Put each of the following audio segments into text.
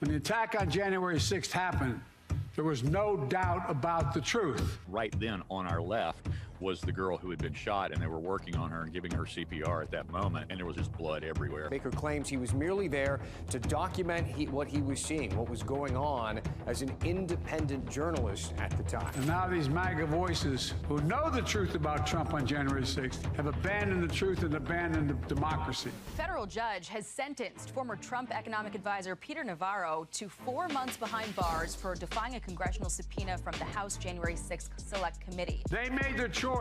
When the attack on January 6th happened, there was no doubt about the truth. Right then, on our left, was the girl who had been shot, and they were working on her and giving her CPR at that moment, and there was just blood everywhere. Baker claims he was merely there to document what he was seeing, what was going on, as an independent journalist at the time. And now these MAGA voices who know the truth about Trump on January 6th have abandoned the truth and abandoned the democracy. Federal judge has sentenced former Trump economic advisor Peter Navarro to 4 months behind bars for defying a congressional subpoena from the House January 6th Select Committee. They made their choice.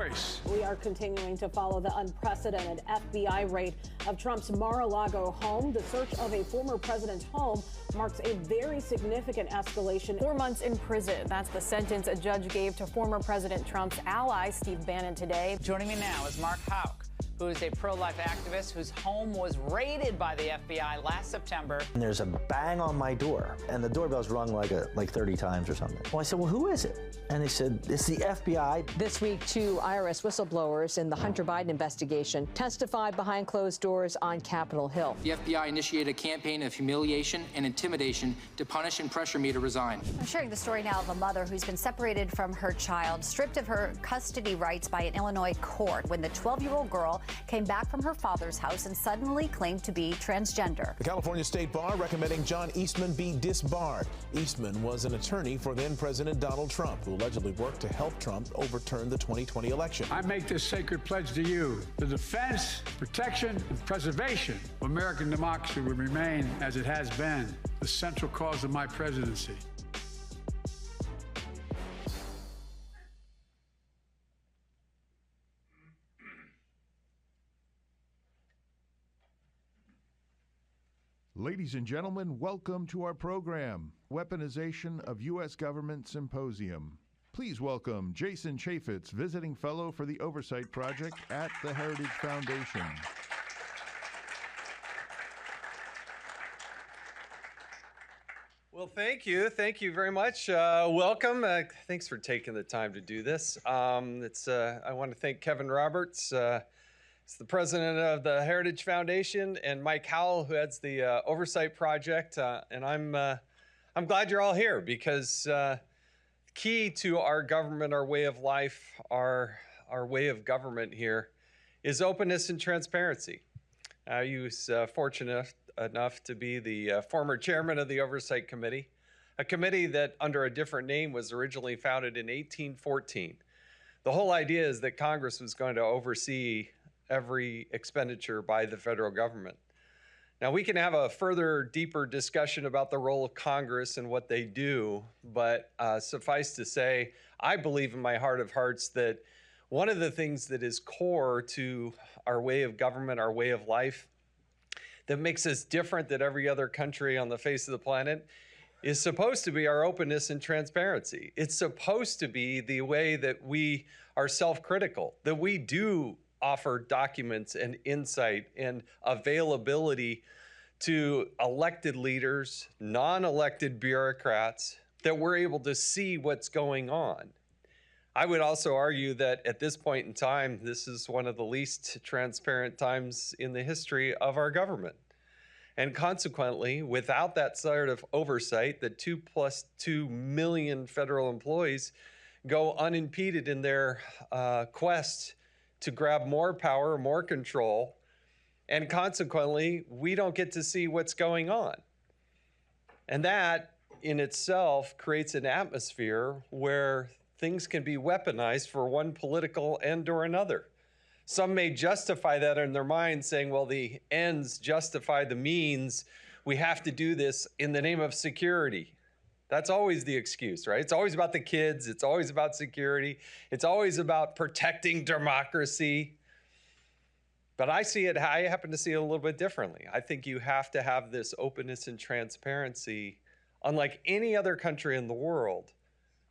We are continuing to follow the unprecedented FBI raid of Trump's Mar-a-Lago home. The search of a former president's home marks a very significant escalation. 4 months in prison. That's the sentence a judge gave to former President Trump's ally, Steve Bannon, today. Joining me now is Mark Houck, who is a pro-life activist whose home was raided by the FBI last September. And there's a bang on my door, and the doorbell's rung like 30 times or something. Well, I said, well, who is it? And they said, it's the FBI. This week, 2 IRS whistleblowers in the Hunter Biden investigation testified behind closed doors on Capitol Hill. The FBI initiated a campaign of humiliation and intimidation to punish and pressure me to resign. I'm sharing the story now of a mother who's been separated from her child, stripped of her custody rights by an Illinois court when the 12-year-old girl came back from her father's house and suddenly claimed to be transgender. The California State Bar recommending John Eastman be disbarred. Eastman was an attorney for then-President Donald Trump, who allegedly worked to help Trump overturn the 2020 election. I make this sacred pledge to you. The defense, protection, and preservation of American democracy will remain, as it has been, the central cause of my presidency. Ladies and gentlemen, welcome to our program, Weaponization of U.S. Government Symposium. Please welcome Jason Chaffetz, visiting fellow for the Oversight Project at the Heritage Foundation. Well, thank you. Thank you very much. Welcome. Thanks for taking the time to do this. I want to thank Kevin Roberts, he's the president of the Heritage Foundation, and Mike Howell, who heads the Oversight Project. And I'm glad you're all here because key to our government, our way of life, our way of government here is openness and transparency. I was fortunate enough to be the former chairman of the Oversight Committee, a committee that under a different name was originally founded in 1814. The whole idea is that Congress was going to oversee every expenditure by the federal government. Now, we can have a further, deeper discussion about the role of Congress and what they do, but suffice to say, I believe in my heart of hearts that one of the things that is core to our way of government, our way of life, that makes us different than every other country on the face of the planet is supposed to be our openness and transparency. It's supposed to be the way that we are self-critical, that we do offer documents and insight and availability to elected leaders, non-elected bureaucrats, that we're able to see what's going on. I would also argue that at this point in time, this is one of the least transparent times in the history of our government. And consequently, without that sort of oversight, the 2+ million federal employees go unimpeded in their quest to grab more power, more control, and consequently, we don't get to see what's going on. And that in itself creates an atmosphere where things can be weaponized for one political end or another. Some may justify that in their mind, saying, well, the ends justify the means. We have to do this in the name of security. That's always the excuse, right? It's always about the kids. It's always about security. It's always about protecting democracy. But I happen to see it a little bit differently. I think you have to have this openness and transparency, unlike any other country in the world,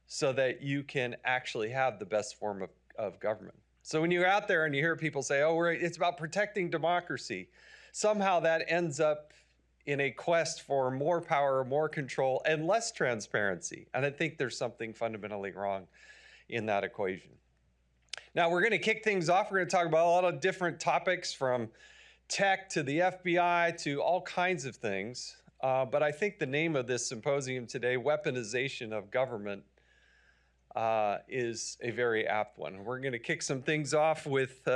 so that you can actually have the best form of government. So when you're out there and you hear people say, oh, it's about protecting democracy, somehow that ends up in a quest for more power, more control, and less transparency. And I think there's something fundamentally wrong in that equation. Now, we're going to kick things off. We're going to talk about a lot of different topics, from tech to the FBI to all kinds of things. But I think the name of this symposium today, Weaponization of Government, is a very apt one. We're going to kick some things off with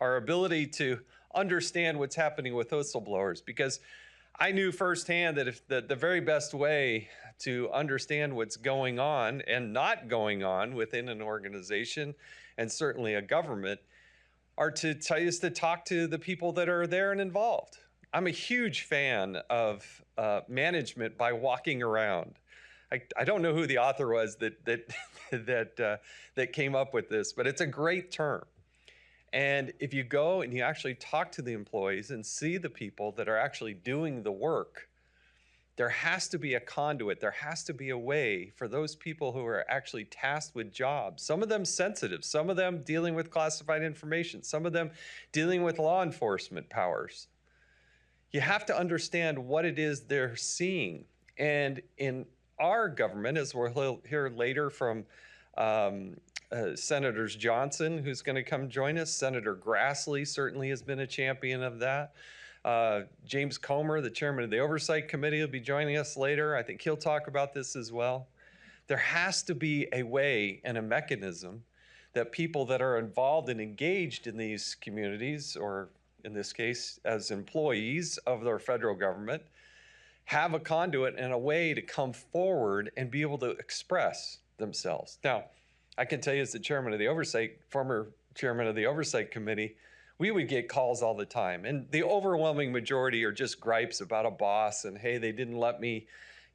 our ability to understand what's happening with whistleblowers, because I knew firsthand that if the very best way to understand what's going on and not going on within an organization, and certainly a government, is to talk to the people that are there and involved. I'm a huge fan of management by walking around. I don't know who the author was that came up with this, but it's a great term. And if you go and you actually talk to the employees and see the people that are actually doing the work, there has to be a conduit. There has to be a way for those people who are actually tasked with jobs, some of them sensitive, some of them dealing with classified information, some of them dealing with law enforcement powers. You have to understand what it is they're seeing. And in our government, as we'll hear later from Senators Johnson, who's going to come join us, Senator Grassley certainly has been a champion of that. James Comer, the chairman of the Oversight Committee, will be joining us later. I think he'll talk about this as well. There has to be a way and a mechanism that people that are involved and engaged in these communities, or in this case, as employees of their federal government, have a conduit and a way to come forward and be able to express themselves. Now, I can tell you as the chairman of the Oversight, former chairman of the Oversight Committee, we would get calls all the time. And the overwhelming majority are just gripes about a boss and, hey, they didn't let me,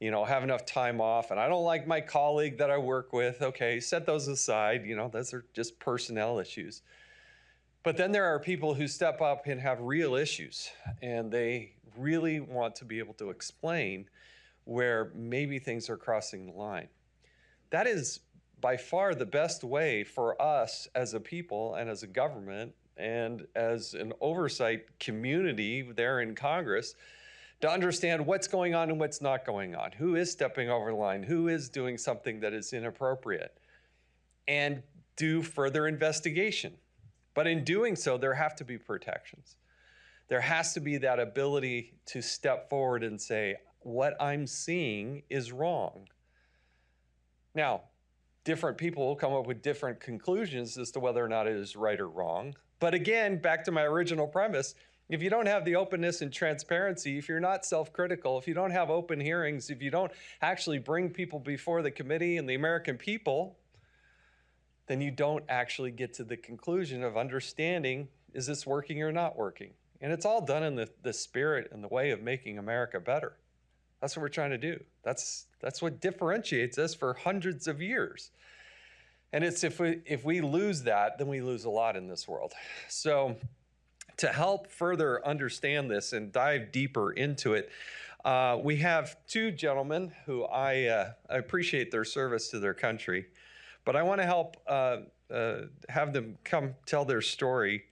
have enough time off. And I don't like my colleague that I work with. Okay, set those aside. Those are just personnel issues. But then there are people who step up and have real issues. And they really want to be able to explain where maybe things are crossing the line. That is by far the best way for us as a people and as a government and as an oversight community there in Congress to understand what's going on and what's not going on, who is stepping over the line, who is doing something that is inappropriate, and do further investigation. But in doing so, there have to be protections. There has to be that ability to step forward and say, what I'm seeing is wrong. Now, different people will come up with different conclusions as to whether or not it is right or wrong. But again, back to my original premise, if you don't have the openness and transparency, if you're not self-critical, if you don't have open hearings, if you don't actually bring people before the committee and the American people, then you don't actually get to the conclusion of understanding, is this working or not working? And it's all done in the spirit and the way of making America better. That's what we're trying to do. That's what differentiates us for hundreds of years. And it's if we lose that, then we lose a lot in this world. So to help further understand this and dive deeper into it, we have two gentlemen who I appreciate their service to their country, but I want to help have them come tell their story.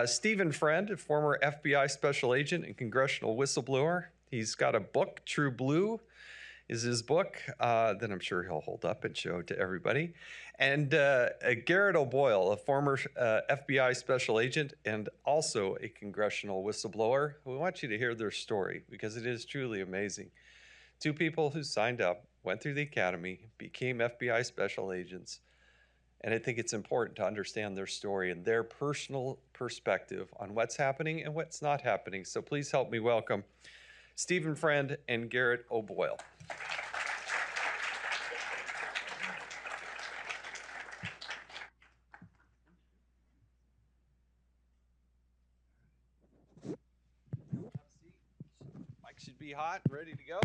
Stephen Friend, a former FBI special agent and congressional whistleblower. He's got a book, True Blue is his book, that I'm sure he'll hold up and show to everybody. And Garrett O'Boyle, a former FBI special agent and also a congressional whistleblower. We want you to hear their story because it is truly amazing. Two people who signed up, went through the academy, became FBI special agents, and I think it's important to understand their story and their personal perspective on what's happening and what's not happening. So please help me welcome Stephen Friend and Garrett O'Boyle. Mike should be hot and ready to go.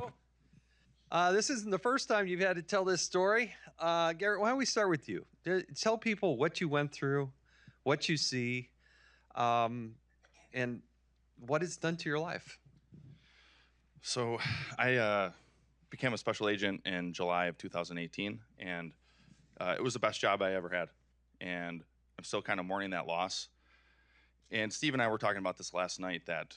This isn't the first time you've had to tell this story. Garrett, why don't we start with you? Tell people what you went through, what you see, and what it's done to your life. So I became a special agent in July of 2018, and it was the best job I ever had. And I'm still kind of mourning that loss. And Steve and I were talking about this last night, that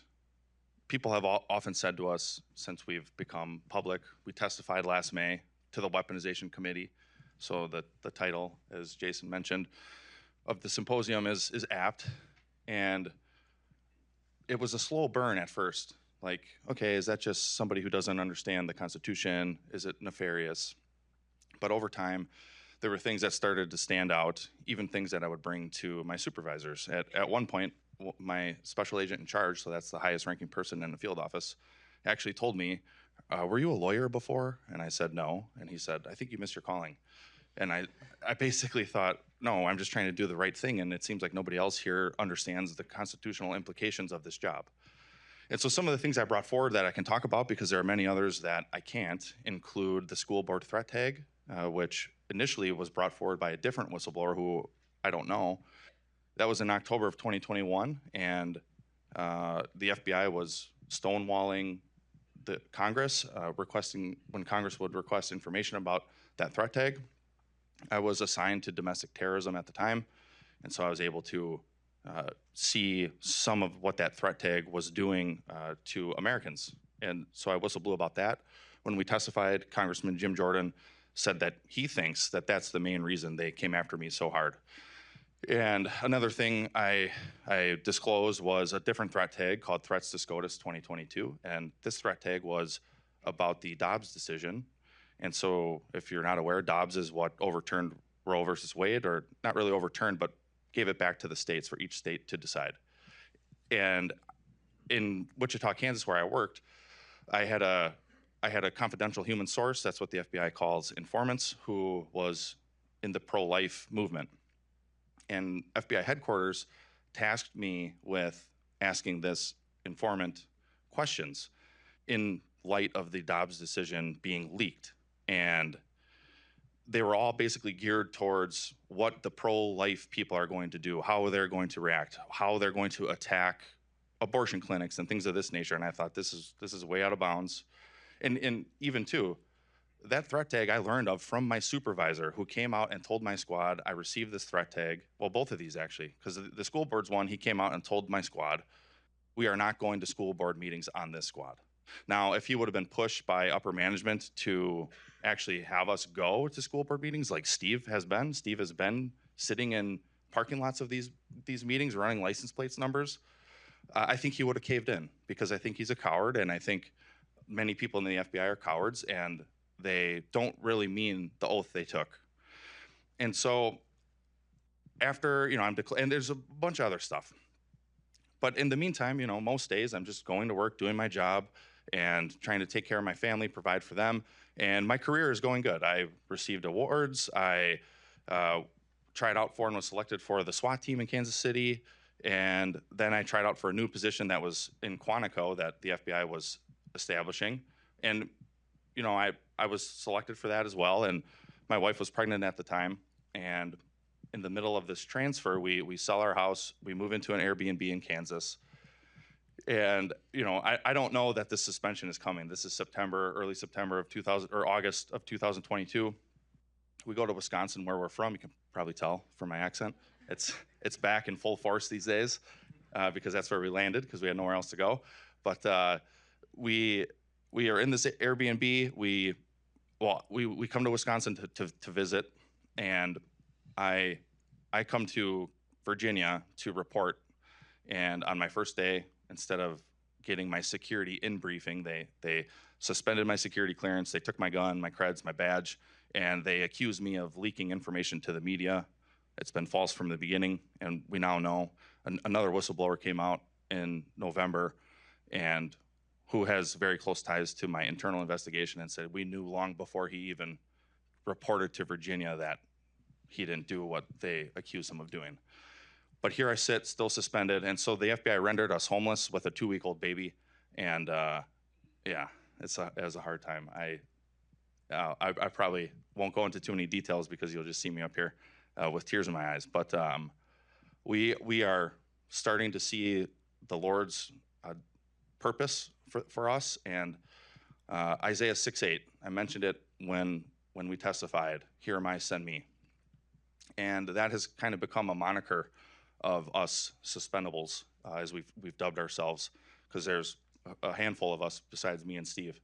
people have often said to us since we've become public, we testified last May to the Weaponization Committee. So the title, as Jason mentioned, of the symposium is apt. And it was a slow burn at first. Like, okay, is that just somebody who doesn't understand the Constitution? Is it nefarious? But over time, there were things that started to stand out, even things that I would bring to my supervisors. At one point, my special agent in charge, so that's the highest ranking person in the field office, actually told me, were you a lawyer before? And I said, no. And he said, I think you missed your calling. And I basically thought, no, I'm just trying to do the right thing. And it seems like nobody else here understands the constitutional implications of this job. And so some of the things I brought forward that I can talk about, because there are many others that I can't, include the school board threat tag, which initially was brought forward by a different whistleblower who I don't know. That was in October of 2021, and the FBI was stonewalling the Congress, when Congress would request information about that threat tag. I was assigned to domestic terrorism at the time, and so I was able to see some of what that threat tag was doing to Americans. And so I whistleblew about that. When we testified, Congressman Jim Jordan said that he thinks that that's the main reason they came after me so hard. And another thing I disclosed was a different threat tag called Threats to SCOTUS 2022. And this threat tag was about the Dobbs decision. And so if you're not aware, Dobbs is what overturned Roe versus Wade, or not really overturned, but gave it back to the states for each state to decide. And in Wichita, Kansas, where I worked, I had a confidential human source, that's what the FBI calls informants, who was in the pro-life movement. And FBI headquarters tasked me with asking this informant questions in light of the Dobbs decision being leaked. And they were all basically geared towards what the pro-life people are going to do, how they're going to react, how they're going to attack abortion clinics and things of this nature. And I thought, this is way out of bounds. And even too, that threat tag I learned of from my supervisor, who came out and told my squad, I received this threat tag. Well, both of these actually, because the school board's one, he came out and told my squad, we are not going to school board meetings on this squad. Now, if he would have been pushed by upper management to actually have us go to school board meetings like Steve has been sitting in parking lots of these meetings, running license plates numbers, I think he would have caved in, because I think he's a coward, and I think many people in the FBI are cowards, and they don't really mean the oath they took. And so after, and there's a bunch of other stuff. But in the meantime, most days I'm just going to work, doing my job, and trying to take care of my family, provide for them. And my career is going good. I received awards. I tried out for and was selected for the SWAT team in Kansas City. And then I tried out for a new position that was in Quantico that the FBI was establishing. And, I was selected for that as well. And my wife was pregnant at the time. And in the middle of this transfer, we sell our house, we move into an Airbnb in Kansas. And, I don't know that this suspension is coming. This is early September of August of 2022. We go to Wisconsin, where we're from. You can probably tell from my accent. It's back in full force these days, because that's where we landed, because we had nowhere else to go. But we are in this Airbnb. We come to Wisconsin to visit, and I come to Virginia to report. And on my first day, instead of getting my security in briefing, they suspended my security clearance. They took my gun, my creds, my badge, and they accused me of leaking information to the media. It's been false from the beginning, and we now know. Another whistleblower came out in November, and who has very close ties to my internal investigation, and said we knew long before he even reported to Virginia that he didn't do what they accused him of doing. But here I sit, still suspended, and so the FBI rendered us homeless with a 2-week-old baby, and it was a hard time. I probably won't go into too many details, because you'll just see me up here with tears in my eyes. But we are starting to see the Lord's purpose for us, and Isaiah 6:8. I mentioned it when we testified. Here am I, send me. And that has kind of become a moniker of us suspendables, as we've dubbed ourselves, because there's a handful of us besides me and Steve.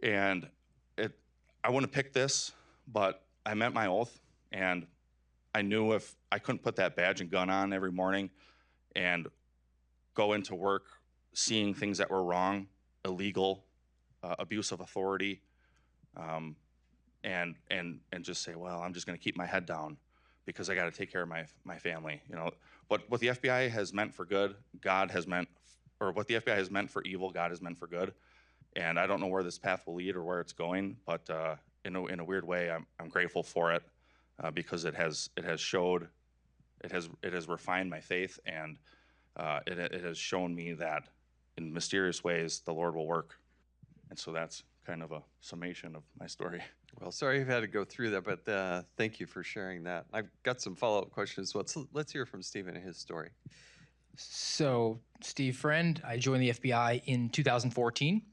And I wouldn't pick this, but I meant my oath, and I knew if I couldn't put that badge and gun on every morning and go into work seeing things that were wrong, illegal, abuse of authority, and just say, well, I'm just going to keep my head down because I got to take care of my family. You know, what the FBI has meant for good, God has meant, or what the FBI has meant for evil, God has meant for good. And I don't know where this path will lead or where it's going, but in a weird way, I'm grateful for it because it has refined my faith, and it has shown me that in mysterious ways the Lord will work. And so that's kind of a summation of my story. Well, sorry you've had to go through that, but thank you for sharing that. I've got some follow-up questions. Let's hear from Stephen and his story. So, Steve Friend, I joined the FBI in 2014.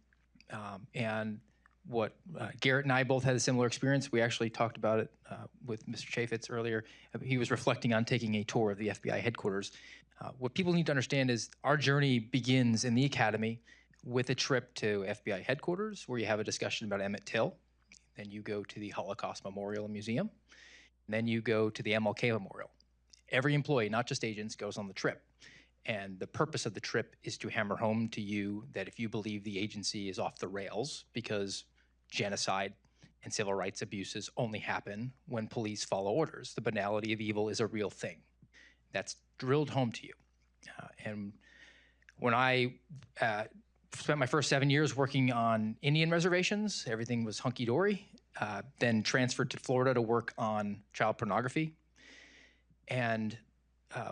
And what Garrett and I both had a similar experience. We actually talked about it with Mr. Chaffetz earlier. He was reflecting on taking a tour of the FBI headquarters. What people need to understand is our journey begins in the academy with a trip to FBI headquarters where you have a discussion about Emmett Till. Then you go to the Holocaust Memorial and Museum. And then you go to the MLK Memorial. Every employee, not just agents, goes on the trip. And the purpose of the trip is to hammer home to you that if you believe the agency is off the rails because genocide and civil rights abuses only happen when police follow orders, the banality of evil is a real thing. That's drilled home to you. And when I spent my first 7 years working on Indian reservations, everything was hunky-dory, then transferred to Florida to work on child pornography, and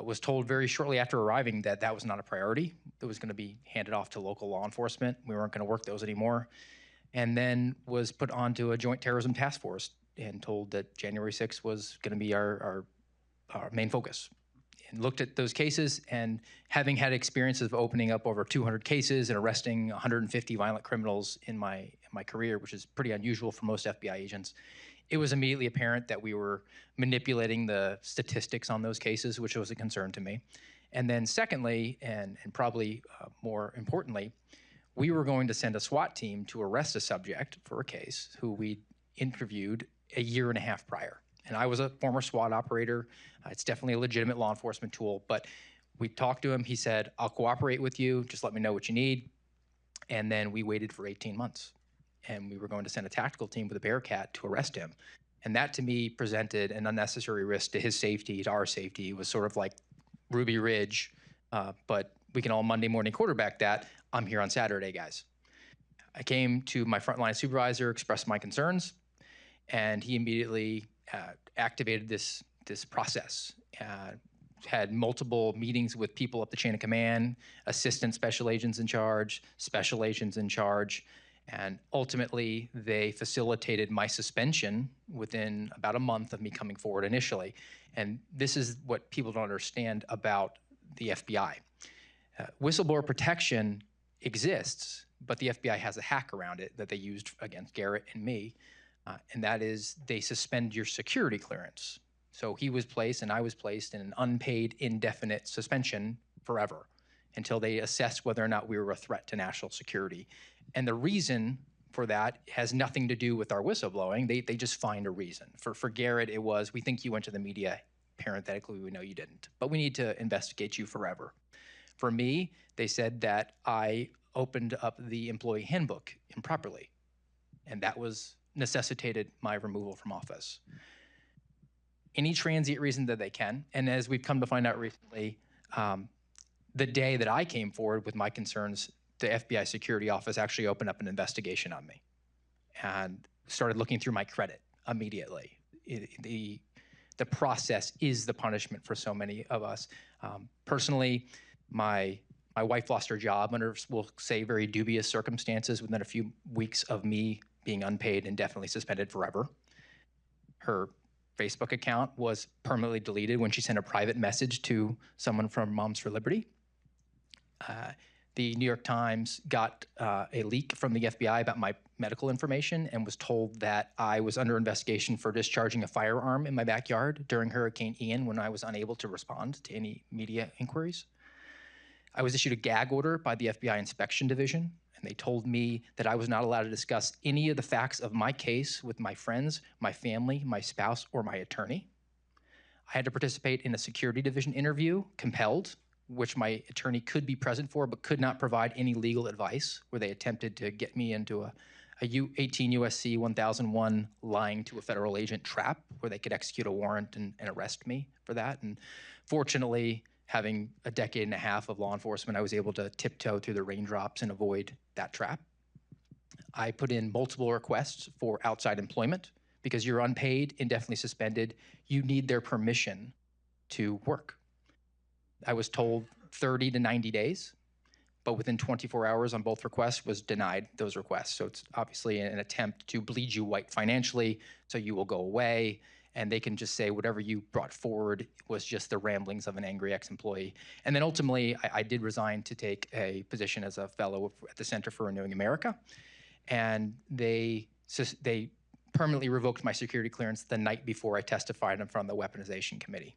was told very shortly after arriving that that was not a priority. It was going to be handed off to local law enforcement. We weren't going to work those anymore. And then was put onto a joint terrorism task force and told that January 6th was going to be our main focus. And looked at those cases, and having had experiences of opening up over 200 cases and arresting 150 violent criminals in my career, which is pretty unusual for most FBI agents, it was immediately apparent that we were manipulating the statistics on those cases, which was a concern to me. And then secondly, and probably more importantly, we were going to send a SWAT team to arrest a subject for a case who we interviewed a year and a half prior. And I was a former SWAT operator. It's definitely a legitimate law enforcement tool, but we talked to him. He said, I'll cooperate with you. Just let me know what you need. And then we waited for 18 months. And we were going to send a tactical team with a Bearcat to arrest him. And that, to me, presented an unnecessary risk to his safety, to our safety. It was sort of like Ruby Ridge, but we can all Monday morning quarterback that. I'm here on Saturday, guys. I came to my frontline supervisor, expressed my concerns, and he immediately activated this process. Had multiple meetings with people up the chain of command, assistant special agents in charge, special agents in charge, and ultimately they facilitated my suspension within about a month of me coming forward initially. And this is what people don't understand about the FBI. Whistleblower protection exists, but the FBI has a hack around it that they used against Garrett and me, and that is they suspend your security clearance. So he was placed and I was placed in an unpaid, indefinite suspension forever until they assessed whether or not we were a threat to national security. And the reason for that has nothing to do with our whistleblowing. They just find a reason. For Garrett, it was, we think you went to the media. Parenthetically, we know you didn't, but we need to investigate you forever. For me, they said that I opened up the employee handbook improperly, and that was necessitated my removal from office. Any transient reason that they can, and as we've come to find out recently, the day that I came forward with my concerns, the FBI security office actually opened up an investigation on me and started looking through my credit immediately. The process is the punishment for so many of us. Personally, my wife lost her job under, we'll say, very dubious circumstances within a few weeks of me being unpaid and definitely suspended forever. Her Facebook account was permanently deleted when she sent a private message to someone from Moms for Liberty. The New York Times got a leak from the FBI about my medical information and was told that I was under investigation for discharging a firearm in my backyard during Hurricane Ian when I was unable to respond to any media inquiries. I was issued a gag order by the FBI Inspection Division, and they told me that I was not allowed to discuss any of the facts of my case with my friends, my family, my spouse, or my attorney. I had to participate in a security division interview, compelled, which my attorney could be present for, but could not provide any legal advice, where they attempted to get me into a 18 USC 1001 lying to a federal agent trap, where they could execute a warrant and arrest me for that. And fortunately, having a decade and a half of law enforcement, I was able to tiptoe through the raindrops and avoid that trap. I put in multiple requests for outside employment because you're unpaid, indefinitely suspended. You need their permission to work. I was told 30 to 90 days, but within 24 hours on both requests was denied those requests. So it's obviously an attempt to bleed you white financially, so you will go away, and they can just say whatever you brought forward was just the ramblings of an angry ex-employee. And then ultimately, I did resign to take a position as a fellow at the Center for Renewing America, and they permanently revoked my security clearance the night before I testified in front of the Weaponization Committee.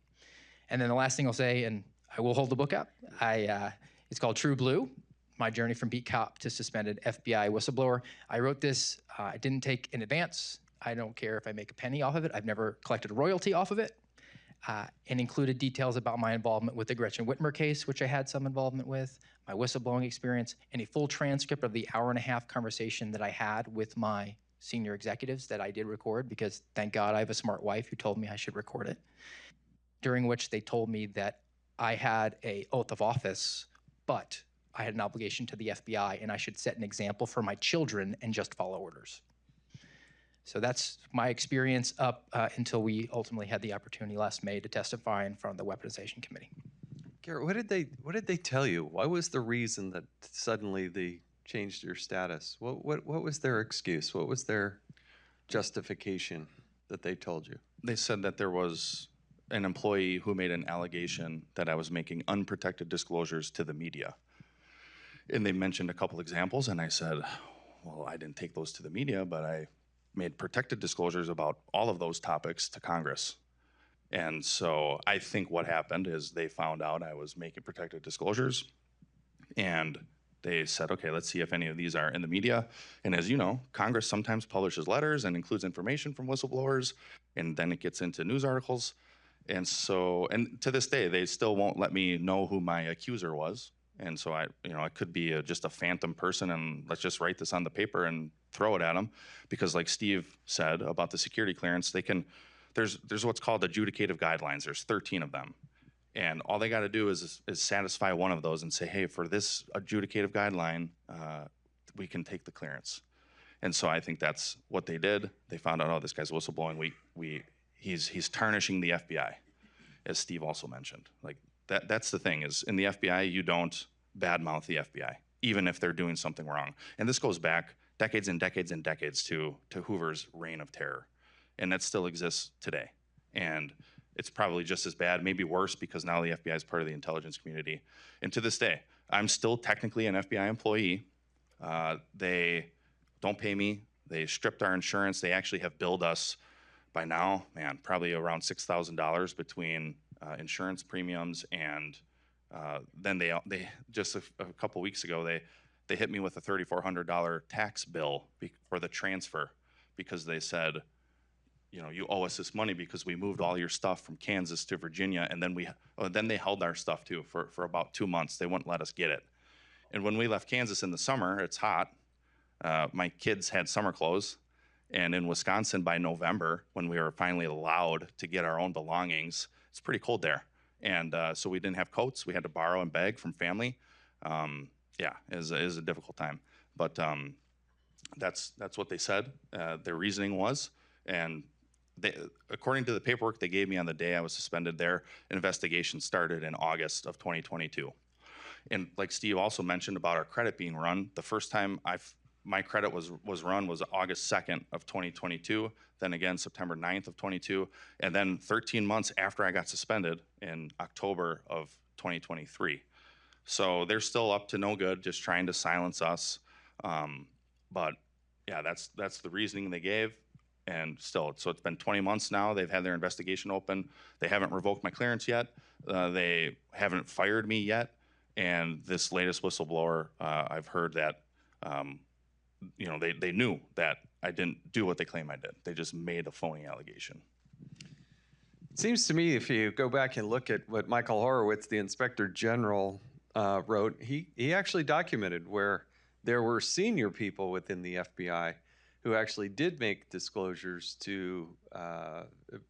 And then the last thing I'll say, and I will hold the book up, it's called True Blue, My Journey from Beat Cop to Suspended FBI Whistleblower. I wrote this, I didn't take in advance. I don't care if I make a penny off of it. I've never collected a royalty off of it, and included details about my involvement with the Gretchen Whitmer case, which I had some involvement with, my whistleblowing experience, and a full transcript of the hour-and-a-half conversation that I had with my senior executives that I did record, because thank God I have a smart wife who told me I should record it, during which they told me that I had an oath of office, but I had an obligation to the FBI, and I should set an example for my children and just follow orders. So that's my experience up until we ultimately had the opportunity last May to testify in front of the Weaponization Committee. Garrett, what did they tell you? What was the reason that suddenly they changed your status? What was their excuse? What was their justification that they told you? They said that there was an employee who made an allegation that I was making unprotected disclosures to the media. And they mentioned a couple examples, and I said, well, I didn't take those to the media, but I made protected disclosures about all of those topics to Congress. And so I think what happened is they found out I was making protected disclosures, and they said, okay, let's see if any of these are in the media. And as you know, Congress sometimes publishes letters and includes information from whistleblowers, and then it gets into news articles. And so, and to this day, they still won't let me know who my accuser was. And so I could be just a phantom person, and let's just write this on the paper and throw it at them. Because like Steve said about the security clearance, there's what's called adjudicative guidelines. There's 13 of them. And all they got to do is satisfy one of those and say, hey, for this adjudicative guideline, we can take the clearance. And so I think that's what they did. They found out, oh, this guy's whistleblowing. He's tarnishing the FBI, as Steve also mentioned. Like that's the thing, is in the FBI, you don't badmouth the FBI, even if they're doing something wrong. And this goes back decades and decades and decades to Hoover's reign of terror. And that still exists today. And it's probably just as bad, maybe worse, because now the FBI is part of the intelligence community. And to this day, I'm still technically an FBI employee. They don't pay me. They stripped our insurance. They actually have billed us by now, man, probably around $6,000 between insurance premiums, and then they just a couple weeks ago, they hit me with a $3,400 tax bill for the transfer, because they said, you owe us this money because we moved all your stuff from Kansas to Virginia, and then they held our stuff too for about 2 months. They wouldn't let us get it. And when we left Kansas in the summer, it's hot. My kids had summer clothes. And in Wisconsin by November, when we were finally allowed to get our own belongings, it's pretty cold there. And so we didn't have coats. We had to borrow and beg from family. Yeah, it was a difficult time. But that's what they said their reasoning was. And according to the paperwork they gave me on the day I was suspended, their investigation started in August of 2022. And like Steve also mentioned about our credit being run, the first time my credit was run was August 2nd of 2022, then again September 9th of 22, and then 13 months after I got suspended in October of 2023. So they're still up to no good, just trying to silence us. But yeah, that's the reasoning they gave. And still, so it's been 20 months now. They've had their investigation open. They haven't revoked my clearance yet. They haven't fired me yet. And this latest whistleblower, I've heard that they knew that I didn't do what they claim I did. They just made a phony allegation. It seems to me if you go back and look at what Michael Horowitz, the Inspector General, wrote, he actually documented where there were senior people within the FBI who actually did make disclosures to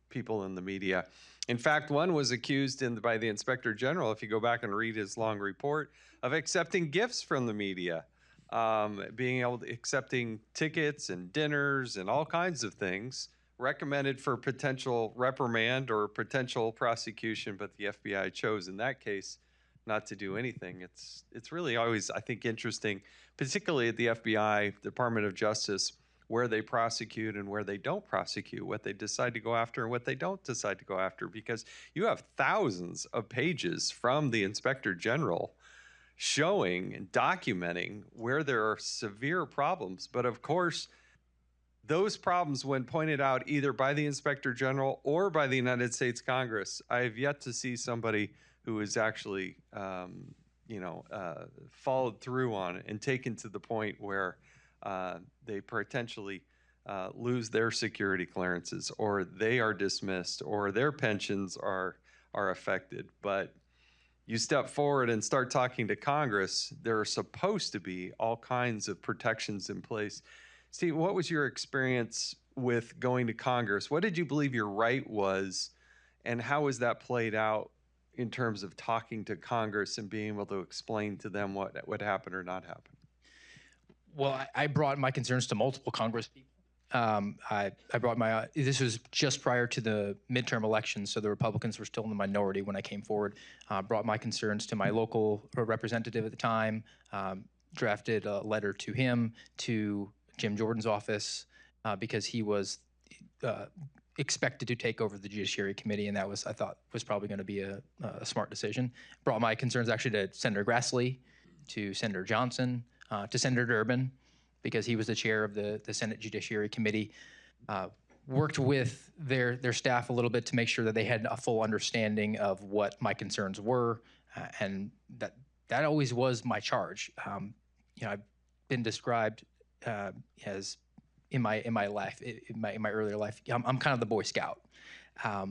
people in the media. In fact, one was accused by the Inspector General, if you go back and read his long report, of accepting gifts from the media, accepting tickets and dinners and all kinds of things recommended for potential reprimand or potential prosecution, but the FBI chose in that case not to do anything. It's really always, I think, interesting, particularly at the FBI, Department of Justice, where they prosecute and where they don't prosecute, what they decide to go after and what they don't decide to go after, because you have thousands of pages from the Inspector General showing and documenting where there are severe problems. But of course, those problems, when pointed out either by the Inspector General or by the United States Congress, I have yet to see somebody who is actually, followed through on it and taken to the point where they potentially lose their security clearances, or they are dismissed, or their pensions are affected. But you step forward and start talking to Congress, there are supposed to be all kinds of protections in place. Steve, what was your experience with going to Congress? What did you believe your right was, and how was that played out in terms of talking to Congress and being able to explain to them what happened or not happened? Well, I brought my concerns to multiple Congress people. I brought this was just prior to the midterm elections, so the Republicans were still in the minority when I came forward. Brought my concerns to my local representative at the time, drafted a letter to him, to Jim Jordan's office, because he was expected to take over the Judiciary Committee, and that was, I thought, was probably going to be a smart decision. Brought my concerns actually to Senator Grassley, to Senator Johnson, to Senator Durbin, because he was the chair of the Senate Judiciary Committee. Worked with their staff a little bit to make sure that they had a full understanding of what my concerns were, and that always was my charge. I've been described as in my life, in my earlier life, I'm kind of the Boy Scout,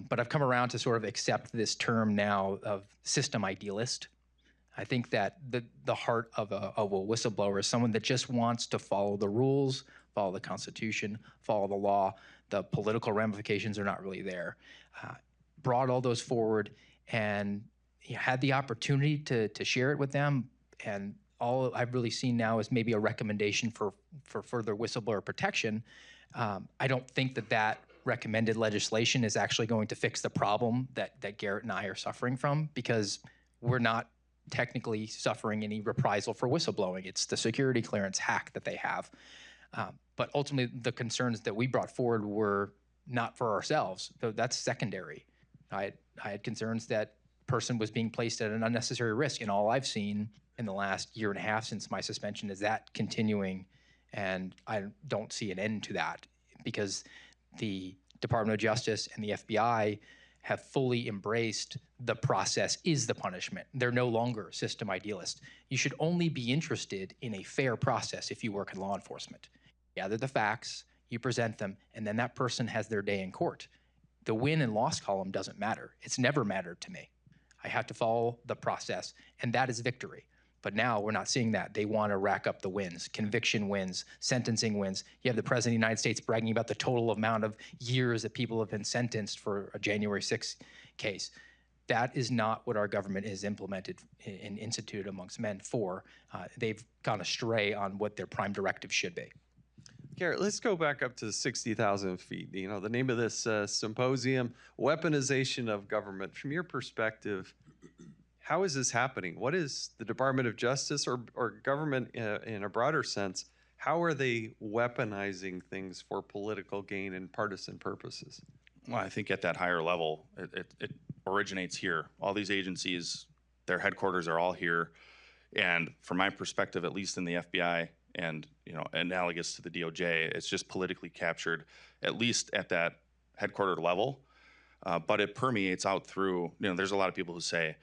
but I've come around to sort of accept this term now of system idealist. I think that the heart of a whistleblower is someone that just wants to follow the rules, follow the Constitution, follow the law. The political ramifications are not really there. Brought all those forward and had the opportunity to share it with them, and all I've really seen now is maybe a recommendation for further whistleblower protection. I don't think that recommended legislation is actually going to fix the problem that Garrett and I are suffering from, because we're not technically suffering any reprisal for whistleblowing. It's the security clearance hack that they have. But ultimately, the concerns that we brought forward were not for ourselves. That's secondary. I had concerns that person was being placed at an unnecessary risk, and all I've seen in the last year and a half since my suspension is that continuing, and I don't see an end to that, because the Department of Justice and the FBI have fully embraced the process is the punishment. They're no longer system idealists. You should only be interested in a fair process if you work in law enforcement. You gather the facts, you present them, and then that person has their day in court. The win and loss column doesn't matter. It's never mattered to me. I have to follow the process, and that is victory. But now we're not seeing that. They want to rack up the wins, conviction wins, sentencing wins. You have the President of the United States bragging about the total amount of years that people have been sentenced for a January 6th case. That is not what our government is implemented and instituted amongst men for. They've gone astray on what their prime directive should be. Garrett, let's go back up to 60,000 feet. You know, the name of this symposium, Weaponization of Government. From your perspective, how is this happening? What is the Department of Justice or government in a broader sense? How are they weaponizing things for political gain and partisan purposes? Well, I think at that higher level, it originates here. All these agencies, their headquarters are all here. And from my perspective, at least in the FBI and analogous to the DOJ, it's just politically captured, at least at that headquarter level. But it permeates out through, there's a lot of people who say,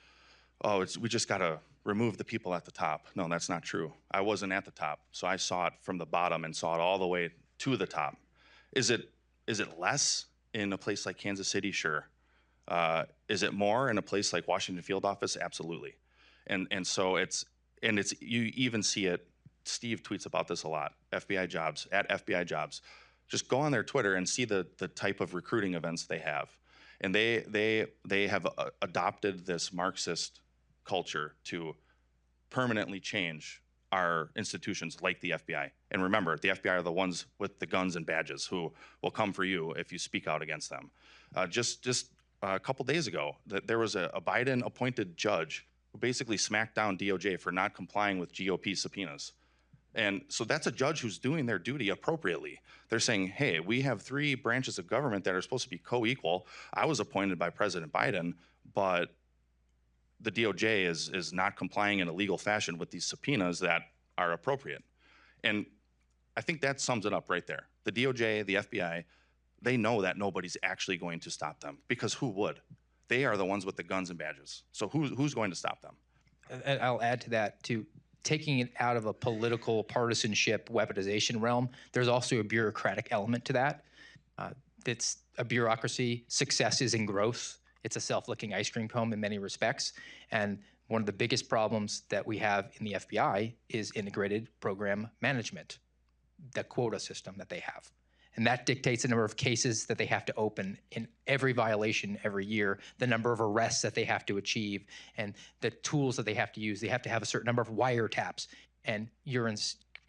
oh, we just got to remove the people at the top. No, that's not true. I wasn't at the top, so I saw it from the bottom and saw it all the way to the top. Is it less in a place like Kansas City? Sure. Is it more in a place like Washington field office? Absolutely. And so it's you even see it. Steve tweets about this a lot. FBI jobs, at FBI jobs. Just go on their Twitter and see the type of recruiting events they have. And they have adopted this Marxist culture to permanently change our institutions like the FBI. And remember, the FBI are the ones with the guns and badges who will come for you if you speak out against them. Just a couple days ago, there was a Biden-appointed judge who basically smacked down DOJ for not complying with GOP subpoenas. And so that's a judge who's doing their duty appropriately. They're saying, hey, we have 3 branches of government that are supposed to be co-equal. I was appointed by President Biden, but the DOJ is not complying in a legal fashion with these subpoenas that are appropriate. And I think that sums it up right there. The DOJ, the FBI, they know that nobody's actually going to stop them, because who would? They are the ones with the guns and badges. So who's going to stop them? And I'll add to that, too. Taking it out of a political partisanship weaponization realm, there's also a bureaucratic element to that. It's a bureaucracy. Success is in growth. It's a self-licking ice cream cone in many respects. And one of the biggest problems that we have in the FBI is integrated program management, the quota system that they have. And that dictates the number of cases that they have to open in every violation every year, the number of arrests that they have to achieve, and the tools that they have to use. They have to have a certain number of wiretaps. And you're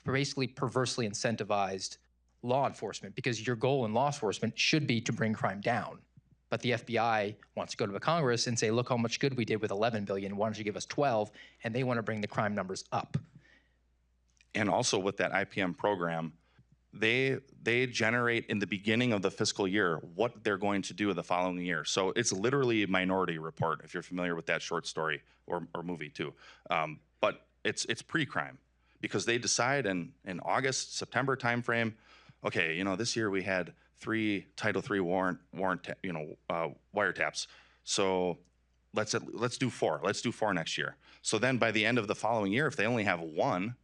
basically perversely incentivized law enforcement, because your goal in law enforcement should be to bring crime down. But the FBI wants to go to the Congress and say, look how much good we did with 11 billion. Why don't you give us 12? And they want to bring the crime numbers up. And also with that IPM program, they generate in the beginning of the fiscal year what they're going to do the following year. So it's literally a Minority Report, if you're familiar with that short story or movie too. But it's pre-crime, because they decide in August, September timeframe, okay, this year we had 3 Title III wiretaps. So let's do 4. Let's do 4 next year. So then by the end of the following year, if they only have 1,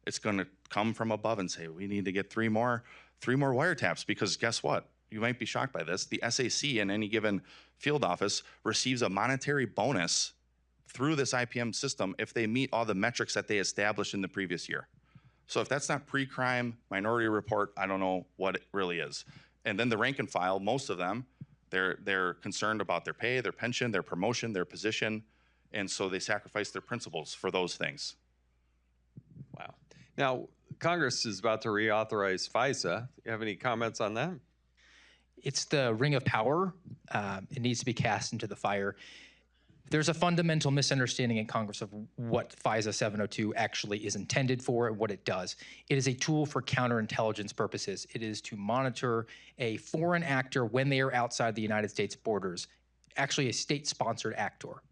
it's going to come from above and say, we need to get 3 more wiretaps, because guess what? You might be shocked by this. The SAC in any given field office receives a monetary bonus through this IPM system if they meet all the metrics that they established in the previous year. So if that's not pre-crime Minority Report, I don't know what it really is. And then the rank and file, most of them, they're concerned about their pay, their pension, their promotion, their position, and so they sacrifice their principles for those things. Wow. Now, Congress is about to reauthorize FISA. You have any comments on that? It's the ring of power. It needs to be cast into the fire. There's a fundamental misunderstanding in Congress of what FISA 702 actually is intended for and what it does. It is a tool for counterintelligence purposes. It is to monitor a foreign actor when they are outside the United States borders, actually a state-sponsored actor.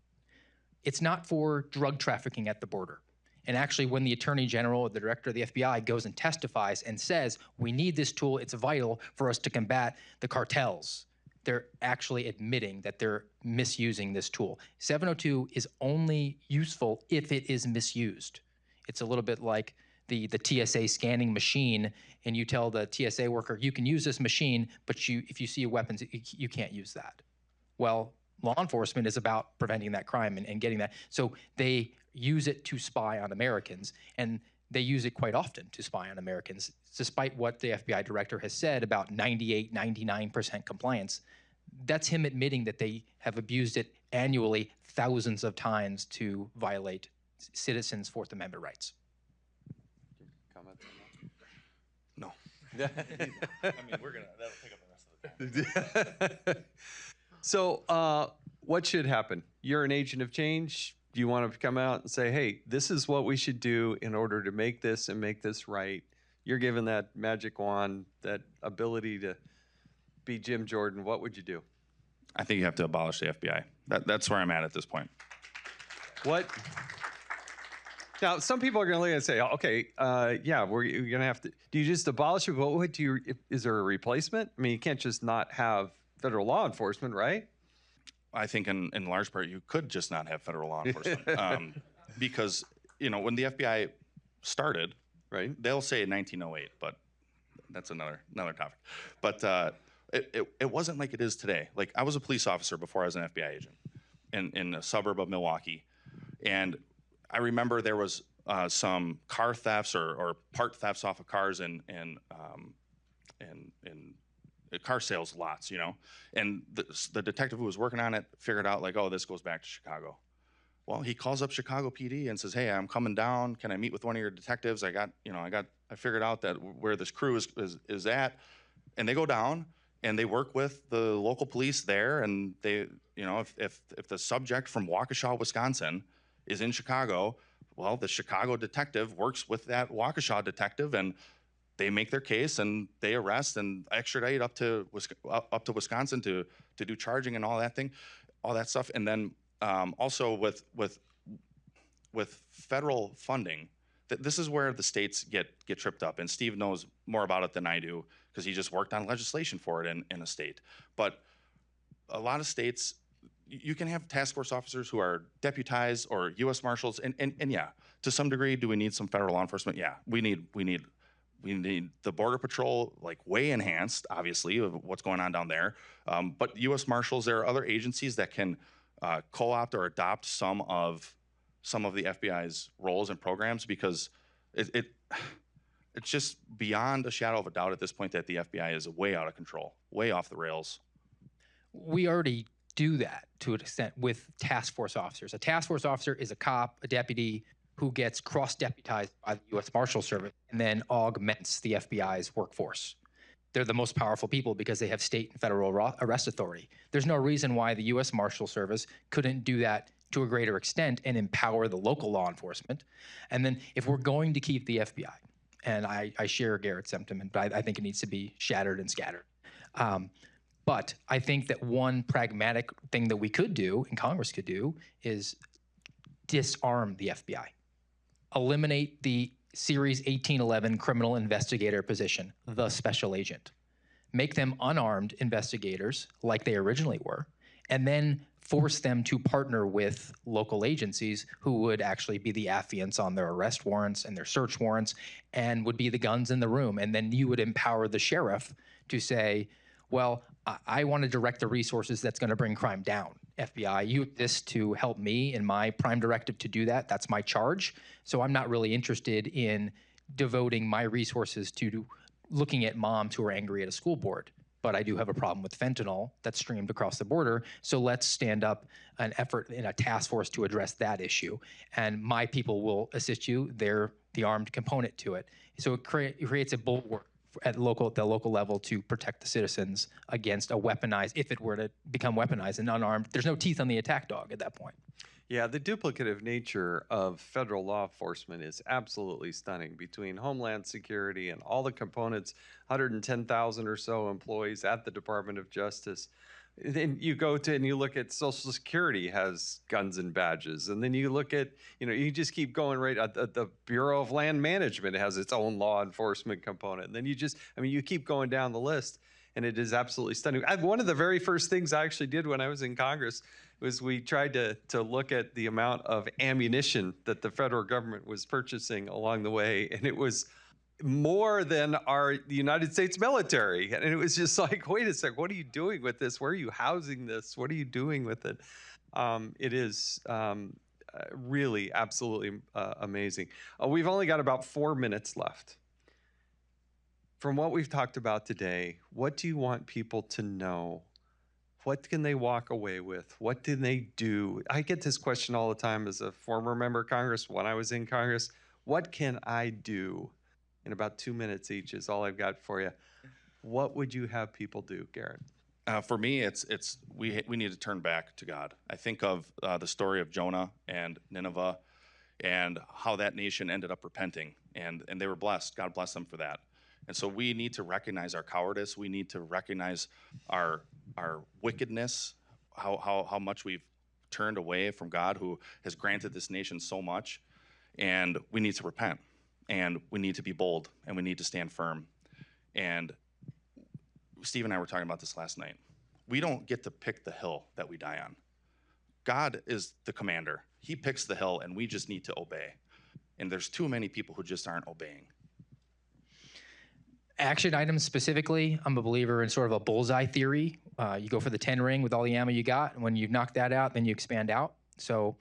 It's not for drug trafficking at the border. And actually, when the Attorney General or the Director of the FBI goes and testifies and says, we need this tool, it's vital for us to combat the cartels, they're actually admitting that they're misusing this tool. 702 is only useful if it is misused. It's a little bit like the TSA scanning machine, and you tell the TSA worker, you can use this machine, but if you see a weapon, you can't use that. Well, law enforcement is about preventing that crime and getting that. So they use it to spy on Americans, and they use it quite often to spy on Americans, despite what the FBI director has said about 98, 99% compliance. That's him admitting that they have abused it annually thousands of times to violate citizens' Fourth Amendment rights. Comments on No. that? I mean, that'll take up the rest of the time. So what should happen? You're an agent of change. Do you want to come out and say, hey, this is what we should do in order to make this and make this right? You're given that magic wand, that ability to be Jim Jordan. What would you do? I think you have to abolish the FBI. That's where I'm at this point. What? Now, some people are going to look and say, okay, yeah, we're going to have to. Do you just abolish it? What would you? Is there a replacement? I mean, you can't just not have federal law enforcement, right? I think in large part you could just not have federal law enforcement because when the FBI started, right? They'll say 1908, but that's another topic. But it wasn't like it is today. Like, I was a police officer before I was an FBI agent in a suburb of Milwaukee. And I remember there was some car thefts or part thefts off of cars in car sales lots, you know. And the detective who was working on it figured out, like, oh, this goes back to Chicago. Well, he calls up Chicago PD and says, hey, I'm coming down. Can I meet with one of your detectives? I figured out that where this crew is at. And they go down and they work with the local police there. And they, you know, if the subject from Waukesha, Wisconsin is in Chicago, well, the Chicago detective works with that Waukesha detective, and they make their case and they arrest and extradite up to Wisconsin to do charging and all that stuff. And then also with federal funding, this is where the states get tripped up. And Steve knows more about it than I do because he just worked on legislation for it in a state. But a lot of states, you can have task force officers who are deputized or U.S. Marshals, and yeah, to some degree, do we need some federal law enforcement? Yeah, we need the Border Patrol, like, way enhanced, obviously, of what's going on down there. But U.S. Marshals, there are other agencies that can co-opt or adopt some of the FBI's roles and programs, because it's just beyond a shadow of a doubt at this point that the FBI is way out of control, way off the rails. We already do that to an extent with task force officers. A task force officer is a cop, a deputy who gets cross-deputized by the U.S. Marshal Service and then augments the FBI's workforce. They're the most powerful people because they have state and federal arrest authority. There's no reason why the U.S. Marshal Service couldn't do that to a greater extent and empower the local law enforcement. And then if we're going to keep the FBI, and I share Garrett's sentiment, but I think it needs to be shattered and scattered. But I think that one pragmatic thing that we could do, and Congress could do, is disarm the FBI. Eliminate the Series 1811 criminal investigator position, the special agent. Make them unarmed investigators like they originally were, and then force them to partner with local agencies who would actually be the affiants on their arrest warrants and their search warrants and would be the guns in the room. And then you would empower the sheriff to say, well, I want to direct the resources that's going to bring crime down. FBI, you have this to help me in my prime directive to do that. That's my charge. So I'm not really interested in devoting my resources to looking at moms who are angry at a school board. But I do have a problem with fentanyl that's streamed across the border. So let's stand up an effort in a task force to address that issue. And my people will assist you. They're the armed component to it. So it creates a bulwark at the local level to protect the citizens against a weaponized, if it were to become weaponized and unarmed. There's no teeth on the attack dog at that point. Yeah, the duplicative nature of federal law enforcement is absolutely stunning. Between Homeland Security and all the components, 110,000 or so employees at the Department of Justice. Then you go to and you look at Social Security has guns and badges. And then you look at, you just keep going right at the Bureau of Land Management has its own law enforcement component. And then you keep going down the list, and it is absolutely stunning. One of the very first things I actually did when I was in Congress was we tried to look at the amount of ammunition that the federal government was purchasing along the way. And it was more than the United States military. And it was just like, wait a sec, what are you doing with this? Where are you housing this? What are you doing with it? It is really absolutely amazing. We've only got about 4 minutes left. From what we've talked about today, what do you want people to know? What can they walk away with? What do they do? I get this question all the time as a former member of Congress when I was in Congress. What can I do? In about 2 minutes each is all I've got for you. What would you have people do, Garrett? For me, we need to turn back to God. I think of the story of Jonah and Nineveh and how that nation ended up repenting, and they were blessed. God blessed them for that. And so we need to recognize our cowardice. We need to recognize our wickedness, how much we've turned away from God, who has granted this nation so much, and we need to repent. And we need to be bold, and we need to stand firm. And Steve and I were talking about this last night. We don't get to pick the hill that we die on. God is the commander. He picks the hill, and we just need to obey. And there's too many people who just aren't obeying. Action items specifically, I'm a believer in sort of a bullseye theory. You go for the 10 ring with all the ammo you got, and when you've knocked that out, then you expand out. So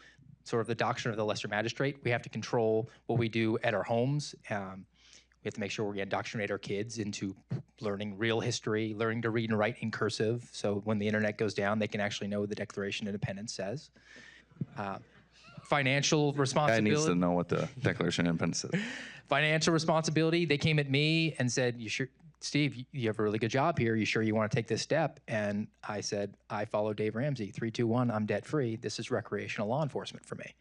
sort of the doctrine of the lesser magistrate. We have to control what we do at our homes. We have to make sure we indoctrinate our kids into learning real history, learning to read and write in cursive, so when the internet goes down, they can actually know what the Declaration of Independence says. Financial responsibility. Guy needs to know what the Declaration of Independence is. Financial responsibility. They came at me and said, "You sure, Steve, you have a really good job here. You sure you want to take this step?" And I said, "I follow Dave Ramsey. 3, 2, 1. I'm debt free. This is recreational law enforcement for me.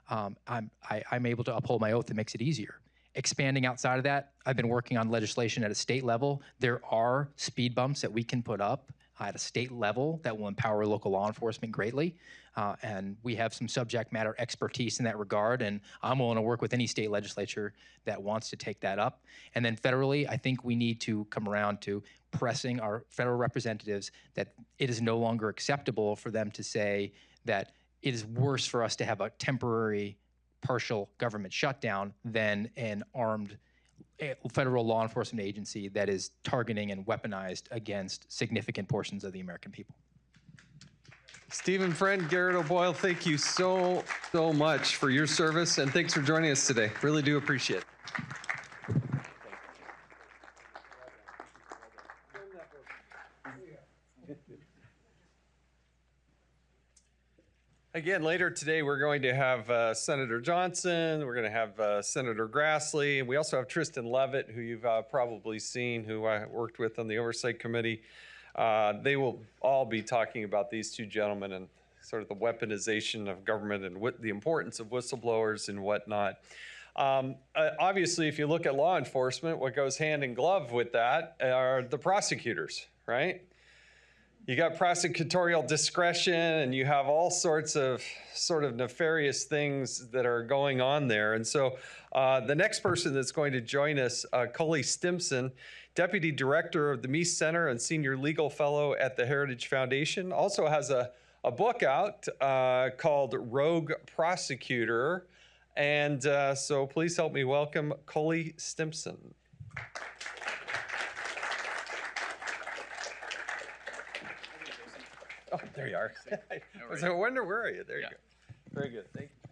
I'm able to uphold my oath. That makes it easier." Expanding outside of that, I've been working on legislation at a state level. There are speed bumps that we can put up at a state level that will empower local law enforcement greatly. And we have some subject matter expertise in that regard, and I'm willing to work with any state legislature that wants to take that up. And then federally, I think we need to come around to pressing our federal representatives that it is no longer acceptable for them to say that it is worse for us to have a temporary partial government shutdown than an armed federal law enforcement agency that is targeting and weaponized against significant portions of the American people. Stephen Friend, Garrett O'Boyle, thank you so much for your service, and thanks for joining us today. Really do appreciate it. Again, later today, we're going to have Senator Johnson, we're going to have Senator Grassley, and we also have Tristan Leavitt, who you've probably seen, who I worked with on the Oversight Committee. They will all be talking about these two gentlemen and sort of the weaponization of government and what the importance of whistleblowers and whatnot. Obviously, if you look at law enforcement, what goes hand in glove with that are the prosecutors, right? You got prosecutorial discretion, and you have all sorts of sort of nefarious things that are going on there. And so the next person that's going to join us, Coley Stimson, Deputy Director of the Meese Center and Senior Legal Fellow at the Heritage Foundation, also has a book out called Rogue Prosecutor. And so please help me welcome Coley Stimson. Oh, there you are. I wonder, where are you? There you go. Very good. Thank you.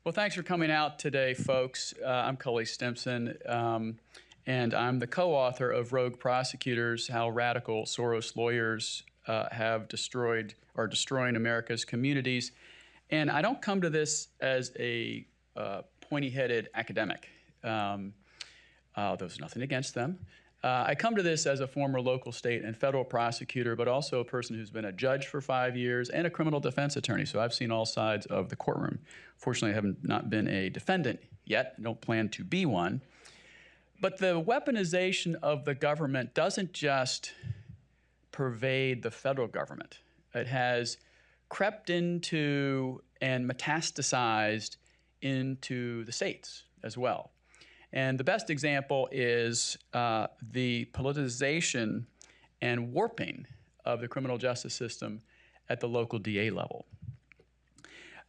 Well, thanks for coming out today, folks. I'm Coley Stimson, and I'm the co-author of Rogue Prosecutors, How Radical Soros Lawyers Have Destroyed or Destroying America's Communities. And I don't come to this as a pointy-headed academic. There's nothing against them. I come to this as a former local, state, and federal prosecutor, but also a person who's been a judge for 5 years and a criminal defense attorney. So I've seen all sides of the courtroom. Fortunately, I haven't not been a defendant yet. I don't plan to be one. But the weaponization of the government doesn't just pervade the federal government. It has crept into and metastasized into the states as well. And the best example is the politicization and warping of the criminal justice system at the local DA level.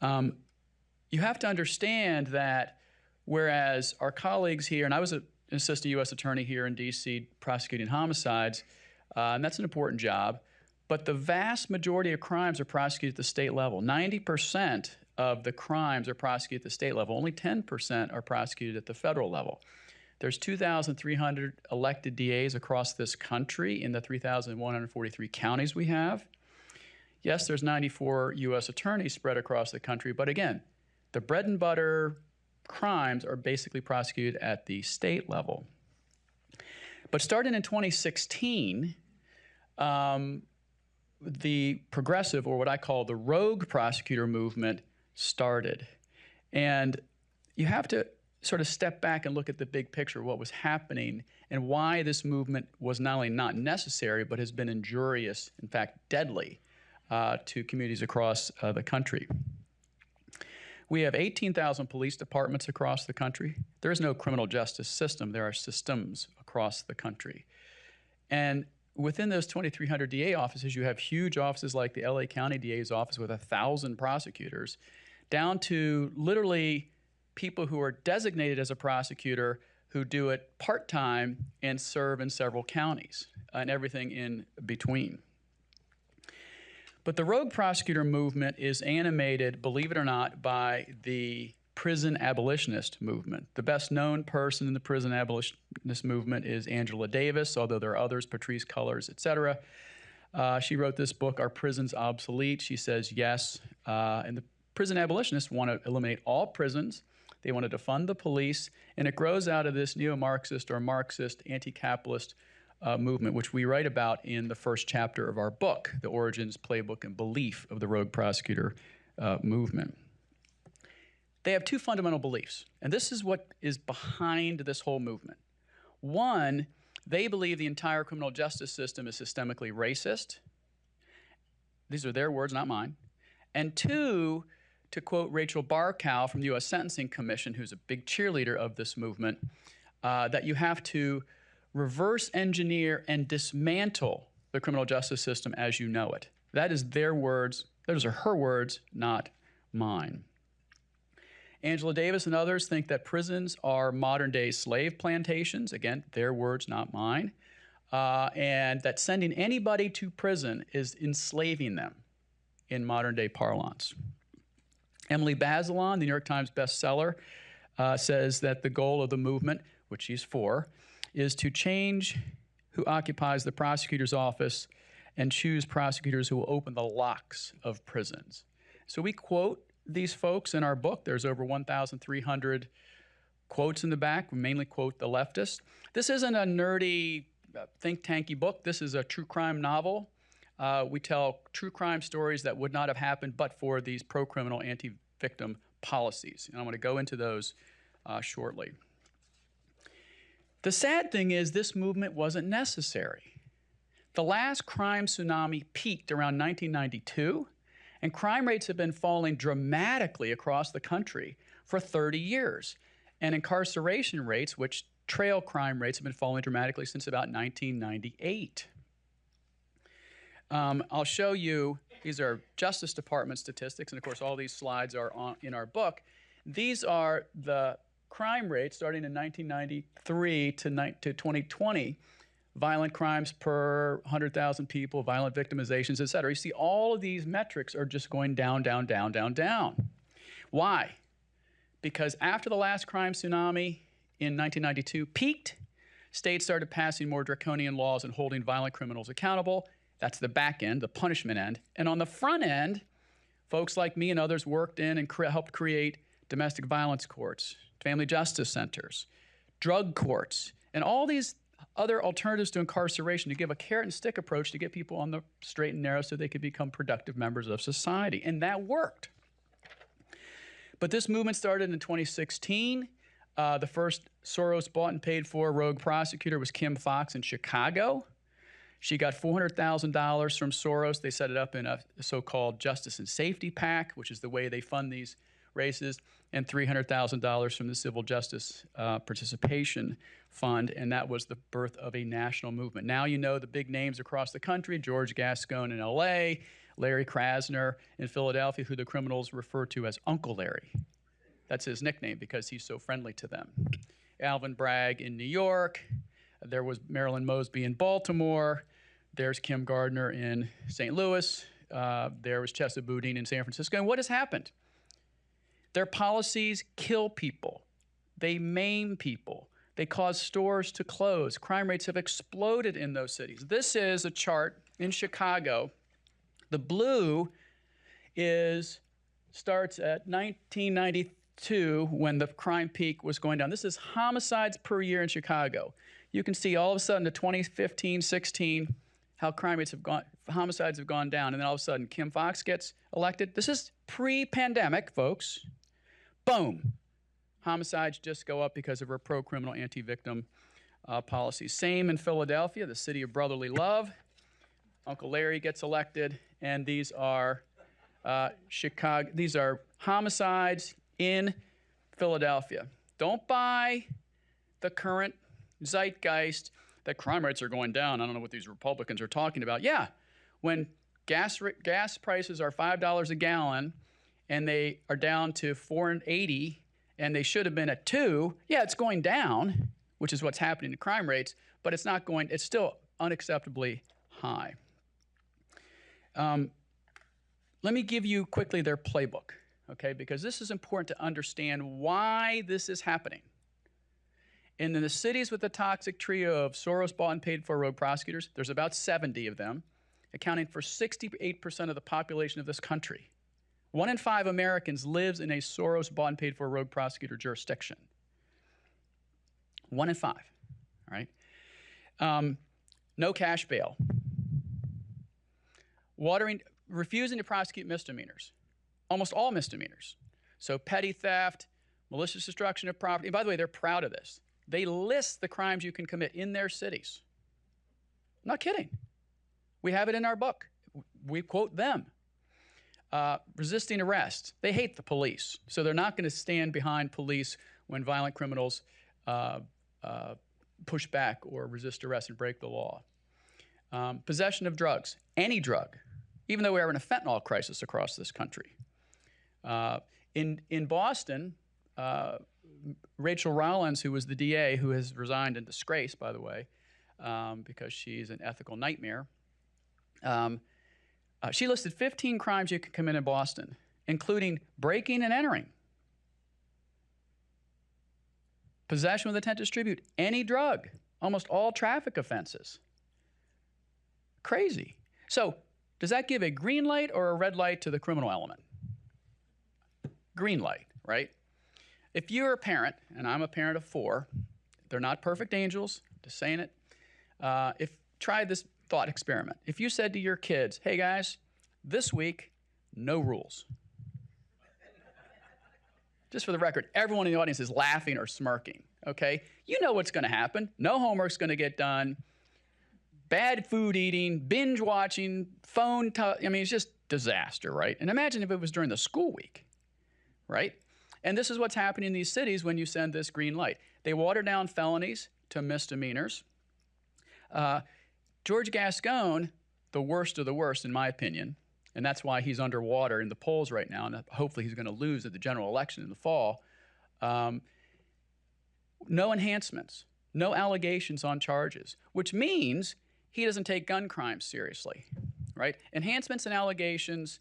You have to understand that whereas our colleagues here, and I was an assistant U.S. attorney here in D.C. prosecuting homicides, and that's an important job, but the vast majority of crimes are prosecuted at the state level. 90% of the crimes are prosecuted at the state level. Only 10% are prosecuted at the federal level. There's 2,300 elected DAs across this country in the 3,143 counties we have. Yes, there's 94 U.S. attorneys spread across the country, but again, the bread and butter crimes are basically prosecuted at the state level. But starting in 2016, the progressive, or what I call the rogue prosecutor movement, started. And you have to sort of step back and look at the big picture of what was happening and why this movement was not only not necessary, but has been injurious, in fact, deadly to communities across the country. We have 18,000 police departments across the country. There is no criminal justice system. There are systems across the country. And within those 2,300 DA offices, you have huge offices like the LA County DA's office with 1,000 prosecutors, down to literally people who are designated as a prosecutor who do it part-time and serve in several counties and everything in between. But the rogue prosecutor movement is animated, believe it or not, by the prison abolitionist movement. The best known person in the prison abolitionist movement is Angela Davis, although there are others, Patrisse Cullors, etc. She wrote this book, Are Prisons Obsolete? She says yes. And the prison abolitionists want to eliminate all prisons. They want to defund the police. And it grows out of this neo-Marxist or Marxist anti-capitalist movement, which we write about in the first chapter of our book, The Origins, Playbook, and Belief of the Rogue Prosecutor Movement. They have two fundamental beliefs, and this is what is behind this whole movement. One, they believe the entire criminal justice system is systemically racist. These are their words, not mine. And two, to quote Rachel Barkow from the U.S. Sentencing Commission, who's a big cheerleader of this movement, that you have to reverse engineer and dismantle the criminal justice system as you know it. That is their words. Those are her words, not mine. Angela Davis and others think that prisons are modern-day slave plantations. Again, their words, not mine. And that sending anybody to prison is enslaving them in modern-day parlance. Emily Bazelon, the New York Times bestseller, says that the goal of the movement, which she's for, is to change who occupies the prosecutor's office and choose prosecutors who will open the locks of prisons. So we quote these folks in our book. There's over 1,300 quotes in the back. We mainly quote the leftists. This isn't a nerdy think tanky book. This is a true crime novel. We tell true crime stories that would not have happened but for these pro-criminal, anti-victim policies. And I'm going to go into those shortly. The sad thing is this movement wasn't necessary. The last crime tsunami peaked around 1992, and crime rates have been falling dramatically across the country for 30 years. And incarceration rates, which trail crime rates, have been falling dramatically since about 1998. I'll show you, these are Justice Department statistics, and of course all these slides are in our book. These are the crime rates starting in 1993 to 2020. Violent crimes per 100,000 people, violent victimizations, et cetera. You see all of these metrics are just going down, down, down, down, down. Why? Because after the last crime tsunami in 1992 peaked, states started passing more draconian laws and holding violent criminals accountable. That's the back end, the punishment end. And on the front end, folks like me and others worked in and helped create domestic violence courts, family justice centers, drug courts, and all these other alternatives to incarceration to give a carrot and stick approach to get people on the straight and narrow so they could become productive members of society. And that worked. But this movement started in 2016. The first Soros bought and paid for rogue prosecutor was Kim Foxx in Chicago. She got $400,000 from Soros. They set it up in a so-called Justice and Safety PAC, which is the way they fund these races, and $300,000 from the Civil Justice Participation Fund, and that was the birth of a national movement. Now you know the big names across the country, George Gascon in L.A., Larry Krasner in Philadelphia, who the criminals refer to as Uncle Larry. That's his nickname because he's so friendly to them. Alvin Bragg in New York. There was Marilyn Mosby in Baltimore. There's Kim Gardner in St. Louis. There was Chesa Boudin in San Francisco. And what has happened? Their policies kill people. They maim people. They cause stores to close. Crime rates have exploded in those cities. This is a chart in Chicago. The blue starts at 1992 when the crime peak was going down. This is homicides per year in Chicago. You can see all of a sudden to 2015, 16, how crime rates have gone, homicides have gone down, and then all of a sudden Kim Foxx gets elected. This is pre-pandemic, folks. Boom. Homicides just go up because of her pro-criminal, anti-victim policies. Same in Philadelphia, the city of brotherly love. Uncle Larry gets elected, and these are these are homicides in Philadelphia. Don't buy the current zeitgeist that crime rates are going down. I don't know what these Republicans are talking about. Yeah, when gas prices are $5 a gallon and they are down to $4.80 and they should have been at 2. Yeah, it's going down, which is what's happening to crime rates, but it's not going, it's still unacceptably high. Let me give you quickly their playbook, okay? Because this is important to understand why this is happening. And in the cities with the toxic trio of Soros bought and paid for rogue prosecutors, there's about 70 of them, accounting for 68% of the population of this country. 1 in 5 Americans lives in a Soros bought and paid for rogue prosecutor jurisdiction. 1 in 5, all right? No cash bail. Refusing to prosecute misdemeanors, almost all misdemeanors. So petty theft, malicious destruction of property. And by the way, they're proud of this. They list the crimes you can commit in their cities. I'm not kidding. We have it in our book. We quote them. Resisting arrest. They hate the police, so they're not going to stand behind police when violent criminals push back or resist arrest and break the law. Possession of drugs, any drug, even though we are in a fentanyl crisis across this country. In Boston, Rachel Rollins, who was the DA, who has resigned in disgrace, by the way, because she's an ethical nightmare, she listed 15 crimes you can commit in Boston, including breaking and entering, possession with intent to distribute any drug, almost all traffic offenses. Crazy. So, does that give a green light or a red light to the criminal element? Green light, right? If you're a parent, and I'm a parent of 4, they're not perfect angels, just saying it. Try this thought experiment. If you said to your kids, hey guys, this week, no rules. Just for the record, everyone in the audience is laughing or smirking, okay? You know what's gonna happen. No homework's gonna get done. Bad food eating, binge watching, I mean, it's just disaster, right? And imagine if it was during the school week, right? And this is what's happening in these cities when you send this green light. They water down felonies to misdemeanors. George Gascon, the worst of the worst, in my opinion, and that's why he's underwater in the polls right now, and hopefully he's going to lose at the general election in the fall. No enhancements, no allegations on charges, which means he doesn't take gun crimes seriously, right? Enhancements and allegations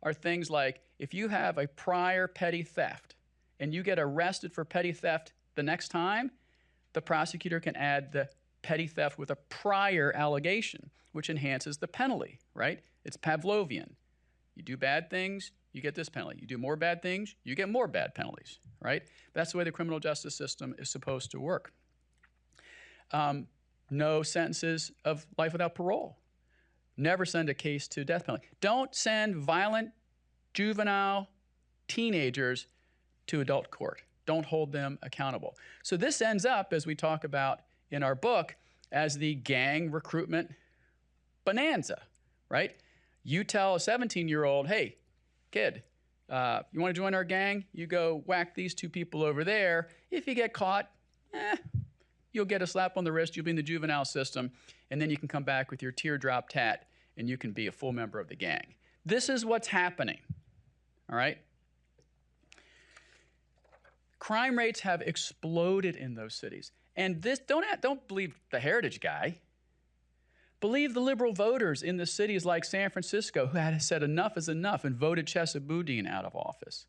are things like if you have a prior petty theft and you get arrested for petty theft the next time, the prosecutor can add the petty theft with a prior allegation, which enhances the penalty, right? It's Pavlovian. You do bad things, you get this penalty. You do more bad things, you get more bad penalties, right? That's the way the criminal justice system is supposed to work. No sentences of life without parole. Never send a case to death penalty. Don't send violent juvenile teenagers to adult court. Don't hold them accountable. So this ends up, as we talk about in our book, as the gang recruitment bonanza, right? You tell a 17-year-old, hey, kid, you want to join our gang? You go whack these 2 people over there. If you get caught, you'll get a slap on the wrist, you'll be in the juvenile system, and then you can come back with your teardrop tat and you can be a full member of the gang. This is what's happening, all right? Crime rates have exploded in those cities. And this, don't believe the Heritage guy. Believe the liberal voters in the cities like San Francisco who had said enough is enough and voted Chesa Boudin out of office.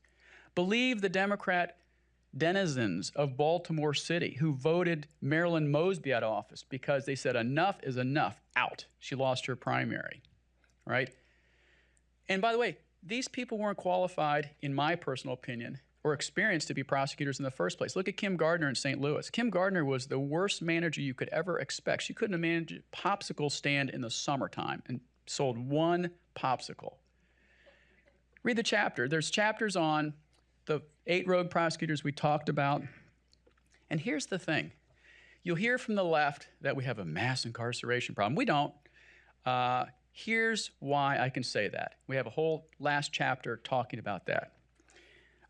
Believe the Democrat denizens of Baltimore City who voted Marilyn Mosby out of office because they said enough is enough, out. She lost her primary, right? And by the way, these people weren't qualified, in my personal opinion, or experienced to be prosecutors in the first place. Look at Kim Gardner in St. Louis. Kim Gardner was the worst manager you could ever expect. She couldn't have managed a popsicle stand in the summertime and sold 1 popsicle. Read the chapter. There's chapters on the 8 rogue prosecutors we talked about. And here's the thing. You'll hear from the left that we have a mass incarceration problem. We don't. Here's why I can say that. We have a whole last chapter talking about that.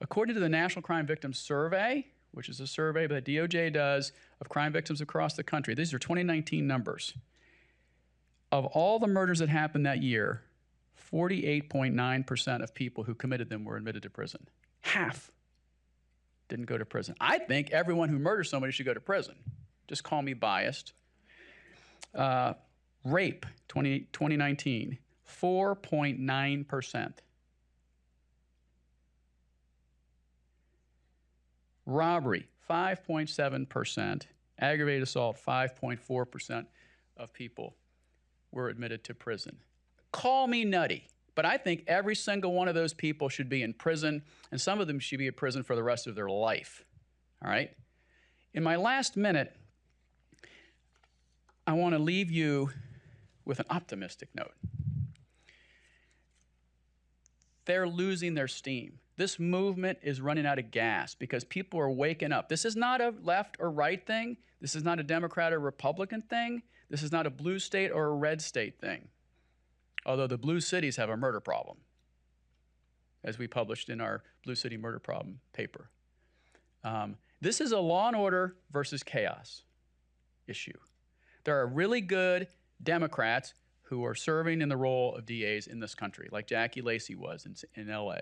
According to the National Crime Victims Survey, which is a survey that DOJ does of crime victims across the country, these are 2019 numbers. Of all the murders that happened that year, 48.9% of people who committed them were admitted to prison. Half didn't go to prison. I think everyone who murders somebody should go to prison. Just call me biased. Rape, 2019, 4.9%. Robbery, 5.7%. Aggravated assault, 5.4% of people were admitted to prison. Call me nutty, but I think every single one of those people should be in prison, and some of them should be in prison for the rest of their life, all right? In my last minute, I want to leave you with an optimistic note. They're losing their steam. This movement is running out of gas because people are waking up. This is not a left or right thing. This is not a Democrat or Republican thing. This is not a blue state or a red state thing. Although the blue cities have a murder problem, as we published in our Blue City Murder Problem paper. This is a law and order versus chaos issue. There are really good Democrats who are serving in the role of DAs in this country, like Jackie Lacey was in LA,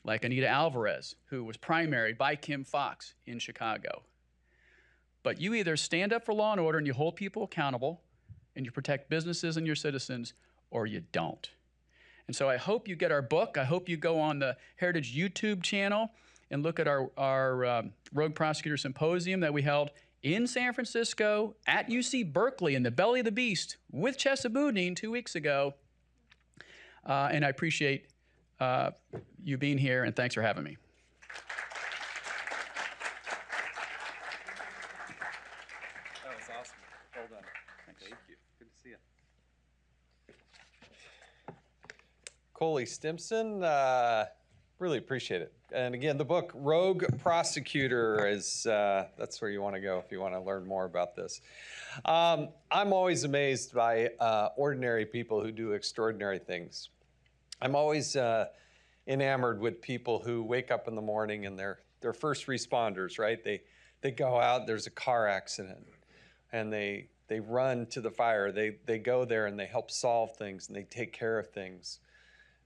like Anita Alvarez, who was primaried by Kim Foxx in Chicago. But you either stand up for law and order and you hold people accountable and you protect businesses and your citizens, or you don't. And so I hope you get our book. I hope you go on the Heritage YouTube channel and look at our Rogue Prosecutor Symposium that we held in San Francisco at UC Berkeley in the belly of the beast with Chesa Boudin 2 weeks ago. And I appreciate you being here, and thanks for having me. That was awesome. Well done. Thanks. Thank you. Good to see you. Coley Stimson, really appreciate it. And again, the book Rogue Prosecutor is, that's where you want to go if you want to learn more about this. I'm always amazed by ordinary people who do extraordinary things. I'm always enamored with people who wake up in the morning and they're first responders, right? They go out, there's a car accident, and they run to the fire. They go there and they help solve things and they take care of things.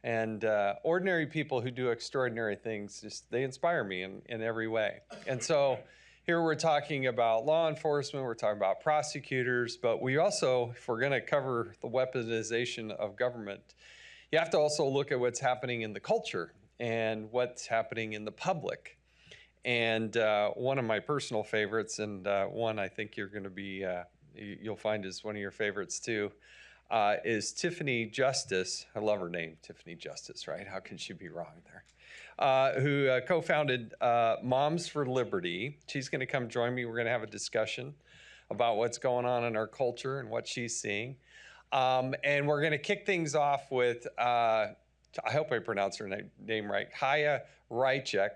And ordinary people who do extraordinary things, they inspire me in every way. And so here we're talking about law enforcement, we're talking about prosecutors, but we also, if we're going to cover the weaponization of government, you have to also look at what's happening in the culture and what's happening in the public. And one of my personal favorites, and one I think you're going to be, you'll find is one of your favorites too, is Tiffany Justice. I love her name, Tiffany Justice, right? How can she be wrong there? Who co-founded Moms for Liberty. She's going to come join me. We're going to have a discussion about what's going on in our culture and what she's seeing. And we're going to kick things off with, I hope I pronounce her name right, Chaya Raichek.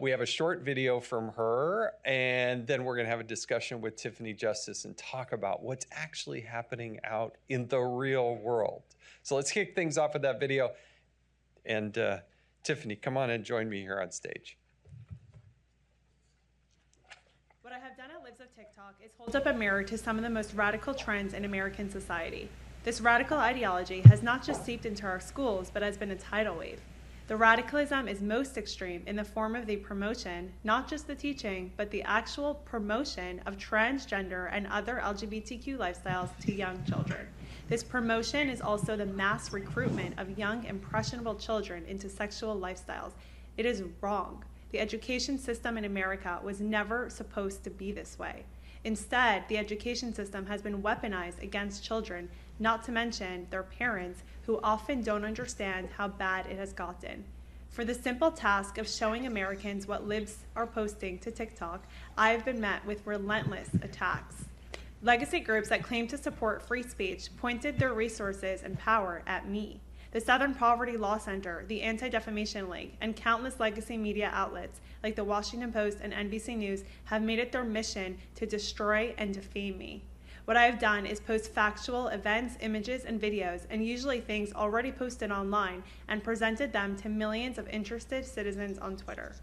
We have a short video from her, and then we're going to have a discussion with Tiffany Justice and talk about what's actually happening out in the real world. So let's kick things off with that video. And Tiffany, come on and join me here on stage. What I have done at Lives of TikTok is hold up a mirror to some of the most radical trends in American society. This radical ideology has not just seeped into our schools, but has been a tidal wave. The radicalism is most extreme in the form of the promotion, not just the teaching, but the actual promotion of transgender and other LGBTQ lifestyles to young children. This promotion is also the mass recruitment of young, impressionable children into sexual lifestyles. It is wrong. The education system in America was never supposed to be this way. Instead, the education system has been weaponized against children, not to mention their parents, who often don't understand how bad it has gotten. For the simple task of showing Americans what libs are posting to TikTok, I have been met with relentless attacks. Legacy groups that claim to support free speech pointed their resources and power at me. The Southern Poverty Law Center, the Anti-Defamation League, and countless legacy media outlets like the Washington Post and NBC News have made it their mission to destroy and defame me. What I have done is post factual events, images, and videos, and usually things already posted online, and presented them to millions of interested citizens on Twitter.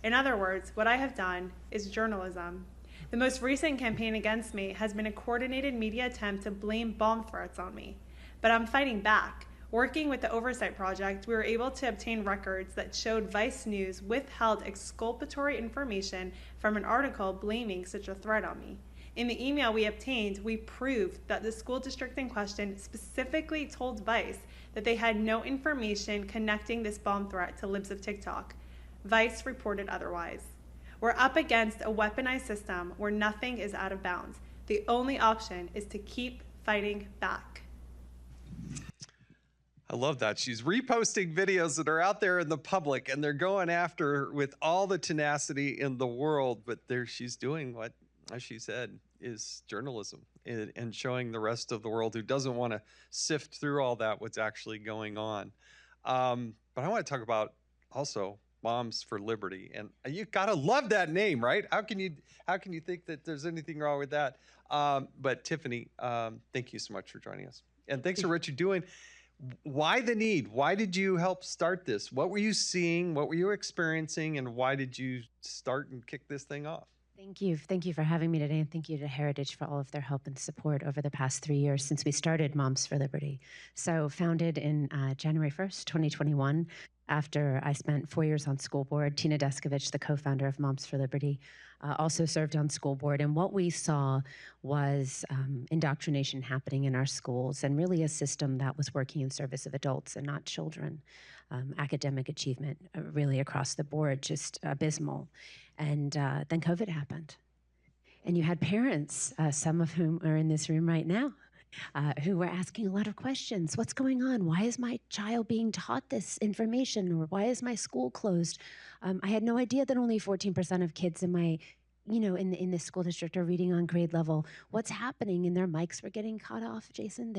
In other words, what I have done is journalism. The most recent campaign against me has been a coordinated media attempt to blame bomb threats on me. But I'm fighting back. Working with the Oversight Project, we were able to obtain records that showed Vice News withheld exculpatory information from an article blaming such a threat on me. In the email we obtained, we proved that the school district in question specifically told Vice that they had no information connecting this bomb threat to Libs of TikTok. Vice reported otherwise. We're up against a weaponized system where nothing is out of bounds. The only option is to keep fighting back. I love that. She's reposting videos that are out there in the public, and they're going after her with all the tenacity in the world. But there she's doing what, as she said, is journalism and showing the rest of the world who doesn't want to sift through all that what's actually going on. But I want to talk about also Moms for Liberty, and you gotta love that name, right? How can you think that there's anything wrong with that? But Tiffany, thank you so much for joining us, and thanks for what you're doing. Why the need? Why did you help start this? What were you seeing? What were you experiencing? And why did you start and kick this thing off? Thank you. Thank you for having me today, and thank you to Heritage for all of their help and support over the past 3 years since we started Moms for Liberty. So founded in January 1st, 2021, after I spent 4 years on school board. Tina Deskovich, the co-founder of Moms for Liberty, also served on school board. And what we saw was indoctrination happening in our schools, and really a system that was working in service of adults and not children. Academic achievement really across the board, just abysmal. And then COVID happened. And you had parents, some of whom are in this room right now, who were asking a lot of questions. What's going on? Why is my child being taught this information? Or why is my school closed? I had no idea that only 14% of kids in my, in the school district are reading on grade level. What's happening? And their mics were getting cut off, Jason.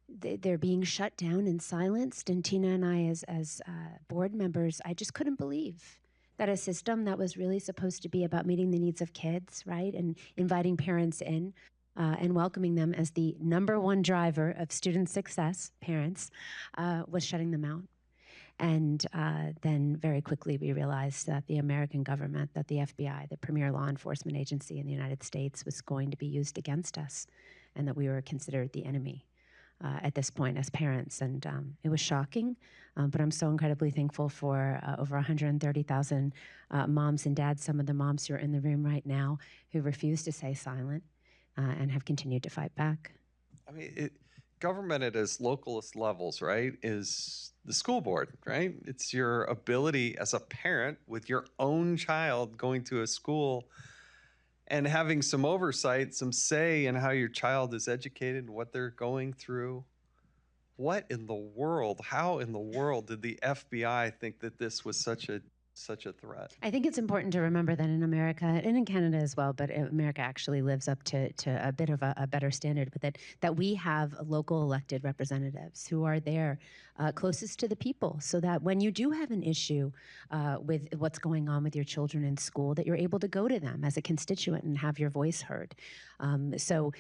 They're being shut down and silenced. And Tina and I, as board members, I just couldn't believe that a system that was really supposed to be about meeting the needs of kids, right, and inviting parents in, and welcoming them as the #1 driver of student success, parents, was shutting them out. And then very quickly we realized that the American government, that the FBI, the premier law enforcement agency in the United States, was going to be used against us, and that we were considered the enemy at this point as parents. And it was shocking, but I'm so incredibly thankful for over 130,000 moms and dads, some of the moms who are in the room right now, who refuse to stay silent, and have continued to fight back. I mean, government at its localist levels, right, is the school board, right? It's your ability as a parent with your own child going to a school and having some oversight, some say in how your child is educated, what they're going through. What in the world, how in the world did the FBI think that this was such a threat? I think it's important to remember that in America, and in Canada as well, but America actually lives up to a bit of a better standard, but that we have local elected representatives who are there closest to the people, so that when you do have an issue with what's going on with your children in school, that you're able to go to them as a constituent and have your voice heard. So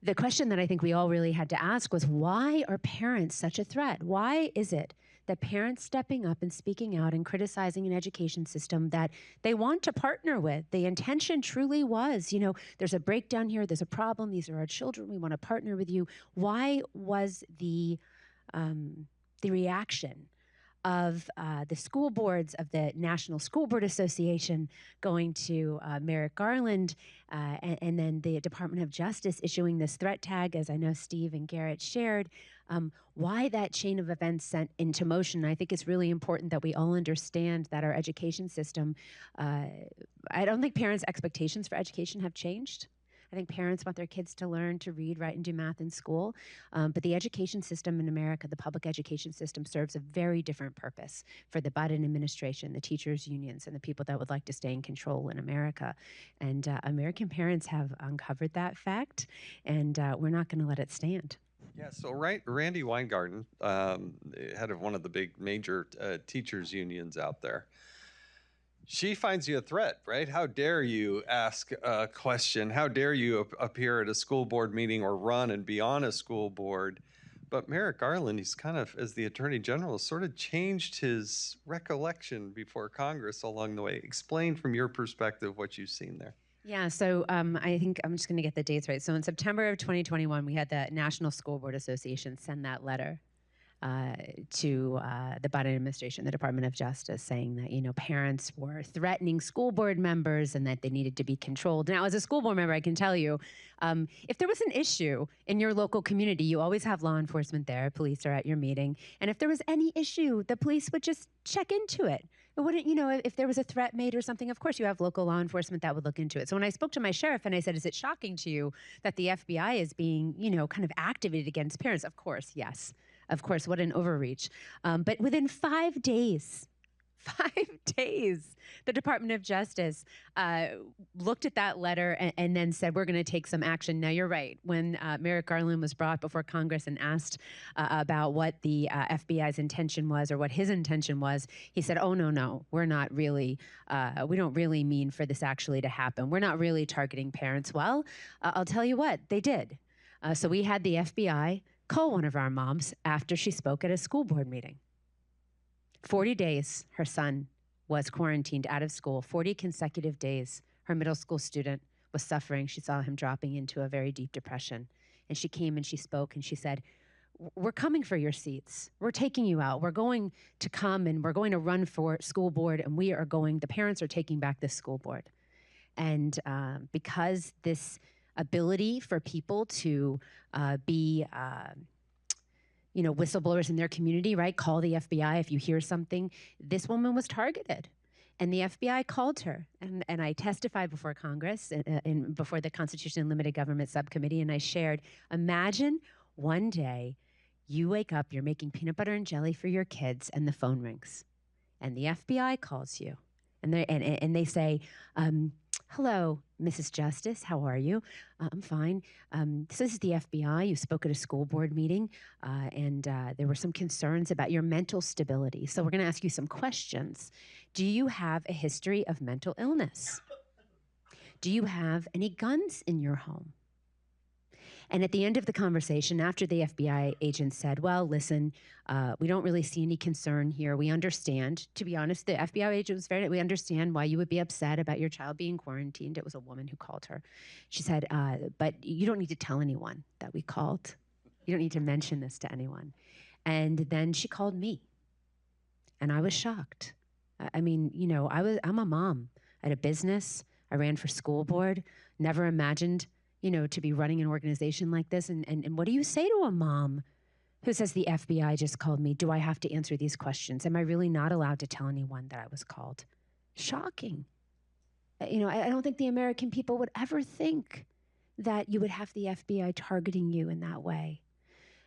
the question that I think we all really had to ask was, why are parents such a threat? Why is it that parents stepping up and speaking out and criticizing an education system that they want to partner with? The intention truly was, there's a breakdown here, there's a problem, these are our children, we want to partner with you. Why was the reaction of the school boards of the National School Board Association going to Merrick Garland, and then the Department of Justice issuing this threat tag, as I know Steve and Garrett shared? Why that chain of events sent into motion? I think it's really important that we all understand that our education system, I don't think parents' expectations for education have changed. I think parents want their kids to learn to read, write, and do math in school. But the education system in America, the public education system, serves a very different purpose for the Biden administration, the teachers' unions, and the people that would like to stay in control in America. And American parents have uncovered that fact, and we're not going to let it stand. Yeah, so Randy Weingarten, head of one of the big major teachers unions out there, she finds you a threat, right? How dare you ask a question? How dare you appear at a school board meeting or run and be on a school board? But Merrick Garland, he's kind of, as the Attorney General, sort of changed his recollection before Congress along the way. Explain from your perspective what you've seen there. Yeah, so I think I'm just going to get the dates right. So in September of 2021, we had the National School Board Association send that letter to the Biden administration, the Department of Justice, saying that, you know, parents were threatening school board members and that they needed to be controlled. Now, as a school board member, I can tell you, if there was an issue in your local community, you always have law enforcement there, police are at your meeting, and if there was any issue, the police would just check into it. It wouldn't, you know, if there was a threat made or something, of course you have local law enforcement that would look into it. So when I spoke to my sheriff and I said, is it shocking to you that the FBI is being, you know, kind of activated against parents? Of course, yes. Of course, what an overreach. But within 5 days, 5 days, the Department of Justice looked at that letter and then said, we're going to take some action. Now, you're right. When Merrick Garland was brought before Congress and asked about what the FBI's intention was or what his intention was, he said, oh, no, we're not really, we don't really mean for this actually to happen. We're not really targeting parents. Well, I'll tell you what, they did. So we had the FBI call one of our moms after she spoke at a school board meeting. 40 days, her son was quarantined out of school. 40 consecutive days, her middle school student was suffering. She saw him dropping into a very deep depression. And she came and she spoke and she said, we're coming for your seats. We're taking you out. We're going to come and we're going to run for school board and the parents are taking back this school board. And because this ability for people to be you know, whistleblowers in their community, right? Call the FBI if you hear something. This woman was targeted. And the FBI called her. And I testified before Congress, before the Constitution and Limited Government Subcommittee, and I shared, imagine one day you wake up, you're making peanut butter and jelly for your kids, and the phone rings. And the FBI calls you. And they say, hello, Mrs. Justice, how are you? I'm fine. This is the FBI. You spoke at a school board meeting, and there were some concerns about your mental stability. So we're going to ask you some questions. Do you have a history of mental illness? Do you have any guns in your home? And at the end of the conversation, after the FBI agent said, well, listen, we don't really see any concern here. We understand. To be honest, the FBI agent was we understand why you would be upset about your child being quarantined. It was a woman who called her. She said, but you don't need to tell anyone that we called. You don't need to mention this to anyone. And then she called me. And I was shocked. I mean, you know, I'm a mom at a business. I ran for school board, never imagined, you know, to be running an organization like this. And what do you say to a mom who says the FBI just called me? Do I have to answer these questions? Am I really not allowed to tell anyone that I was called? Shocking. You know, I don't think the American people would ever think that you would have the FBI targeting you in that way.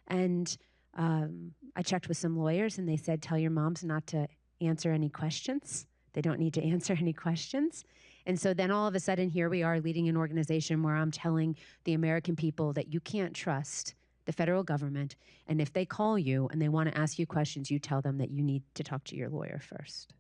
And I checked with some lawyers and they said, tell your moms not to answer any questions. They don't need to answer any questions. And so then all of a sudden, here we are leading an organization where I'm telling the American people that you can't trust the federal government. And if they call you and they want to ask you questions, you tell them that you need to talk to your lawyer first.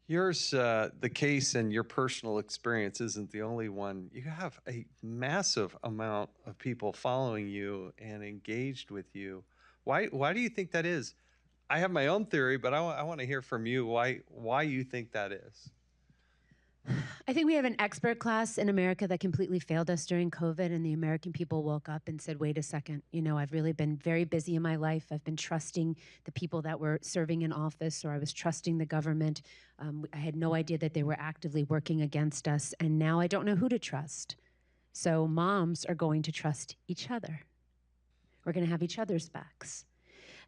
Yours, the case and your personal experience isn't the only one. You have a massive amount of people following you and engaged with you. Why do you think that is? I have my own theory, but I want to hear from you why you think that is. I think we have an expert class in America that completely failed us during COVID, and the American people woke up and said, wait a second, you know, I've really been very busy in my life. I've been trusting the people that were serving in office, or I was trusting the government. I had no idea that they were actively working against us, and now I don't know who to trust. So moms are going to trust each other. We're going to have each other's backs.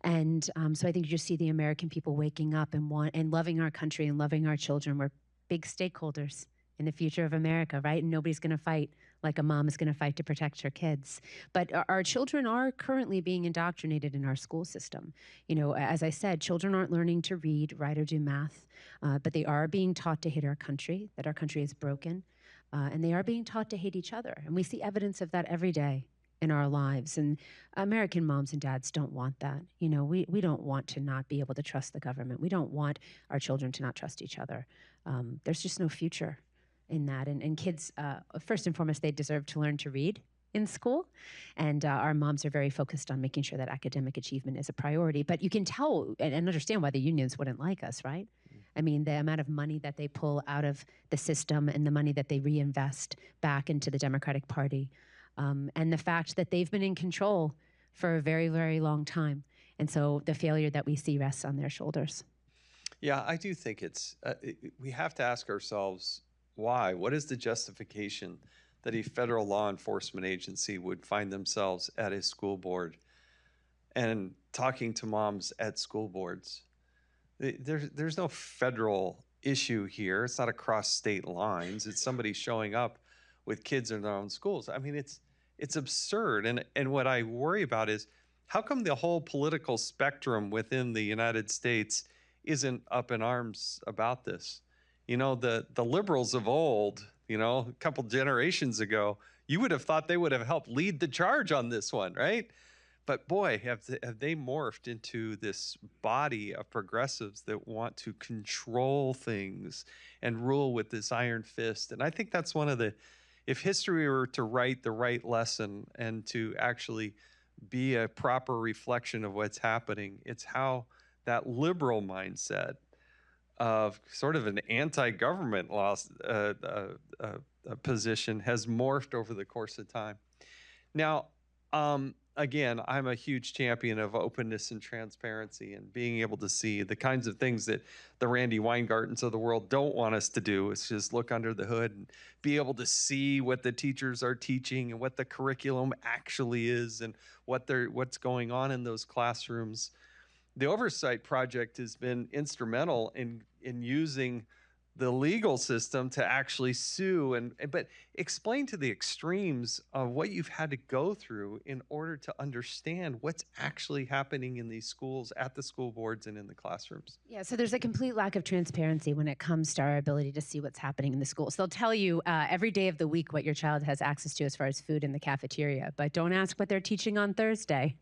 And so I think you just see the American people waking up and loving our country and loving our children. We're big stakeholders in the future of America, right? And nobody's going to fight like a mom is going to fight to protect her kids. But our children are currently being indoctrinated in our school system. You know, as I said, children aren't learning to read, write, or do math, but they are being taught to hate our country, that our country is broken, and they are being taught to hate each other. And we see evidence of that every day in our lives. And American moms and dads don't want that. You know, we don't want to not be able to trust the government. We don't want our children to not trust each other. There's just no future in that. And kids, first and foremost, they deserve to learn to read in school. And our moms are very focused on making sure that academic achievement is a priority. But you can tell and understand why the unions wouldn't like us, right? I mean, the amount of money that they pull out of the system and the money that they reinvest back into the Democratic Party, and the fact that they've been in control for a very, very long time. And so the failure that we see rests on their shoulders. Yeah, I do think we have to ask ourselves why. What is the justification that a federal law enforcement agency would find themselves at a school board and talking to moms at school boards? There's no federal issue here. It's not across state lines. It's somebody showing up with kids in their own schools. I mean, it's absurd. And what I worry about is, how come the whole political spectrum within the United States isn't up in arms about this? You know, the liberals of old, you know, a couple generations ago, you would have thought they would have helped lead the charge on this one, right? But boy, have they morphed into this body of progressives that want to control things and rule with this iron fist. And I think that's one of the, if history were to write the right lesson and to actually be a proper reflection of what's happening, it's how that liberal mindset of sort of an anti-government position has morphed over the course of time. Now, again, I'm a huge champion of openness and transparency and being able to see the kinds of things that the Randy Weingartens of the world don't want us to do. Is just look under the hood and be able to see what the teachers are teaching and what the curriculum actually is and what's going on in those classrooms. The Oversight Project has been instrumental in using the legal system to actually sue, but explain to the extremes of what you've had to go through in order to understand what's actually happening in these schools, at the school boards and in the classrooms. Yeah, so there's a complete lack of transparency when it comes to our ability to see what's happening in the schools. They'll tell you every day of the week what your child has access to as far as food in the cafeteria, but don't ask what they're teaching on Thursday.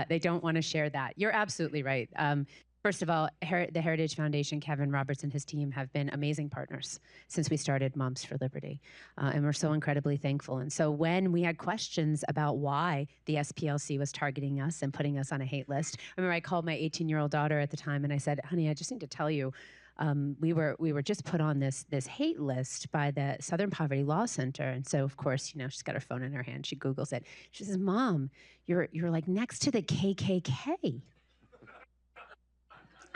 They don't want to share that. You're absolutely right. First of all, the Heritage Foundation, Kevin Roberts and his team have been amazing partners since we started Moms for Liberty, and we're so incredibly thankful. And so when we had questions about why the SPLC was targeting us and putting us on a hate list, I remember I called my 18-year-old daughter at the time and I said, honey, I just need to tell you, we were just put on this hate list by the Southern Poverty Law Center. And so, of course, you know, she's got her phone in her hand. She Googles it. She says, Mom, you're like next to the KKK.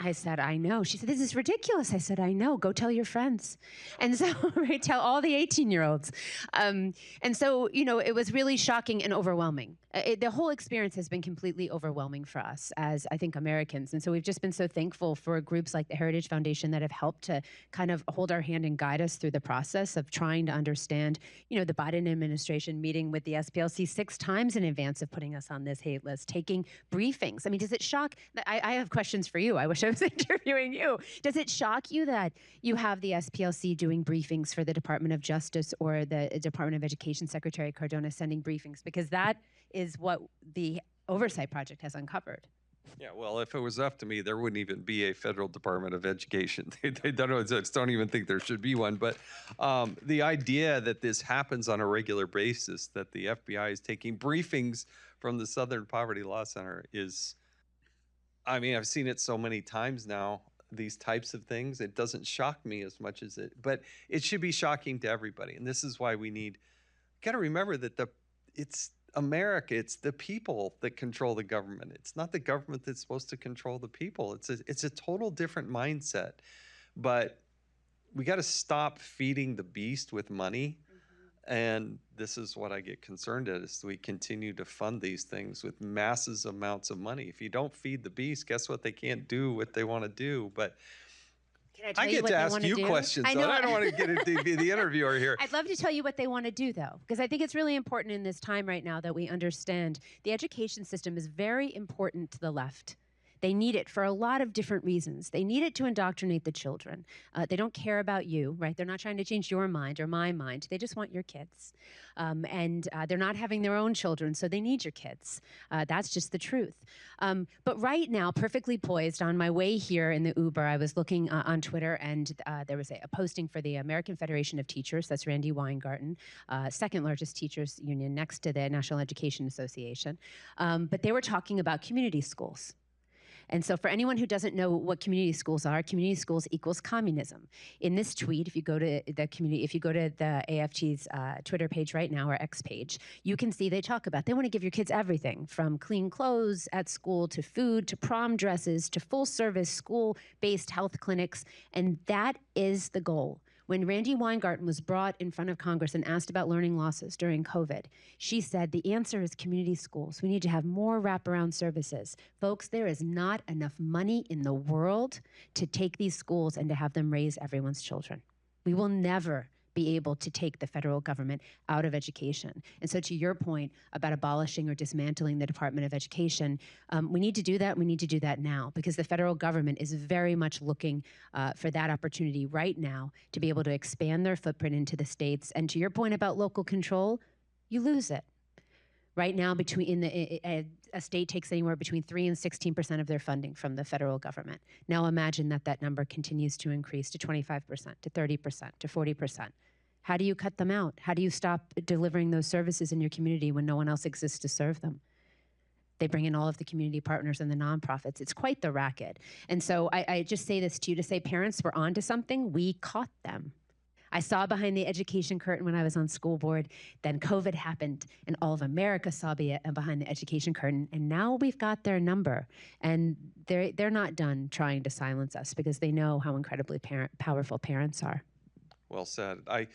I said, I know. She said, this is ridiculous. I said, I know. Go tell your friends. And so, right, tell all the 18-year-olds. And so, you know, it was really shocking and overwhelming. The whole experience has been completely overwhelming for us as, I think, Americans. And so we've just been so thankful for groups like the Heritage Foundation that have helped to kind of hold our hand and guide us through the process of trying to understand, you know, the Biden administration meeting with the SPLC 6 times in advance of putting us on this hate list, taking briefings. I mean, does it shock? I have questions for you. I wish I was interviewing you. Does it shock you that you have the SPLC doing briefings for the Department of Justice or the Department of Education Secretary Cardona sending briefings? Because that is what the Oversight Project has uncovered. Yeah, well, if it was up to me, there wouldn't even be a federal Department of Education. They don't even think there should be one. But the idea that this happens on a regular basis, that the FBI is taking briefings from the Southern Poverty Law Center is, I mean, I've seen it so many times now, these types of things. It doesn't shock me as much as but it should be shocking to everybody. And this is why we got to remember that it's America, it's the people that control the government. It's not the government that's supposed to control the people. It's a total different mindset. But we got to stop feeding the beast with money. And this is what I get concerned at, is we continue to fund these things with massive amounts of money. If you don't feed the beast, guess what? They can't do what they want to do. But I get to ask you questions. I don't want to get into the interviewer here. I'd love to tell you what they want to do, though, because I think it's really important in this time right now that we understand the education system is very important to the left. They need it for a lot of different reasons. They need it to indoctrinate the children. They don't care about you, right? They're not trying to change your mind or my mind. They just want your kids. And they're not having their own children, so they need your kids. That's just the truth. But right now, perfectly poised, on my way here in the Uber, I was looking on Twitter, and there was a posting for the American Federation of Teachers. That's Randy Weingarten, second largest teachers union next to the National Education Association. But they were talking about community schools. And so for anyone who doesn't know what community schools are, community schools equals communism. In this tweet, if you go to the AFT's Twitter page right now, or X page, you can see they talk about they want to give your kids everything from clean clothes at school to food to prom dresses to full service school-based health clinics. And that is the goal. When Randi Weingarten was brought in front of Congress and asked about learning losses during COVID, she said the answer is community schools. We need to have more wraparound services. Folks, there is not enough money in the world to take these schools and to have them raise everyone's children. We will never be able to take the federal government out of education. And so to your point about abolishing or dismantling the Department of Education, we need to do that. We need to do that now, because the federal government is very much looking for that opportunity right now to be able to expand their footprint into the states. And to your point about local control, you lose it. Right now, a state takes anywhere between 3 and 16% of their funding from the federal government. Now imagine that number continues to increase to 25%, to 30%, to 40%. How do you cut them out? How do you stop delivering those services in your community when no one else exists to serve them? They bring in all of the community partners and the nonprofits. It's quite the racket. And so I just say this to you to say parents were onto something. We caught them. I saw behind the education curtain when I was on school board. Then COVID happened, and all of America saw behind the education curtain. And now we've got their number. And they're not done trying to silence us, because they know how incredibly powerful parents are. Well said. I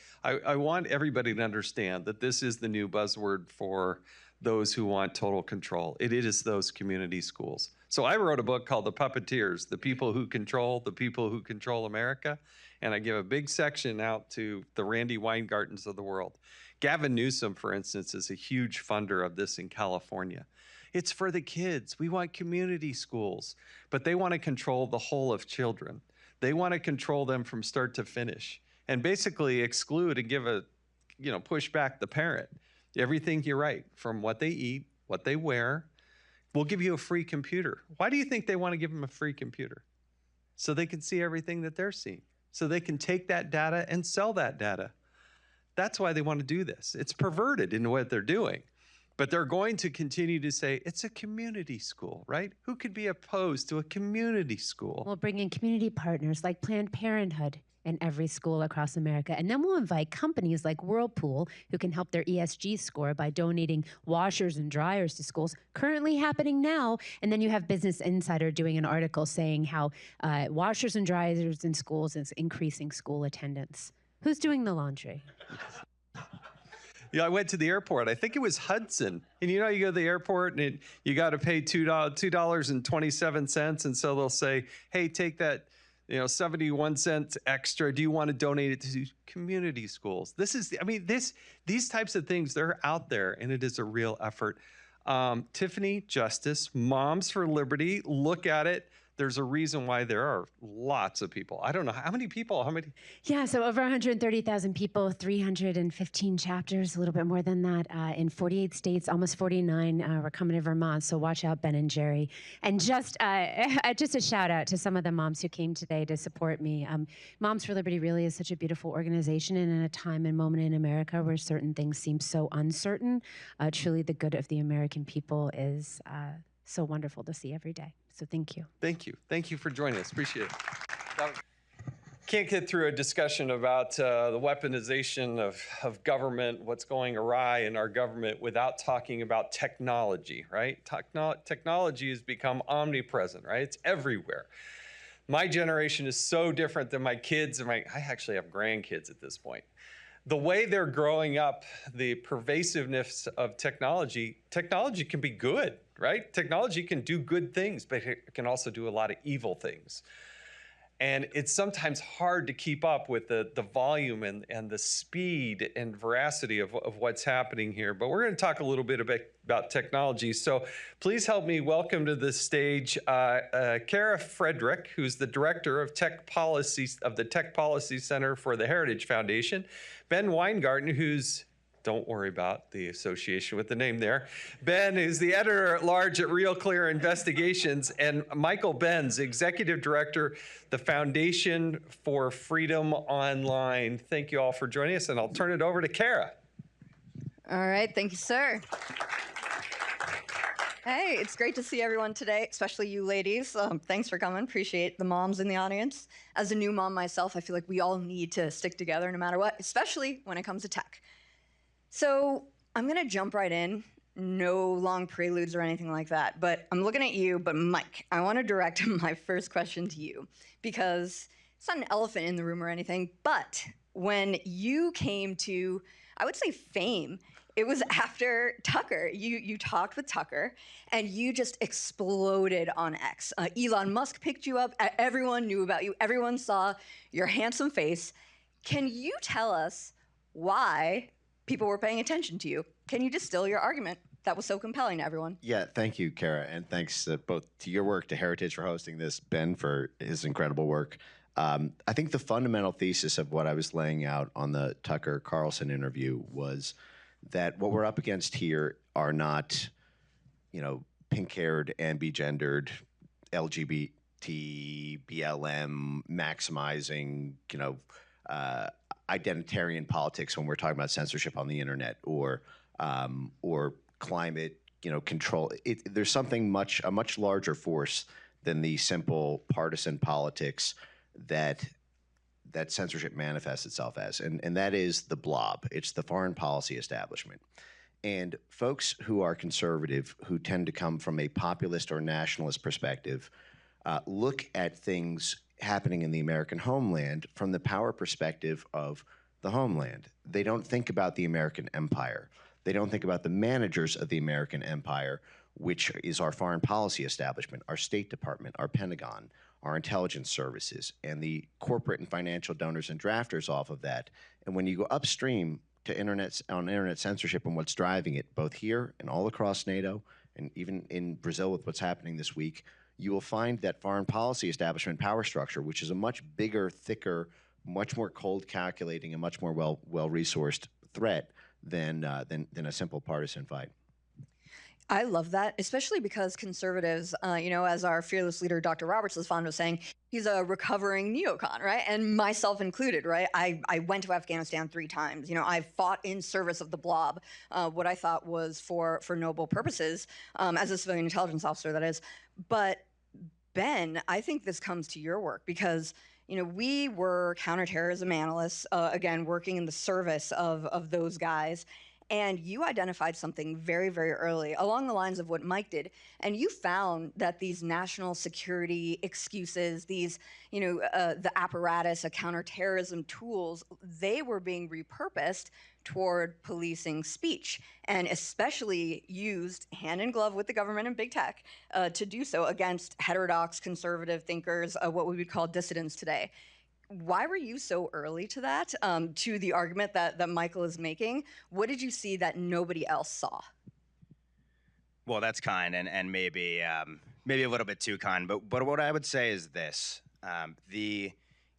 want everybody to understand that this is the new buzzword for those who want total control. It is those community schools. So I wrote a book called The Puppeteers, the people who control America. And I give a big section out to the Randi Weingartens of the world. Gavin Newsom, for instance, is a huge funder of this in California. It's for the kids. We want community schools, but they want to control the whole of children. They want to control them from start to finish and basically exclude and push back the parent. Everything you're right, from what they eat, what they wear. We'll give you a free computer. Why do you think they want to give them a free computer? So they can see everything that they're seeing. So they can take that data and sell that data. That's why they want to do this. It's perverted in what they're doing. But they're going to continue to say, it's a community school, right? Who could be opposed to a community school? We'll bring in community partners like Planned Parenthood in every school across America. And then we'll invite companies like Whirlpool, who can help their ESG score by donating washers and dryers to schools, currently happening now. And then you have Business Insider doing an article saying how washers and dryers in schools is increasing school attendance. Who's doing the laundry? I went to the airport. I think it was Hudson. And you go to the airport and you got to pay $2.27. And so they'll say, hey, take that 71 cents extra. Do you want to donate it to community schools? These types of things, they're out there, and it is a real effort. Tiffany Justice, Moms for Liberty, look at it. There's a reason why there are lots of people. I don't know how many people, Yeah, so over 130,000 people, 315 chapters, a little bit more than that, in 48 states, almost 49. We're coming to Vermont, so watch out, Ben and Jerry. And just a shout out to some of the moms who came today to support me. Moms for Liberty really is such a beautiful organization, and in a time and moment in America where certain things seem so uncertain, truly the good of the American people is so wonderful to see every day. So thank you. Thank you. Thank you for joining us. Appreciate it. Can't get through a discussion about the weaponization of government, what's going awry in our government, without talking about technology, right? Technology has become omnipresent, right? It's everywhere. My generation is so different than my kids, and I actually have grandkids at this point. The way they're growing up, the pervasiveness of technology can be good, right? Technology can do good things, but it can also do a lot of evil things. And it's sometimes hard to keep up with the volume and the speed and veracity of what's happening here. But we're going to talk a little bit about technology. So please help me welcome to the stage Kara Frederick, who's the director of Tech Policy of the Tech Policy Center for the Heritage Foundation. Ben Weingarten, who's don't worry about the association with the name there. Ben is the editor-at-large at Real Clear Investigations, and Michael Benz, executive director, the Foundation for Freedom Online. Thank you all for joining us, and I'll turn it over to Kara. All right, thank you, sir. Hey, it's great to see everyone today, especially you ladies. Thanks for coming. Appreciate the moms in the audience. As a new mom myself, I feel like we all need to stick together no matter what, especially when it comes to tech. So I'm going to jump right in. No long preludes or anything like that, but I'm looking at you. But Mike, I want to direct my first question to you because it's not an elephant in the room or anything, but when you came to, I would say, fame, it was after Tucker. You talked with Tucker, and you just exploded on X. Elon Musk picked you up. Everyone knew about you. Everyone saw your handsome face. Can you tell us why people were paying attention to you? Can you distill your argument that was so compelling to everyone? Yeah, thank you, Kara, and thanks both to your work, to Heritage for hosting this, Ben for his incredible work. I think the fundamental thesis of what I was laying out on the Tucker Carlson interview was that what we're up against here are not, pink-haired, ambigendered, LGBT, BLM, maximizing, identitarian politics when we're talking about censorship on the internet or climate, control. There's something a much larger force than the simple partisan politics that censorship manifests itself as, and that is the blob. It's the foreign policy establishment. And folks who are conservative, who tend to come from a populist or nationalist perspective, look at things happening in the American homeland from the power perspective of the homeland. They don't think about the American empire. They don't think about the managers of the American empire, which is our foreign policy establishment, our State Department, our Pentagon, our intelligence services, and the corporate and financial donors and drafters off of that. And when you go upstream to internet censorship and what's driving it, both here and all across NATO, and even in Brazil with what's happening this week, you will find that foreign policy establishment power structure, which is a much bigger, thicker, much more cold calculating, and much more well-resourced threat than a simple partisan fight. I love that, especially because conservatives, as our fearless leader, Dr. Roberts, was fond of saying, he's a recovering neocon, right? And myself included, right? I went to Afghanistan 3 times. I fought in service of the blob, what I thought was for noble purposes, as a civilian intelligence officer, that is. But Ben, I think this comes to your work because we were counterterrorism analysts, again, working in the service of those guys. And you identified something very, very early along the lines of what Mike did. And you found that these national security excuses, these, the apparatus of counterterrorism tools, they were being repurposed toward policing speech, and especially used hand in glove with the government and big tech to do so against heterodox conservative thinkers, what we would call dissidents today. Why were you so early to that, to the argument that Michael is making? What did you see that nobody else saw? Well, that's kind, and maybe a little bit too kind. But what I would say is this: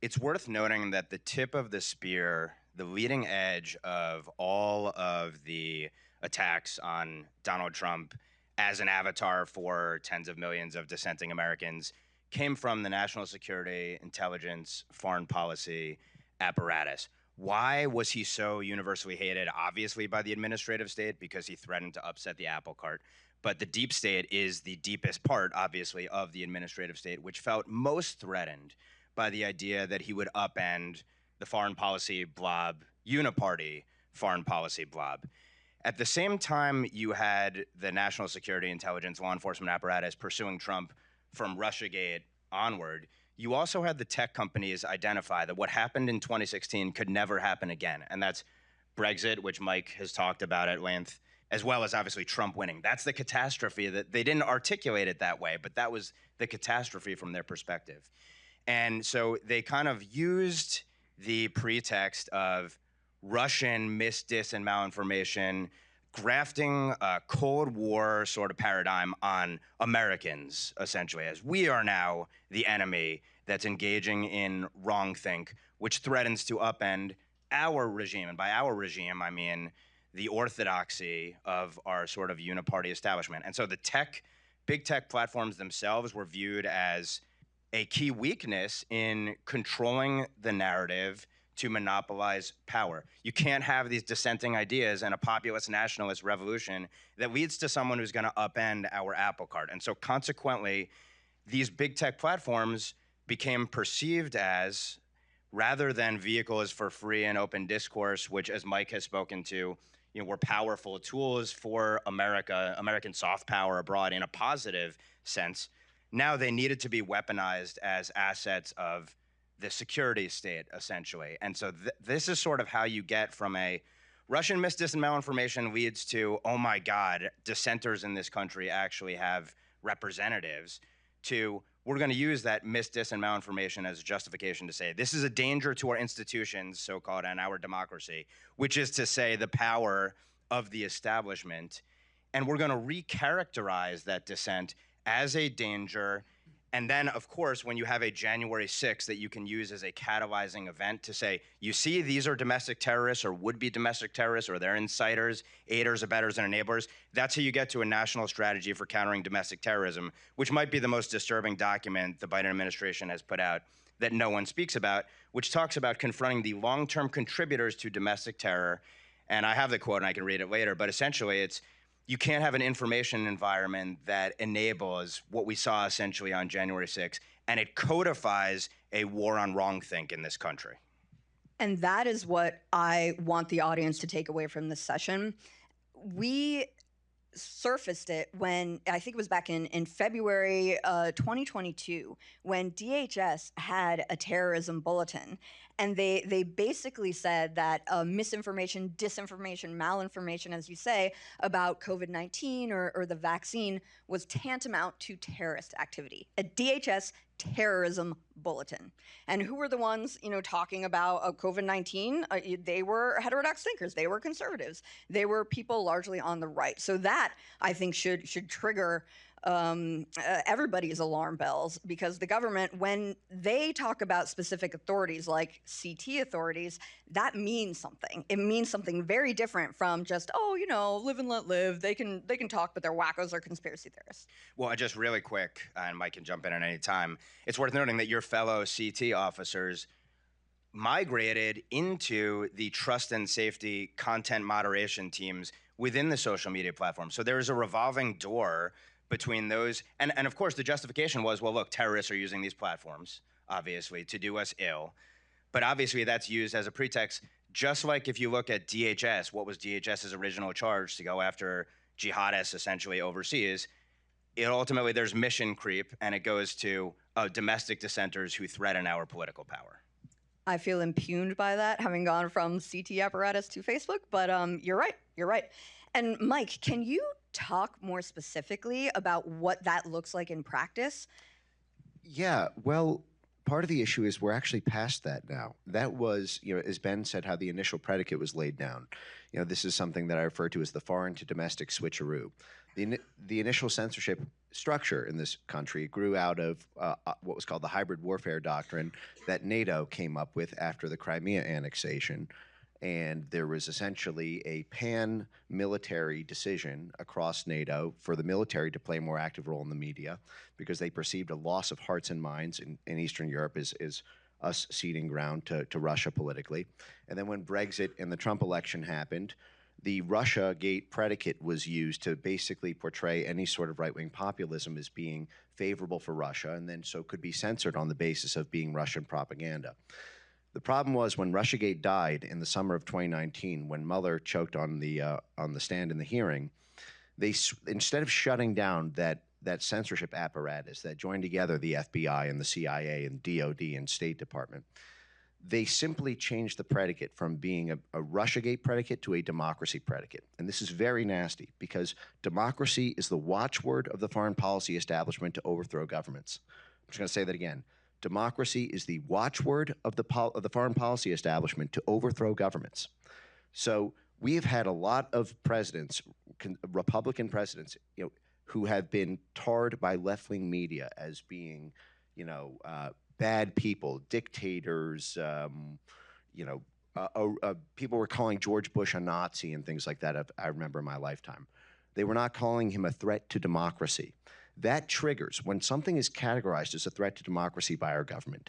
it's worth noting that the tip of the spear, the leading edge of all of the attacks on Donald Trump as an avatar for tens of millions of dissenting Americans, came from the national security, intelligence, foreign policy apparatus. Why was he so universally hated? Obviously by the administrative state, because he threatened to upset the apple cart. But the deep state is the deepest part, obviously, of the administrative state, which felt most threatened by the idea that he would upend the foreign policy blob, uniparty foreign policy blob. At the same time, you had the national security, intelligence, law enforcement apparatus pursuing Trump from Russiagate onward. You also had the tech companies identify that what happened in 2016 could never happen again. And that's Brexit, which Mike has talked about at length, as well as obviously Trump winning. That's the catastrophe. That they didn't articulate it that way, but that was the catastrophe from their perspective. And so they kind of used the pretext of Russian dis, and malinformation, grafting a Cold War sort of paradigm on Americans, essentially, as we are now the enemy that's engaging in wrongthink, which threatens to upend our regime. And by our regime, I mean the orthodoxy of our sort of uniparty establishment. And so the big tech platforms themselves were viewed as a key weakness in controlling the narrative to monopolize power. You can't have these dissenting ideas and a populist nationalist revolution that leads to someone who's going to upend our apple cart. And so consequently, these big tech platforms became perceived as, rather than vehicles for free and open discourse, which, as Mike has spoken to, were powerful tools for American soft power abroad in a positive sense. Now they needed to be weaponized as assets of the security state, essentially. And so this is sort of how you get from a Russian misdis and malinformation leads to, oh my God, dissenters in this country actually have representatives, to we're going to use that misdis and malinformation as a justification to say this is a danger to our institutions, so-called, and our democracy, which is to say the power of the establishment. And we're going to recharacterize that dissent as a danger. And then, of course, when you have a January 6th that you can use as a catalyzing event to say, you see, these are domestic terrorists or would-be domestic terrorists, or they're inciters, aiders, abettors, and enablers, that's how you get to a national strategy for countering domestic terrorism, which might be the most disturbing document the Biden administration has put out that no one speaks about, which talks about confronting the long-term contributors to domestic terror. And I have the quote, and I can read it later, but essentially it's, you can't have an information environment that enables what we saw essentially on January 6th, and it codifies a war on wrongthink in this country. And that is what I want the audience to take away from this session. We surfaced it when, I think it was back in February 2022, when DHS had a terrorism bulletin. And they basically said that misinformation, disinformation, malinformation, as you say, about COVID-19 or the vaccine was tantamount to terrorist activity. A DHS terrorism bulletin. And who were the ones, talking about COVID-19? They were heterodox thinkers. They were conservatives. They were people largely on the right. So that, I think, should trigger everybody's alarm bells, because the government, when they talk about specific authorities like CT authorities, that means something. It means something very different from just, live and let live. They can talk, but they're wackos or conspiracy theorists. Well, just really quick, and Mike can jump in at any time, it's worth noting that your fellow CT officers migrated into the trust and safety content moderation teams within the social media platform. So there is a revolving door between those. And of course, the justification was, well, look, terrorists are using these platforms, obviously, to do us ill. But obviously, that's used as a pretext. Just like if you look at DHS, what was DHS's original charge? To go after jihadists, essentially, overseas. Ultimately, there's mission creep, and it goes to domestic dissenters who threaten our political power. I feel impugned by that, having gone from CT apparatus to Facebook, but you're right. And Mike, can you talk more specifically about what that looks like in practice? Yeah, well, part of the issue is we're actually past that now. That was, as Ben said, how the initial predicate was laid down. This is something that I refer to as the foreign to domestic switcheroo. The initial censorship structure in this country grew out of what was called the hybrid warfare doctrine that NATO came up with after the Crimea annexation. And there was essentially a pan-military decision across NATO for the military to play a more active role in the media, because they perceived a loss of hearts and minds in Eastern Europe as us ceding ground to Russia politically. And then when Brexit and the Trump election happened, the Russiagate predicate was used to basically portray any sort of right-wing populism as being favorable for Russia, and then so could be censored on the basis of being Russian propaganda. The problem was when Russiagate died in the summer of 2019, when Mueller choked on the stand in the hearing, they instead of shutting down that censorship apparatus that joined together the FBI and the CIA and DOD and State Department, they simply changed the predicate from being a Russiagate predicate to a democracy predicate. And this is very nasty, because democracy is the watchword of the foreign policy establishment to overthrow governments. I'm just going to say that again. Democracy is the watchword of the foreign policy establishment to overthrow governments. So we have had a lot of presidents, Republican presidents, who have been tarred by left-wing media as being, bad people, dictators. People were calling George Bush a Nazi and things like that. I remember in my lifetime. They were not calling him a threat to democracy. That triggers, when something is categorized as a threat to democracy by our government,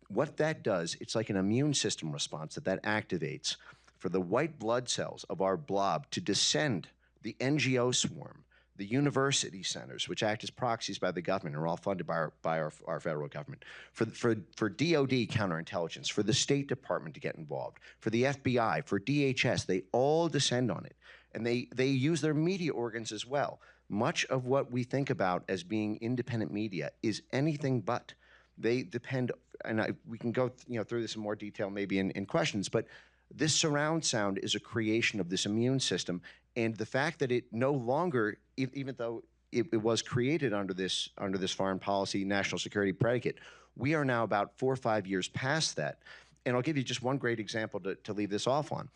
what that does, it's like an immune system response that activates for the white blood cells of our blob to descend the NGO swarm, the university centers, which act as proxies by the government and are all funded by our federal government, for DOD counterintelligence, for the State Department to get involved, for the FBI, for DHS, they all descend on it. And they use their media organs as well. Much of what we think about as being independent media is anything but. They depend, and we can go through this in more detail maybe in questions, but this surround sound is a creation of this immune system, and the fact that it no longer, even though it was created under this foreign policy, national security predicate, we are now about 4 or 5 years past that. And I'll give you just one great example to leave this off on.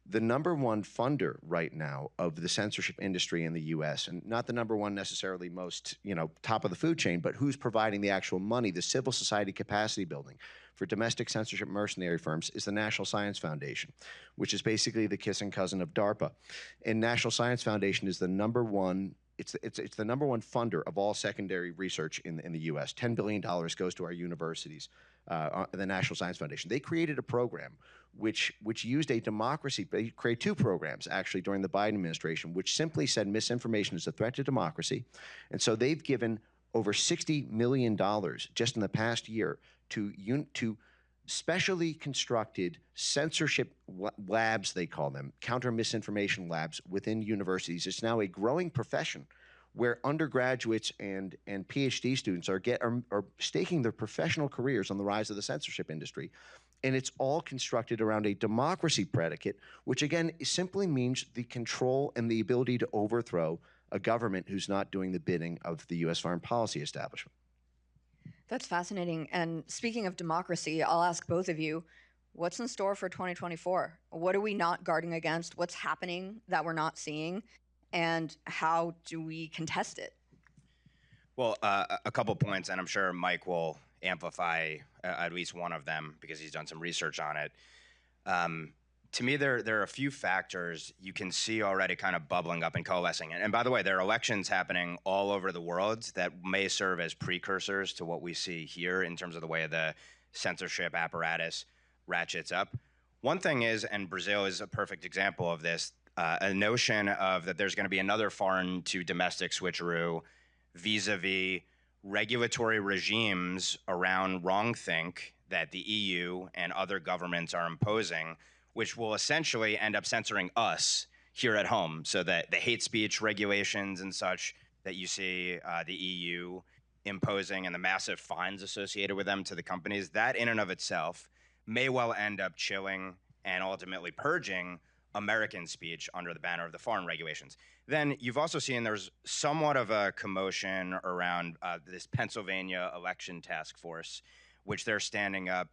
The number one funder right now of the censorship industry in the U.S., and not the number one necessarily most, top of the food chain, but who's providing the actual money, the civil society capacity building for domestic censorship mercenary firms, is the National Science Foundation, which is basically the kissing cousin of DARPA. And National Science Foundation is the number one. It's the number one funder of all secondary research in the U.S. $10 billion goes to our universities, the National Science Foundation. They created a program which used a democracy. They created 2 programs actually during the Biden administration, which simply said misinformation is a threat to democracy, and so they've given over $60 million just in the past year to specially constructed censorship labs, they call them, counter misinformation labs within universities. It's now a growing profession where undergraduates and PhD students are staking their professional careers on the rise of the censorship industry. And it's all constructed around a democracy predicate, which again simply means the control and the ability to overthrow a government who's not doing the bidding of the U.S. foreign policy establishment. That's fascinating. And speaking of democracy, I'll ask both of you, what's in store for 2024? What are we not guarding against? What's happening that we're not seeing? And how do we contest it? Well, a couple points, and I'm sure Mike will amplify at least one of them because he's done some research on it. To me, there are a few factors you can see already kind of bubbling up and coalescing. And by the way, there are elections happening all over the world that may serve as precursors to what we see here in terms of the way the censorship apparatus ratchets up. One thing is, and Brazil is a perfect example of this, a notion of that there's going to be another foreign to domestic switcheroo vis-a-vis regulatory regimes around wrongthink that the EU and other governments are imposing, which will essentially end up censoring us here at home. So that the hate speech regulations and such that you see the EU imposing and the massive fines associated with them to the companies, that in and of itself may well end up chilling and ultimately purging American speech under the banner of the foreign regulations. Then you've also seen there's somewhat of a commotion around this Pennsylvania election task force, which they're standing up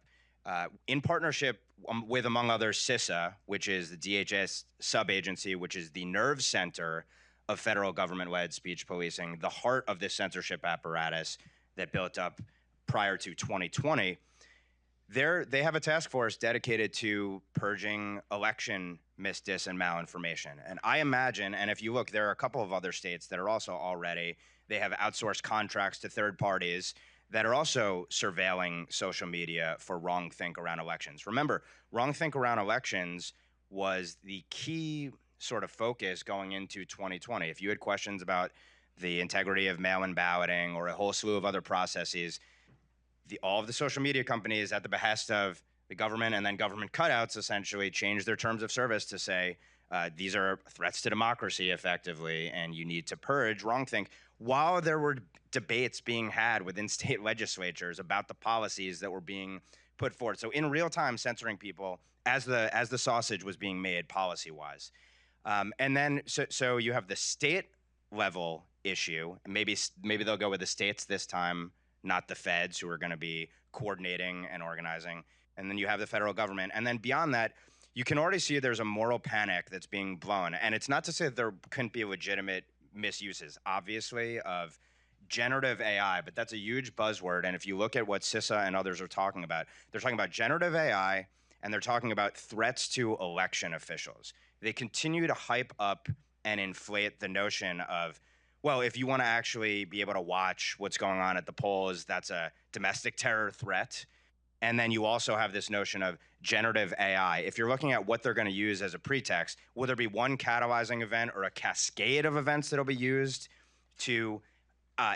in partnership with, among others, CISA, which is the DHS sub-agency, which is the nerve center of federal government-led speech policing, the heart of this censorship apparatus that built up prior to 2020. They have a task force dedicated to purging election misdis and malinformation. And I imagine, and if you look, there are a couple of other states that are also already, they have outsourced contracts to third parties that are also surveilling social media for wrongthink around elections. Remember, wrongthink around elections was the key sort of focus going into 2020. If you had questions about the integrity of mail-in balloting or a whole slew of other processes, all of the social media companies at the behest of the government and then government cutouts essentially changed their terms of service to say, these are threats to democracy effectively, and you need to purge wrongthink, while there were debates being had within state legislatures about the policies that were being put forward. So in real time, censoring people as the sausage was being made policy-wise. And then, so you have the state level issue, and maybe they'll go with the states this time, not the feds who are going to be coordinating and organizing. And then you have the federal government. And then beyond that, you can already see there's a moral panic that's being blown. And it's not to say that there couldn't be legitimate misuses, obviously, of generative AI, but that's a huge buzzword. And if you look at what CISA and others are talking about, they're talking about generative AI, and they're talking about threats to election officials. They continue to hype up and inflate the notion of, well, if you want to actually be able to watch what's going on at the polls, that's a domestic terror threat. And then you also have this notion of generative AI. If you're looking at what they're going to use as a pretext, will there be one catalyzing event or a cascade of events that'll be used to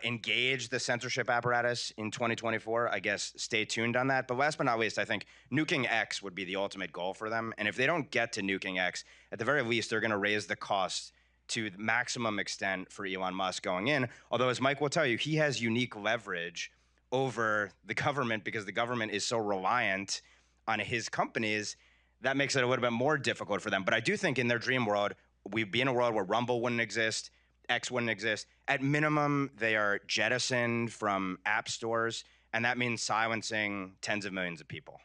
engage the censorship apparatus in 2024? I guess stay tuned on that. But last but not least, I think nuking X would be the ultimate goal for them. And if they don't get to nuking X, at the very least, they're going to raise the cost to the maximum extent for Elon Musk going in. Although, as Mike will tell you, he has unique leverage over the government because the government is so reliant on his companies. That makes it a little bit more difficult for them. But I do think in their dream world, we'd be in a world where Rumble wouldn't exist, X wouldn't exist. At minimum, they are jettisoned from app stores, and that means silencing tens of millions of people.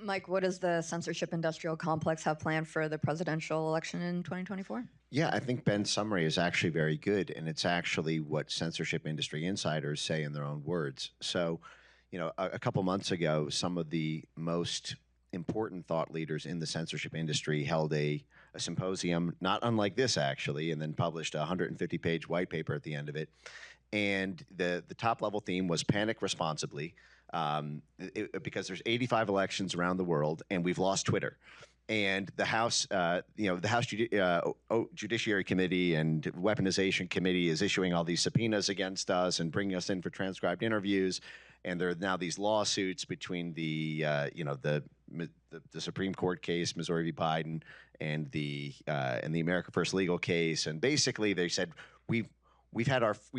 Mike, what does the censorship industrial complex have planned for the presidential election in 2024? Yeah, I think Ben's summary is actually very good, and it's actually what censorship industry insiders say in their own words. So, you know, a couple months ago, some of the most important thought leaders in the censorship industry held a symposium, not unlike this actually, and then published a 150-page white paper at the end of it. And the top-level theme was panic responsibly, because there's 85 elections around the world, and we've lost Twitter. And the House, the House Judiciary Committee and Weaponization Committee is issuing all these subpoenas against us and bringing us in for transcribed interviews. And there are now these lawsuits between the Supreme Court case, Missouri v. Biden, and the America First legal case. And basically, they said we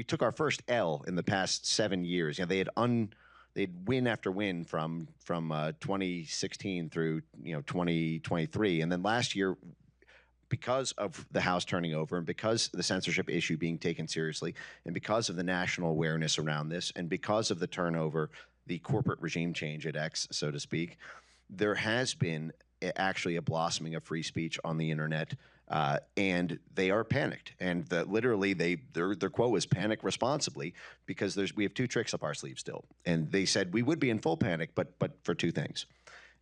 took our first L in the past 7 years. You know, they'd win after win from 2016 through 2023, and then last year, because of the House turning over and because the censorship issue being taken seriously, and because of the national awareness around this, and because of the turnover, the corporate regime change at X, so to speak, there has been actually a blossoming of free speech on the internet. And they are panicked, and literally their quote was "panic responsibly," because we have two tricks up our sleeve still. And they said we would be in full panic, but for two things.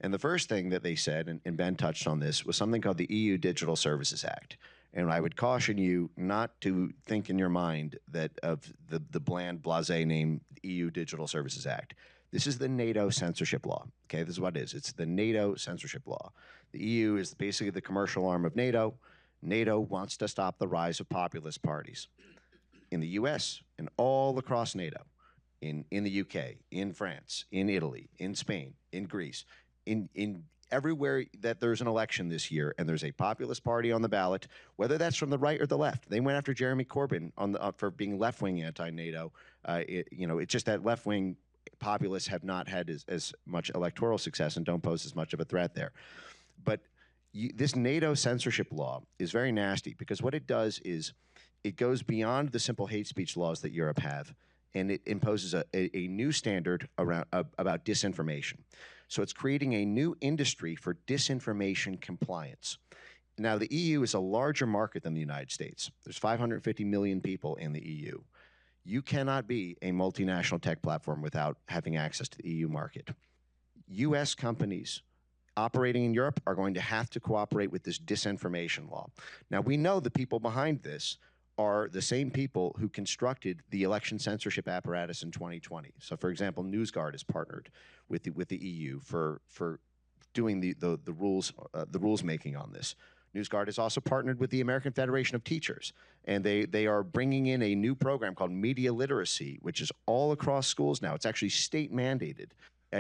And the first thing that they said, and Ben touched on this, was something called the EU Digital Services Act. And I would caution you not to think in your mind that of the bland, blasé name EU Digital Services Act. This is the NATO censorship law. Okay, this is what it is. It's the NATO censorship law. The EU is basically the commercial arm of NATO. NATO wants to stop the rise of populist parties in the U.S. and all across NATO, in the U.K., in France, in Italy, in Spain, in Greece, in everywhere that there's an election this year and there's a populist party on the ballot, whether that's from the right or the left. They went after Jeremy Corbyn for being left-wing anti-NATO. It's just that left-wing populists have not had as much electoral success and don't pose as much of a threat there. But this NATO censorship law is very nasty because what it does is it goes beyond the simple hate speech laws that Europe have, and it imposes a new standard about disinformation. So it's creating a new industry for disinformation compliance. Now, the EU is a larger market than the United States. There's 550 million people in the EU. You cannot be a multinational tech platform without having access to the EU market. U.S. companies operating in Europe are going to have to cooperate with this disinformation law. Now, we know the people behind this are the same people who constructed the election censorship apparatus in 2020. So, for example, NewsGuard has partnered with the EU for doing the rules making on this. NewsGuard has also partnered with the American Federation of Teachers, and they are bringing in a new program called Media Literacy, which is all across schools now. It's actually state mandated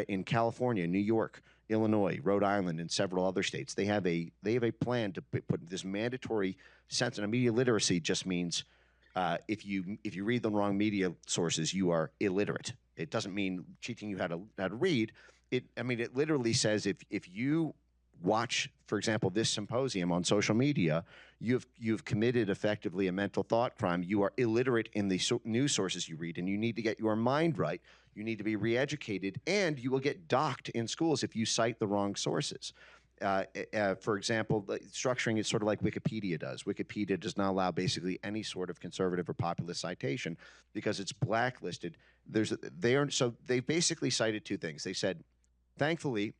in California, New York, Illinois, Rhode Island, and several other states. They have a plan to put this mandatory sense. And media literacy just means if you read the wrong media sources, you are illiterate. It doesn't mean teaching you how to read. It literally says if you watch, for example, this symposium on social media, you've committed effectively a mental thought crime. You are illiterate in the news sources you read, and you need to get your mind right. You need to be re-educated, and you will get docked in schools if you cite the wrong sources. For example, structuring is sort of like Wikipedia does. Wikipedia does not allow basically any sort of conservative or populist citation because it's blacklisted. So they basically cited two things. They said, thankfully,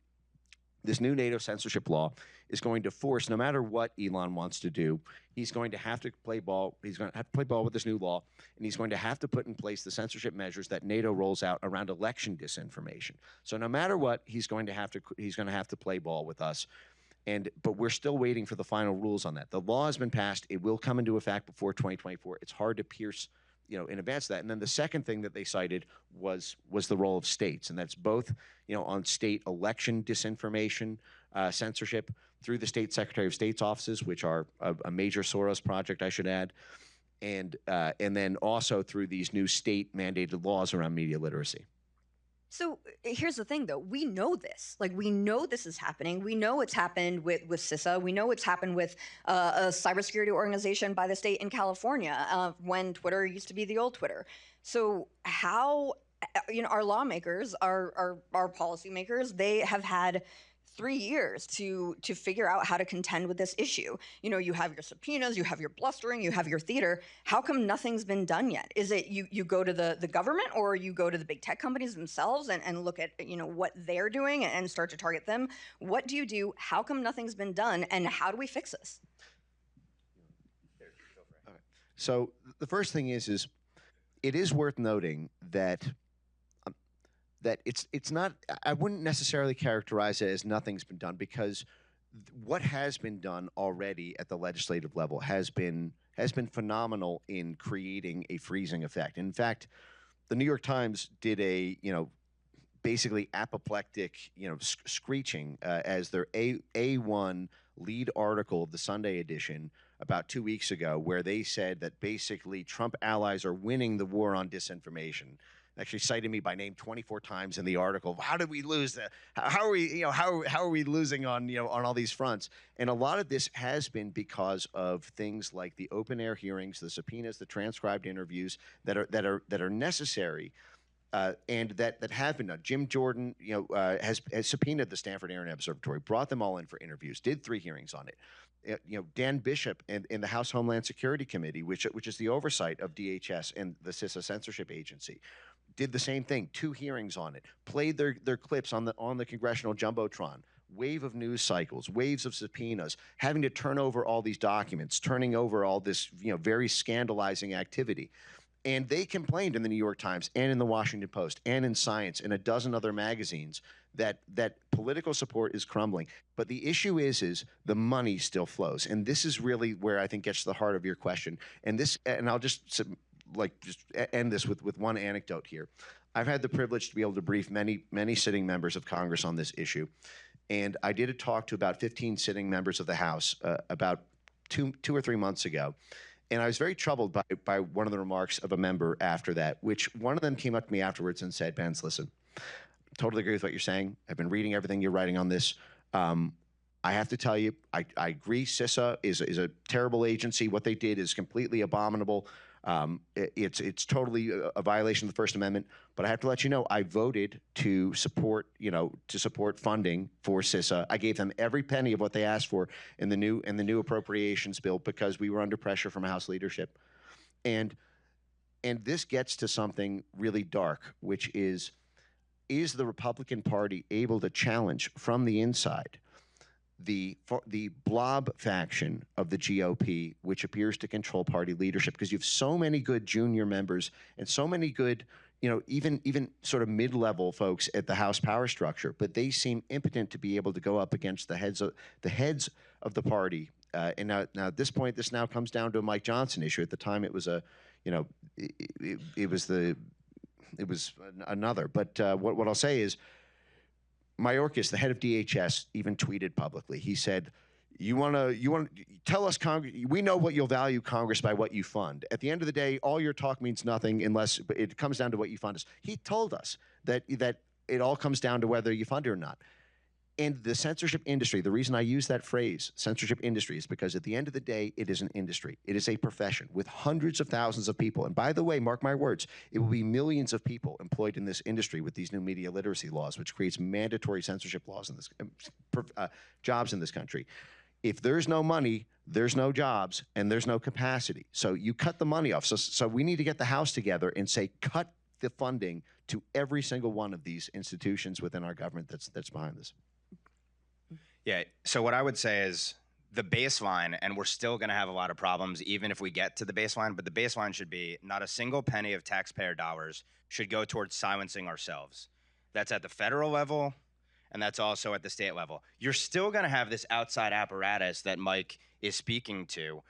this new NATO censorship law is going to force, no matter what Elon wants to do, he's going to have to play ball. He's going to have to play ball with this new law, and he's going to have to put in place the censorship measures that NATO rolls out around election disinformation. So no matter what, he's going to have to play ball with us. But we're still waiting for the final rules on that. The law has been passed. It will come into effect before 2024. It's hard to pierce, in advance of that. And then the second thing that they cited was the role of states, and that's both, on state election disinformation, censorship through the state Secretary of State's offices, which are a major Soros project, I should add, and then also through these new state mandated laws around media literacy. So here's the thing, though. We know this. Like, we know this is happening. We know it's happened with CISA. We know it's happened with a cybersecurity organization by the state in California when Twitter used to be the old Twitter. So how, our lawmakers, our policymakers, they have had 3 years to figure out how to contend with this issue. You have your subpoenas, you have your blustering, you have your theater. How come nothing's been done yet? Is it you go to the government, or you go to the big tech companies themselves and look at what they're doing and start to target them? What do you do? How come nothing's been done? And how do we fix this? Okay. So the first thing is it is worth noting that it's not, I wouldn't necessarily characterize it as nothing's been done, because what has been done already at the legislative level has been phenomenal in creating a freezing effect. In fact, the New York Times did a basically apoplectic screeching as their A1 lead article of the Sunday edition about 2 weeks ago, where they said that basically Trump allies are winning the war on disinformation. Actually cited me by name 24 times in the article. How did we lose? How are we losing on on all these fronts? And a lot of this has been because of things like the open air hearings, the subpoenas, the transcribed interviews that are necessary, and that have been done. Jim Jordan, has subpoenaed the Stanford Internet Observatory, brought them all in for interviews, did 3 hearings on it. Dan Bishop in the House Homeland Security Committee, which is the oversight of DHS and the CISA censorship agency, did the same thing, 2 hearings on it, played their clips on the congressional jumbotron, wave of news cycles, waves of subpoenas, having to turn over all these documents, turning over all this very scandalizing activity. And they complained in the New York Times and in the Washington Post and in Science and a dozen other magazines that political support is crumbling. But the issue is the money still flows. And this is really where I think gets to the heart of your question. And I'll just end this with one anecdote here. I've had the privilege to be able to brief many sitting members of Congress on this issue. And I did a talk to about 15 sitting members of the House about two or 3 months ago. And I was very troubled by one of the remarks of a member after that, which one of them came up to me afterwards and said, "Benz, listen, totally agree with what you're saying. I've been reading everything you're writing on this. I have to tell you, I agree CISA is a terrible agency. What they did is completely abominable. It's totally a violation of the First Amendment. But I have to let you know, I voted to support funding for CISA. I gave them every penny of what they asked for in the new appropriations bill because we were under pressure from House leadership. And this gets to something really dark, which is the Republican Party able to challenge from the inside the blob faction of the GOP, which appears to control party leadership, because you have so many good junior members and so many good, even sort of mid-level folks at the House power structure, but they seem impotent to be able to go up against the heads of the party. And now at this point, this now comes down to a Mike Johnson issue. At the time, it was it was another. But what I'll say is, Mayorkas, the head of DHS, even tweeted publicly. He said, "You want to tell us, Congress? We know what you'll value Congress by what you fund. At the end of the day, all your talk means nothing unless it comes down to what you fund us." He told us that it all comes down to whether you fund it or not. And the censorship industry, the reason I use that phrase, censorship industry, is because at the end of the day, it is an industry. It is a profession with hundreds of thousands of people. And by the way, mark my words, it will be millions of people employed in this industry with these new media literacy laws, which creates mandatory censorship laws in this jobs in this country. If there's no money, there's no jobs, and there's no capacity. So you cut the money off. So we need to get the House together and say, cut the funding to every single one of these institutions within our government that's behind this. Yeah. So what I would say is the baseline, and we're still going to have a lot of problems even if we get to the baseline, but the baseline should be not a single penny of taxpayer dollars should go towards silencing ourselves. That's at the federal level, and that's also at the state level. You're still going to have this outside apparatus that Mike is speaking to,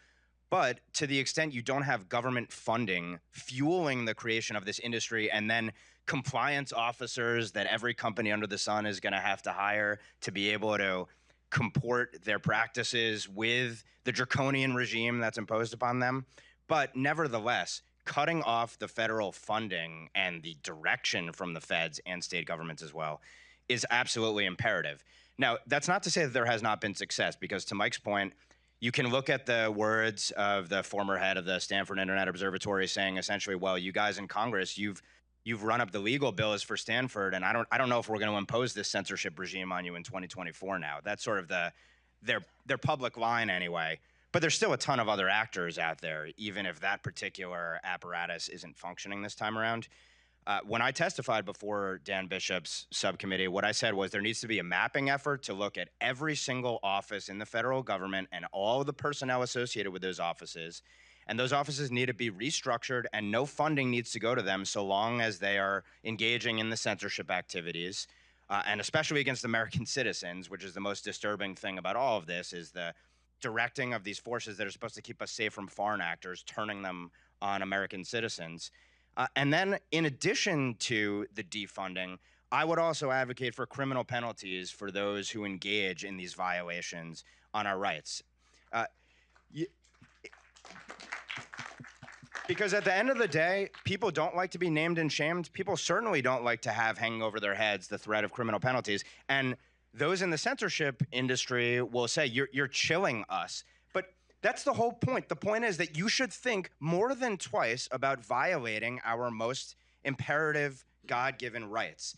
but to the extent you don't have government funding fueling the creation of this industry and then compliance officers that every company under the sun is going to have to hire to be able to comport their practices with the draconian regime that's imposed upon them. But nevertheless, cutting off the federal funding and the direction from the feds and state governments as well is absolutely imperative. Now, that's not to say that there has not been success, because to Mike's point, you can look at the words of the former head of the Stanford Internet Observatory saying essentially, well, you guys in Congress, you've run up the legal bills for Stanford, and I don't know if we're going to impose this censorship regime on you in 2024 now. That's sort of their public line anyway. But there's still a ton of other actors out there, even if that particular apparatus isn't functioning this time around. When I testified before Dan Bishop's subcommittee, what I said was there needs to be a mapping effort to look at every single office in the federal government and all the personnel associated with those offices. And those offices need to be restructured, and no funding needs to go to them so long as they are engaging in the censorship activities, and especially against American citizens, which is the most disturbing thing about all of this, is the directing of these forces that are supposed to keep us safe from foreign actors, turning them on American citizens. And then in addition to the defunding, I would also advocate for criminal penalties for those who engage in these violations on our rights. Because at the end of the day, people don't like to be named and shamed. People certainly don't like to have hanging over their heads the threat of criminal penalties. And those in the censorship industry will say, you're chilling us. But that's the whole point. The point is that you should think more than twice about violating our most imperative God-given rights.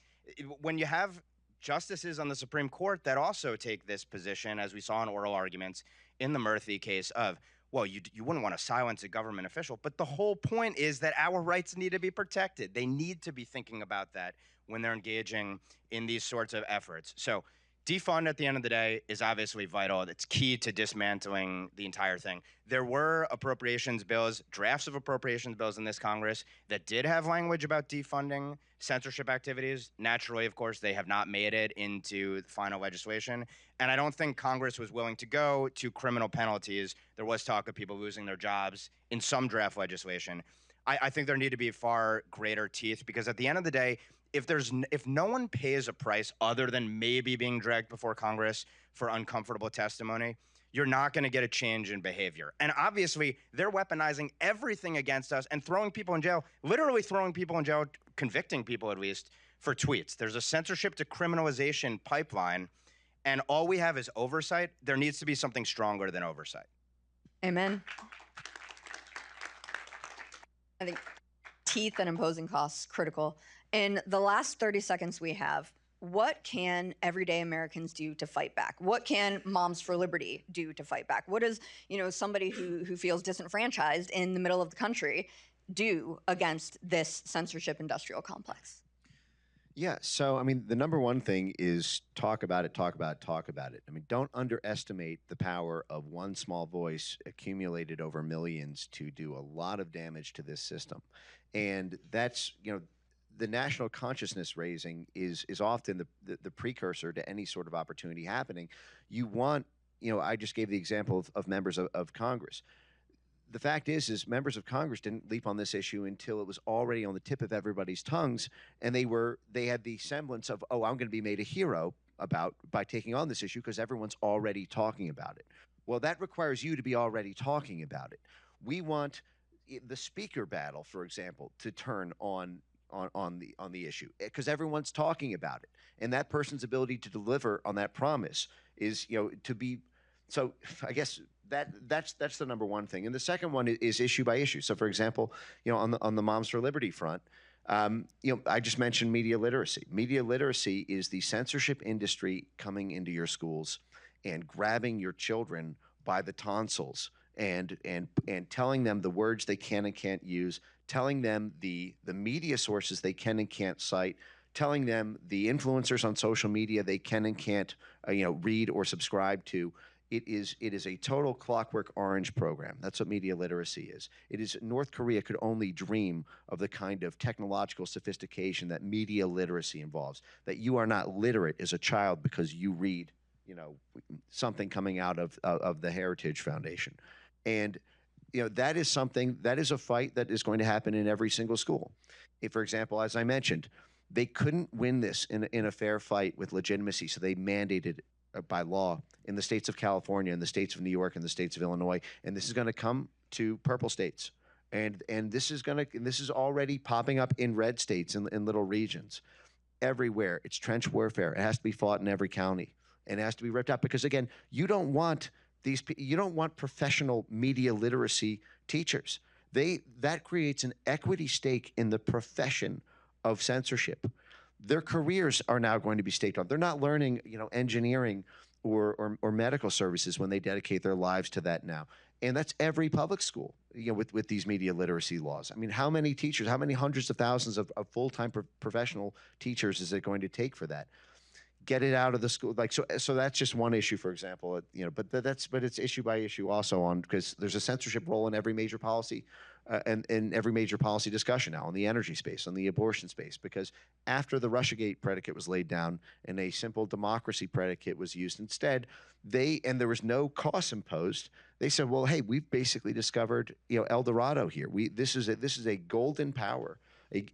When you have justices on the Supreme Court that also take this position, as we saw in oral arguments in the Murthy case of, well, you wouldn't want to silence a government official, but the whole point is that our rights need to be protected. They need to be thinking about that when they're engaging in these sorts of efforts. So defund at the end of the day is obviously vital. It's key to dismantling the entire thing. There were appropriations bills, drafts of appropriations bills in this Congress that did have language about defunding censorship activities. Naturally, of course, they have not made it into the final legislation. And I don't think Congress was willing to go to criminal penalties. There was talk of people losing their jobs in some draft legislation. I think there need to be far greater teeth, because at the end of the day, if no one pays a price other than maybe being dragged before Congress for uncomfortable testimony, you're not going to get a change in behavior. And obviously, they're weaponizing everything against us and throwing people in jail, literally throwing people in jail, convicting people at least, for tweets. There's a censorship to criminalization pipeline, and all we have is oversight. There needs to be something stronger than oversight. Amen. I think teeth and imposing costs critical. In the last 30 seconds we have, what can everyday Americans do to fight back? What can Moms for Liberty do to fight back? What does, somebody who feels disenfranchised in the middle of the country do against this censorship industrial complex? Yeah, so I mean, the number one thing is talk about it, talk about it, talk about it. I mean, don't underestimate the power of one small voice accumulated over millions to do a lot of damage to this system. And that's, the national consciousness raising is often the precursor to any sort of opportunity happening. You want, I just gave the example of members of Congress. The fact is members of Congress didn't leap on this issue until it was already on the tip of everybody's tongues, and they had the semblance of, oh, I'm going to be made a hero by taking on this issue because everyone's already talking about it. Well, that requires you to be already talking about it. We want the speaker battle, for example, to turn on the issue because everyone's talking about it, and that person's ability to deliver on that promise is to be. So I guess that's the number one thing, and the second one is issue by issue. So for example, on the Moms for Liberty front, I just mentioned media literacy. Media literacy is the censorship industry coming into your schools and grabbing your children by the tonsils and telling them the words they can and can't use, telling them the media sources they can and can't cite, telling them the influencers on social media they can and can't read or subscribe to. It is a total Clockwork Orange program. That's what media literacy is. It is North Korea could only dream of the kind of technological sophistication that media literacy involves. That you are not literate as a child because you read, something coming out of the Heritage Foundation, and that is something that is a fight that is going to happen in every single school. If, for example, as I mentioned, they couldn't win this in a fair fight with legitimacy, so they mandated by law in the states of California, in the states of New York, and the states of Illinois, and this is going to come to purple states, and this is already popping up in red states in little regions, everywhere. It's trench warfare. It has to be fought in every county, and it has to be ripped out because again, you don't want professional media literacy teachers. That creates an equity stake in the profession of censorship. Their careers are now going to be staked on. They're not learning, engineering or medical services when they dedicate their lives to that now. And that's every public school, with these media literacy laws. I mean, how many teachers, how many hundreds of thousands of full-time professional teachers is it going to take for that? Get it out of the school, so that's just one issue, for example. But it's issue by issue also on, because there's a censorship role in every major policy, and in every major policy discussion now, on the energy space, on the abortion space, because after the Russiagate predicate was laid down and a simple democracy predicate was used instead, and there was no cost imposed. They said, well, hey, we've basically discovered El Dorado here. This is a golden power.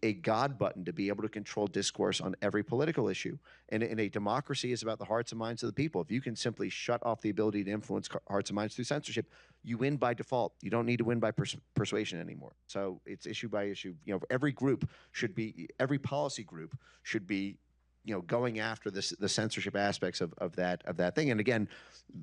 A God button to be able to control discourse on every political issue. And a democracy is about the hearts and minds of the people. If you can simply shut off the ability to influence hearts and minds through censorship, you win by default. You don't need to win by persuasion anymore. So it's issue by issue. Every policy group should be going after the censorship aspects of that thing. And again,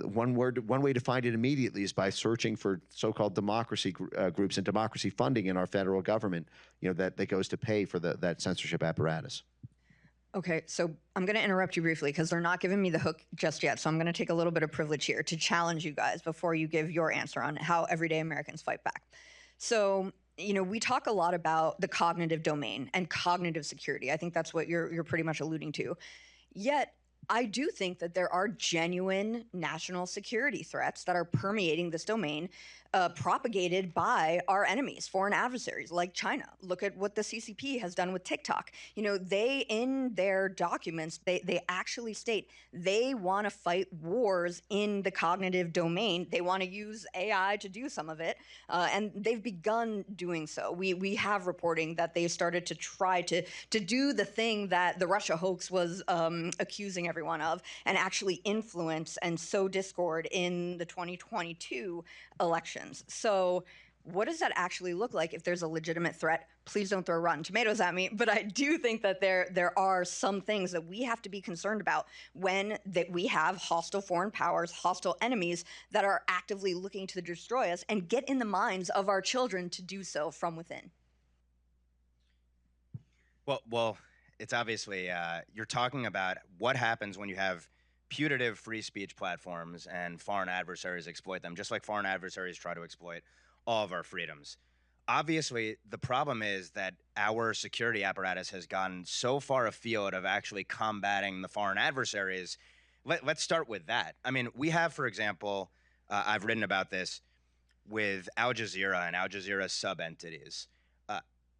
one way to find it immediately is by searching for so-called democracy groups and democracy funding in our federal government, that goes to pay for that censorship apparatus. Okay, so I'm going to interrupt you briefly because they're not giving me the hook just yet. So I'm going to take a little bit of privilege here to challenge you guys before you give your answer on how everyday Americans fight back. So, we talk a lot about the cognitive domain and cognitive security. I think that's what you're pretty much alluding to. Yet, I do think that there are genuine national security threats that are permeating this domain, propagated by our enemies, foreign adversaries like China. Look at what the CCP has done with TikTok. They, in their documents, they actually state they want to fight wars in the cognitive domain. They want to use AI to do some of it, and they've begun doing so. We have reporting that they started to try to do the thing that the Russia hoax was accusing everyone of, and actually influence and sow discord in the 2022 elections. So what does that actually look like if there's a legitimate threat? Please don't throw rotten tomatoes at me, but I do think that there are some things that we have to be concerned about when that we have hostile foreign powers, hostile enemies that are actively looking to destroy us and get in the minds of our children to do so from within. Well, it's obviously, you're talking about what happens when you have putative free speech platforms and foreign adversaries exploit them, just like foreign adversaries try to exploit all of our freedoms. Obviously, the problem is that our security apparatus has gone so far afield of actually combating the foreign adversaries. Let's start with that. I mean, we have, for example, I've written about this with Al Jazeera and Al Jazeera's sub-entities.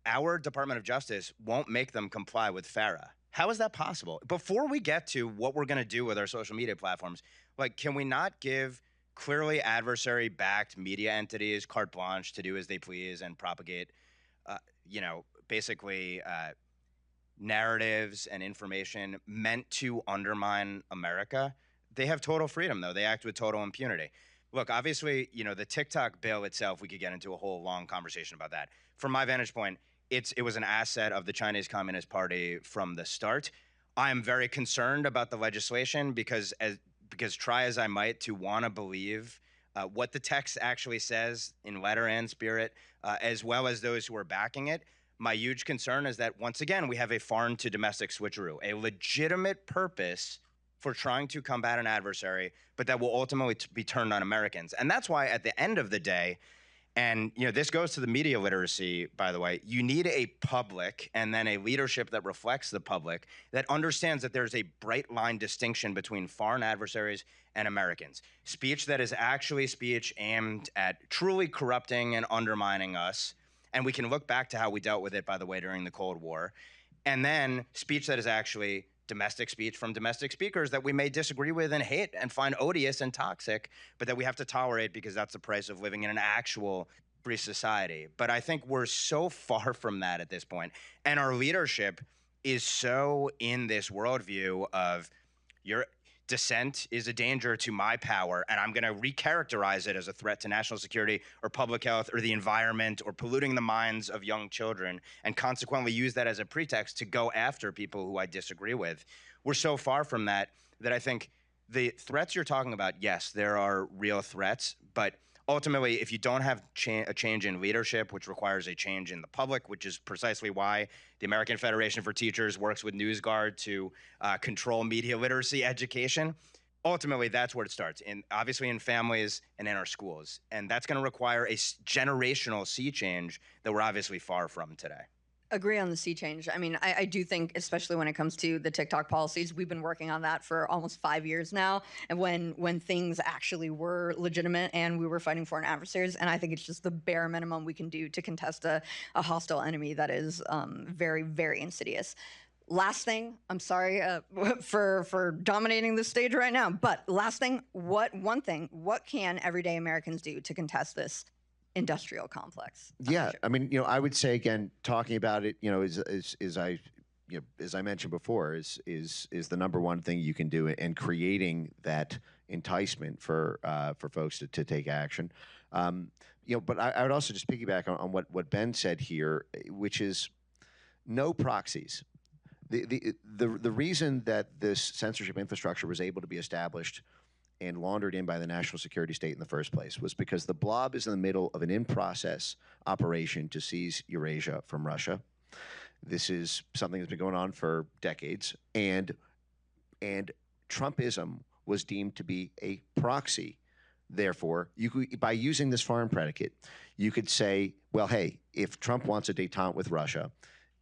Our Department of Justice won't make them comply with FARA. How is that possible? Before we get to what we're going to do with our social media platforms, can we not give clearly adversary-backed media entities carte blanche to do as they please and propagate, basically narratives and information meant to undermine America? They have total freedom, though. They act with total impunity. Look, obviously, the TikTok bill itself, we could get into a whole long conversation about that. From my vantage point, it was an asset of the Chinese Communist Party from the start. I am very concerned about the legislation because try as I might to want to believe what the text actually says in letter and spirit, as well as those who are backing it, my huge concern is that, once again, we have a foreign to domestic switcheroo, a legitimate purpose for trying to combat an adversary, but that will ultimately be turned on Americans. And that's why, at the end of the day, And this goes to the media literacy, by the way. You need a public and then a leadership that reflects the public that understands that there's a bright line distinction between foreign adversaries and Americans. Speech that is actually speech aimed at truly corrupting and undermining us. And we can look back to how we dealt with it, by the way, during the Cold War. And then speech that is actually domestic speech from domestic speakers that we may disagree with and hate and find odious and toxic, but that we have to tolerate because that's the price of living in an actual free society. But I think we're so far from that at this point. And our leadership is so in this worldview of your dissent is a danger to my power, and I'm going to recharacterize it as a threat to national security or public health or the environment or polluting the minds of young children, and consequently use that as a pretext to go after people who I disagree with. We're so far from that I think the threats you're talking about, yes, there are real threats, but ultimately, if you don't have a change in leadership, which requires a change in the public, which is precisely why the American Federation for Teachers works with NewsGuard to control media literacy education, ultimately that's where it starts, obviously in families and in our schools. And that's going to require a generational sea change that we're obviously far from today. Agree on the sea change. I mean, I do think, especially when it comes to the TikTok policies, we've been working on that for almost 5 years now. And when things actually were legitimate and we were fighting foreign adversaries, and I think it's just the bare minimum we can do to contest a hostile enemy that is very, very insidious. Last thing, I'm sorry for dominating the stage right now, but last thing, what can everyday Americans do to contest this industrial complex? Yeah, I mean, I would say again, talking about it, as I mentioned before, is the number one thing you can do, and creating that enticement for folks to take action. But I would also just piggyback on what Ben said here, which is no proxies. The reason that this censorship infrastructure was able to be established and laundered in by the national security state in the first place was because the blob is in the middle of an in-process operation to seize Eurasia from Russia. This is something that's been going on for decades, and Trumpism was deemed to be a proxy. Therefore, by using this foreign predicate, you could say, well, hey, if Trump wants a détente with Russia,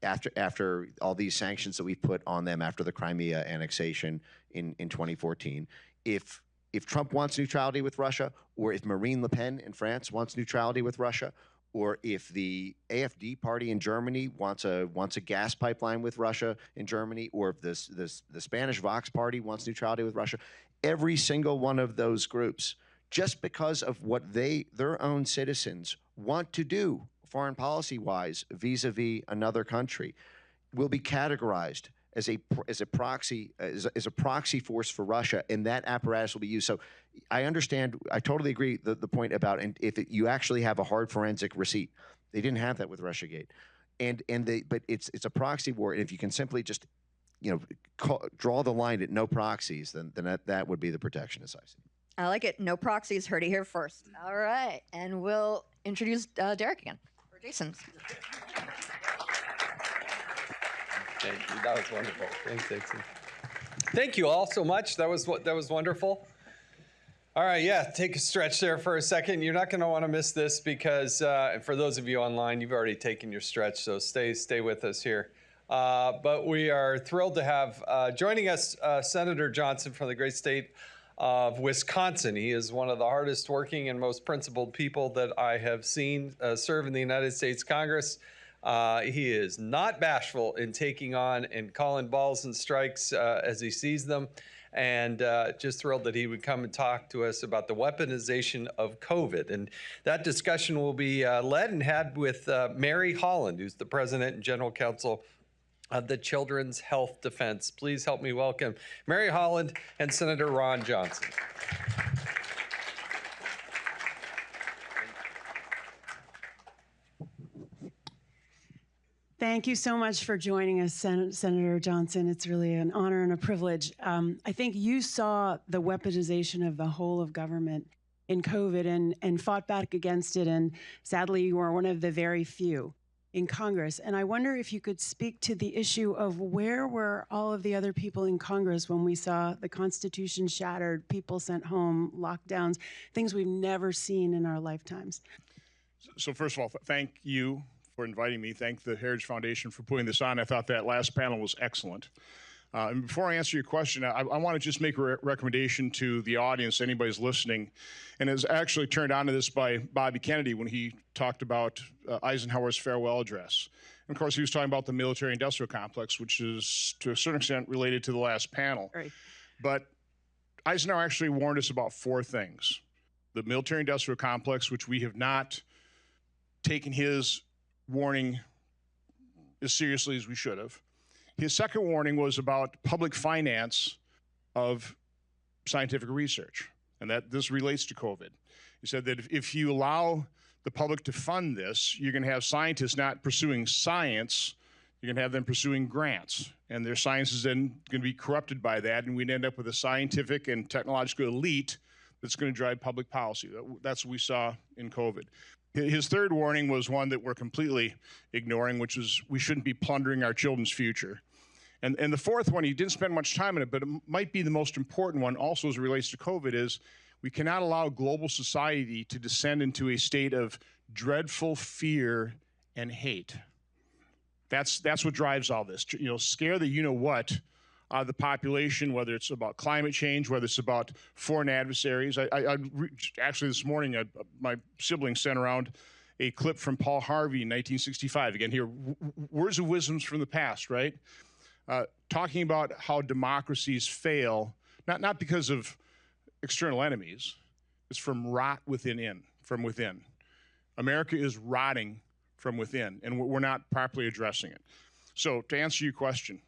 after all these sanctions that we put on them after the Crimea annexation in 2014, if Trump wants neutrality with Russia, or if Marine Le Pen in France wants neutrality with Russia, or if the AfD party in Germany wants a gas pipeline with Russia in Germany, or if the Spanish Vox party wants neutrality with Russia, every single one of those groups, just because of what their own citizens want to do foreign policy-wise vis-a-vis another country, will be categorized as a proxy force for Russia, and that apparatus will be used. So I understand, I totally agree the point about, and if you actually have a hard forensic receipt, they didn't have that with Russiagate, but it's a proxy war, and if you can simply just draw the line at no proxies, then that would be the protection, as I see. I like it. No proxies. Heard it here first. All right, and we'll introduce Derek again, or Jason. Thank you. That was wonderful. Thanks, Dixon. Thank you all so much. That was wonderful. All right, yeah, take a stretch there for a second. You're not going to want to miss this because, for those of you online, you've already taken your stretch, so stay with us here. But we are thrilled to have joining us Senator Johnson from the great state of Wisconsin. He is one of the hardest working and most principled people that I have seen serve in the United States Congress. He is not bashful in taking on and calling balls and strikes as he sees them, and just thrilled that he would come and talk to us about the weaponization of COVID. And that discussion will be led and had with Mary Holland, who's the President and General Counsel of the Children's Health Defense. Please help me welcome Mary Holland and Senator Ron Johnson. Thank you so much for joining us, Senator Johnson. It's really an honor and a privilege. I think you saw the weaponization of the whole of government in COVID and fought back against it, and sadly, you are one of the very few in Congress. And I wonder if you could speak to the issue of where were all of the other people in Congress when we saw the Constitution shattered, people sent home, lockdowns, things we've never seen in our lifetimes. So first of all, thank you for inviting me. Thank the Heritage Foundation for putting this on. I thought that last panel was excellent. And before I answer your question, I want to just make a recommendation to the audience, anybody's listening, and it was actually turned on to this by Bobby Kennedy when he talked about Eisenhower's farewell address. And of course, he was talking about the military-industrial complex, which is to a certain extent related to the last panel. Right. But Eisenhower actually warned us about four things. The military-industrial complex, which we have not taken his warning as seriously as we should have. His second warning was about public finance of scientific research, and that this relates to COVID. He said that if you allow the public to fund this, you're going to have scientists not pursuing science, you're going to have them pursuing grants, and their science is then going to be corrupted by that, and we'd end up with a scientific and technological elite that's going to drive public policy. That's what we saw in COVID. His third warning was one that we're completely ignoring, which is we shouldn't be plundering our children's future. And the fourth one, he didn't spend much time on it, but it might be the most important one also as it relates to COVID, is we cannot allow global society to descend into a state of dreadful fear and hate. That's what drives all this. You know, scare the you-know-what out of the population, whether it's about climate change, whether it's about foreign adversaries. Actually, this morning, my siblings sent around a clip from Paul Harvey in 1965. Again, here, words of wisdoms from the past, right? Talking about how democracies fail, not because of external enemies, it's from rot from within. America is rotting from within, and we're not properly addressing it. So to answer your question,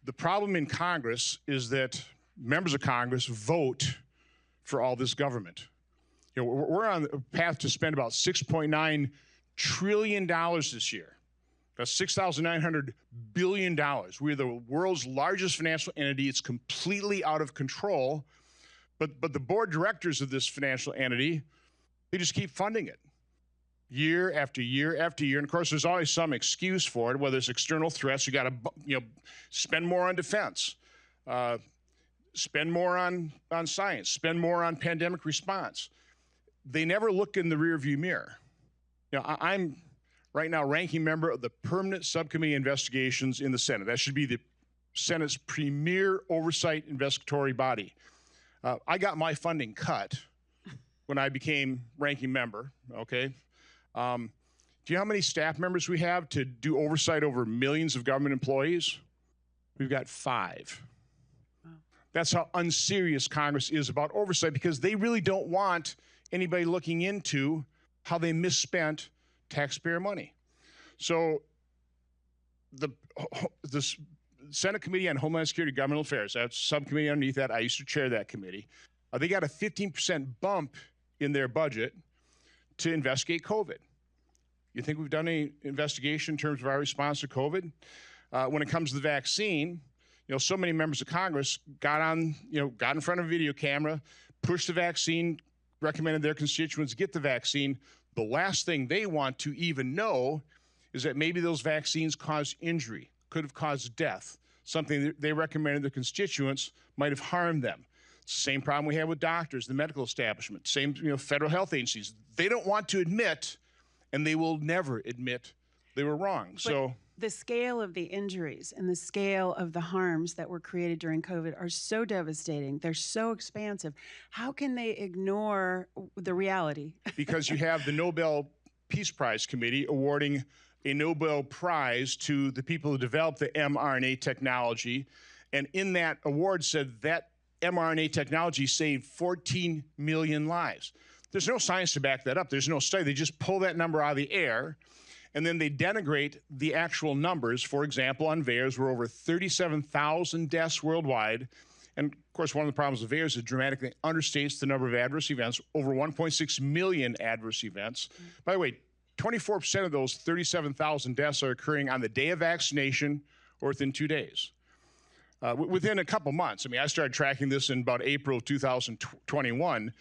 the problem in Congress is that members of Congress vote for all this government. You know, we're on the path to spend about $6.9 trillion this year. That's $6,900 billion. We're the world's largest financial entity. It's completely out of control. But the board of directors of this financial entity, they just keep funding it year after year after year. And of course, there's always some excuse for it, whether it's external threats. You got to spend more on defense, spend more on science, spend more on pandemic response. They never look in the rearview mirror. You know, I'm right now ranking member of the Permanent Subcommittee Investigations in the Senate. That should be the Senate's premier oversight investigatory body. I got my funding cut when I became ranking member, okay? Do you know how many staff members we have to do oversight over millions of government employees? We've got 5. Wow. That's how unserious Congress is about oversight, because they really don't want anybody looking into how they misspent taxpayer money. So the Senate Committee on Homeland Security and Governmental Affairs, that's subcommittee underneath that, I used to chair that committee. They got a 15% bump in their budget to investigate COVID. You think we've done any investigation in terms of our response to COVID? When it comes to the vaccine, you know, so many members of Congress got in front of a video camera, pushed the vaccine, recommended their constituents get the vaccine. The last thing they want to even know is that maybe those vaccines caused injury, could have caused death, something that they recommended their constituents might have harmed them. Same problem we have with doctors, the medical establishment, same, federal health agencies. They don't want to admit, and they will never admit they were wrong. But so the scale of the injuries and the scale of the harms that were created during COVID are so devastating. They're so expansive. How can they ignore the reality? Because you have the Nobel Peace Prize Committee awarding a Nobel Prize to the people who developed the mRNA technology, and in that award said that mRNA technology saved 14 million lives. There's no science to back that up. There's no study. They just pull that number out of the air, and then they denigrate the actual numbers. For example, on VAERS, we're over 37,000 deaths worldwide. And of course, one of the problems with VAERS is it dramatically understates the number of adverse events, over 1.6 million adverse events. By the way, 24% of those 37,000 deaths are occurring on the day of vaccination or within 2 days. Within a couple months. I mean, I started tracking this in about April of 2021.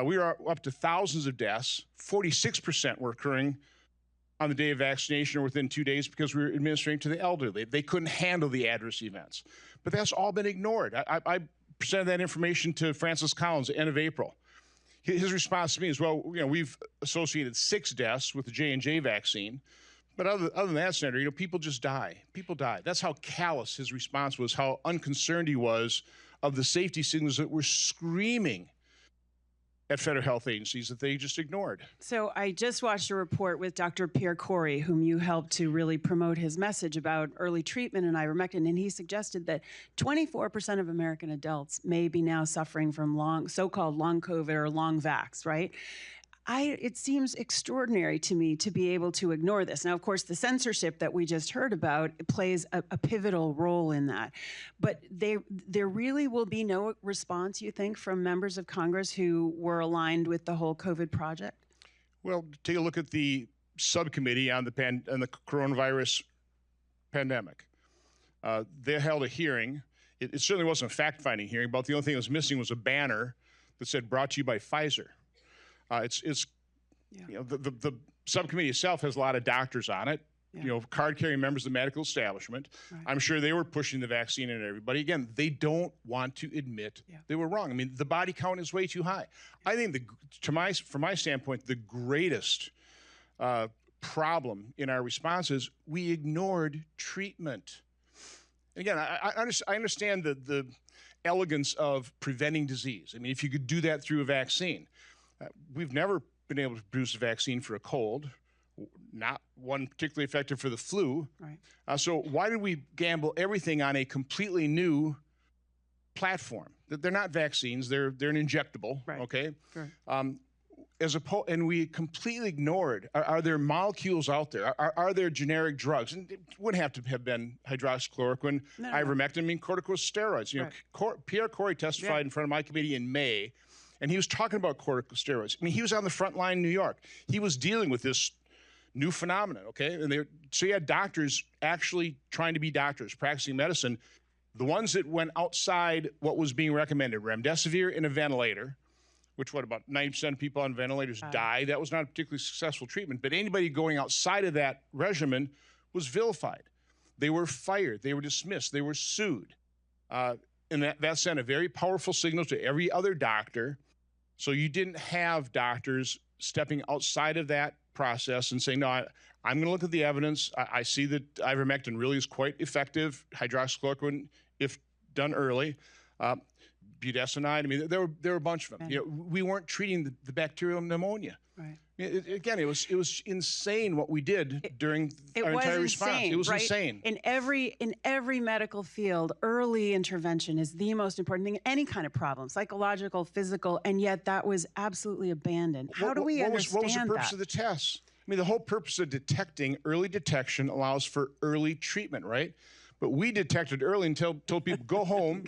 We were up to thousands of deaths. 46% were occurring on the day of vaccination or within 2 days because we were administering to the elderly. They couldn't handle the adverse events. But that's all been ignored. I presented that information to Francis Collins at the end of April. his response to me is, well, we've associated 6 deaths with the J&J vaccine. But other than that, Senator, people just die. People die. That's how callous his response was, how unconcerned he was of the safety signals that were screaming at federal health agencies that they just ignored. So I just watched a report with Dr. Pierre Corey, whom you helped to really promote his message about early treatment and ivermectin, and he suggested that 24% of American adults may be now suffering from so-called long COVID or long vax, right? It seems extraordinary to me to be able to ignore this. Now, of course, the censorship that we just heard about plays a pivotal role in that. But there really will be no response, you think, from members of Congress who were aligned with the whole COVID project? Well, take a look at the subcommittee on the coronavirus pandemic. They held a hearing. It certainly wasn't a fact-finding hearing, but the only thing that was missing was a banner that said, "Brought to you by Pfizer." The subcommittee itself has a lot of doctors on it, card-carrying members of the medical establishment. Right. I'm sure they were pushing the vaccine into everybody. Again, they don't want to admit they were wrong. I mean, the body count is way too high. I think, from my standpoint, the greatest problem in our response is we ignored treatment. Again, I understand the elegance of preventing disease. I mean, if you could do that through a vaccine. We've never been able to produce a vaccine for a cold, not one particularly effective for the flu. Right. So why did we gamble everything on a completely new platform? They're not vaccines; they're an injectable. Right. Okay. Sure. And we completely ignored. Are there molecules out there? Are there generic drugs? And it wouldn't have to have been hydroxychloroquine, ivermectin. I mean, corticosteroids. Pierre Corey testified in front of my committee in May. And he was talking about corticosteroids. I mean, he was on the front line in New York. He was dealing with this new phenomenon, okay? And so you had doctors actually trying to be doctors, practicing medicine. The ones that went outside what was being recommended, remdesivir and a ventilator, which about 90% of people on ventilators die. That was not a particularly successful treatment. But anybody going outside of that regimen was vilified. They were fired. They were dismissed. They were sued. And that sent a very powerful signal to every other doctor. So you didn't have doctors stepping outside of that process and saying, no, I'm going to look at the evidence. I see that ivermectin really is quite effective. Hydroxychloroquine, if done early. Budesonide, I mean, there were a bunch of them. We weren't treating the bacterial pneumonia. Right. Again, it was insane what we did during our entire response. It was insane. In every medical field, early intervention is the most important thing in any kind of problem, psychological, physical, and yet that was absolutely abandoned. How do we understand that? What was the purpose of the tests? I mean, the whole purpose of early detection allows for early treatment, right? But we detected early and told people, go home,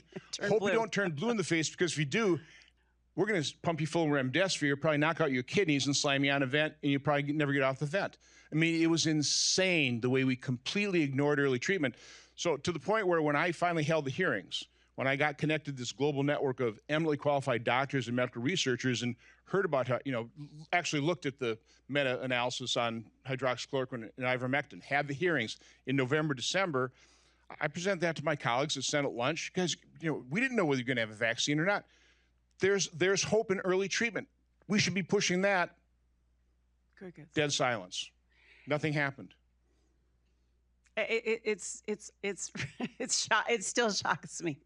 hope you don't turn blue in the face, because if you do, we're going to pump you full of remdesivir, probably knock out your kidneys and slam you on a vent, and you probably never get off the vent. I mean, it was insane the way we completely ignored early treatment. So to the point where when I finally held the hearings, when I got connected to this global network of eminently qualified doctors and medical researchers and heard about how, actually looked at the meta-analysis on hydroxychloroquine and ivermectin, had the hearings in November, December, I present that to my colleagues at Senate lunch. Guys, we didn't know whether you're going to have a vaccine or not. There's hope in early treatment. We should be pushing that. Crickets. Dead silence. Nothing happened. It still shocks me.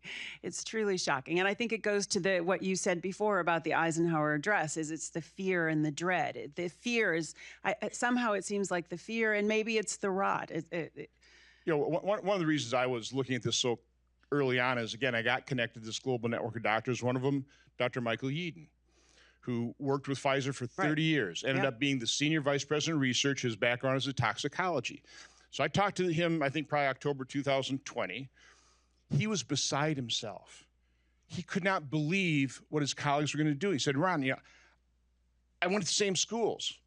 It's truly shocking, and I think it goes to what you said before about the Eisenhower address. It's the fear and the dread. The fear is somehow it seems like the fear, and maybe it's the rot. One of the reasons I was looking at this so early on is, again, I got connected to this global network of doctors. One of them, Dr. Michael Yeadon, who worked with Pfizer for 30 years, ended up being the senior vice president of research. His background is in toxicology. So I talked to him, I think probably October 2020. He was beside himself. He could not believe what his colleagues were going to do. He said, Ron, I went to the same schools.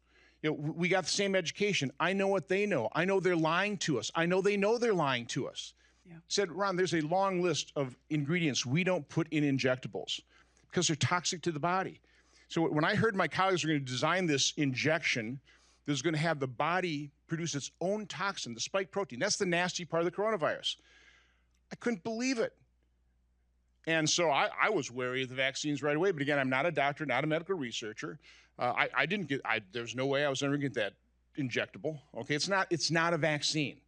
We got the same education. I know what they know. I know they're lying to us. I know they know they're lying to us. Yeah. Said, Ron, there's a long list of ingredients we don't put in injectables because they're toxic to the body. So when I heard my colleagues were going to design this injection that was going to have the body produce its own toxin, the spike protein, that's the nasty part of the coronavirus. I couldn't believe it. And so I was wary of the vaccines right away. But again, I'm not a doctor, not a medical researcher. There's no way I was ever going to get that injectable. Okay, it's not a vaccine.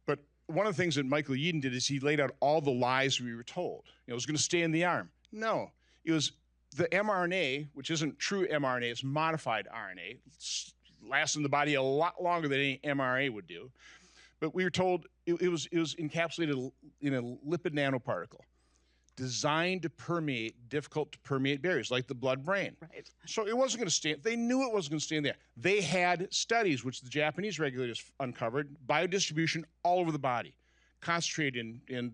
But one of the things that Michael Yeadon did is he laid out all the lies we were told. It was going to stay in the arm. No, it was the mRNA, which isn't true mRNA, it's modified RNA. It lasts in the body a lot longer than any mRNA would do. But we were told it was encapsulated in a lipid nanoparticle designed to permeate difficult to permeate barriers like the blood-brain. Right. So it wasn't going to stay. They knew it wasn't going to stay in there. They had studies, which the Japanese regulators uncovered, biodistribution all over the body, concentrated in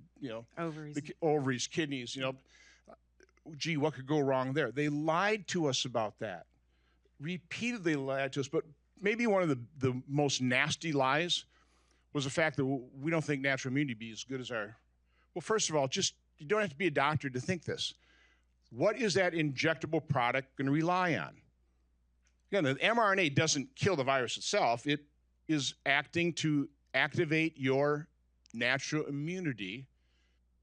ovaries, the ovaries, kidneys. Gee, what could go wrong there? They lied to us about that. Repeatedly lied to us. But maybe one of the most nasty lies was the fact that we don't think natural immunity be as good as our. Well, first of all, you don't have to be a doctor to think this. What is that injectable product going to rely on? Again, the mRNA doesn't kill the virus itself. It is acting to activate your natural immunity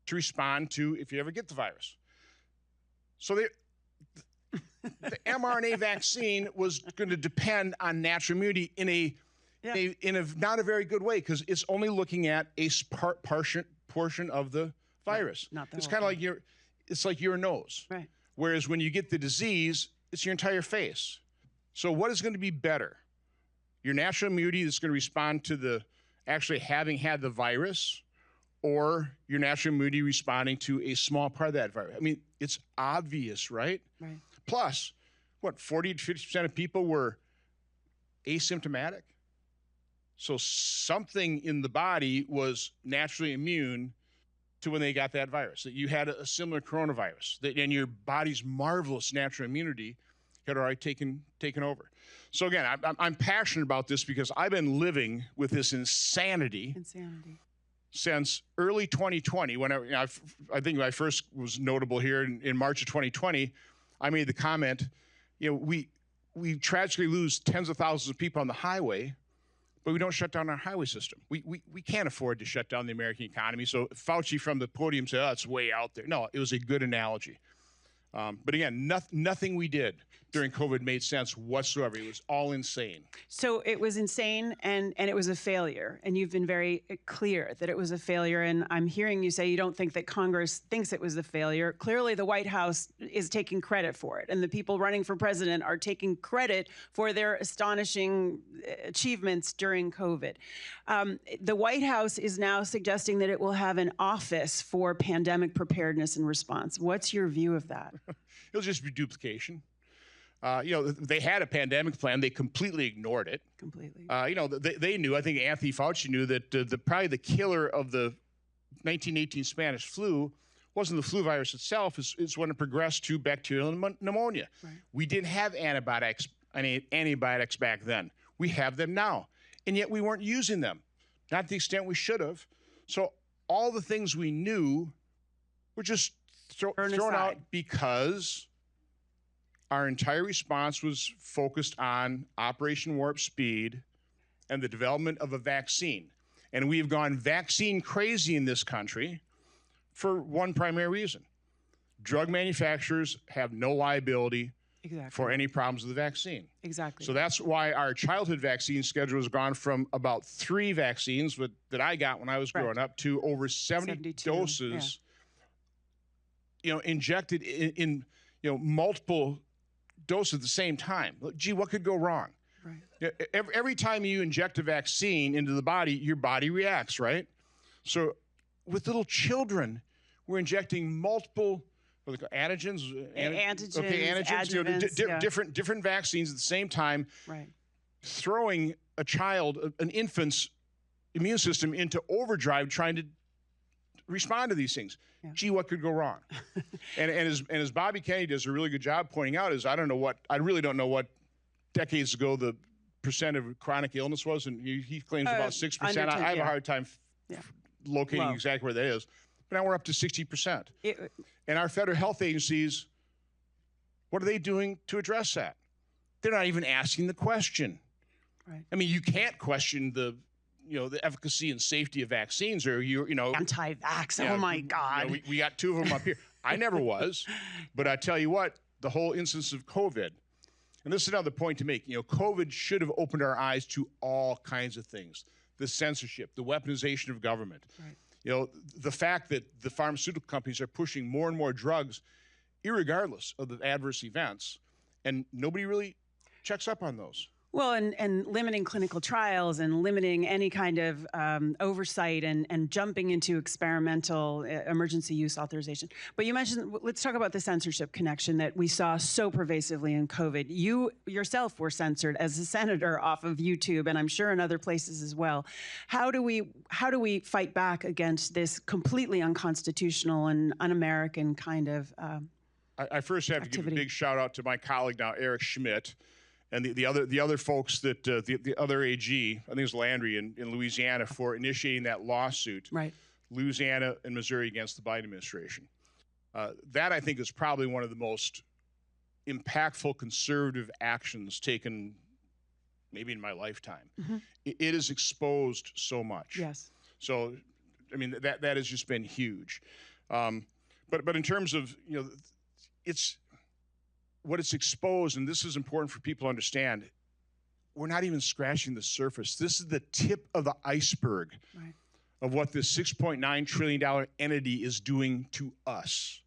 to respond to if you ever get the virus. So the mRNA vaccine was going to depend on natural immunity in a not a very good way because it's only looking at a portion of the virus. It's kind of like it's like your nose. Right. Whereas when you get the disease, it's your entire face. So what is going to be better? Your natural immunity that's going to respond to the actually having had the virus, or your natural immunity responding to a small part of that virus? I mean, it's obvious, right? Right. Plus, 40 to 50% of people were asymptomatic. So something in the body was naturally immune to when they got that virus, that you had a similar coronavirus, and your body's marvelous natural immunity had already taken over. So again, I'm passionate about this because I've been living with this insanity since early 2020. When I think I first was notable here in March of 2020, I made the comment, we tragically lose tens of thousands of people on the highway, but we don't shut down our highway system. We can't afford to shut down the American economy. So Fauci from the podium said, oh, it's way out there. No, it was a good analogy. But again, nothing we did during COVID made sense whatsoever. It was all insane. So it was insane and it was a failure. And you've been very clear that it was a failure. And I'm hearing you say you don't think that Congress thinks it was a failure. Clearly, the White House is taking credit for it. And the people running for president are taking credit for their astonishing achievements during COVID. The White House is now suggesting that it will have an office for pandemic preparedness and response. What's your view of that? It'll just be duplication. They had a pandemic plan. They completely ignored it. Completely. They knew, I think Anthony Fauci knew that probably the killer of the 1918 Spanish flu wasn't the flu virus itself. It's when it progressed to bacterial pneumonia. Right. We didn't have antibiotics back then. We have them now. And yet we weren't using them, not to the extent we should have. So all the things we knew were just thrown out because our entire response was focused on Operation Warp Speed and the development of a vaccine. And we have gone vaccine crazy in this country for one primary reason. Drug manufacturers have no liability for any problems with the vaccine. Exactly. So that's why our childhood vaccine schedule has gone from about 3 vaccines that I got when I was growing up to over 70 doses, injected in multiple doses at the same time. Gee, what could go wrong? Right. Every time you inject a vaccine into the body, your body reacts, right? So with little children, we're injecting multiple antigens, adjuvants, different vaccines at the same time, right? Throwing an infant's immune system into overdrive, trying to respond to these things. Yeah. Gee, what could go wrong? and as Bobby Kennedy does a really good job pointing out, I really don't know what decades ago the percent of chronic illness was, and he claims about 6%. I have a hard time locating exactly where that is. But now we're up to 60%. And our federal health agencies, what are they doing to address that? They're not even asking the question. Right. I mean, you can't question the the efficacy and safety of vaccines, or anti-vax. Yeah, Oh my God. we got two of them up here. I never was, but I tell you what, the whole instance of COVID, and this is another point to make. COVID should have opened our eyes to all kinds of things: the censorship, the weaponization of government. Right. The fact that the pharmaceutical companies are pushing more and more drugs, irregardless of the adverse events, and nobody really checks up on those. Well, and limiting clinical trials and limiting any kind of oversight and jumping into experimental emergency use authorization. But you mentioned, let's talk about the censorship connection that we saw so pervasively in COVID. You yourself were censored as a senator off of YouTube, and I'm sure in other places as well. How do we fight back against this completely unconstitutional and un-American kind of I first have to give a big shout out to my colleague now, Eric Schmidt, and the other folks that the other AG, I think it was Landry in Louisiana, for initiating that lawsuit, right? Louisiana and Missouri against the Biden administration. That I think is probably one of the most impactful conservative actions taken, maybe in my lifetime. Mm-hmm. It has exposed so much. Yes. So, I mean, that has just been huge. But in terms of it's. What it's exposed, and this is important for people to understand, we're not even scratching the surface. This is the tip of the iceberg of what this $6.9 trillion entity is doing to us.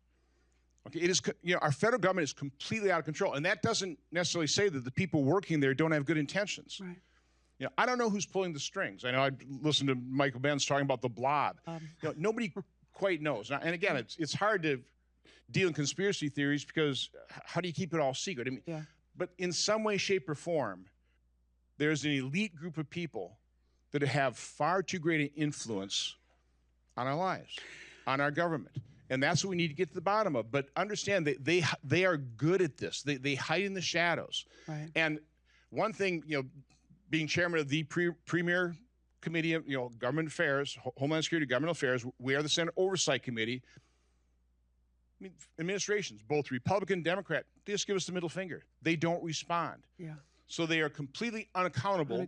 Okay, it is, our federal government is completely out of control, and that doesn't necessarily say that the people working there don't have good intentions. Right. I don't know who's pulling the strings. I know I listened to Michael Benz talking about the blob. Nobody quite knows. And again, it's hard to deal in conspiracy theories because how do you keep it all secret? I mean, but in some way, shape, or form, there's an elite group of people that have far too great an influence on our lives, on our government. And that's what we need to get to the bottom of. But understand that they are good at this. They hide in the shadows. Right. And one thing, being chairman of the premier committee of government affairs, Homeland Security, government affairs, we are the Senate Oversight Committee. I mean, administrations, both Republican, Democrat, they just give us the middle finger. They don't respond. Yeah. So they are completely unaccountable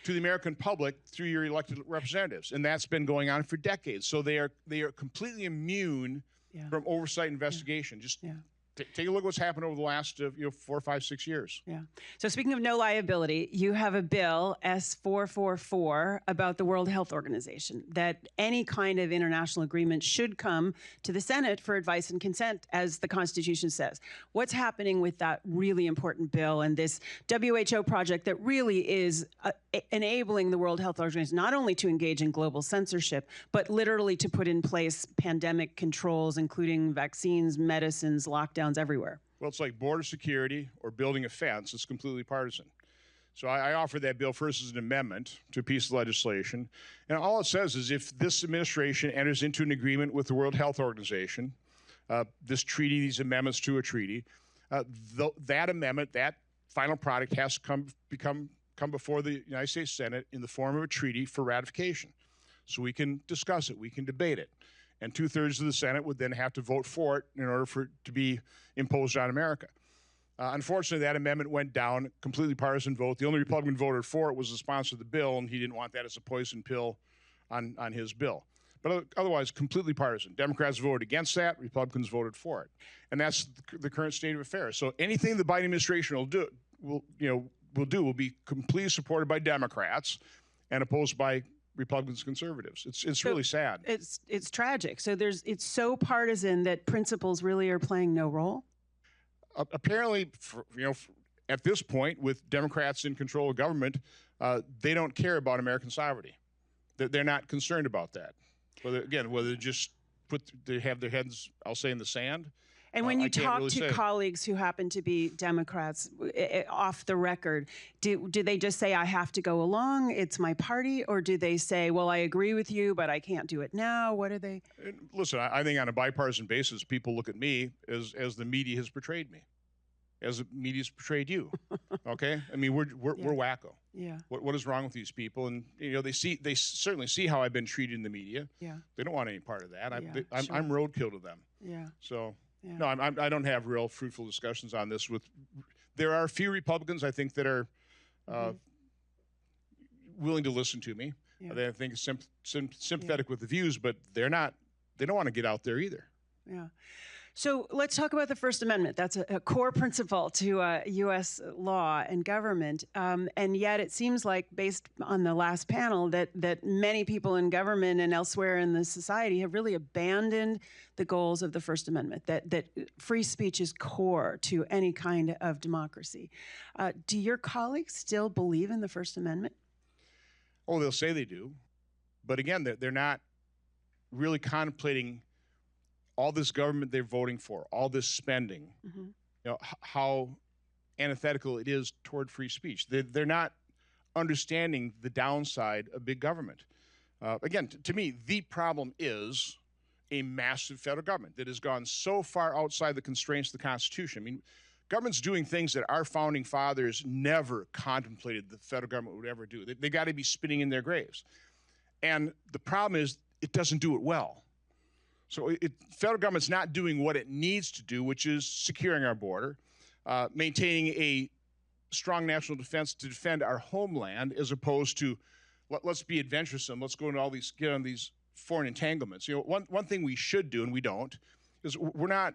to the American public through your elected representatives, and that's been going on for decades. So they are completely immune from oversight investigation. Just take a look at what's happened over the last 4, 5, 6 years. Yeah. So speaking of no liability, you have a bill, S444, about the World Health Organization, that any kind of international agreement should come to the Senate for advice and consent, as the Constitution says. What's happening with that really important bill and this WHO project that really is enabling the World Health Organization not only to engage in global censorship, but literally to put in place pandemic controls, including vaccines, medicines, lockdowns everywhere? Well, it's like border security or building a fence. It's completely partisan. So I offered that bill first as an amendment to a piece of legislation. And all it says is if this administration enters into an agreement with the World Health Organization, this treaty, these amendments to a treaty, that amendment, that final product has to come before the United States Senate in the form of a treaty for ratification. So we can discuss it, we can debate it. And 2/3 of the Senate would then have to vote for it in order for it to be imposed on America. Unfortunately, that amendment went down, completely partisan vote. The only Republican voted for it was the sponsor of the bill, and he didn't want that as a poison pill on his bill. But otherwise, completely partisan. Democrats voted against that. Republicans voted for it. And that's the current state of affairs. So anything the Biden administration will be completely supported by Democrats and opposed by Republicans, conservatives. It's really sad. It's tragic. So it's so partisan that principles really are playing no role. Apparently, at this point, with Democrats in control of government, they don't care about American sovereignty. They're not concerned about that. Whether they just they have their heads, I'll say, in the sand. And when you talk to colleagues who happen to be Democrats off the record, do they just say, I have to go along, it's my party? Or do they say, well, I agree with you, but I can't do it now? What are they? Listen, I think on a bipartisan basis, people look at me as the media has portrayed me, as the media's portrayed you. Okay? I mean, we're wacko. Yeah. What is wrong with these people? And they certainly see how I've been treated in the media. Yeah. They don't want any part of that. Yeah, I'm roadkill to them. Yeah. So. Yeah. No, I don't have real fruitful discussions on this. There are a few Republicans, I think, that are willing to listen to me. Yeah. They, I think, sympathetic with the views, but they don't want to get out there either. Yeah. So let's talk about the First Amendment. That's a core principle to U.S. law and government. And yet it seems like, based on the last panel, that many people in government and elsewhere in the society have really abandoned the goals of the First Amendment, that free speech is core to any kind of democracy. Do your colleagues still believe in the First Amendment? Oh, they'll say they do. But again, they're not really contemplating all this government they're voting for, all this spending, how antithetical it is toward free speech. They're not understanding the downside of big government. Again, to me, the problem is a massive federal government that has gone so far outside the constraints of the Constitution. I mean, government's doing things that our founding fathers never contemplated the federal government would ever do. They got to be spinning in their graves. And the problem is it doesn't do it well. So federal government's not doing what it needs to do, which is securing our border, maintaining a strong national defense to defend our homeland, as opposed to let's be adventuresome, let's go into get on these foreign entanglements. You know, one thing we should do, and we don't, is we're not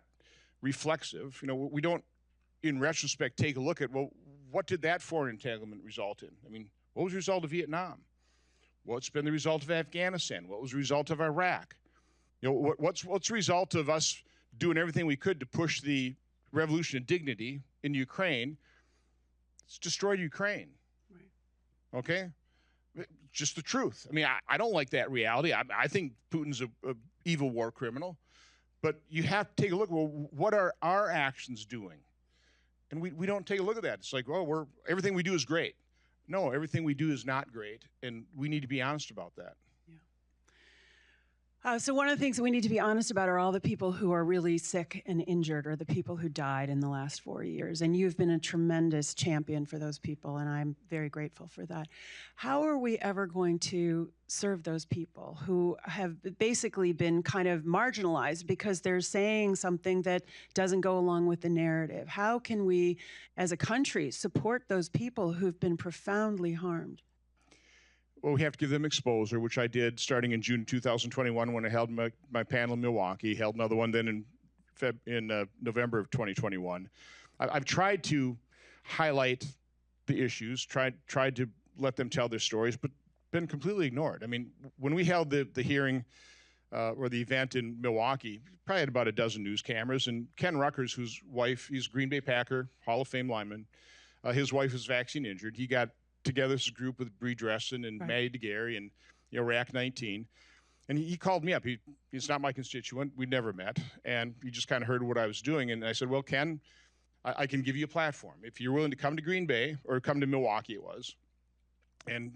reflexive. You know, we don't, in retrospect, take a look at, well, what did that foreign entanglement result in? I mean, what was the result of Vietnam? What's been the result of Afghanistan? What was the result of Iraq? You know, what's the result of us doing everything we could to push the revolution of dignity in Ukraine? It's destroyed Ukraine. Right. Okay? Just the truth. I mean, I don't like that reality. I think Putin's a evil war criminal. But you have to take a look, well, what are our actions doing? And we don't take a look at that. It's like, well, everything we do is great. No, everything we do is not great, and we need to be honest about that. So one of the things that we need to be honest about are all the people who are really sick and injured, or the people who died in the last 4 years. And you've been a tremendous champion for those people, and I'm very grateful for that. How are we ever going to serve those people who have basically been kind of marginalized because they're saying something that doesn't go along with the narrative? How can we, as a country, support those people who've been profoundly harmed? Well, we have to give them exposure, which I did starting in June 2021 when I held my panel in Milwaukee, held another one then in November of 2021. I've tried to highlight the issues, tried to let them tell their stories, but been completely ignored. I mean, when we held the hearing or the event in Milwaukee, probably had about a dozen news cameras, and Ken Ruckers, whose wife, he's a Green Bay Packer, Hall of Fame lineman, his wife is vaccine injured. He got together as a group with Bree Dressen and Maddie DeGarry and Rack 19. And he called me up. He's not my constituent. We'd never met. And he just kind of heard what I was doing. And I said, well, Ken, I can give you a platform. If you're willing to come to Green Bay, or come to Milwaukee it was, and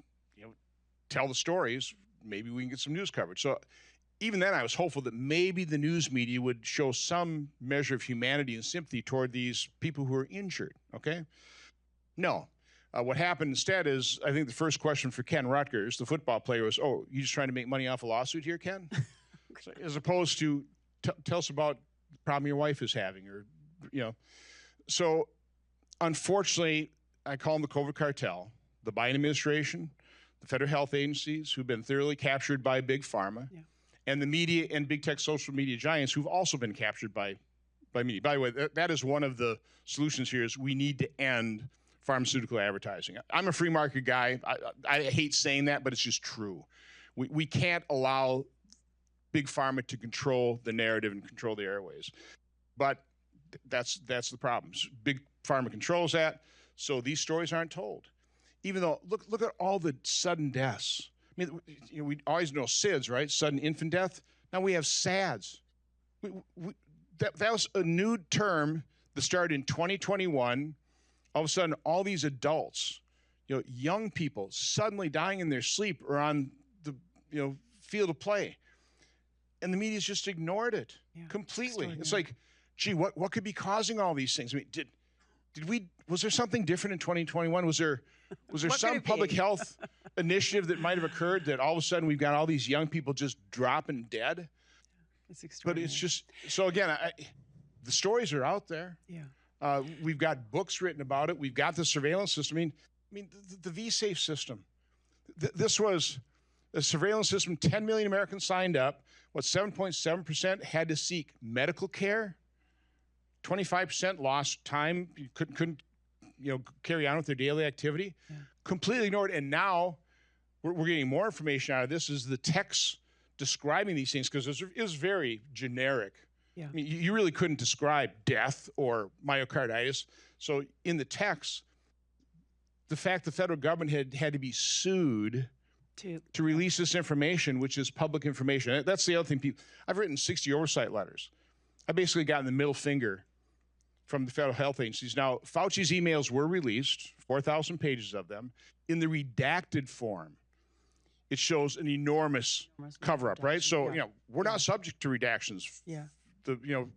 tell the stories, maybe we can get some news coverage. So even then I was hopeful that maybe the news media would show some measure of humanity and sympathy toward these people who are injured, okay? No. What happened instead is, I think the first question for Ken Ruckers, the football player, was, oh, you just trying to make money off a lawsuit here, Ken? So, as opposed to, tell us about the problem your wife is having, or, So, unfortunately, I call them the COVID cartel, the Biden administration, the federal health agencies, who've been thoroughly captured by Big Pharma, and the media and big tech social media giants who've also been captured by media. By the way, that is one of the solutions here, is we need to end pharmaceutical advertising. I'm a free market guy. I hate saying that, but it's just true. We can't allow Big Pharma to control the narrative and control the airways. But that's the problem. Big Pharma controls that, so these stories aren't told. Even though, look at all the sudden deaths. I mean, we always know SIDS, right? Sudden infant death. Now we have SADS. That was a new term that started in 2021. All of a sudden, all these adults, young people, suddenly dying in their sleep or on the field of play, and the media's just ignored it completely. It's like, gee, what could be causing all these things? I mean, was there something different in 2021? Was there some public health initiative that might have occurred that all of a sudden we've got all these young people just dropping dead? It's extraordinary. But it's just, so again, the stories are out there. Yeah. We've got books written about it. We've got the surveillance system. I mean, the V-Safe system. this was a surveillance system. 10 million Americans signed up. What, 7.7% had to seek medical care? 25% lost time, couldn't carry on with their daily activity. Yeah. Completely ignored. And now we're getting more information out of this is the text describing these things, because it was very generic. Yeah. I mean, you really couldn't describe death or myocarditis. So in the text, the fact the federal government had to be sued to release this information, which is public information. That's the other thing. I've written 60 oversight letters. I basically gotten the middle finger from the federal health agencies. Now, Fauci's emails were released, 4,000 pages of them. In the redacted form, it shows an enormous cover-up, right? So, we're not subject to redactions. Yeah.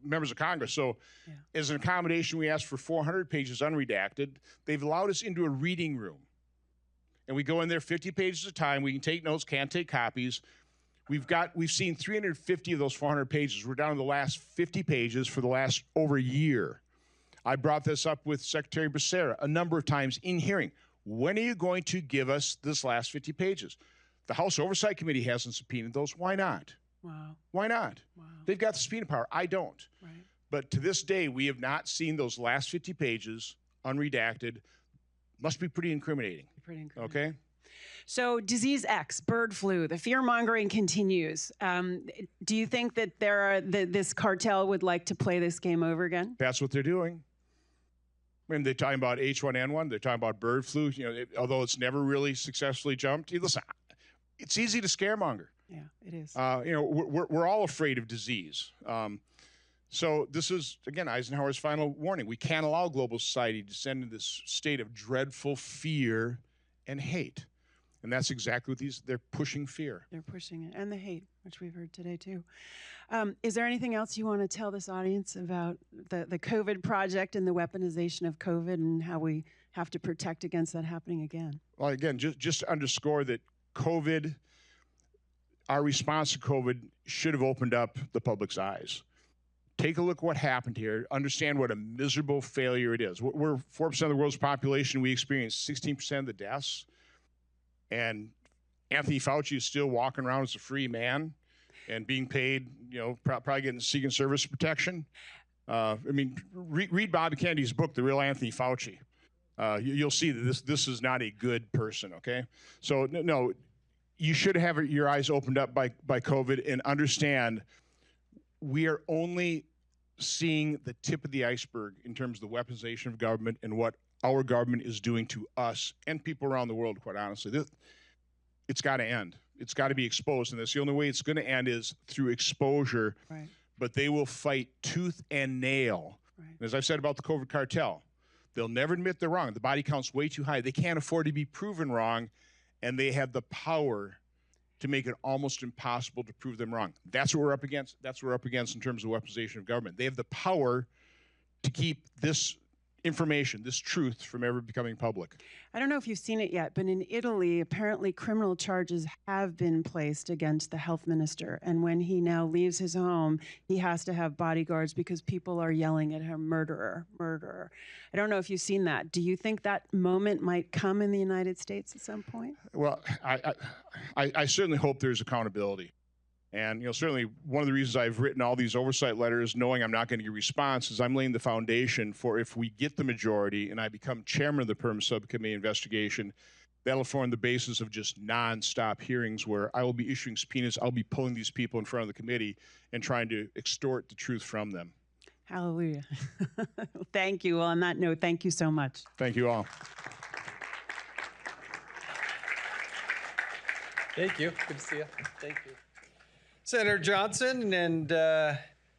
Members of Congress. So as an accommodation, we asked for 400 pages unredacted. They've allowed us into a reading room. And we go in there 50 pages at a time. We can take notes, can't take copies. We've seen 350 of those 400 pages. We're down to the last 50 pages for the last over a year. I brought this up with Secretary Becerra a number of times in hearing. When are you going to give us this last 50 pages? The House Oversight Committee hasn't subpoenaed those. Why not? Wow. Why not? Wow. They've got the subpoena power. I don't. Right. But to this day, we have not seen those last 50 pages unredacted. Must be pretty incriminating. Okay? So disease X, bird flu, the fear-mongering continues. Do you think that this cartel would like to play this game over again? That's what they're doing. I mean, they're talking about H1N1. They're talking about bird flu. Although it's never really successfully jumped. Listen, it's easy to scaremonger. Yeah, it is. We're all afraid of disease. So this is, again, Eisenhower's final warning. We can't allow global society to descend into this state of dreadful fear and hate. And that's exactly what they're pushing fear. They're pushing it. And the hate, which we've heard today, too. Is there anything else you want to tell this audience about the COVID project and the weaponization of COVID and how we have to protect against that happening again? Well, again, just to underscore that COVID, our response to COVID should have opened up the public's eyes. Take a look at what happened here. Understand what a miserable failure it is. We're 4% of the world's population. We experience 16% of the deaths. And Anthony Fauci is still walking around as a free man and being paid, probably getting Secret Service protection. Read Bobby Kennedy's book, The Real Anthony Fauci. You'll see that this is not a good person, okay? So, no, you should have your eyes opened up by COVID and understand we are only seeing the tip of the iceberg in terms of the weaponization of government and what our government is doing to us and people around the world, quite honestly. It's got to end. It's got to be exposed. And that's the only way it's going to end is through exposure. Right. But they will fight tooth and nail. Right. And as I've said about the COVID cartel, they'll never admit they're wrong. The body count's way too high. They can't afford to be proven wrong, and they have the power to make it almost impossible to prove them wrong. That's what we're up against. That's what we're up against in terms of weaponization of government. They have the power to keep this information, this truth, from ever becoming public. I don't know if you've seen it yet, but in Italy, apparently criminal charges have been placed against the health minister. And when he now leaves his home, he has to have bodyguards because people are yelling at him, murderer, murderer. I don't know if you've seen that. Do you think that moment might come in the United States at some point? Well, I certainly hope there's accountability. And certainly one of the reasons I've written all these oversight letters, knowing I'm not going to get a response, is I'm laying the foundation for if we get the majority and I become chairman of the Permanent Subcommittee investigation, that'll form the basis of just nonstop hearings where I will be issuing subpoenas. I'll be pulling these people in front of the committee and trying to extort the truth from them. Hallelujah. Thank you. Well, on that note, thank you so much. Thank you all. Thank you. Good to see you. Thank you. Senator Johnson and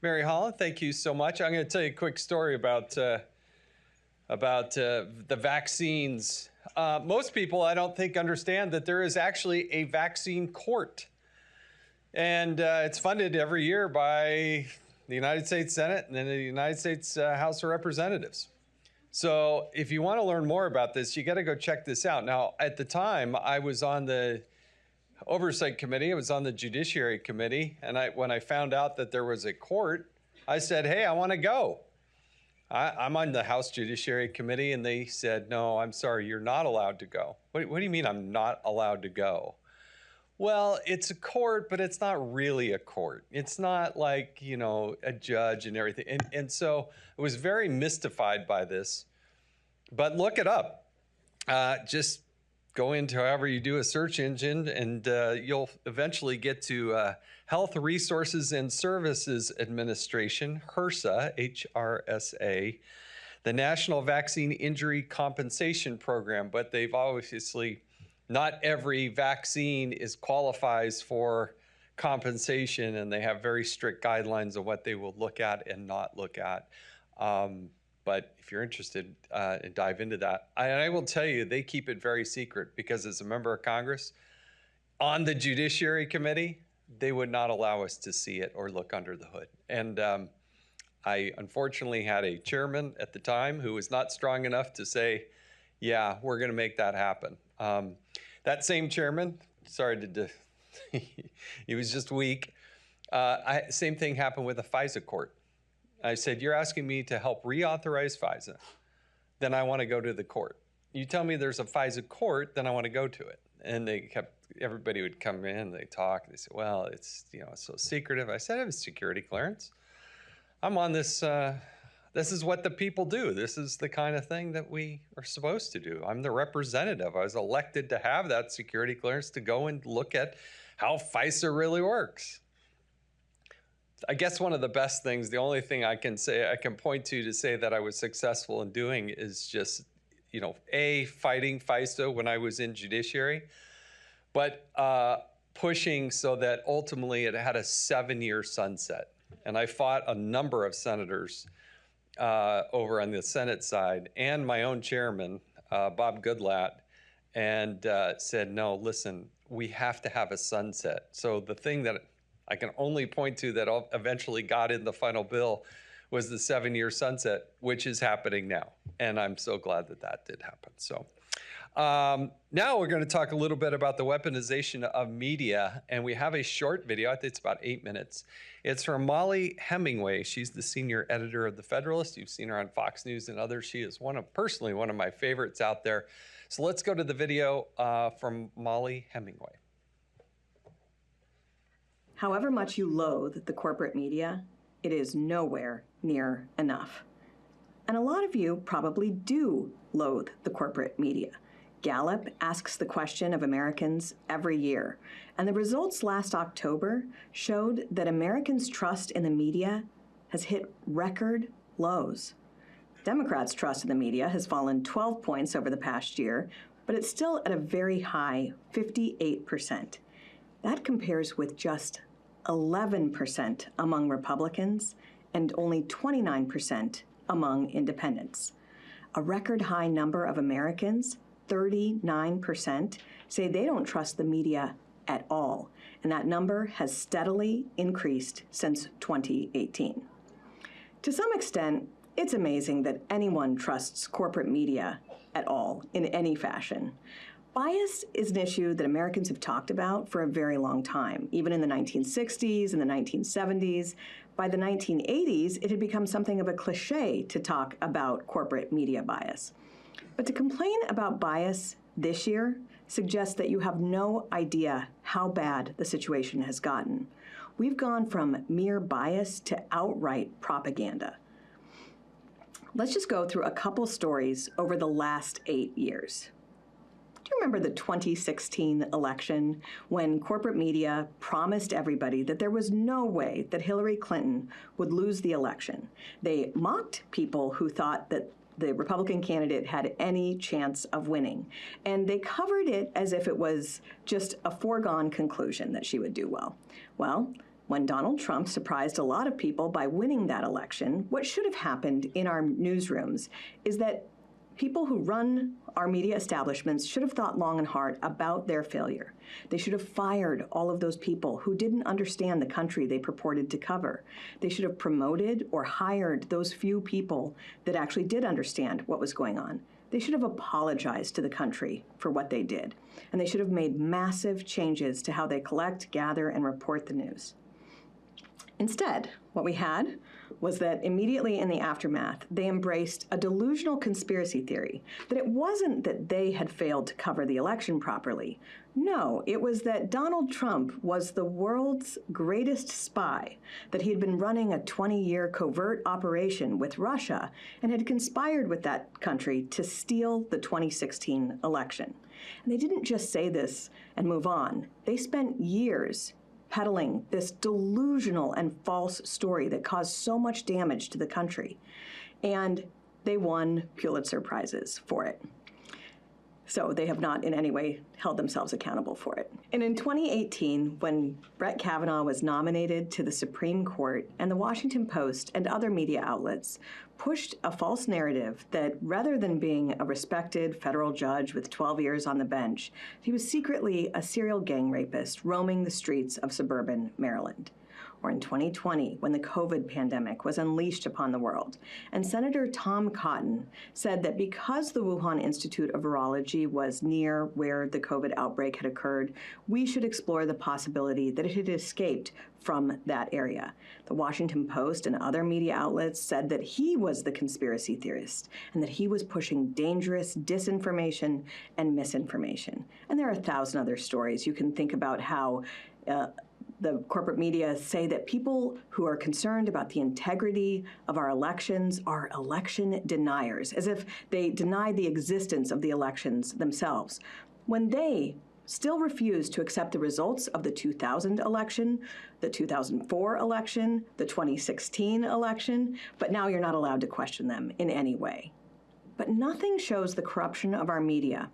Mary Holland, thank you so much. I'm going to tell you a quick story about the vaccines. Most people, I don't think, understand that there is actually a vaccine court. And it's funded every year by the United States Senate and then the United States House of Representatives. So if you want to learn more about this, you got to go check this out. Now, at the time, I was on the Oversight Committee. I was on the Judiciary Committee. And when I found out that there was a court, I said, hey, I want to go. I'm on the House Judiciary Committee, and they said, no, I'm sorry, you're not allowed to go. What do you mean I'm not allowed to go? Well, it's a court, but it's not really a court. It's not like, you know, a judge and everything. And so I was very mystified by this. But look it up. Just go into however you do a search engine, and you'll eventually get to Health Resources and Services Administration, HRSA, H-R-S-A, the National Vaccine Injury Compensation Program. But they've obviously, not every vaccine qualifies for compensation, and they have very strict guidelines of what they will look at and not look at. But if you're interested, dive into that. I will tell you, they keep it very secret, because as a member of Congress, on the Judiciary Committee, they would not allow us to see it or look under the hood. And I unfortunately had a chairman at the time who was not strong enough to say, yeah, we're going to make that happen. That same chairman, sorry to, he was just weak. Same thing happened with the FISA court. I said, you're asking me to help reauthorize FISA, then I want to go to the court. You tell me there's a FISA court, then I want to go to it. And everybody would come in, they talk, they say, well, it's, you know, it's so secretive. I said, I have a security clearance. I'm on this, this is what the people do. This is the kind of thing that we are supposed to do. I'm the representative. I was elected to have that security clearance to go and look at how FISA really works. I guess one of the best things, the only thing I can say, I can point to say that I was successful in doing is just, you know, fighting FISA when I was in judiciary, but pushing so that ultimately it had a 7-year sunset. And I fought a number of senators over on the Senate side and my own chairman, Bob Goodlatte, and said, no, listen, we have to have a sunset. So the thing that I can only point to that eventually got in the final bill was the 7-year sunset, which is happening now. And I'm so glad that that did happen. So now we're going to talk a little bit about the weaponization of media. And we have a short video. I think it's about 8 minutes. It's from Molly Hemingway. She's the senior editor of The Federalist. You've seen her on Fox News and others. She is personally one of my favorites out there. So let's go to the video from Molly Hemingway. However much you loathe the corporate media, it is nowhere near enough. And a lot of you probably do loathe the corporate media. Gallup asks the question of Americans every year, and the results last October showed that Americans' trust in the media has hit record lows. Democrats' trust in the media has fallen 12 points over the past year, but it's still at a very high 58%. That compares with just 11% among Republicans and only 29% among independents. A record high number of Americans, 39%, say they don't trust the media at all, and that number has steadily increased since 2018. To some extent, it's amazing that anyone trusts corporate media at all in any fashion. Bias is an issue that Americans have talked about for a very long time, even in the 1960s and the 1970s. By the 1980s, it had become something of a cliche to talk about corporate media bias. But to complain about bias this year suggests that you have no idea how bad the situation has gotten. We've gone from mere bias to outright propaganda. Let's just go through a couple stories over the last 8 years. Do you remember the 2016 election when corporate media promised everybody that there was no way that Hillary Clinton would lose the election? They mocked people who thought that the Republican candidate had any chance of winning, and they covered it as if it was just a foregone conclusion that she would do well. Well, when Donald Trump surprised a lot of people by winning that election, what should have happened in our newsrooms is that people who run our media establishments should have thought long and hard about their failure. They should have fired all of those people who didn't understand the country they purported to cover. They should have promoted or hired those few people that actually did understand what was going on. They should have apologized to the country for what they did. And they should have made massive changes to how they collect, gather, and report the news. Instead, what we had was that immediately in the aftermath, they embraced a delusional conspiracy theory that it wasn't that they had failed to cover the election properly. No, it was that Donald Trump was the world's greatest spy, that he had been running a 20-year covert operation with Russia and had conspired with that country to steal the 2016 election. And they didn't just say this and move on. They spent years peddling this delusional and false story that caused so much damage to the country. And they won Pulitzer Prizes for it. So they have not in any way held themselves accountable for it. And in 2018, when Brett Kavanaugh was nominated to the Supreme Court, and the Washington Post and other media outlets pushed a false narrative that rather than being a respected federal judge with 12 years on the bench, he was secretly a serial gang rapist roaming the streets of suburban Maryland. Or in 2020, when the COVID pandemic was unleashed upon the world, and Senator Tom Cotton said that because the Wuhan Institute of Virology was near where the COVID outbreak had occurred, we should explore the possibility that it had escaped from that area. The Washington Post and other media outlets said that he was the conspiracy theorist and that he was pushing dangerous disinformation and misinformation. And there are 1,000 other stories. You can think about how the corporate media say that people who are concerned about the integrity of our elections are election deniers, as if they deny the existence of the elections themselves, when they still refuse to accept the results of the 2000 election, the 2004 election, the 2016 election, but now you're not allowed to question them in any way. But nothing shows the corruption of our media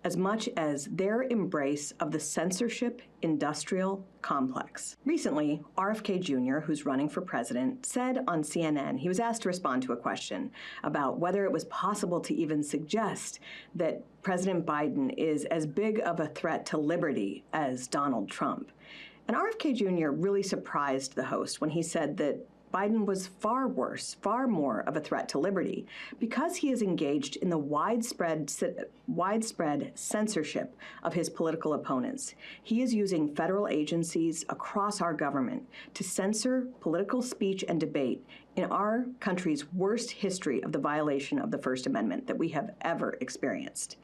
as much as their embrace of the censorship industrial complex. Recently, RFK Jr., who's running for president, said on CNN, he was asked to respond to a question about whether it was possible to even suggest that President Biden is as big of a threat to liberty as Donald Trump. And RFK Jr. really surprised the host when he said that Biden was far worse, far more of a threat to liberty, because he is engaged in the widespread censorship of his political opponents. He is using federal agencies across our government to censor political speech and debate in our country's worst history of the violation of the First Amendment that we have ever experienced.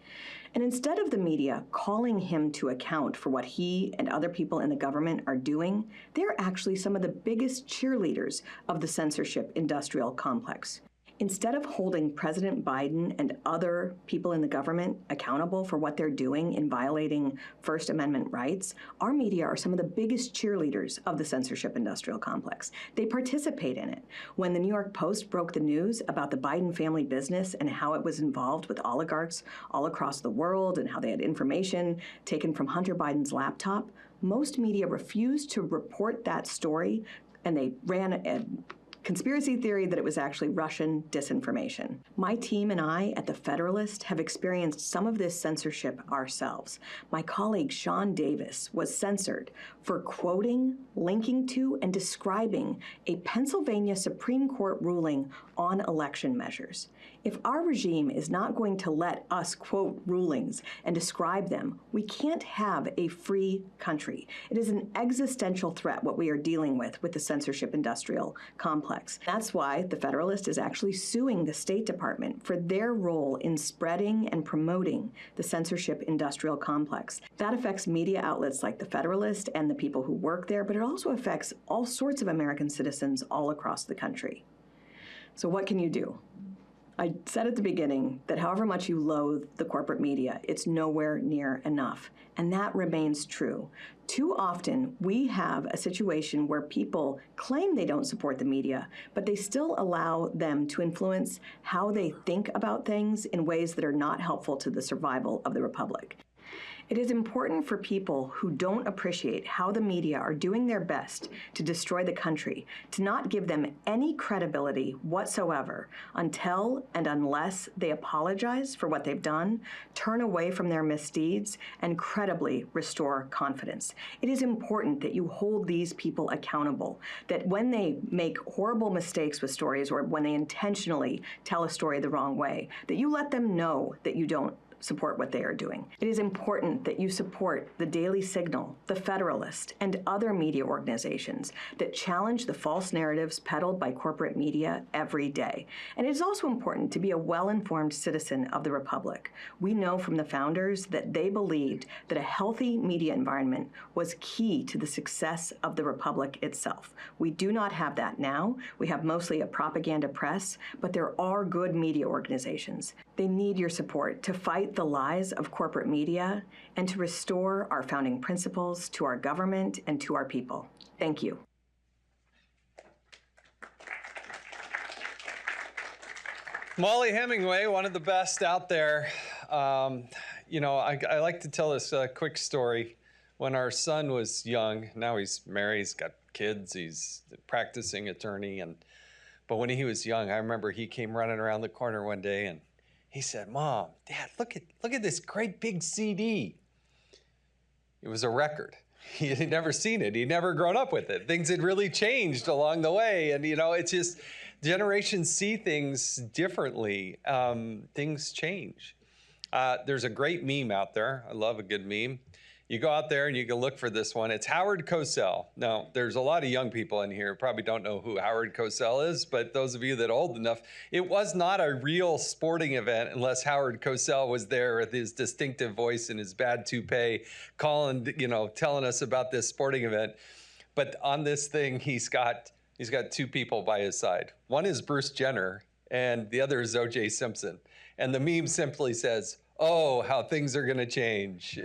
And instead of the media calling him to account for what he and other people in the government are doing, they're actually some of the biggest cheerleaders of the censorship industrial complex. Instead of holding President Biden and other people in the government accountable for what they're doing in violating First Amendment rights, our media are some of the biggest cheerleaders of the censorship industrial complex. They participate in it. When the New York Post broke the news about the Biden family business and how it was involved with oligarchs all across the world and how they had information taken from Hunter Biden's laptop, most media refused to report that story, and they ran a conspiracy theory that it was actually Russian disinformation. My team and I at The Federalist have experienced some of this censorship ourselves. My colleague Sean Davis was censored for quoting, linking to, and describing a Pennsylvania Supreme Court ruling on election measures. If our regime is not going to let us quote rulings and describe them, we can't have a free country. It is an existential threat what we are dealing with the censorship industrial complex. That's why The Federalist is actually suing the State Department for their role in spreading and promoting the censorship industrial complex. That affects media outlets like The Federalist and the people who work there, but it also affects all sorts of American citizens all across the country. So what can you do? I said at the beginning that however much you loathe the corporate media, it's nowhere near enough. And that remains true. Too often, we have a situation where people claim they don't support the media, but they still allow them to influence how they think about things in ways that are not helpful to the survival of the republic. It is important for people who don't appreciate how the media are doing their best to destroy the country to not give them any credibility whatsoever until and unless they apologize for what they've done, turn away from their misdeeds, and credibly restore confidence. It is important that you hold these people accountable, that when they make horrible mistakes with stories or when they intentionally tell a story the wrong way, that you let them know that you don't support what they are doing. It is important that you support the Daily Signal, the Federalist, and other media organizations that challenge the false narratives peddled by corporate media every day. And it is also important to be a well-informed citizen of the Republic. We know from the founders that they believed that a healthy media environment was key to the success of the Republic itself. We do not have that now. We have mostly a propaganda press, but there are good media organizations. They need your support to fight the lies of corporate media and to restore our founding principles to our government and to our people. Thank you. Molly Hemingway, one of the best out there. You know, I like to tell this quick story. When our son was young, now he's married, he's got kids, he's a practicing attorney, but when he was young, I remember he came running around the corner one day and he said, "Mom, Dad, look at this great big CD." It was a record. He had never seen it. He'd never grown up with it. Things had really changed along the way. And, you know, it's just generations see things differently. Things change. There's a great meme out there. I love a good meme. You go out there and you can look for this one. It's Howard Cosell. Now, there's a lot of young people in here who probably don't know who Howard Cosell is, but those of you that are old enough, it was not a real sporting event unless Howard Cosell was there with his distinctive voice and his bad toupee calling, you know, telling us about this sporting event. But on this thing, he's got two people by his side. One is Bruce Jenner and the other is O.J. Simpson. And the meme simply says, "Oh, how things are gonna change."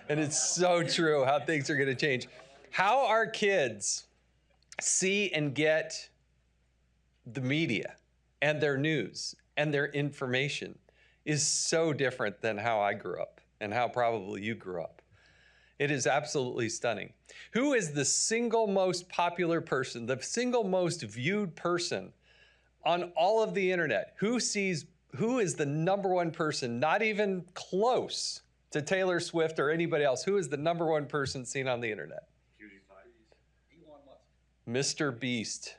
And it's so true how things are going to change. How our kids see and get the media and their news and their information is so different than how I grew up and how probably you grew up. It is absolutely stunning. Who is the single most popular person, the single most viewed person on all of the internet? Who is the number one person, not even close to Taylor Swift or anybody else? Who is the number one person seen on the internet? Mr. Beast.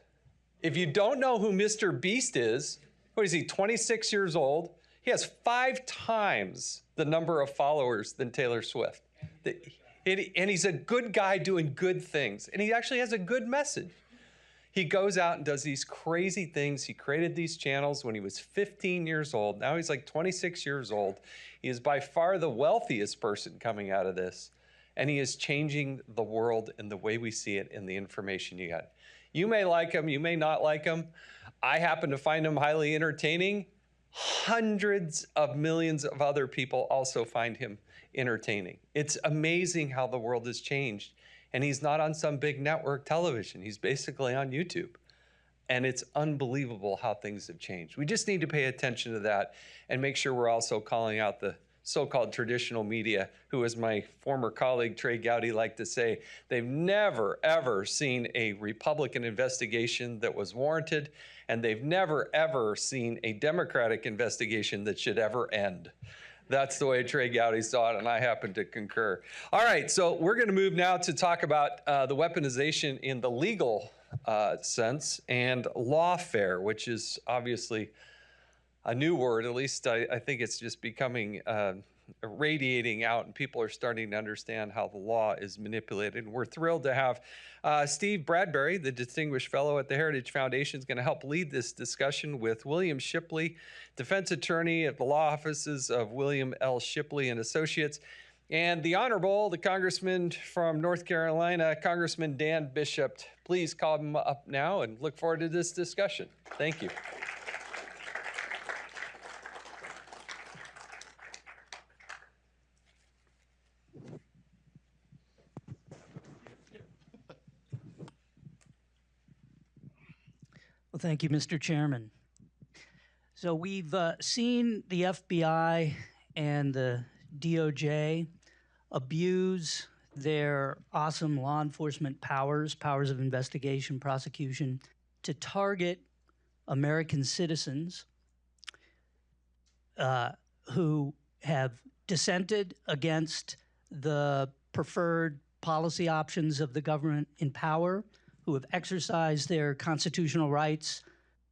If you don't know who Mr. Beast is, what is he, 26 years old? He has 5 times the number of followers than Taylor Swift. And he's a good guy doing good things. And he actually has a good message. He goes out and does these crazy things. He created these channels when he was 15 years old. Now he's like 26 years old. He is by far the wealthiest person coming out of this. And he is changing the world and the way we see it and the information you got. You may like him, you may not like him. I happen to find him highly entertaining. Hundreds of millions of other people also find him entertaining. It's amazing how the world has changed. And he's not on some big network television. He's basically on YouTube. And it's unbelievable how things have changed. We just need to pay attention to that and make sure we're also calling out the so-called traditional media, who, as my former colleague Trey Gowdy liked to say, they've never, ever seen a Republican investigation that was warranted, and they've never, ever seen a Democratic investigation that should ever end. That's the way Trey Gowdy saw it, and I happen to concur. All right, so we're going to move now to talk about the weaponization in the legal sense and lawfare, which is obviously a new word. At least I think it's just becoming radiating out, and people are starting to understand how the law is manipulated. And we're thrilled to have Steve Bradbury, the Distinguished Fellow at the Heritage Foundation, is going to help lead this discussion with William Shipley, defense attorney at the law offices of William L. Shipley and Associates, and the Honorable, the Congressman from North Carolina, Congressman Dan Bishop. Please call him up now and look forward to this discussion. Thank you. Well, thank you, Mr. Chairman. So we've seen the FBI and the DOJ abuse their awesome law enforcement powers of investigation, prosecution, to target American citizens who have dissented against the preferred policy options of the government in power, who have exercised their constitutional rights,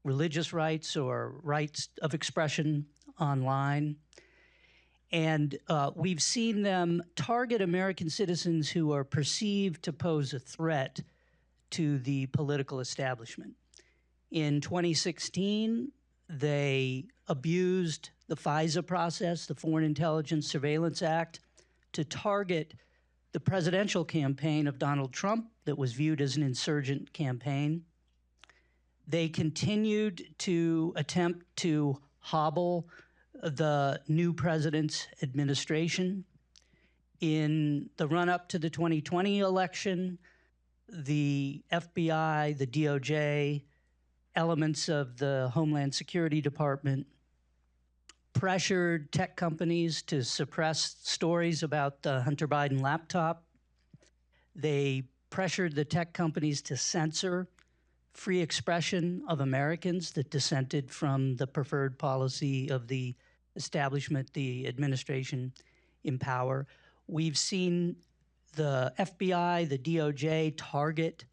religious rights, or rights of expression online. And we've seen them target American citizens who are perceived to pose a threat to the political establishment. In 2016, they abused the FISA process, the Foreign Intelligence Surveillance Act, to target the presidential campaign of Donald Trump that was viewed as an insurgent campaign. They continued to attempt to hobble the new president's administration. In the run-up to the 2020 election, the FBI, the DOJ, elements of the Homeland Security Department pressured tech companies to suppress stories about the Hunter Biden laptop. They pressured the tech companies to censor free expression of Americans that dissented from the preferred policy of the establishment, the administration in power. We've seen the FBI, the DOJ target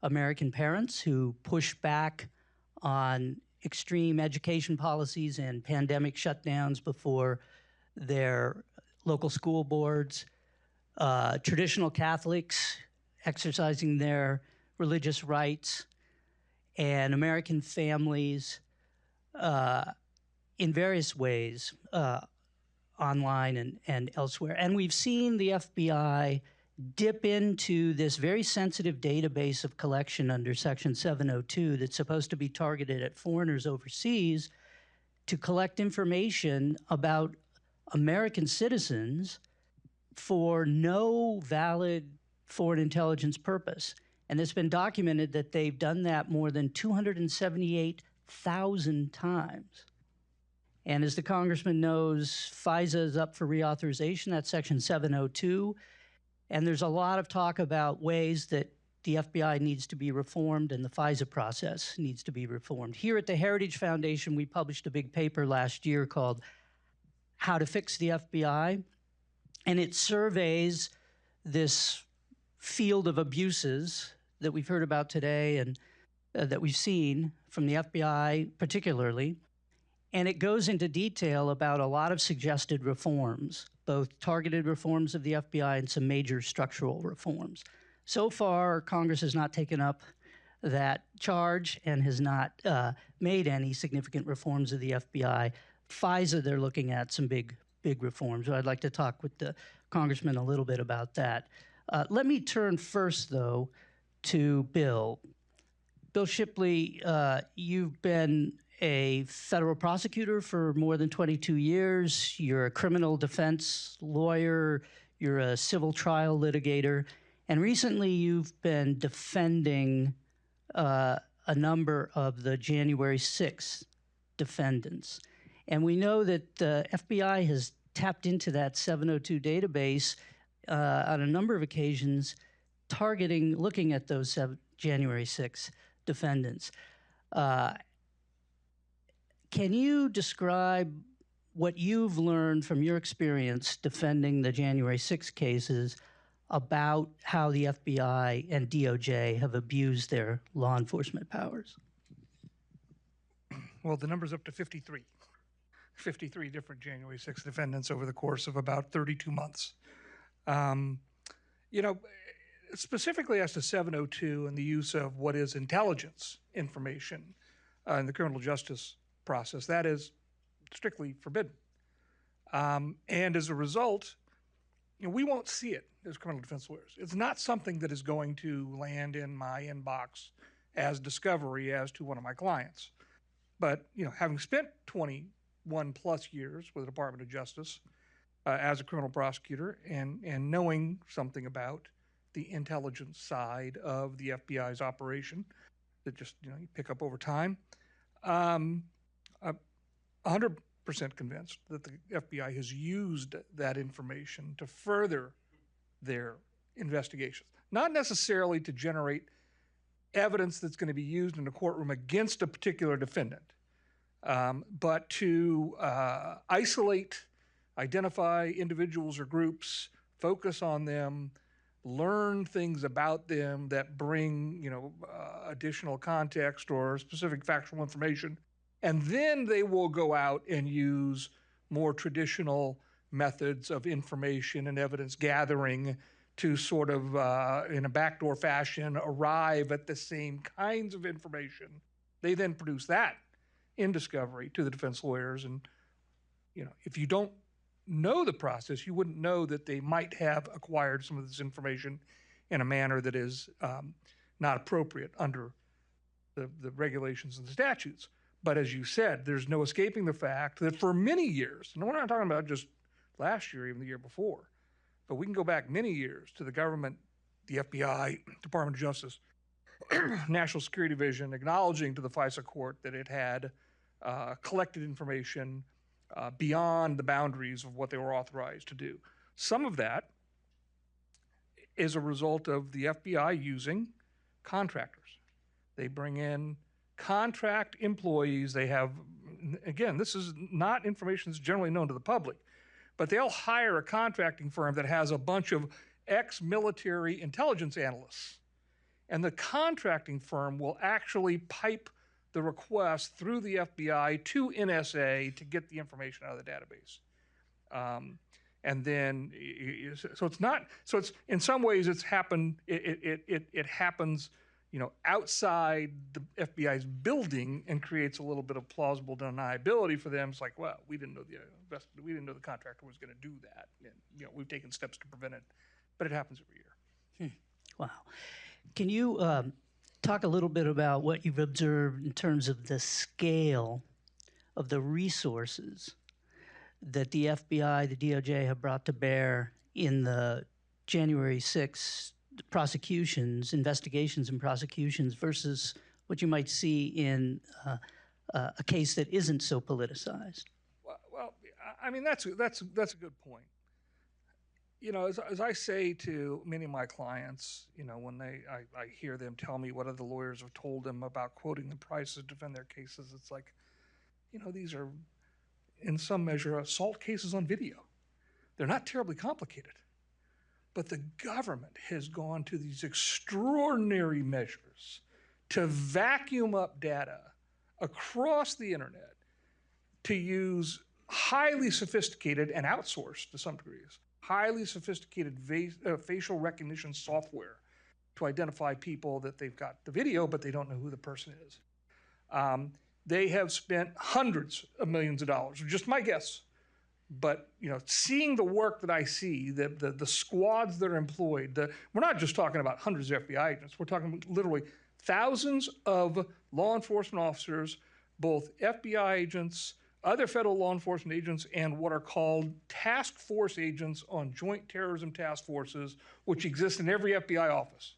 American parents who push back on extreme education policies and pandemic shutdowns before their local school boards, traditional Catholics exercising their religious rights, and American families in various ways, online and elsewhere. And we've seen the FBI dip into this very sensitive database of collection under Section 702 that's supposed to be targeted at foreigners overseas to collect information about American citizens for no valid foreign intelligence purpose. And it's been documented that they've done that more than 278,000 times. And as the congressman knows, FISA is up for reauthorization. That's Section 702. And there's a lot of talk about ways that the FBI needs to be reformed and the FISA process needs to be reformed. Here at the Heritage Foundation, we published a big paper last year called How to Fix the FBI. And it surveys this field of abuses that we've heard about today and that we've seen from the FBI particularly. And it goes into detail about a lot of suggested reforms, both targeted reforms of the FBI and some major structural reforms. So far, Congress has not taken up that charge and has not made any significant reforms of the FBI. FISA, they're looking at some big reforms. So I'd like to talk with the congressman a little bit about that. Let me turn first, though, to Bill. Bill Shipley, you've been a federal prosecutor for more than 22 years. You're a criminal defense lawyer. You're a civil trial litigator. And recently you've been defending a number of the January 6th defendants. And we know that the FBI has tapped into that 702 database on a number of occasions, looking at those January 6th defendants. Can you describe what you've learned from your experience defending the January 6 cases about how the FBI and DOJ have abused their law enforcement powers? Well, the number's up to 53. 53 different January 6 defendants over the course of about 32 months. Specifically as to 702 and the use of what is intelligence information in the criminal justice process, that is strictly forbidden. And as a result, we won't see it as criminal defense lawyers. It's not something that is going to land in my inbox as discovery as to one of my clients. But, having spent 21 plus years with the Department of Justice as a criminal prosecutor and knowing something about the intelligence side of the FBI's operation that just, you pick up over time, I'm 100% convinced that the FBI has used that information to further their investigations, not necessarily to generate evidence that's going to be used in a courtroom against a particular defendant, but to isolate, identify individuals or groups, focus on them, learn things about them that bring, additional context or specific factual information. And then they will go out and use more traditional methods of information and evidence gathering to sort of, in a backdoor fashion, arrive at the same kinds of information. They then produce that in discovery to the defense lawyers. And, you know, if you don't know the process, you wouldn't know that they might have acquired some of this information in a manner that is not appropriate under the regulations and the statutes. But as you said, there's no escaping the fact that for many years, and we're not talking about just last year, even the year before, but we can go back many years to the government, the FBI, Department of Justice, National Security Division, acknowledging to the FISA court that it had collected information beyond the boundaries of what they were authorized to do. Some of that is a result of the FBI using contractors. They bring in contract employees. They have, again, this is not information that's generally known to the public, but they'll hire a contracting firm that has a bunch of ex-military intelligence analysts. And the contracting firm will actually pipe the request through the FBI to NSA to get the information out of the database. And then, so it's not, so it's, in some ways it's happened, it happens, you know, outside the FBI's building and creates a little bit of plausible deniability for them. It's like, well, we didn't know the contractor was going to do that. And, you know, we've taken steps to prevent it, but it happens every year. Wow. Can you talk a little bit about what you've observed in terms of the scale of the resources that the FBI, the DOJ have brought to bear in the January 6th prosecutions, investigations and prosecutions versus what you might see in a case that isn't so politicized? Well, I mean, that's a good point. You know, as I say to many of my clients, you know, when I hear them tell me what other lawyers have told them about quoting the price to defend their cases, it's like, you know, these are in some measure assault cases on video. They're not terribly complicated. But the government has gone to these extraordinary measures to vacuum up data across the internet, to use highly sophisticated and outsourced to some degrees, highly sophisticated facial recognition software to identify people that they've got the video, but they don't know who the person is. They have spent hundreds of millions of dollars, just my guess. But, you know, seeing the work that I see, the squads that are employed, we're not just talking about hundreds of FBI agents, we're talking literally thousands of law enforcement officers, both FBI agents, other federal law enforcement agents, and what are called task force agents on joint terrorism task forces, which exist in every FBI office.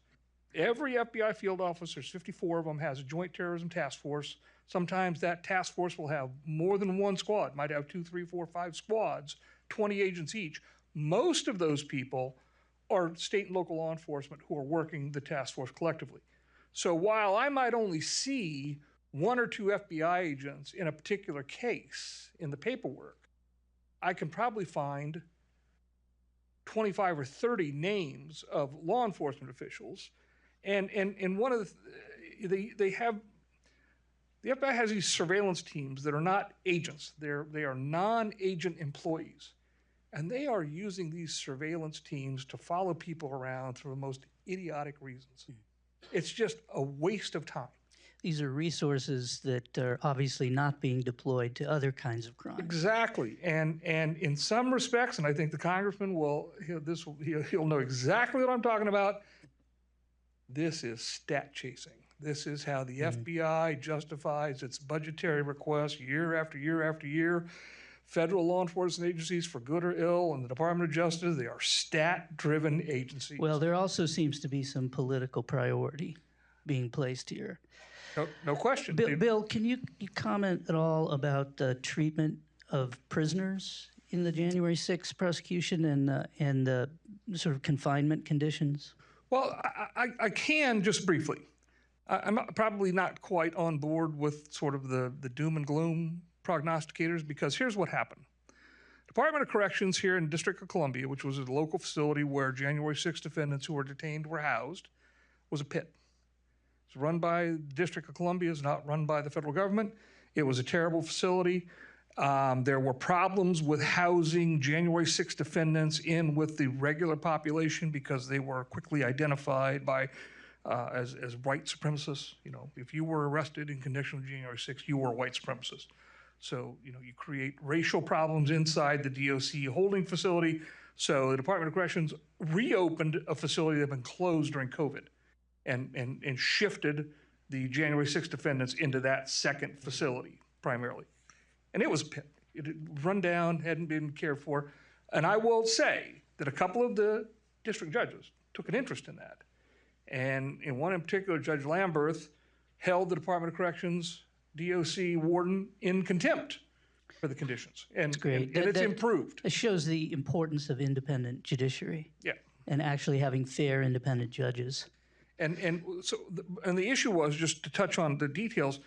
Every FBI field office, there's 54 of them, has a joint terrorism task force. Sometimes that task force will have more than one squad, might have 2, 3, 4, 5 squads, 20 agents each. Most of those people are state and local law enforcement who are working the task force collectively. So while I might only see 1 or 2 FBI agents in a particular case in the paperwork, I can probably find 25 or 30 names of law enforcement officials. And one of the FBI has these surveillance teams that are not agents. They are non-agent employees. And they are using these surveillance teams to follow people around for the most idiotic reasons. It's just a waste of time. These are resources that are obviously not being deployed to other kinds of crimes. Exactly. And in some respects, and I think the congressman he'll know exactly what I'm talking about, this is stat chasing. This is how the FBI justifies its budgetary requests year after year after year. Federal law enforcement agencies, for good or ill, and the Department of Justice, they are stat-driven agencies. Well, there also seems to be some political priority being placed here. No question. Bill, can you comment at all about the treatment of prisoners in the January 6th prosecution and the sort of confinement conditions? Well, I can just briefly. I'm probably not quite on board with sort of the doom and gloom prognosticators, because here's what happened. Department of Corrections here in District of Columbia, which was a local facility where January 6 defendants who were detained were housed, was a pit. It's run by the District of Columbia, it's not run by the federal government. It was a terrible facility. There were problems with housing January 6 defendants in with the regular population because they were quickly identified by as white supremacists. You know, if you were arrested in connection with January 6, you were a white supremacist. So, you know, you create racial problems inside the DOC holding facility. So the Department of Corrections reopened a facility that had been closed during COVID and shifted the January 6 defendants into that second facility primarily. And it was it had run down, hadn't been cared for. And I will say that a couple of the district judges took an interest in that. And in one in particular, Judge Lamberth held the Department of Corrections DOC warden in contempt for the conditions. And, That's great. and it's improved. It shows the importance of independent judiciary. Yeah. And actually having fair, independent judges. And the issue was, just to touch on the details,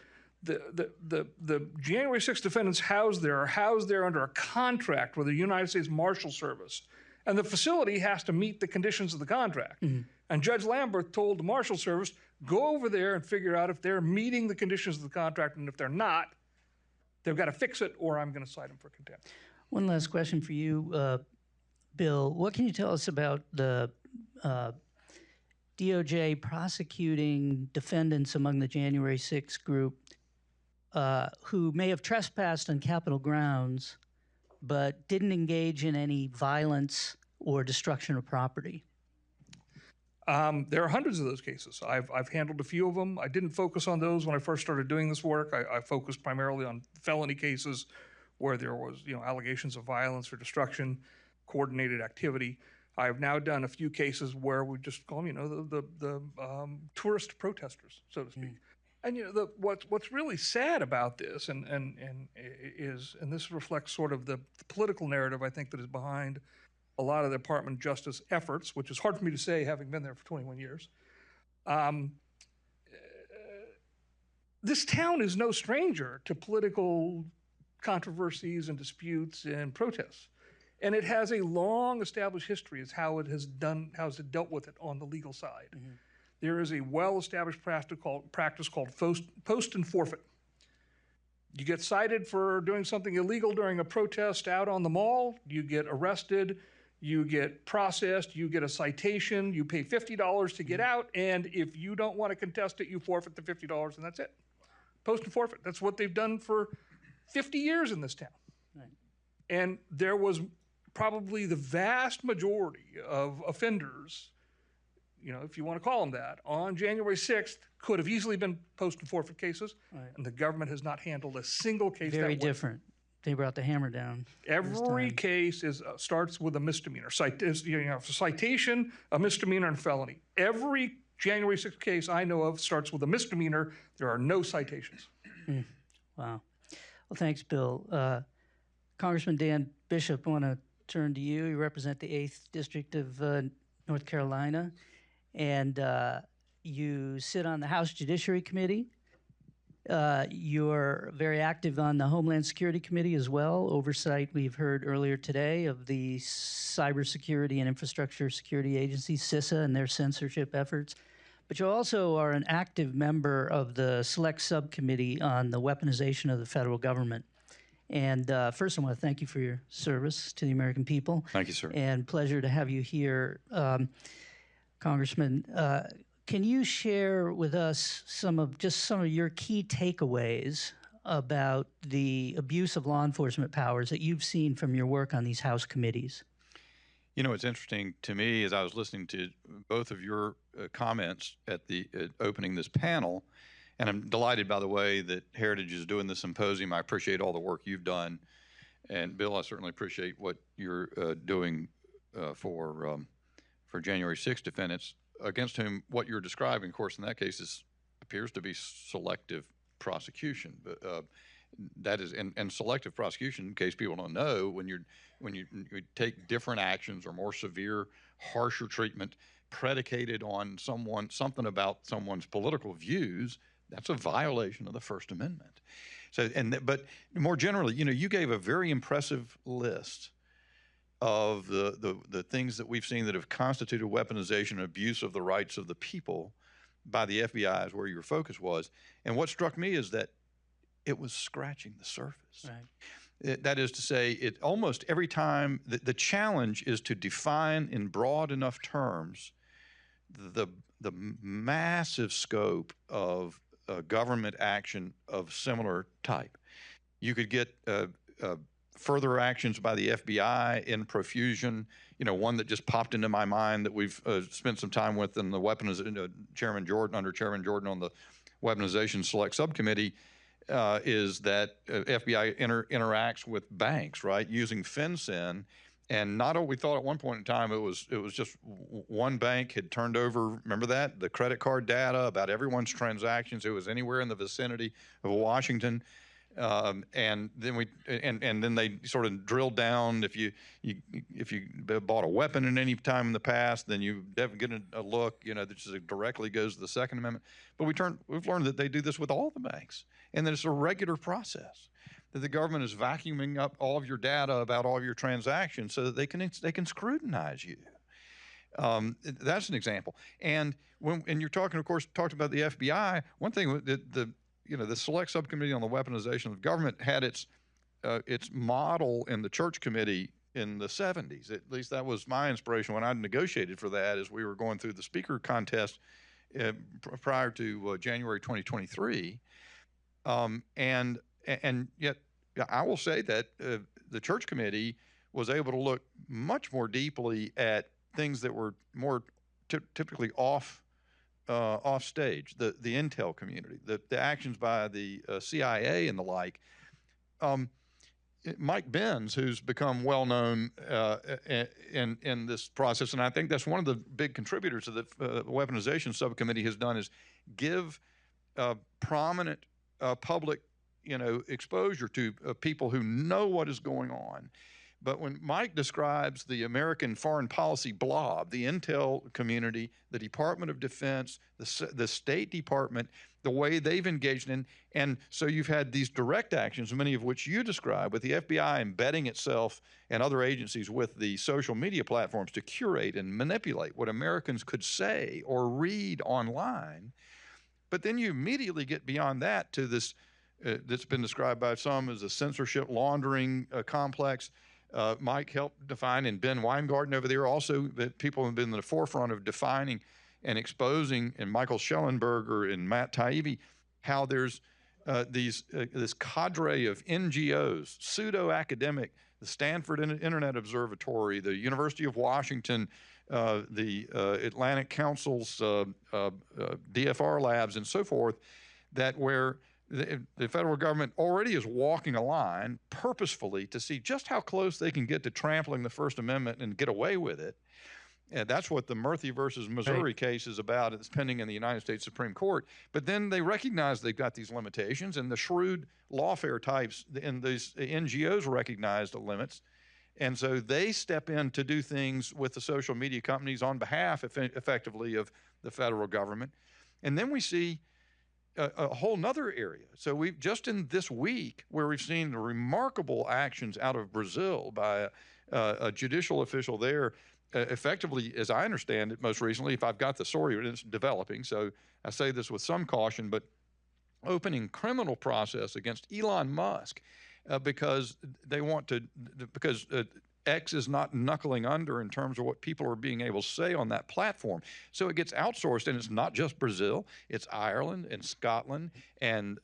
the January 6 defendants are housed there under a contract with the United States Marshal Service. And the facility has to meet the conditions of the contract. Mm-hmm. And Judge Lamberth told the Marshal Service, go over there and figure out if they're meeting the conditions of the contract, and if they're not, they've got to fix it, or I'm going to cite them for contempt. One last question for you, Bill. What can you tell us about the DOJ prosecuting defendants among the January 6 group who may have trespassed on Capitol grounds but didn't engage in any violence or destruction of property? There are hundreds of those cases. I've handled a few of them. I didn't focus on those when I first started doing this work. I focused primarily on felony cases where there was, allegations of violence or destruction, coordinated activity. I've now done a few cases where we just call them, the tourist protesters, so to speak. And what's really sad about this, and this reflects sort of the political narrative I think that is behind a lot of the Department of Justice efforts, which is hard for me to say having been there for 21 years. This town is no stranger to political controversies and disputes and protests. And it has a long established history as how it dealt with it on the legal side. Mm-hmm. There is a well-established practice called post and forfeit. You get cited for doing something illegal during a protest out on the mall, you get arrested, you get processed, you get a citation, you pay $50 to get out, and if you don't want to contest it, you forfeit the $50, and that's it. Post and forfeit. That's what they've done for 50 years in this town. Right. And there was probably the vast majority of offenders, if you want to call them that, on January 6th could have easily been post and forfeit cases, right. And the government has not handled a single case that way. Very different. They brought the hammer down. Every case starts with a misdemeanor. Citation, a misdemeanor, and felony. Every January 6th case I know of starts with a misdemeanor. There are no citations. Wow. Well, thanks, Bill. Congressman Dan Bishop, I want to turn to you. You represent the 8th District of North Carolina, and you sit on the House Judiciary Committee. You're very active on the Homeland Security Committee as well. Oversight, we've heard earlier today, of the Cybersecurity and Infrastructure Security Agency, CISA, and their censorship efforts. But you also are an active member of the Select Subcommittee on the Weaponization of the Federal Government. And first, I want to thank you for your service to the American people. Thank you, sir. And pleasure to have you here, Congressman. Can you share with us some of your key takeaways about the abuse of law enforcement powers that you've seen from your work on these House committees? It's interesting to me as I was listening to both of your comments at the opening this panel, and I'm delighted, by the way, that Heritage is doing the symposium. I appreciate all the work you've done. And Bill, I certainly appreciate what you're doing for January 6 defendants, against whom what you're describing, of course, in that case appears to be selective prosecution. But that is, and selective prosecution, in case people don't know, when you take different actions or more severe, harsher treatment predicated on something about someone's political views, that's a violation of the First Amendment. So, but more generally, you gave a very impressive list of the things that we've seen that have constituted weaponization and abuse of the rights of the people by the FBI is where your focus was. And what struck me is that it was scratching the surface. Right. That is to say, it almost every time, the challenge is to define in broad enough terms the massive scope of government action of similar type. You could get further actions by the FBI in profusion. One that just popped into my mind that we've spent some time with in the weaponization, Chairman Jordan on the Weaponization Select Subcommittee, is that FBI interacts with banks, right, using FinCEN. And not only, we thought at one point in time it was just one bank had turned over, remember that, the credit card data about everyone's transactions. It was anywhere in the vicinity of Washington. And then then they sort of drilled down. If you bought a weapon at any time in the past, then you definitely get a look. That just directly goes to the Second Amendment. But we've learned that they do this with all the banks, and that it's a regular process. That the government is vacuuming up all of your data about all of your transactions so that they can scrutinize you. That's an example. And you're talking, of course, talked about the FBI. One thing that the Select Subcommittee on the Weaponization of Government had its model in the Church Committee in the 70s. At least that was my inspiration when I negotiated for that as we were going through the speaker contest prior to January 2023. And yet I will say that the Church Committee was able to look much more deeply at things that were more typically off stage, the intel community, the actions by the CIA and the like. Mike Benz, who's become well known in this process, and I think that's one of the big contributors of the Weaponization Subcommittee has done, is give prominent public exposure to people who know what is going on. But when Mike describes the American foreign policy blob, the intel community, the Department of Defense, the State Department, the way they've engaged in, and so you've had these direct actions, many of which you describe, with the FBI embedding itself and other agencies with the social media platforms to curate and manipulate what Americans could say or read online. But then you immediately get beyond that to this that's been described by some as a censorship laundering complex. Mike helped define, and Ben Weingarten over there also, that people have been in the forefront of defining and exposing, and Michael Schellenberger and Matt Taibbi, how there's this cadre of NGOs, pseudo-academic, the Stanford Internet Observatory, the University of Washington, the Atlantic Council's DFR labs, and so forth, that where the federal government already is walking a line purposefully to see just how close they can get to trampling the First Amendment and get away with it. And that's what the Murphy versus Missouri case is about. It's pending in the United States Supreme Court. But then they recognize they've got these limitations, and the shrewd lawfare types in these NGOs recognize the limits. And so they step in to do things with the social media companies on behalf, effectively, of the federal government. And then we see a whole nother area. So we've just in this week, where we've seen the remarkable actions out of Brazil by a judicial official there, effectively, as I understand it, most recently, if I've got the story, it's developing, so I say this with some caution, but opening criminal process against Elon Musk because they want to, because X is not knuckling under in terms of what people are being able to say on that platform. So it gets outsourced, and it's not just Brazil, it's Ireland and Scotland and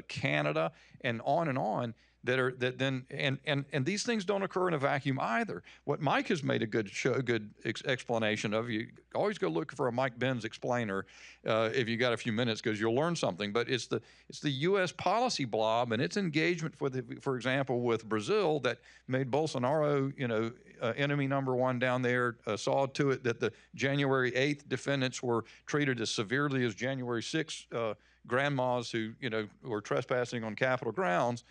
Canada and on, and these things don't occur in a vacuum either. What Mike has made a good explanation of, you always go look for a Mike Benz explainer if you got a few minutes, because you'll learn something. But it's the U.S. policy blob and its engagement, for example, with Brazil, that made Bolsonaro, enemy number one down there, saw to it that the January 8th defendants were treated as severely as January 6th grandmas who were trespassing on Capitol grounds.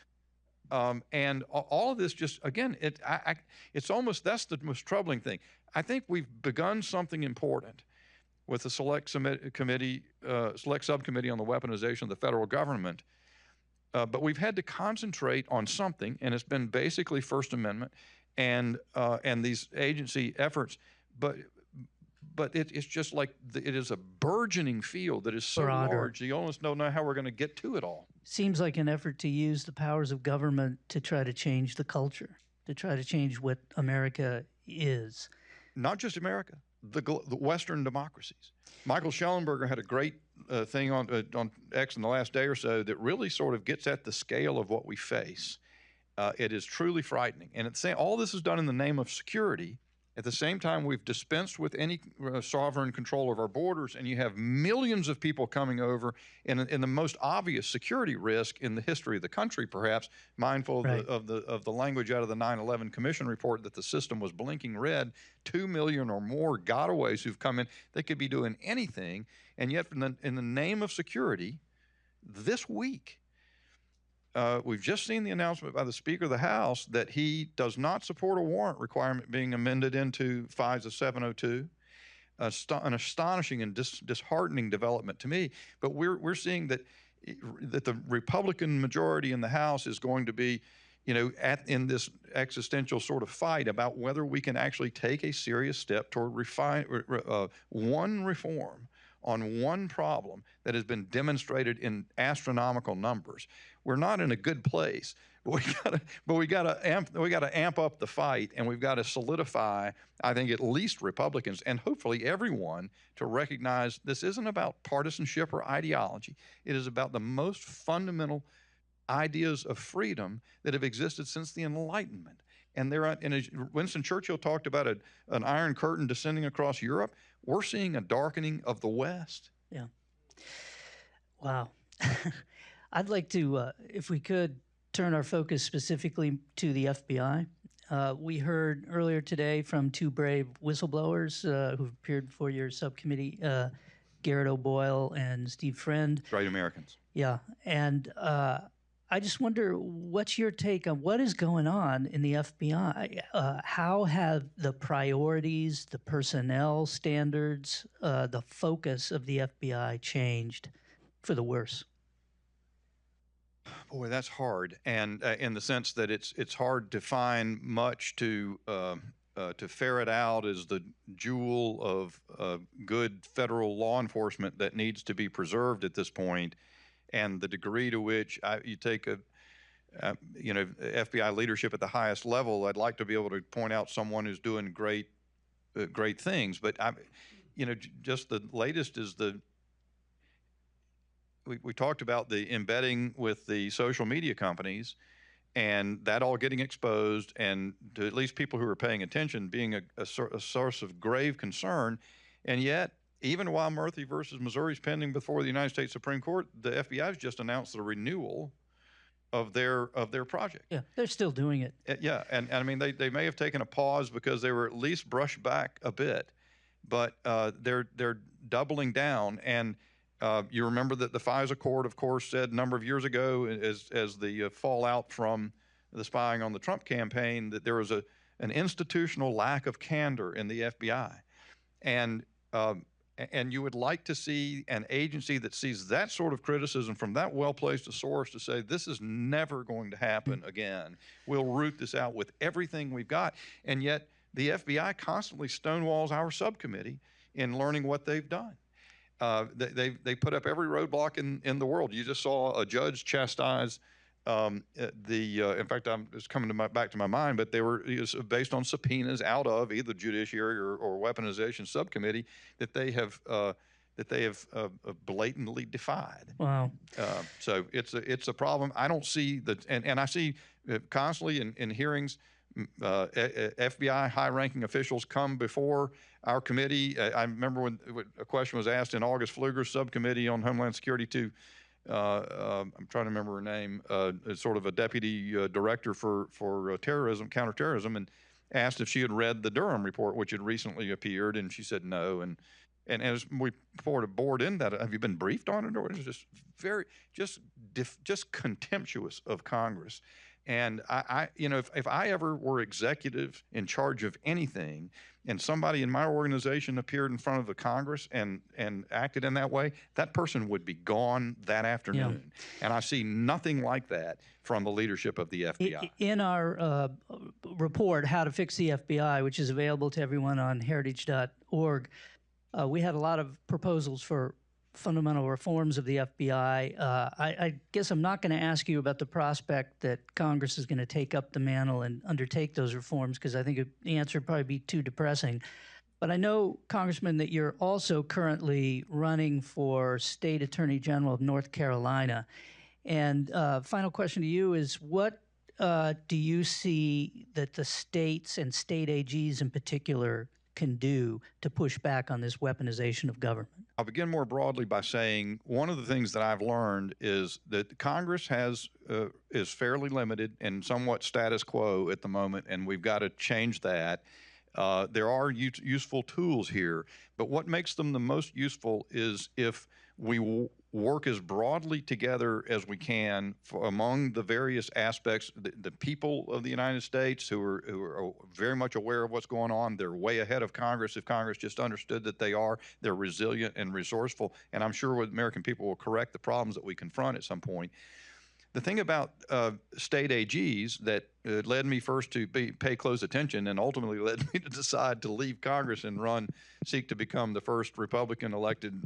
And all of this just, again, it's almost, that's the most troubling thing. I think we've begun something important with the Select Subcommittee on the Weaponization of the Federal Government, but we've had to concentrate on something, and it's been basically First Amendment and these agency efforts. but it's just like it is a burgeoning field that is so Broader. large. You almost don't know how we're going to get to it all. Seems like an effort to use the powers of government to try to change the culture, to try to change what America is. Not just America, the Western democracies. Michael Schellenberger had a great thing on X in the last day or so that really sort of gets at the scale of what we face. It is truly frightening. And it's saying all this is done in the name of security. At the same time, we've dispensed with any sovereign control of our borders, and you have millions of people coming over in the most obvious security risk in the history of the country, perhaps, mindful of the language out of the 9/11 Commission report that the system was blinking red. 2 million or more gotaways who've come in. They could be doing anything, and yet in the name of security, this week, we've just seen the announcement by the Speaker of the House that he does not support a warrant requirement being amended into FISA 702. An astonishing and disheartening development to me. But we're seeing that the Republican majority in the House is going to be, in this existential sort of fight about whether we can actually take a serious step toward one reform on one problem that has been demonstrated in astronomical numbers. We're not in a good place, but we got to amp up the fight, and we've got to solidify, I think, at least Republicans and hopefully everyone to recognize this isn't about partisanship or ideology. It is about the most fundamental ideas of freedom that have existed since the Enlightenment. And Winston Churchill talked about an iron curtain descending across Europe. We're seeing a darkening of the West. Yeah. Wow. I'd like to, if we could, turn our focus specifically to the FBI. We heard earlier today from two brave whistleblowers who've appeared before your subcommittee, Garrett O'Boyle and Steve Friend. Great Americans. Yeah. And I just wonder, what's your take on what is going on in the FBI? How have the priorities, the personnel standards, the focus of the FBI changed for the worse? Boy, that's hard, and in the sense that it's hard to find much to ferret out as the jewel of good federal law enforcement that needs to be preserved at this point. And the degree to which you take FBI leadership at the highest level, I'd like to be able to point out someone who's doing great things. But just the latest is we talked about the embedding with the social media companies, and that all getting exposed, and to at least people who are paying attention being a source of grave concern, and yet. Even while Murphy versus Missouri is pending before the United States Supreme Court, the FBI has just announced the renewal of their project. Yeah, they're still doing it. Yeah, and I mean they may have taken a pause because they were at least brushed back a bit, but they're doubling down. And you remember that the FISA court, of course, said a number of years ago, as the fallout from the spying on the Trump campaign, that there was an institutional lack of candor in the FBI, and you would like to see an agency that sees that sort of criticism from that well-placed a source to say, this is never going to happen again. We'll root this out with everything we've got. And yet the FBI constantly stonewalls our subcommittee in learning what they've done. They put up every roadblock in the world. You just saw a judge chastise in fact, it's coming back to my mind, but it was based on subpoenas out of either Judiciary or Weaponization subcommittee that they have blatantly defied. Wow. So it's a problem. I don't see and I see constantly in hearings, FBI high-ranking officials come before our committee. I remember when a question was asked in August Pfluger's subcommittee on Homeland Security to. I'm trying to remember her name, sort of a deputy director for terrorism, counterterrorism, and asked if she had read the Durham report, which had recently appeared, and she said no. And as we poured a board in that, have you been briefed on it? Or it was just contemptuous of Congress. And if I ever were executive in charge of anything, and somebody in my organization appeared in front of the Congress and acted in that way, that person would be gone that afternoon. Yeah. And I see nothing like that from the leadership of the FBI. In our report, How to Fix the FBI, which is available to everyone on heritage.org, we had a lot of proposals for fundamental reforms of the FBI. I guess I'm not going to ask you about the prospect that Congress is going to take up the mantle and undertake those reforms, because I think the answer would probably be too depressing. But I know, Congressman, that you're also currently running for State Attorney General of North Carolina. And final question to you is, what do you see that the states and state AGs in particular can do to push back on this weaponization of government? I'll begin more broadly by saying one of the things that I've learned is that Congress is fairly limited and somewhat status quo at the moment, and we've got to change that. There are useful tools here, but what makes them the most useful is if we work as broadly together as we can among the various aspects, the people of the United States who are very much aware of what's going on. They're way ahead of Congress. If Congress just understood that they're resilient and resourceful, and I'm sure the American people will correct the problems that we confront at some point. The thing about state AGs that led me first to pay close attention and ultimately led me to decide to leave Congress and seek to become the first Republican elected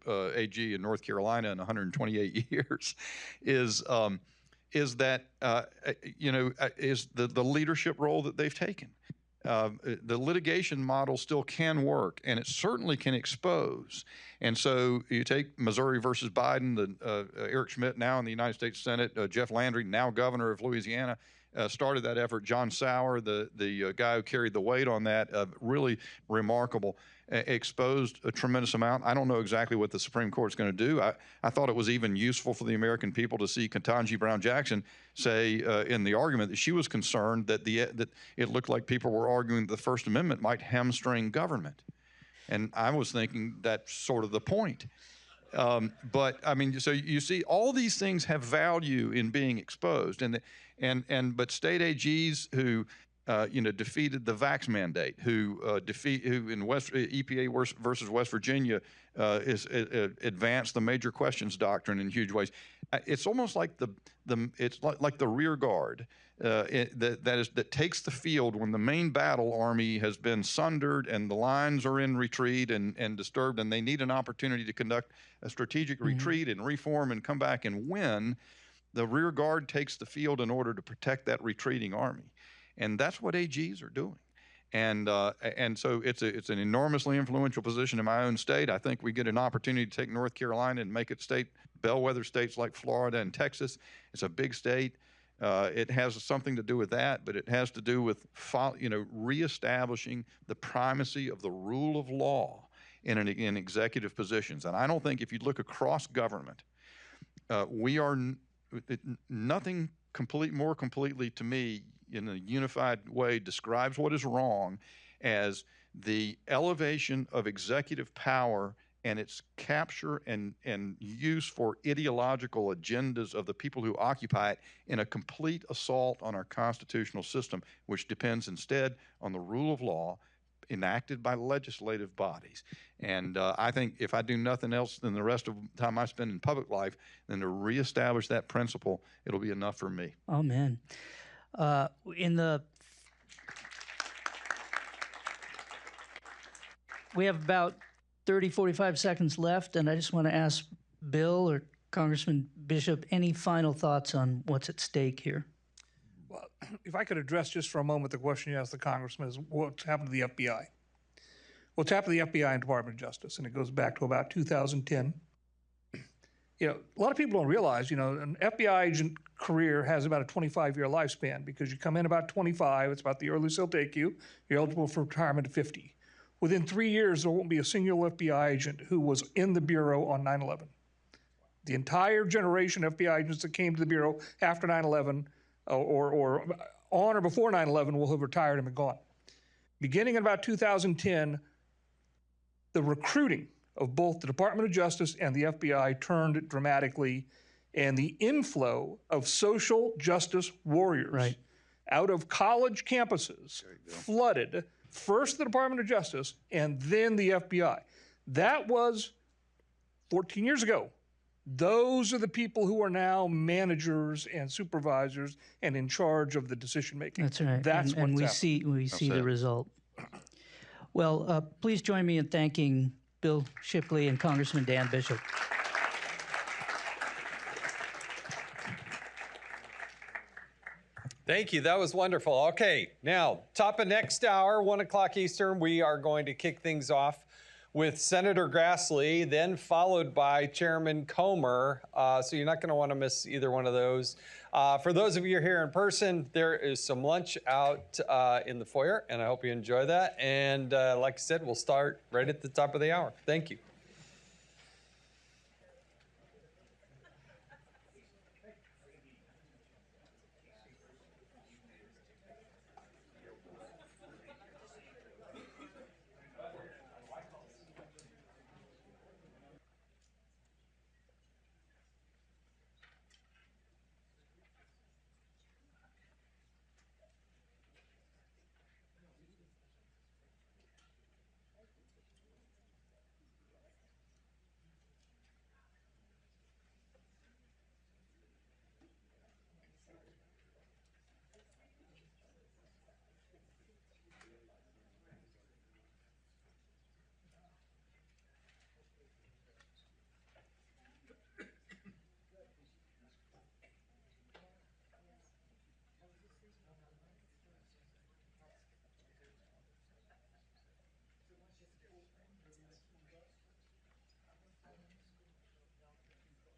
AG in North Carolina in 128 years is the leadership role that they've taken. The litigation model still can work, and it certainly can expose. And so you take Missouri versus Biden, Eric Schmidt now in the United States Senate, Jeff Landry, now governor of Louisiana, started that effort. John Sauer, the guy who carried the weight on that, really remarkable, exposed a tremendous amount. I don't know exactly what the Supreme Court's going to do. I thought it was even useful for the American people to see Ketanji Brown Jackson say in the argument that she was concerned that that it looked like people were arguing the First Amendment might hamstring government. And I was thinking that's sort of the point. But I mean, so you see, all these things have value in being exposed, but state AGs who defeated the vax mandate, who in EPA versus West Virginia advanced the major questions doctrine in huge ways. It's almost like it's like the rear guard that takes the field when the main battle army has been sundered and the lines are in retreat and disturbed, and they need an opportunity to conduct a strategic retreat and reform and come back and win. The rear guard takes the field in order to protect that retreating army. And that's what AGs are doing. And so it's an enormously influential position in my own state. I think we get an opportunity to take North Carolina and make it bellwether states like Florida and Texas. It's a big state. It has something to do with that, but it has to do with reestablishing the primacy of the rule of law in executive positions. And I don't think if you look across government, nothing more completely to me in a unified way describes what is wrong as the elevation of executive power and its capture and use for ideological agendas of the people who occupy it in a complete assault on our constitutional system, which depends instead on the rule of law enacted by legislative bodies. And I think if I do nothing else than the rest of the time I spend in public life, then to reestablish that principle, it'll be enough for me. Amen. We have about 30, 45 seconds left, and I just want to ask Bill or Congressman Bishop, any final thoughts on what's at stake here? Well, if I could address just for a moment the question you asked the Congressman is what's happened to the FBI? What's happened to the FBI and Department of Justice, and it goes back to about 2010. A lot of people don't realize, an FBI agent career has about a 25-year lifespan because you come in about 25, it's about the earliest they'll take you, you're eligible for retirement at 50. Within 3 years, there won't be a single FBI agent who was in the Bureau on 9/11. The entire generation of FBI agents that came to the Bureau after 9/11 or on or before 9/11 will have retired and been gone. Beginning in about 2010, the recruiting of both the Department of Justice and the FBI turned dramatically, and the inflow of social justice warriors out of college campuses flooded first the Department of Justice and then the FBI. That was 14 years ago. Those are the people who are now managers and supervisors and in charge of the decision making. That's right. That's and we see the result. Well, please join me in thanking Bill Shipley and Congressman Dan Bishop. Thank you. That was wonderful. Okay, now, top of next hour, 1 o'clock Eastern, we are going to kick things off with Senator Grassley, then followed by Chairman Comer. So you're not going to want to miss either one of those. For those of you here in person, there is some lunch out in the foyer, and I hope you enjoy that. And like I said, we'll start right at the top of the hour. Thank you.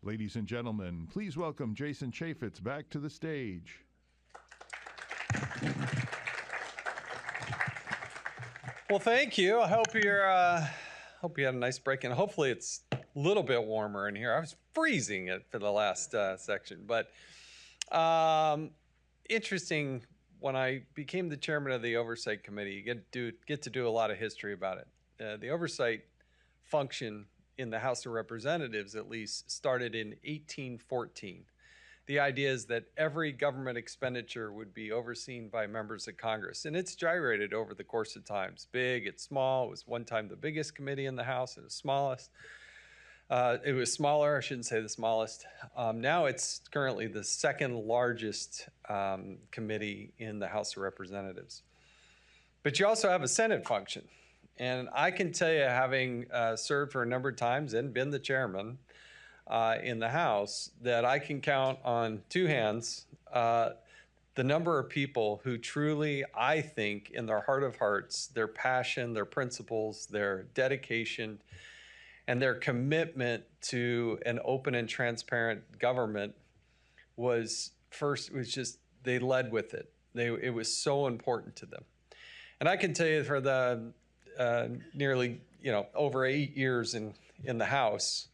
Ladies and gentlemen, please welcome Jason Chaffetz back to the stage. Well, thank you. I hope you had a nice break, and hopefully it's a little bit warmer in here. I was freezing it for the last section, but interesting. When I became the chairman of the Oversight Committee, you get to do a lot of history about it. The oversight function in the House of Representatives, at least, started in 1814. The idea is that every government expenditure would be overseen by members of Congress, and it's gyrated over the course of times. Big, it's small. It was one time the biggest committee in the House, and the smallest. It was smaller, I shouldn't say the smallest. Now it's currently the second largest committee in the House of Representatives. But you also have a Senate function. And I can tell you, having served for a number of times and been the chairman in the House, that I can count on two hands the number of people who truly, I think, in their heart of hearts, their passion, their principles, their dedication, and their commitment to an open and transparent government they led with it. It was so important to them. And I can tell you, for the nearly, over 8 years in the House,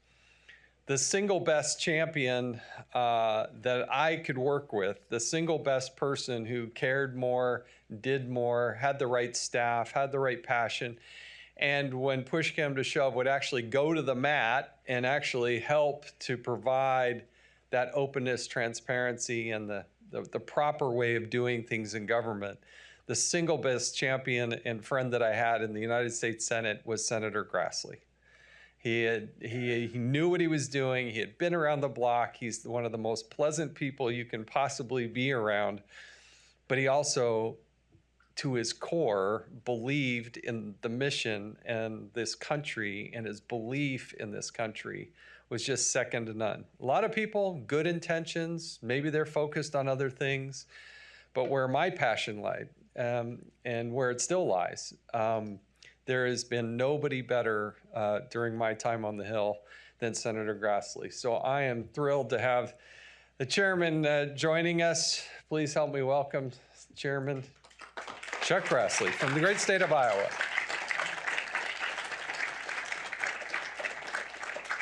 the single best champion that I could work with, the single best person who cared more, did more, had the right staff, had the right passion, and when push came to shove, would actually go to the mat and actually help to provide that openness, transparency, and the proper way of doing things in government. The single best champion and friend that I had in the United States Senate was Senator Grassley. He knew what he was doing. He had been around the block. He's one of the most pleasant people you can possibly be around. But he also, to his core, believed in the mission and this country, and his belief in this country was just second to none. A lot of people, good intentions, maybe they're focused on other things, but where my passion lied, and where it still lies, there has been nobody better during my time on the Hill than Senator Grassley. So I am thrilled to have the chairman joining us. Please help me welcome Chairman Chuck Grassley from the great state of Iowa.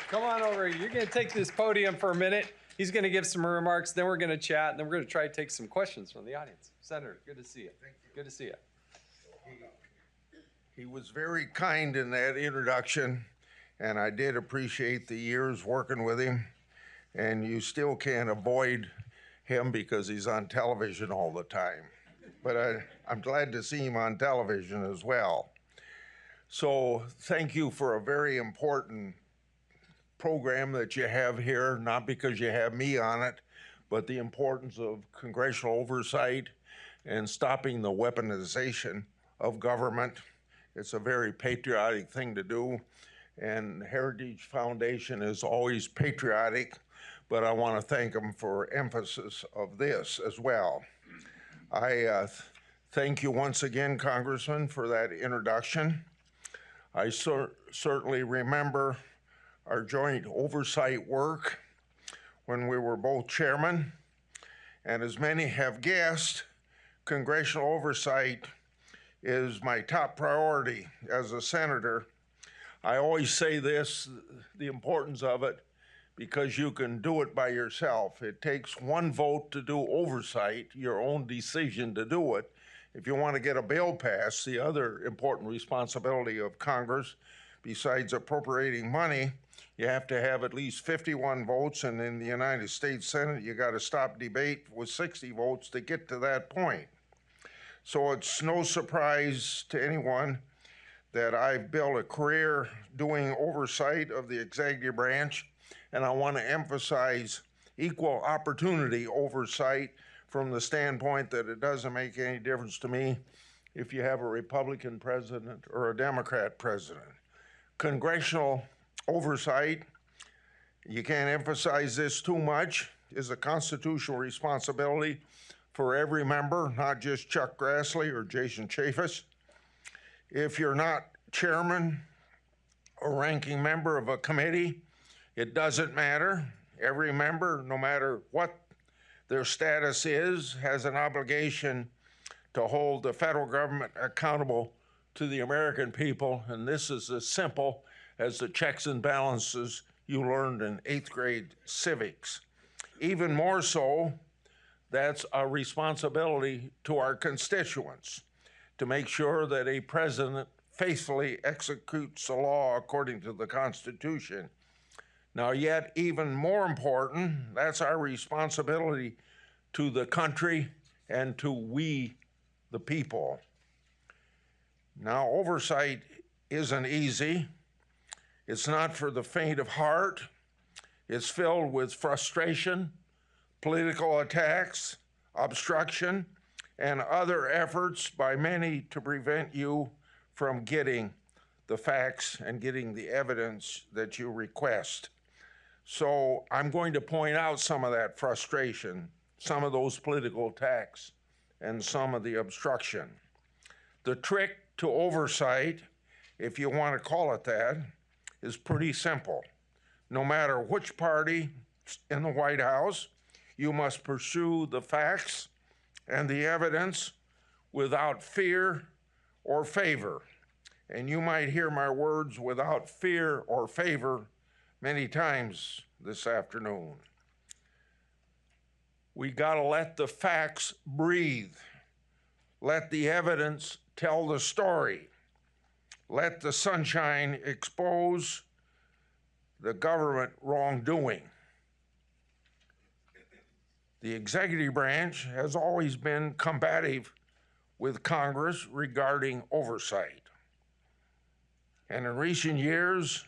Come on over. You're going to take this podium for a minute. He's going to give some remarks, then we're going to chat, and then we're going to try to take some questions from the audience. Senator, good to see you. Thank you. Good to see you. He was very kind in that introduction, and I did appreciate the years working with him. And you still can't avoid him because he's on television all the time. But I'm glad to see him on television as well. So thank you for a very important program that you have here, not because you have me on it, but the importance of congressional oversight and stopping the weaponization of government. It's a very patriotic thing to do, And Heritage Foundation is always patriotic, but I want to thank them for emphasis of this as well. I thank you once again, Congressman, for that introduction. I certainly remember our joint oversight work when we were both chairmen. And as many have guessed, congressional oversight is my top priority as a senator. I always say this, the importance of it, because you can do it by yourself. It takes one vote to do oversight, your own decision to do it. If you want to get a bill passed, the other important responsibility of Congress, besides appropriating money, you have to have at least 51 votes, and in the United States Senate, you got to stop debate with 60 votes to get to that point. So it's no surprise to anyone that I've built a career doing oversight of the executive branch, and I want to emphasize equal opportunity oversight from the standpoint that it doesn't make any difference to me if you have a Republican president or a Democrat president. Congressional oversight, you can't emphasize this too much, is a constitutional responsibility for every member, not just Chuck Grassley or Jason Chaffetz. If you're not chairman or ranking member of a committee, it doesn't matter. Every member, no matter what their status is, has an obligation to hold the federal government accountable to the American people, and this is as simple as the checks and balances you learned in 8th grade civics. Even more so, that's a responsibility to our constituents to make sure that a president faithfully executes the law according to the Constitution. Now, yet even more important, that's our responsibility to the country and to we, the people. Now, oversight isn't easy. It's not for the faint of heart. It's filled with frustration, political attacks, obstruction, and other efforts by many to prevent you from getting the facts and getting the evidence that you request. So I'm going to point out some of that frustration, some of those political attacks, and some of the obstruction. The trick to oversight, if you want to call it that, is pretty simple. No matter which party in the White House, you must pursue the facts and the evidence without fear or favor. And you might hear my words without fear or favor many times this afternoon. We gotta let the facts breathe. Let the evidence tell the story. Let the sunshine expose the government wrongdoing. The executive branch has always been combative with Congress regarding oversight. And in recent years,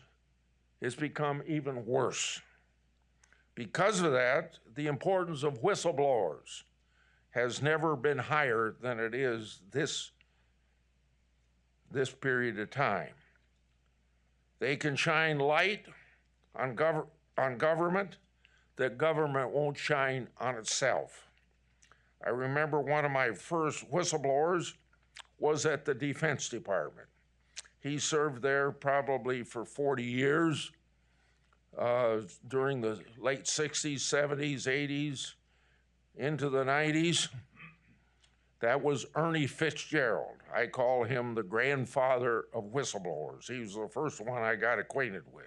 it's become even worse. Because of that, the importance of whistleblowers has never been higher than it is this period of time. They can shine light on government that government won't shine on itself. I remember one of my first whistleblowers was at the Defense Department. He served there probably for 40 years during the late 60s, 70s, 80s, into the 90s. That was Ernie Fitzgerald. I call him the grandfather of whistleblowers. He was the first one I got acquainted with.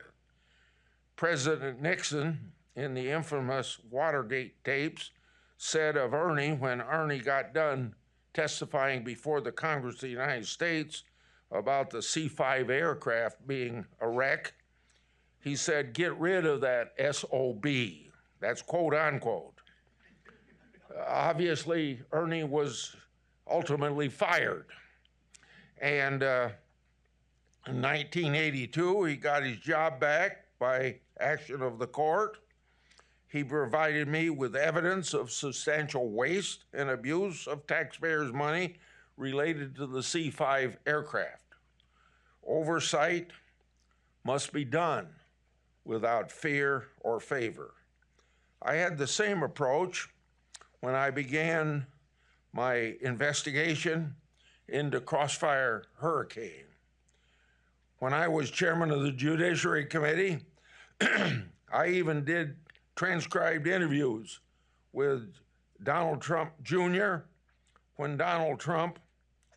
President Nixon, in the infamous Watergate tapes, said of Ernie, when Ernie got done testifying before the Congress of the United States about the C-5 aircraft being a wreck, he said, "Get rid of that SOB." That's quote unquote. Obviously, Ernie was ultimately fired. And in 1982, he got his job back by action of the court. He provided me with evidence of substantial waste and abuse of taxpayers' money related to the C-5 aircraft. Oversight must be done without fear or favor. I had the same approach when I began my investigation into Crossfire Hurricane. When I was chairman of the Judiciary Committee, I even did transcribed interviews with Donald Trump Jr. when Donald Trump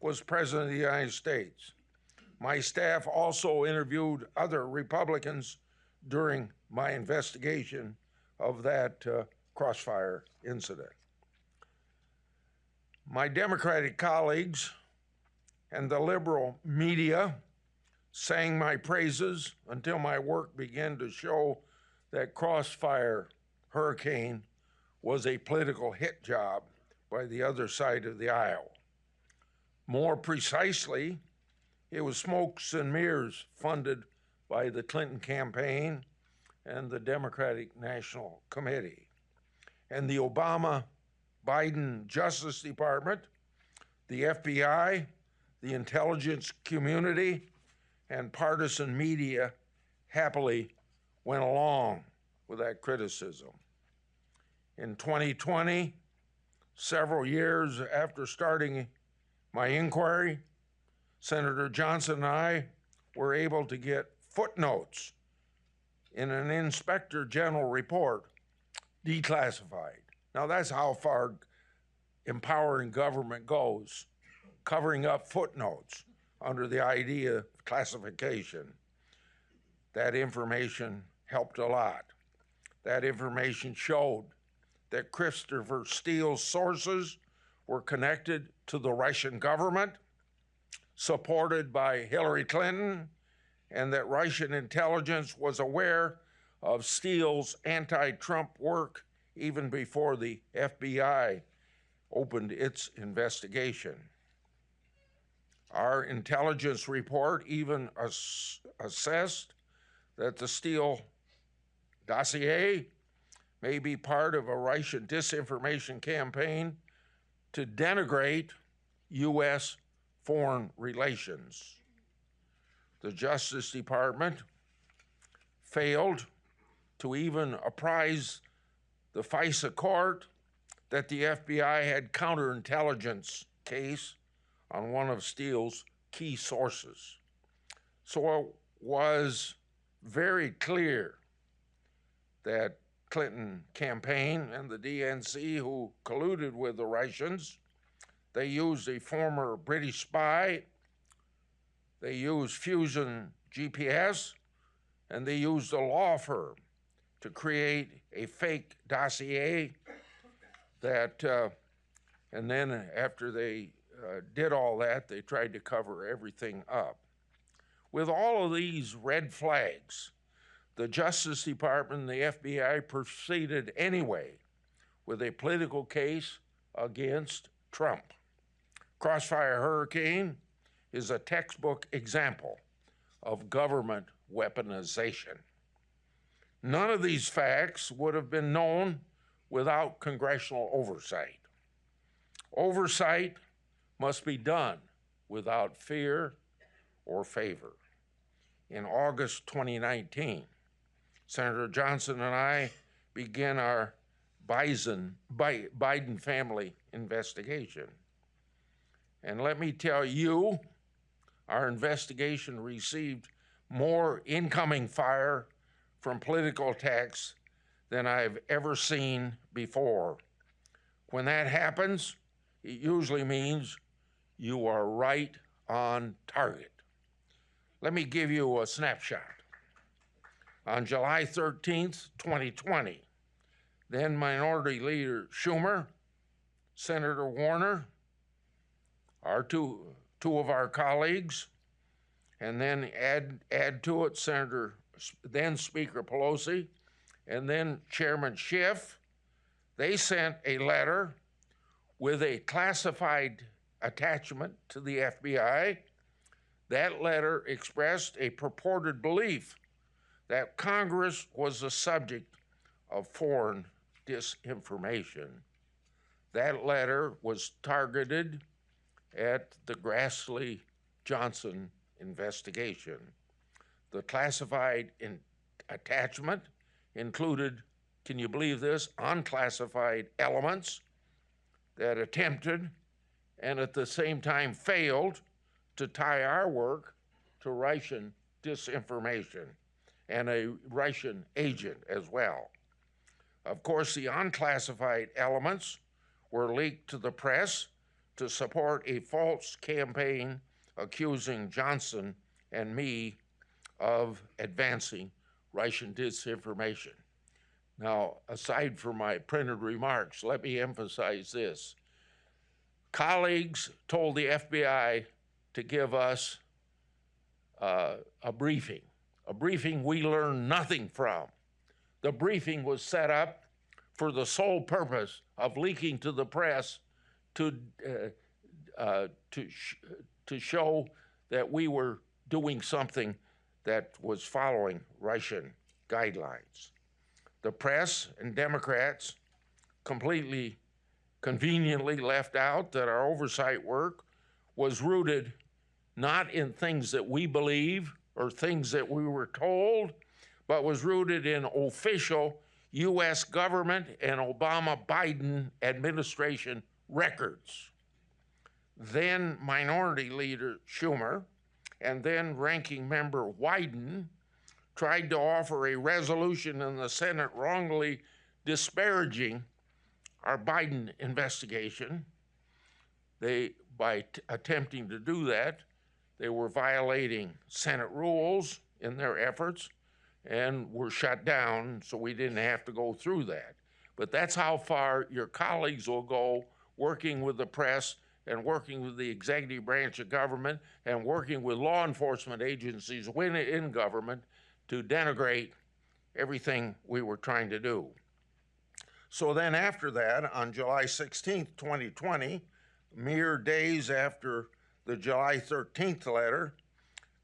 was president of the United States. My staff also interviewed other Republicans during my investigation of that Crossfire incident. My Democratic colleagues and the liberal media sang my praises until my work began to show that Crossfire Hurricane was a political hit job by the other side of the aisle. More precisely, it was smokes and mirrors funded by the Clinton campaign and the Democratic National Committee. And the Obama-Biden Justice Department, the FBI, the intelligence community, and partisan media happily went along with that criticism. In 2020, several years after starting my inquiry, Senator Johnson and I were able to get footnotes in an Inspector General report declassified. Now that's how far empowering government goes, covering up footnotes under the idea of classification. That information helped a lot. That information showed that Christopher Steele's sources were connected to the Russian government, supported by Hillary Clinton, and that Russian intelligence was aware of Steele's anti-Trump work even before the FBI opened its investigation. Our intelligence report even assessed that the Steele dossier may be part of a Russian disinformation campaign to denigrate U.S. foreign relations. The Justice Department failed to even apprise the FISA court that the FBI had counterintelligence case on one of Steele's key sources. So it was very clear that Clinton campaign and the DNC, who colluded with the Russians, they used a former British spy, they used Fusion GPS, and they used a law firm to create a fake dossier that, and then after they did all that, they tried to cover everything up. With all of these red flags, the Justice Department and the FBI proceeded anyway with a political case against Trump. Crossfire Hurricane is a textbook example of government weaponization. None of these facts would have been known without congressional oversight. Oversight must be done without fear or favor. In August 2019, Senator Johnson and I began our Biden family investigation. And let me tell you, our investigation received more incoming fire from political attacks than I've ever seen before. When that happens, it usually means you are right on target. Let me give you a snapshot. On July 13th, 2020, then Minority Leader Schumer, Senator Warner, our two of our colleagues, and then add to it then Speaker Pelosi, and then Chairman Schiff, they sent a letter with a classified attachment to the FBI. That letter expressed a purported belief that Congress was the subject of foreign disinformation. That letter was targeted at the Grassley-Johnson investigation. The classified attachment included, can you believe this, unclassified elements that attempted and at the same time failed to tie our work to Russian disinformation and a Russian agent as well. Of course, the unclassified elements were leaked to the press to support a false campaign accusing Johnson and me of advancing Russian disinformation. Now, aside from my printed remarks, let me emphasize this. Colleagues told the FBI to give us a briefing we learned nothing from. The briefing was set up for the sole purpose of leaking to the press to show that we were doing something that was following Russian guidelines. The press and Democrats completely conveniently left out that our oversight work was rooted not in things that we believe or things that we were told, but was rooted in official U.S. government and Obama-Biden administration records. Then Minority Leader Schumer and then Ranking Member Wyden tried to offer a resolution in the Senate wrongly disparaging our Biden investigation. By attempting to do that, they were violating Senate rules in their efforts and were shut down, so we didn't have to go through that. But that's how far your colleagues will go working with the press and working with the executive branch of government and working with law enforcement agencies in government to denigrate everything we were trying to do. So then after that, on July 16th, 2020, mere days after the July 13th letter,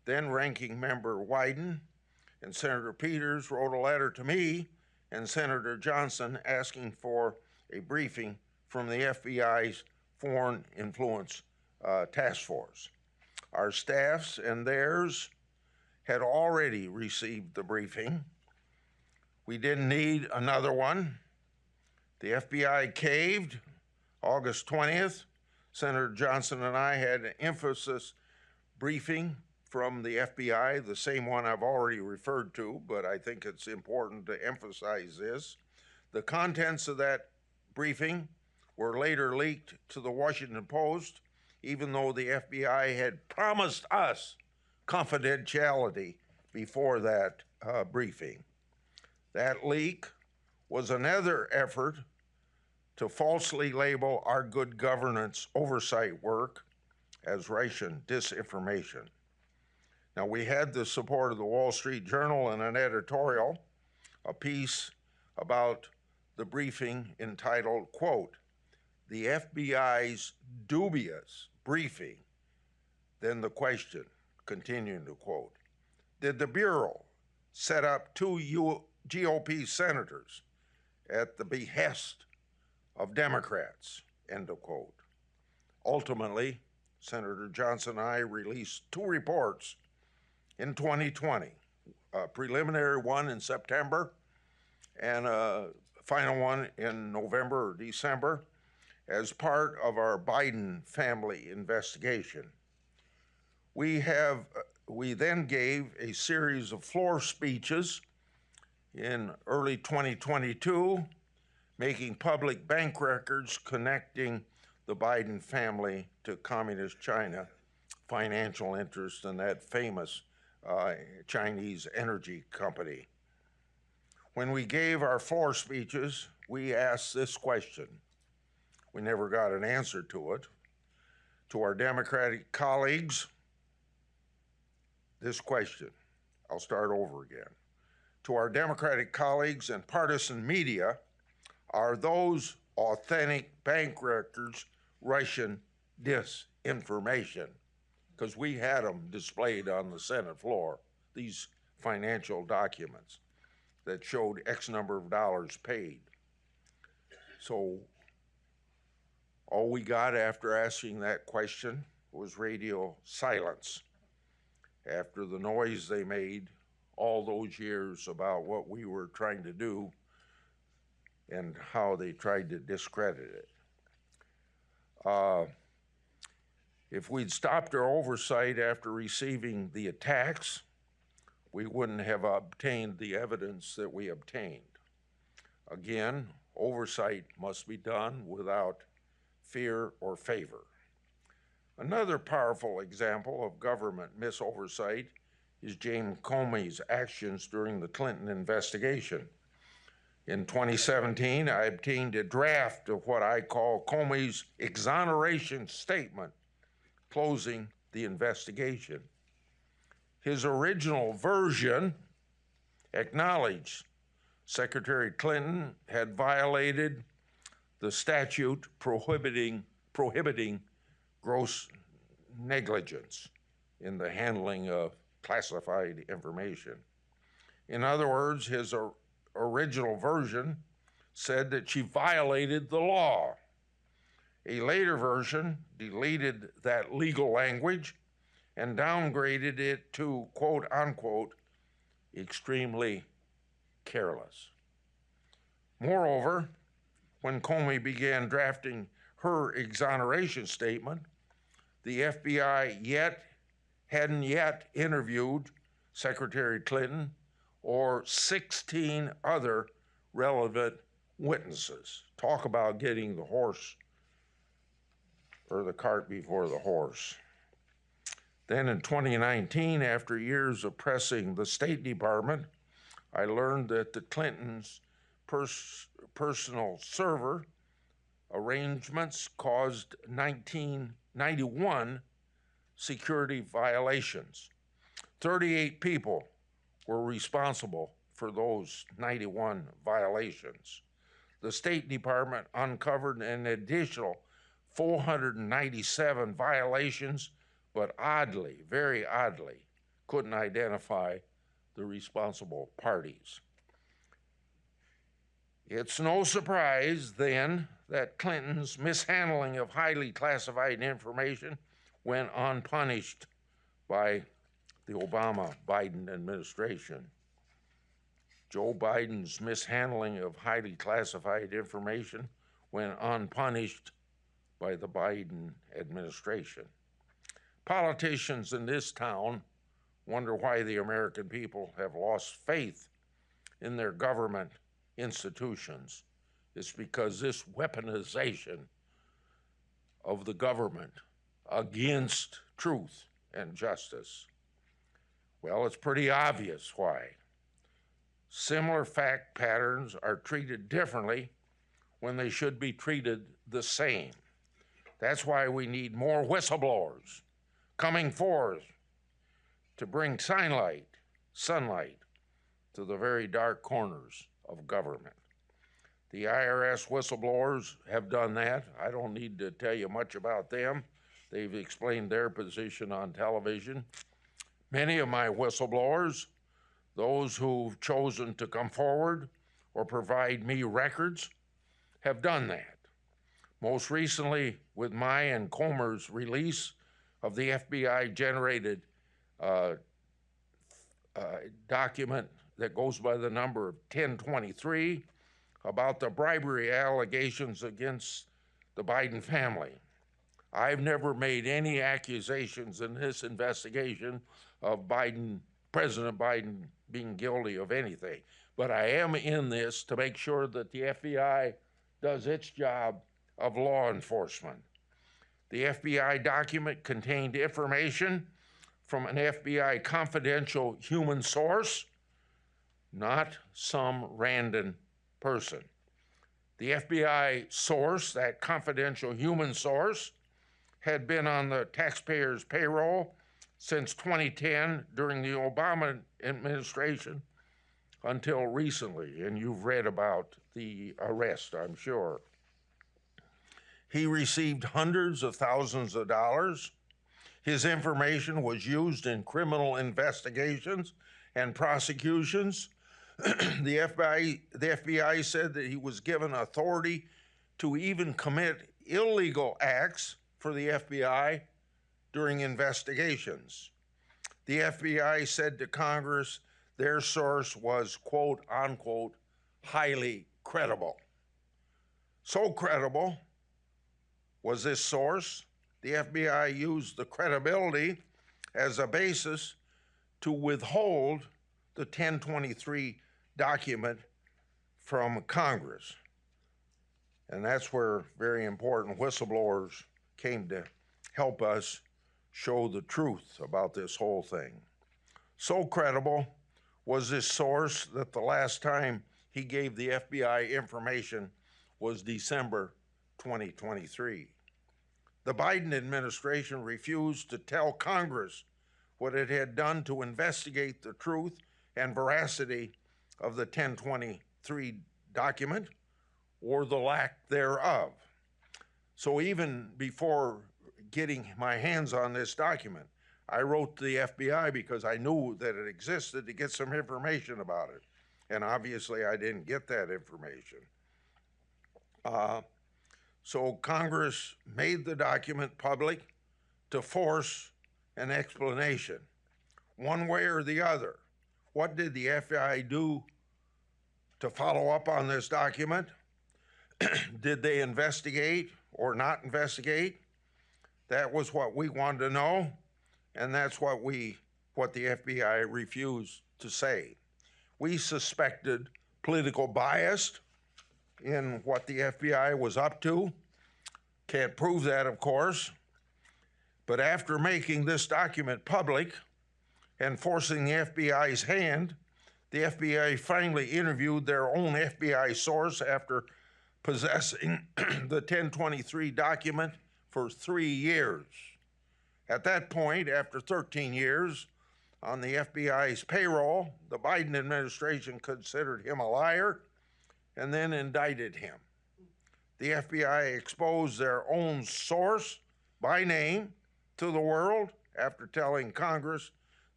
then Ranking Member Wyden and Senator Peters wrote a letter to me and Senator Johnson asking for a briefing from the FBI's Foreign Influence Task Force. Our staffs and theirs had already received the briefing. We didn't need another one. The FBI caved August 20th. Senator Johnson and I had an emphasis briefing from the FBI, the same one I've already referred to, but I think it's important to emphasize this. The contents of that briefing were later leaked to the Washington Post, even though the FBI had promised us confidentiality before that briefing. That leak was another effort to falsely label our good governance oversight work as Russian disinformation. Now, we had the support of the Wall Street Journal in an editorial, a piece about the briefing entitled, quote, "The FBI's dubious briefing." Then the question, continuing to quote, "Did the Bureau set up two GOP senators at the behest of Democrats?" End of quote. Ultimately, Senator Johnson and I released two reports in 2020, a preliminary one in September and a final one in November or December as part of our Biden family investigation. We then gave a series of floor speeches in early 2022, making public bank records connecting the Biden family to Communist China financial interest in that famous Chinese energy company. When we gave our floor speeches, we asked this question. We never got an answer to it. To our Democratic colleagues, this question. I'll start over again. To our Democratic colleagues and partisan media, are those authentic bank records Russian disinformation? Because we had them displayed on the Senate floor, these financial documents that showed X number of dollars paid. So all we got after asking that question was radio silence. After the noise they made all those years about what we were trying to do and how they tried to discredit it. If we'd stopped our oversight after receiving the attacks, we wouldn't have obtained the evidence that we obtained. Again, oversight must be done without fear or favor. Another powerful example of government misoversight is James Comey's actions during the Clinton investigation. In 2017, I obtained a draft of what I call Comey's exoneration statement closing the investigation. His original version acknowledged Secretary Clinton had violated the statute prohibiting gross negligence in the handling of classified information. In other words, his original version said that she violated the law. A later version deleted that legal language and downgraded it to, quote unquote, extremely careless. Moreover, when Comey began drafting her exoneration statement, the FBI hadn't yet interviewed Secretary Clinton or 16 other relevant witnesses. Talk about getting the horse or the cart before the horse. Then in 2019, after years of pressing the State Department, I learned that the Clintons' personal server arrangements caused 91 security violations. 38 people were responsible for those 91 violations. The State Department uncovered an additional 497 violations, but oddly, very oddly, couldn't identify the responsible parties. It's no surprise then that Clinton's mishandling of highly classified information went unpunished by the Obama-Biden administration. Joe Biden's mishandling of highly classified information went unpunished by the Biden administration. Politicians in this town wonder why the American people have lost faith in their government institutions. It's because this weaponization of the government against truth and justice. Well, it's pretty obvious why. Similar fact patterns are treated differently when they should be treated the same. That's why we need more whistleblowers coming forth to bring sunlight to the very dark corners of government. The IRS whistleblowers have done that. I don't need to tell you much about them. They've explained their position on television. Many of my whistleblowers, those who've chosen to come forward or provide me records, have done that. Most recently, with my and Comer's release of the FBI-generated document that goes by the number of 1023 about the bribery allegations against the Biden family. I've never made any accusations in this investigation of President Biden being guilty of anything, but I am in this to make sure that the FBI does its job of law enforcement. The FBI document contained information from an FBI confidential human source, not some random person. The FBI source, that confidential human source, had been on the taxpayers' payroll since 2010 during the Obama administration until recently, and you've read about the arrest, I'm sure. He received hundreds of thousands of dollars. His information was used in criminal investigations and prosecutions. The FBI said that he was given authority to even commit illegal acts for the FBI during investigations. The FBI said to Congress their source was, quote unquote, highly credible. So credible was this source, the FBI used the credibility as a basis to withhold the 1023 document from Congress. And that's where very important whistleblowers came to help us show the truth about this whole thing. So credible was this source that the last time he gave the FBI information was December 2023. The Biden administration refused to tell Congress what it had done to investigate the truth and veracity of the 1023 document or the lack thereof. So even before getting my hands on this document, I wrote to the FBI because I knew that it existed to get some information about it. And obviously I didn't get that information. So Congress made the document public to force an explanation, one way or the other. What did the FBI do to follow up on this document? Did they investigate or not investigate? That was what we wanted to know, and that's what the FBI refused to say. We suspected political bias in what the FBI was up to. Can't prove that, of course. But after making this document public and forcing the FBI's hand, the FBI finally interviewed their own FBI source after possessing the 1023 document for 3 years. At that point, after 13 years on the FBI's payroll, the Biden administration considered him a liar and then indicted him. The FBI exposed their own source by name to the world after telling Congress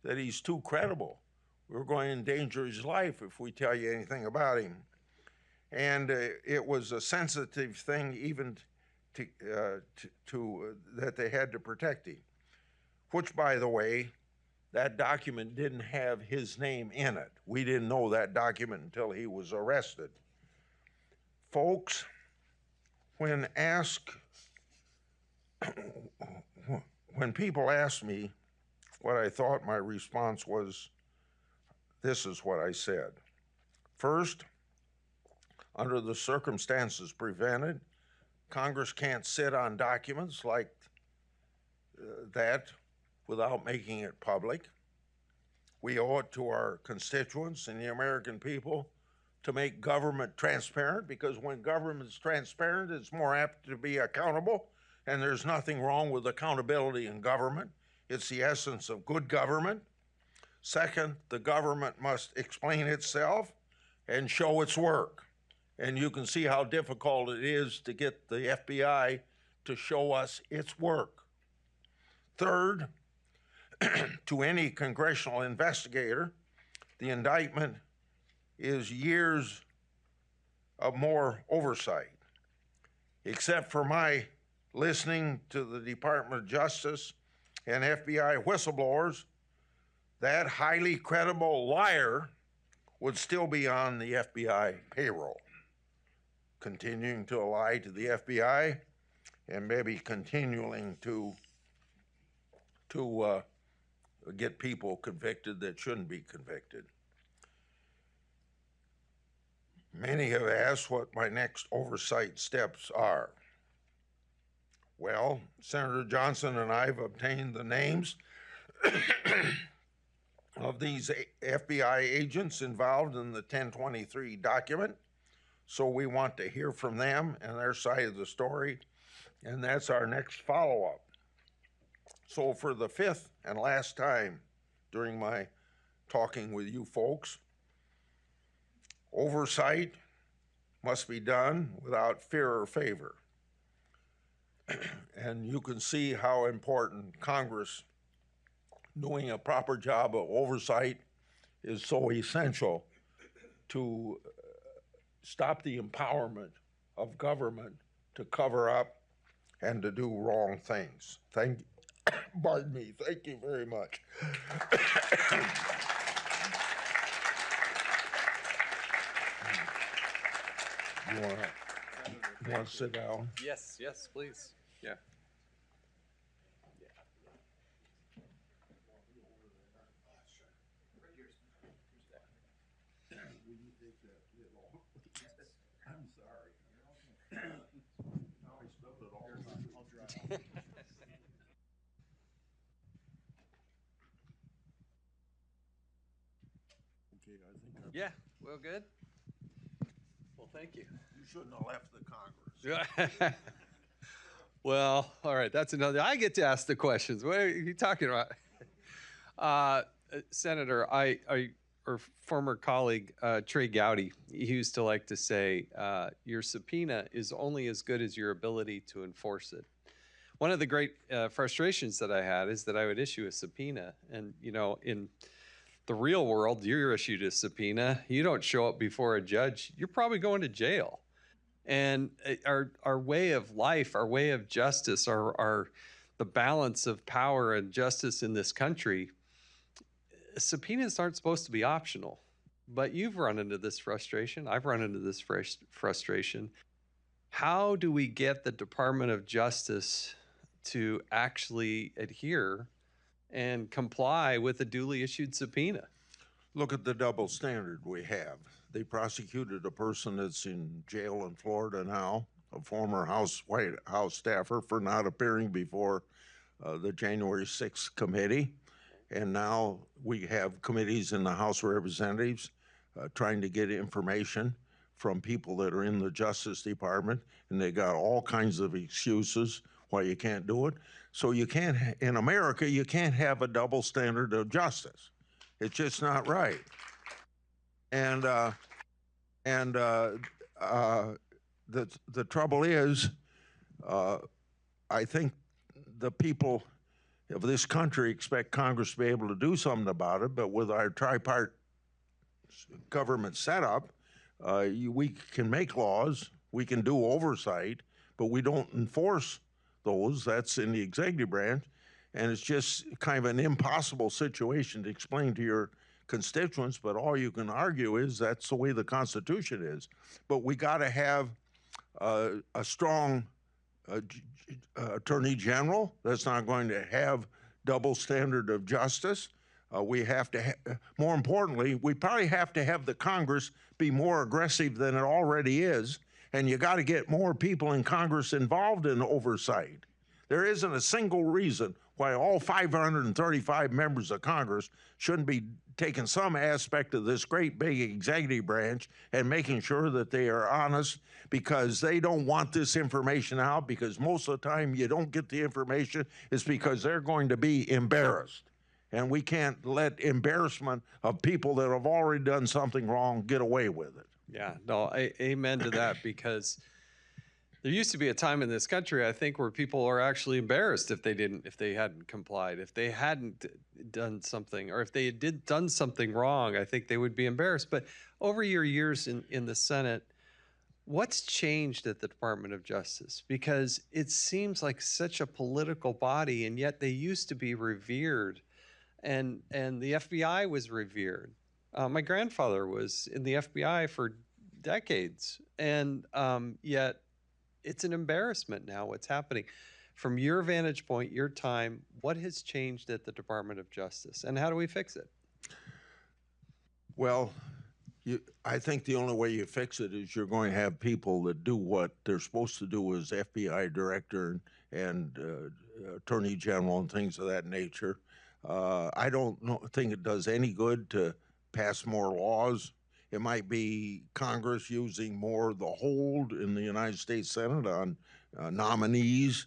that he's too credible. We're going to endanger his life if we tell you anything about him. And it was a sensitive thing even that they had to protect him, which, by the way, that document didn't have his name in it. We didn't know that document until he was arrested. Folks, when people ask me what I thought, my response was, this is what I said. First, under the circumstances presented, Congress can't sit on documents like that without making it public. We owe it to our constituents and the American people to make government transparent, because when government's transparent, it's more apt to be accountable, and there's nothing wrong with accountability in government. It's the essence of good government. Second, the government must explain itself and show its work. And you can see how difficult it is to get the FBI to show us its work. Third, to any congressional investigator, the indictment is years of more oversight. Except for my listening to the Department of Justice and FBI whistleblowers, that highly credible liar would still be on the FBI payroll, continuing to lie to the FBI and maybe continuing to get people convicted that shouldn't be convicted. Many have asked what my next oversight steps are. Well, Senator Johnson and I have obtained the names of these FBI agents involved in the 1023 document. So we want to hear from them and their side of the story, and that's our next follow-up. So for the fifth and last time during my talking with you folks, oversight must be done without fear or favor. And you can see how important Congress doing a proper job of oversight is so essential to stop the empowerment of government to cover up and to do wrong things. Pardon me, thank you very much. You want to sit down? Yes, yes, please. Yeah. I'm sorry. I spilled it all. I'll dry. Okay, I think Yeah, well, good. Well, thank you. You shouldn't have left the Congress. Well, all right, that's another. I get to ask the questions. What are you talking about? Senator, or former colleague Trey Gowdy, he used to like to say, your subpoena is only as good as your ability to enforce it. One of the great frustrations that I had is that I would issue a subpoena, and in the real world, you're issued a subpoena, you don't show up before a judge, you're probably going to jail. And our way of life, our way of justice, the balance of power and justice in this country, subpoenas aren't supposed to be optional. But you've run into this frustration. I've run into this frustration. How do we get the Department of Justice to actually adhere and comply with a duly issued subpoena? Look at the double standard we have. They prosecuted a person that's in jail in Florida now, a former White House staffer, for not appearing before the January 6th committee. And now we have committees in the House of Representatives trying to get information from people that are in the Justice Department, and they got all kinds of excuses why you can't do it. So you can't, in America, you can't have a double standard of justice. It's just not right. And the trouble is, I think the people of this country expect Congress to be able to do something about it, but with our tripartite government setup, we can make laws, we can do oversight, but we don't enforce those. That's in the executive branch, and it's just kind of an impossible situation to explain to your constituents, but all you can argue is that's the way the Constitution is. But we got to have a strong Attorney General that's not going to have double standard of justice. We have to, more importantly, we probably have to have the Congress be more aggressive than it already is, and you got to get more people in Congress involved in oversight. There isn't a single reason why all 535 members of Congress shouldn't be taking some aspect of this great big executive branch and making sure that they are honest, because they don't want this information out, because most of the time you don't get the information is because they're going to be embarrassed. And we can't let embarrassment of people that have already done something wrong get away with it. Yeah, no, amen to that, because there used to be a time in this country, I think, where people are actually embarrassed if they hadn't complied, if they hadn't done something, or if they had done something wrong, I think they would be embarrassed. But over your years in the Senate, what's changed at the Department of Justice? Because it seems like such a political body, and yet they used to be revered, and the FBI was revered. My grandfather was in the FBI for decades, and yet it's an embarrassment now what's happening. From your vantage point, your time, what has changed at the Department of Justice, and how do we fix it? Well, I think the only way you fix it is you're going to have people that do what they're supposed to do as FBI director and attorney general and things of that nature. I don't think it does any good to pass more laws. It might be Congress using more the hold in the United States Senate on nominees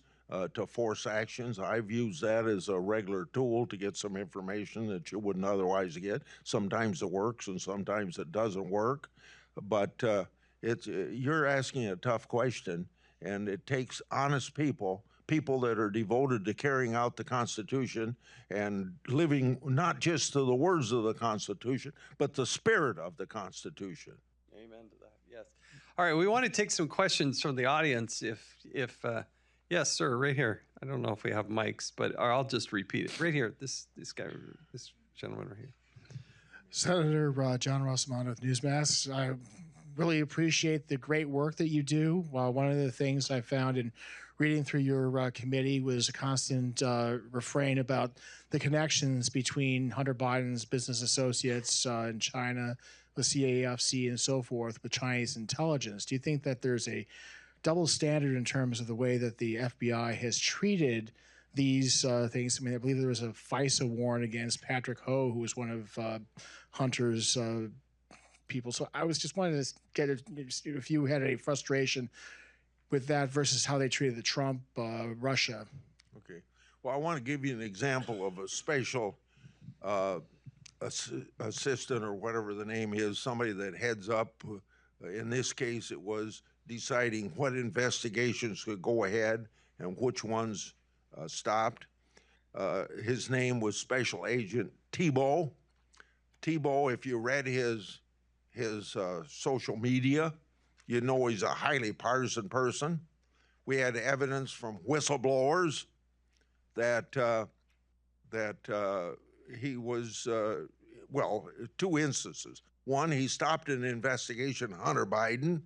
to force actions. I've used that as a regular tool to get some information that you wouldn't otherwise get. Sometimes it works and sometimes it doesn't work. But you're asking a tough question, and it takes honest people that are devoted to carrying out the Constitution and living not just to the words of the Constitution, but the spirit of the Constitution. Amen to that, yes. All right, we want to take some questions from the audience. Yes, sir, right here. I don't know if we have mics, but I'll just repeat it. Right here, this gentleman right here. Senator John Rossman with Newsmax. really appreciate the great work that you do. One of the things I found in reading through your committee was a constant refrain about the connections between Hunter Biden's business associates in China, with CAFC and so forth, with Chinese intelligence. Do you think that there's a double standard in terms of the way that the FBI has treated these things? I mean, I believe there was a FISA warrant against Patrick Ho, who was one of Hunter's people. So I was just wanting to get if you had any frustration with that versus how they treated the Trump, Russia. Okay. Well, I want to give you an example of a special assistant or whatever the name is, somebody that heads up. In this case, it was deciding what investigations could go ahead and which ones stopped. His name was Special Agent Thibault. Thibault, if you read his social media, you know he's a highly partisan person. We had evidence from whistleblowers that he was, well, two instances. One, he stopped an investigation of Hunter Biden,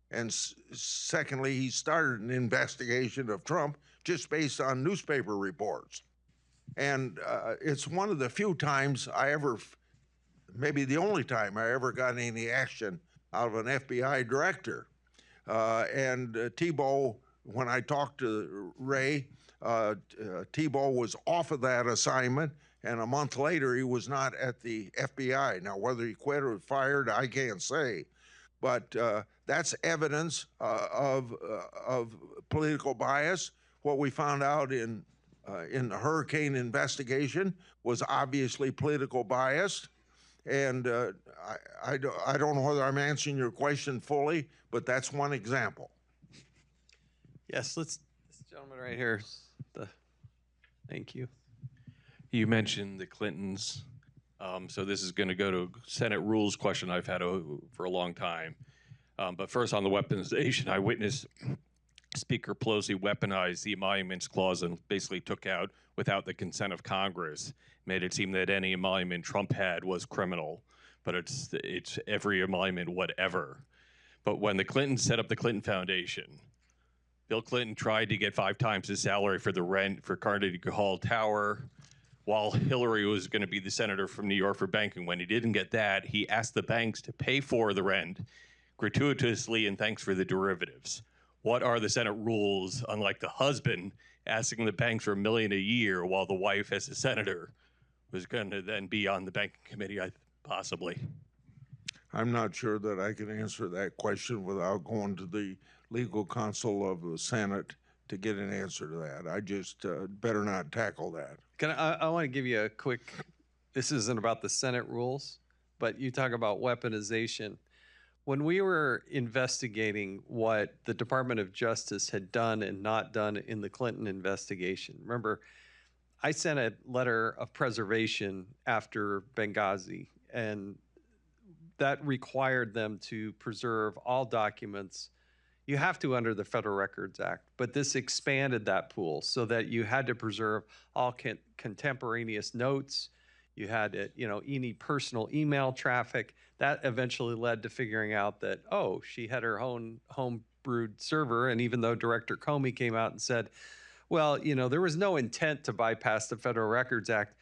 and secondly, he started an investigation of Trump just based on newspaper reports. And it's one of the few times I ever, maybe the only time I ever got any action out of an FBI director. And Thibault, when I talked to Ray, Thibault was off of that assignment, and a month later he was not at the FBI. Now, whether he quit or fired, I can't say. But that's evidence of political bias. What we found out in the hurricane investigation was obviously political bias. And I don't know whether I'm answering your question fully, but that's one example. Yes, this gentleman right here. Thank you. You mentioned the Clintons. So this is going to go to Senate rules question I've had for a long time. But first on the weaponization, I witnessed Speaker Pelosi weaponize the emoluments clause and basically took out without the consent of Congress. Made it seem that any emolument Trump had was criminal, but it's every emolument whatever. But when the Clintons set up the Clinton Foundation, Bill Clinton tried to get 5 times his salary for the rent for Carnegie Hall Tower, while Hillary was going to be the senator from New York for banking. When he didn't get that, he asked the banks to pay for the rent gratuitously and thanks for the derivatives. What are the Senate rules, unlike the husband asking the banks for $1 million a year while the wife, as a senator, was going to then be on the banking committee, possibly? I'm not sure that I can answer that question without going to the legal counsel of the Senate to get an answer to that. I just better not tackle that. I want to give you a quick, this isn't about the Senate rules, but you talk about weaponization. When we were investigating what the Department of Justice had done and not done in the Clinton investigation, remember, I sent a letter of preservation after Benghazi, and that required them to preserve all documents. You have to under the Federal Records Act, but this expanded that pool so that you had to preserve all contemporaneous notes. You had to, any personal email traffic. That eventually led to figuring out that, oh, she had her own home-brewed server, and even though Director Comey came out and said, well, there was no intent to bypass the Federal Records Act,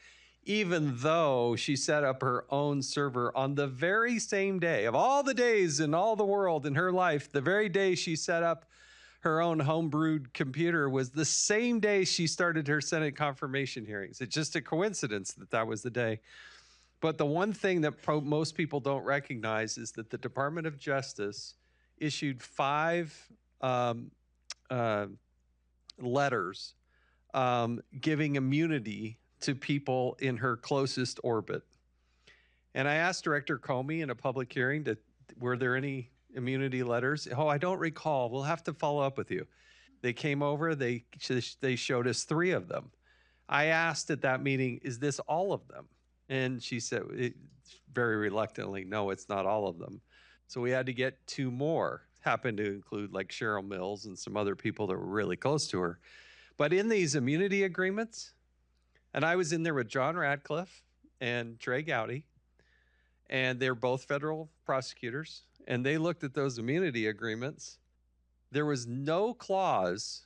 even though she set up her own server on the very same day of all the days in all the world in her life, the very day she set up her own home-brewed computer was the same day she started her Senate confirmation hearings. It's just a coincidence that that was the day. But the one thing that most people don't recognize is that the Department of Justice issued 5 letters giving immunity to people in her closest orbit. And I asked Director Comey in a public hearing, were there any immunity letters? Oh, I don't recall. We'll have to follow up with you. They came over, they showed us 3 of them. I asked at that meeting, is this all of them? And she said, very reluctantly, no, it's not all of them. So we had to get 2 more, happened to include like Cheryl Mills and some other people that were really close to her. But in these immunity agreements, and I was in there with John Radcliffe and Trey Gowdy, and they're both federal prosecutors. and they looked at those immunity agreements. There was no clause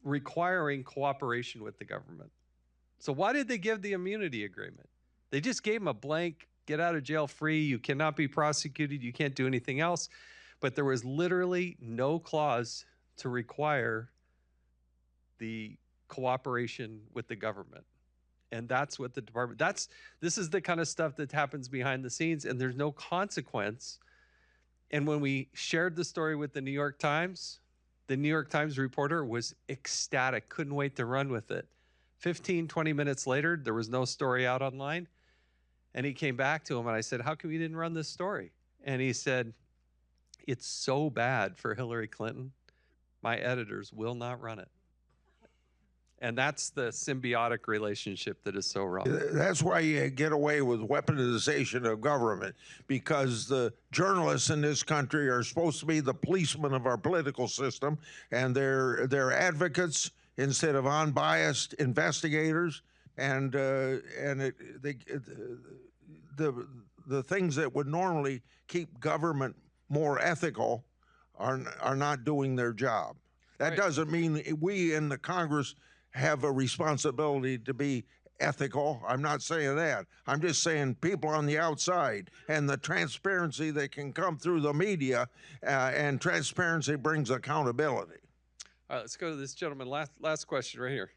requiring cooperation with the government. So why did they give the immunity agreement? They just gave them a blank, get out of jail free, you cannot be prosecuted, you can't do anything else. But there was literally no clause to require the cooperation with the government. And that's what the department, this is the kind of stuff that happens behind the scenes, and there's no consequence. And when we shared the story with the New York Times reporter was ecstatic, couldn't wait to run with it. 15, 20 minutes later, there was no story out online. And he came back to him and I said, how come you didn't run this story? And he said, it's so bad for Hillary Clinton, my editors will not run it. And that's the symbiotic relationship that is so wrong. That's why you get away with weaponization of government, because the journalists in this country are supposed to be the policemen of our political system, and they're advocates instead of unbiased investigators. And the things that would normally keep government more ethical are not doing their job. That doesn't mean we in the Congress have a responsibility to be ethical. I'm not saying that. I'm just saying people on the outside and the transparency that can come through the media, and transparency brings accountability. All right, let's go to this gentleman. Last question right here.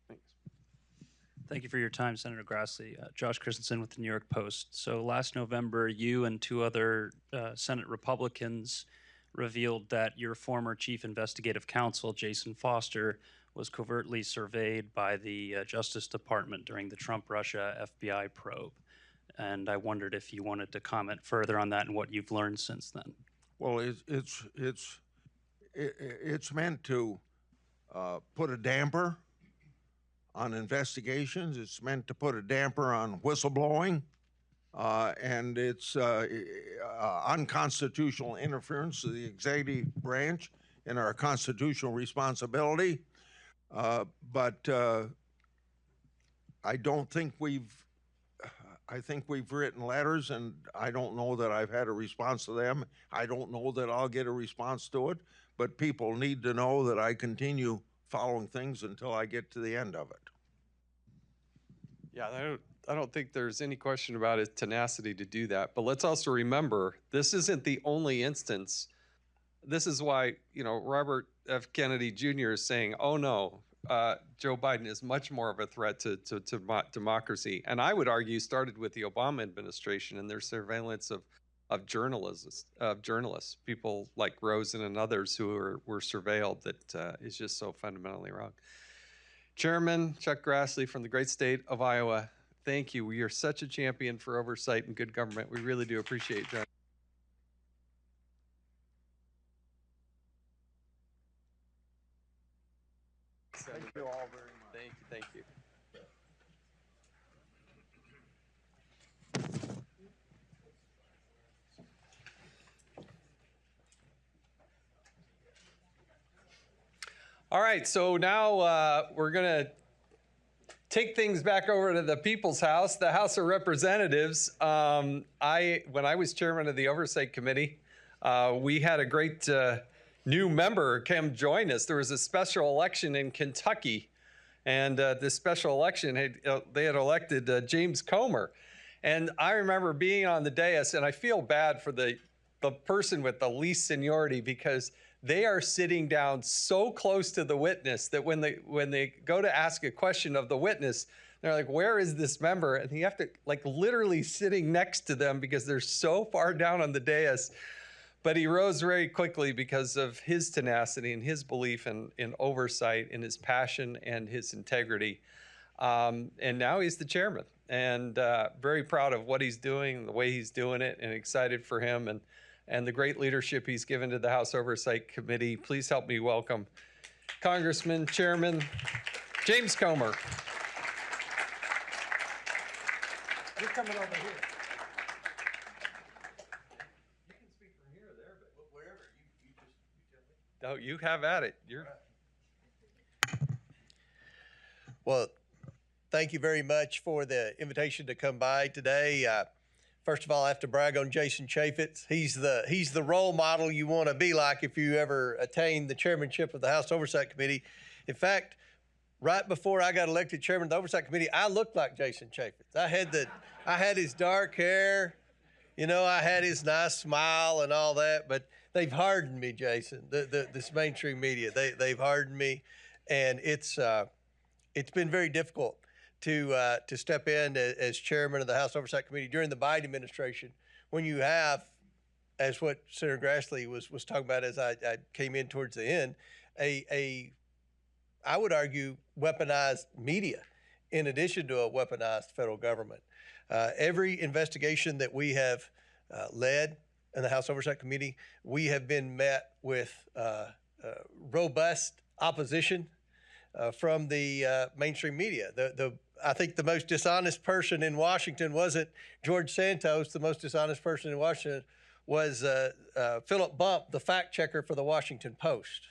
Thanks. Thank you for your time, Senator Grassley. Josh Christensen with the New York Post. So last November, you and two other Senate Republicans revealed that your former chief investigative counsel, Jason Foster, was covertly surveyed by the Justice Department during the Trump-Russia FBI probe. And I wondered if you wanted to comment further on that and what you've learned since then. Well, it's meant to put a damper on investigations. It's meant to put a damper on whistleblowing. And it's unconstitutional interference of the executive branch in our constitutional responsibility. But I don't think I think we've written letters, and I don't know that I've had a response to them. I don't know that I'll get a response to it, but people need to know that I continue following things until I get to the end of it. Yeah, I don't think there's any question about his tenacity to do that. But let's also remember, this isn't the only instance. This is why, Robert F. Kennedy Jr. is saying, oh no, Joe Biden is much more of a threat to democracy. And I would argue started with the Obama administration and their surveillance of journalists, people like Rosen and others who were surveilled, that is just so fundamentally wrong. Chairman Chuck Grassley from the great state of Iowa, thank you. We are such a champion for oversight and good government. We really do appreciate it, John. Thank you all very much. Thank you. All right, so now we're going to take things back over to the People's House, the House of Representatives. When I was chairman of the Oversight Committee, we had a great new member come join us. There was a special election in Kentucky, and this special election, they had elected James Comer. And I remember being on the dais, and I feel bad for the person with the least seniority, because they are sitting down so close to the witness that when they go to ask a question of the witness, they're like, where is this member? And you have to, literally sitting next to them because they're so far down on the dais. But he rose very quickly because of his tenacity and his belief in oversight, in his passion and his integrity. And now he's the chairman, and very proud of what he's doing, the way he's doing it, and excited for him and the great leadership he's given to the House Oversight Committee. Please help me welcome Congressman Chairman James Comer. You're coming over here. You can speak from here or there, but wherever. You tell me. No, you have at it. Well, thank you very much for the invitation to come by today. First of all, I have to brag on Jason Chaffetz. He's the role model you want to be like if you ever attain the chairmanship of the House Oversight Committee. In fact, right before I got elected chairman of the Oversight Committee, I looked like Jason Chaffetz. I had his dark hair, you know, I had his nice smile and all that, but they've hardened me, Jason. This mainstream media, they've hardened me, and it's been very difficult to step in as chairman of the House Oversight Committee during the Biden administration, when you have, as what Senator Grassley was talking about as I came in towards the end, I would argue, weaponized media in addition to a weaponized federal government. Every investigation that we have led in the House Oversight Committee, we have been met with robust opposition from the mainstream media. I think the most dishonest person in Washington wasn't George Santos. The most dishonest person in Washington was Philip Bump, the fact checker for the Washington Post.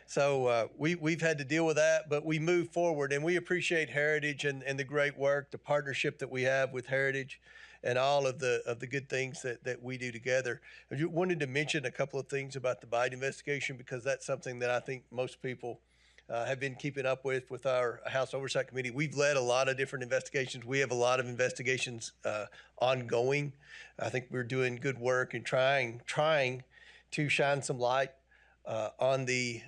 So we've had to deal with that, but we move forward, and we appreciate Heritage and the great work, the partnership that we have with Heritage, and all of the good things that we do together. I wanted to mention a couple of things about the Biden investigation, because that's something that I think most people have been keeping up with our House Oversight Committee. We've led a lot of different investigations. We have a lot of investigations ongoing. I think we're doing good work and trying to shine some light on the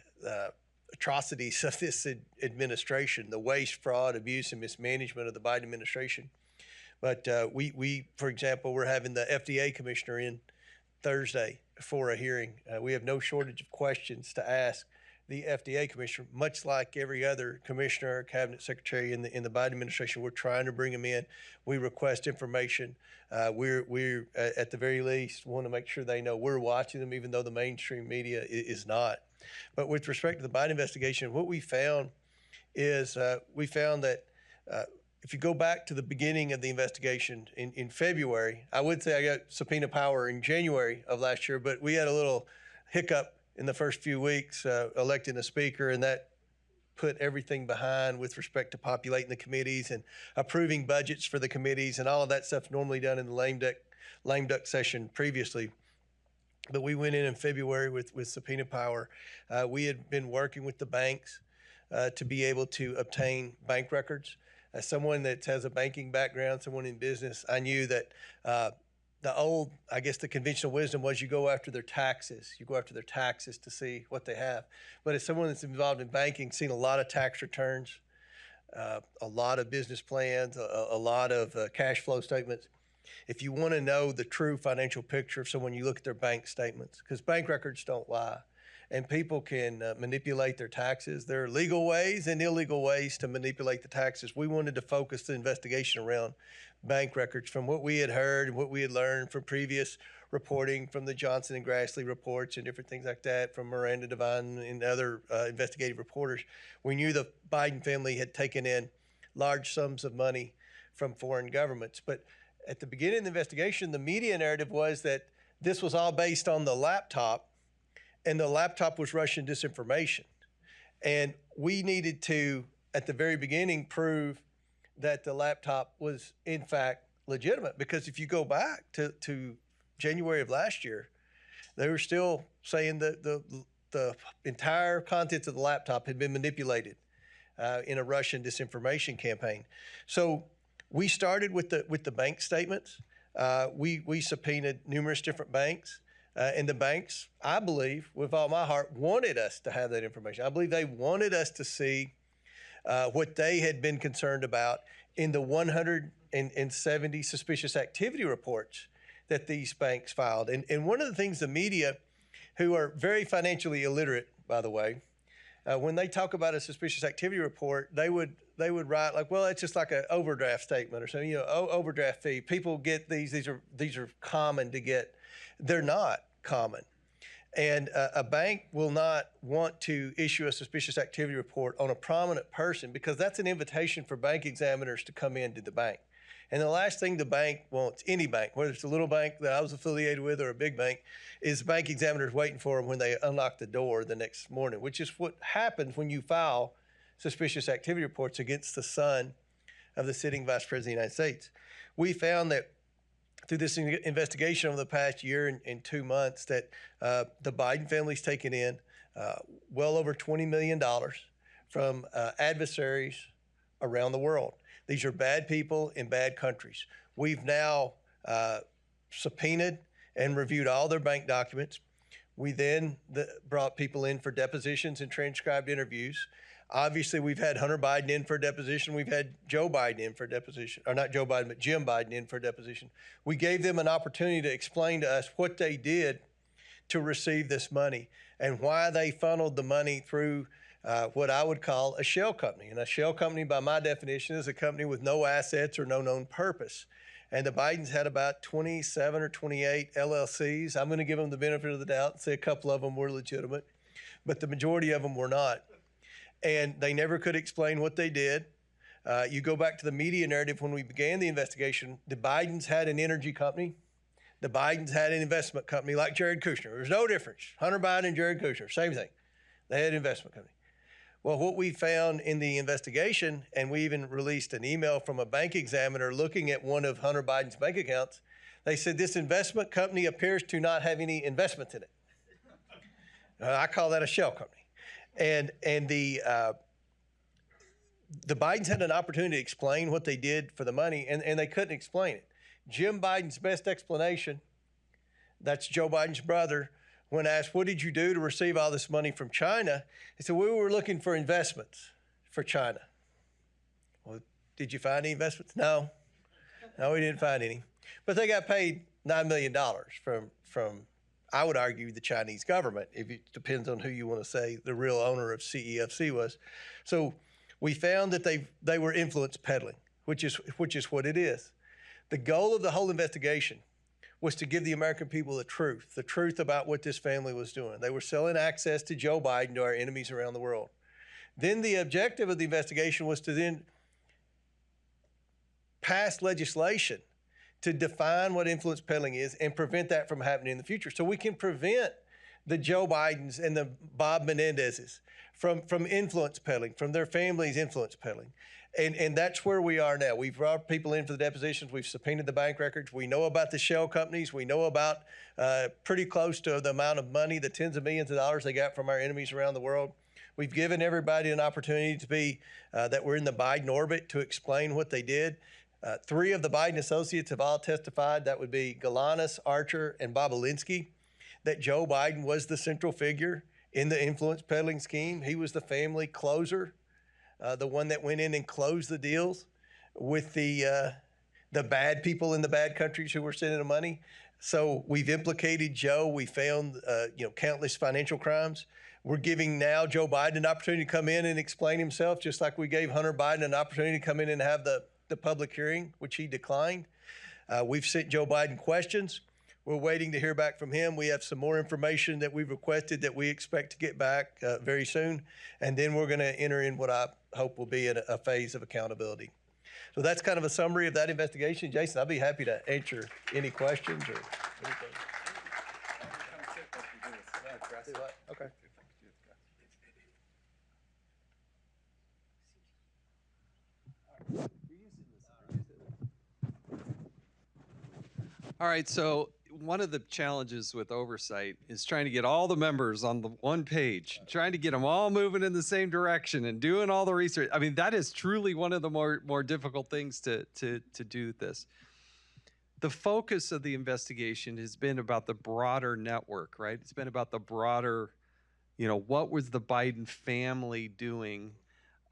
atrocities of this administration, the waste, fraud, abuse, and mismanagement of the Biden administration. But we, for example, we're having the FDA commissioner in Thursday for a hearing. We have no shortage of questions to ask the FDA commissioner, much like every other commissioner, cabinet secretary in the Biden administration. We're trying to bring them in. We request information. We're at the very least want to make sure they know we're watching them, even though the mainstream media is not. But with respect to the Biden investigation, what we found is we found that if you go back to the beginning of the investigation in February, I would say I got subpoena power in January of last year, but we had a little hiccup in the first few weeks electing a speaker, and that put everything behind with respect to populating the committees and approving budgets for the committees and all of that stuff normally done in the lame duck session previously. But we went in February with subpoena power. We had been working with the banks to be able to obtain bank records. As someone that has a banking background, someone in business, I knew that the conventional wisdom was you go after their taxes. You go after their taxes to see what they have. But as someone that's involved in banking, seen a lot of tax returns, a lot of business plans, a lot of cash flow statements. If you want to know the true financial picture of someone, you look at their bank statements, because bank records don't lie. And people can manipulate their taxes. There are legal ways and illegal ways to manipulate the taxes. We wanted to focus the investigation around bank records from what we had heard and what we had learned from previous reporting from the Johnson and Grassley reports and different things like that, from Miranda Devine and other investigative reporters. We knew the Biden family had taken in large sums of money from foreign governments. But at the beginning of the investigation, the media narrative was that this was all based on the laptop, and the laptop was Russian disinformation. And we needed to, at the very beginning, prove that the laptop was, in fact, legitimate. Because if you go back to January of last year, they were still saying that the entire contents of the laptop had been manipulated in a Russian disinformation campaign. So we started with the bank statements. We subpoenaed numerous different banks. And the banks, I believe, with all my heart, wanted us to have that information. I believe they wanted us to see what they had been concerned about in the 170 suspicious activity reports that these banks filed. And one of the things the media, who are very financially illiterate, by the way, when they talk about a suspicious activity report, they would write like, well, it's just like an overdraft statement or something, overdraft fee. People get these are common to get. They're not common. And a bank will not want to issue a suspicious activity report on a prominent person, because that's an invitation for bank examiners to come into the bank. And the last thing the bank wants, any bank, whether it's a little bank that I was affiliated with or a big bank, is bank examiners waiting for them when they unlock the door the next morning, which is what happens when you file suspicious activity reports against the son of the sitting Vice President of the United States. We found that through this investigation over the past year and 2 months that the Biden family's taken in well over $20 million from adversaries around the world. These are bad people in bad countries. We've now subpoenaed and reviewed all their bank documents. We then brought people in for depositions and transcribed interviews. Obviously, we've had Hunter Biden in for a deposition. We've had Joe Biden in for a deposition, or not Joe Biden, but Jim Biden in for a deposition. We gave them an opportunity to explain to us what they did to receive this money and why they funneled the money through what I would call a shell company. And a shell company, by my definition, is a company with no assets or no known purpose. And the Bidens had about 27 or 28 LLCs. I'm going to give them the benefit of the doubt and say a couple of them were legitimate, but the majority of them were not. And they never could explain what they did. You go back to the media narrative when we began the investigation, the Bidens had an energy company. The Bidens had an investment company like Jared Kushner. There's no difference. Hunter Biden and Jared Kushner, same thing. They had an investment company. Well, what we found in the investigation, and we even released an email from a bank examiner looking at one of Hunter Biden's bank accounts, they said this investment company appears to not have any investments in it. I call that a shell company. And the Bidens had an opportunity to explain what they did for the money, and they couldn't explain it. Jim Biden's best explanation, that's Joe Biden's brother, when asked, what did you do to receive all this money from China? He said, we were looking for investments for China. Well, did you find any investments? No, we didn't find any. But they got paid $9 million from I would argue, the Chinese government. If it depends on who you want to say the real owner of CEFC was. So we found that they were influence peddling, which is what it is. The goal of the whole investigation was to give the American people the truth about what this family was doing. They were selling access to Joe Biden to our enemies around the world. Then the objective of the investigation was to then pass legislation to define what influence peddling is and prevent that from happening in the future. So we can prevent the Joe Bidens and the Bob Menendezes from influence peddling, from their families influence peddling. And that's where we are now. We've brought people in for the depositions. We've subpoenaed the bank records. We know about the shell companies. We know about pretty close to the amount of money, the tens of millions of dollars they got from our enemies around the world. We've given everybody an opportunity to be, that we're in the Biden orbit, to explain what they did. 3 of the Biden associates have all testified, that would be Galanis, Archer, and Bobolinsky, that Joe Biden was the central figure in the influence peddling scheme. He was the family closer, the one that went in and closed the deals with the bad people in the bad countries who were sending the money. So we've implicated Joe. We found countless financial crimes. We're giving now Joe Biden an opportunity to come in and explain himself, just like we gave Hunter Biden an opportunity to come in and have the public hearing, which he declined. We've sent Joe Biden questions. We're waiting to hear back from him. We have some more information that we've requested that we expect to get back very soon. And then we're going to enter in what I hope will be a phase of accountability. So that's kind of a summary of that investigation. Jason, I'd be happy to answer any questions or anything. Okay. All right, so one of the challenges with oversight is trying to get all the members on the one page, trying to get them all moving in the same direction and doing all the research. I mean, that is truly one of the more difficult things to do this. The focus of the investigation has been about the broader network, right? It's been about the broader, what was the Biden family doing?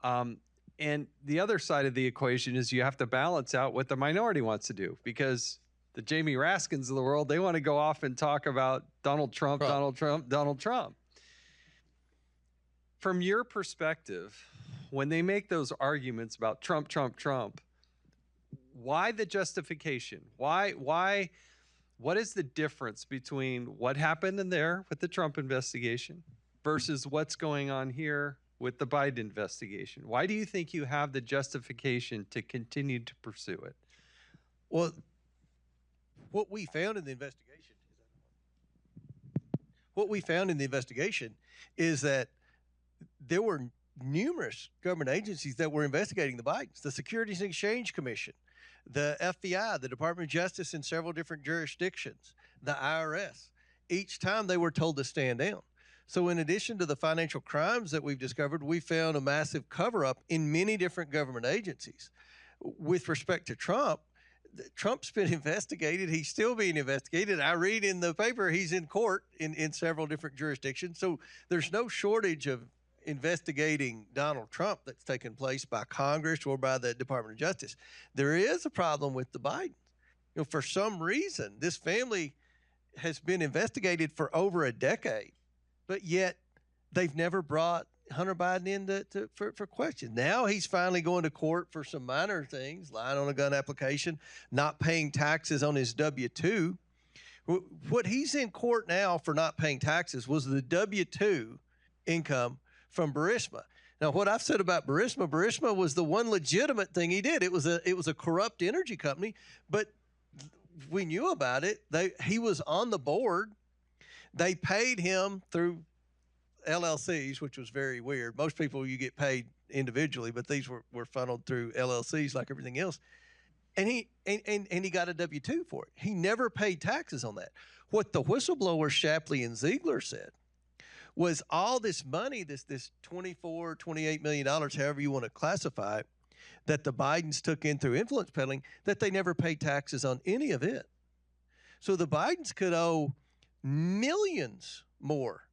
And the other side of the equation is you have to balance out what the minority wants to do, because the Jamie Raskins of the world, they want to go off and talk about Donald Trump, Donald Trump, Donald Trump. From your perspective, when they make those arguments about Trump, Trump, Trump, why the justification? Why? What is the difference between what happened in there with the Trump investigation versus what's going on here with the Biden investigation? Why do you think you have the justification to continue to pursue it? Well, what we found in the investigation is that there were numerous government agencies that were investigating the Bidens. The Securities and Exchange Commission, the FBI, the Department of Justice in several different jurisdictions, the IRS. Each time they were told to stand down. So in addition to the financial crimes that we've discovered, we found a massive cover-up in many different government agencies. With respect to Trump, Trump's been investigated. He's still being investigated. I read in the paper he's in court in several different jurisdictions. So there's no shortage of investigating Donald Trump that's taken place by Congress or by the Department of Justice. There is a problem with the Bidens. You know, for some reason, this family has been investigated for over a decade, but yet they've never brought Hunter Biden in for questions. Now he's finally going to court for some minor things, lying on a gun application, not paying taxes on his W-2. What he's in court now for not paying taxes was the W-2 income from Burisma. Now, what I've said about Burisma was the one legitimate thing he did. It was a corrupt energy company, but we knew about it. He was on the board. They paid him through LLCs, which was very weird. Most people, you get paid individually, but these were funneled through LLCs like everything else. And he got a W-2 for it. He never paid taxes on that. What the whistleblowers Shapley and Ziegler said was all this money, this $24, $28 million, however you want to classify it, that the Bidens took in through influence peddling, that they never paid taxes on any of it. So the Bidens could owe millions more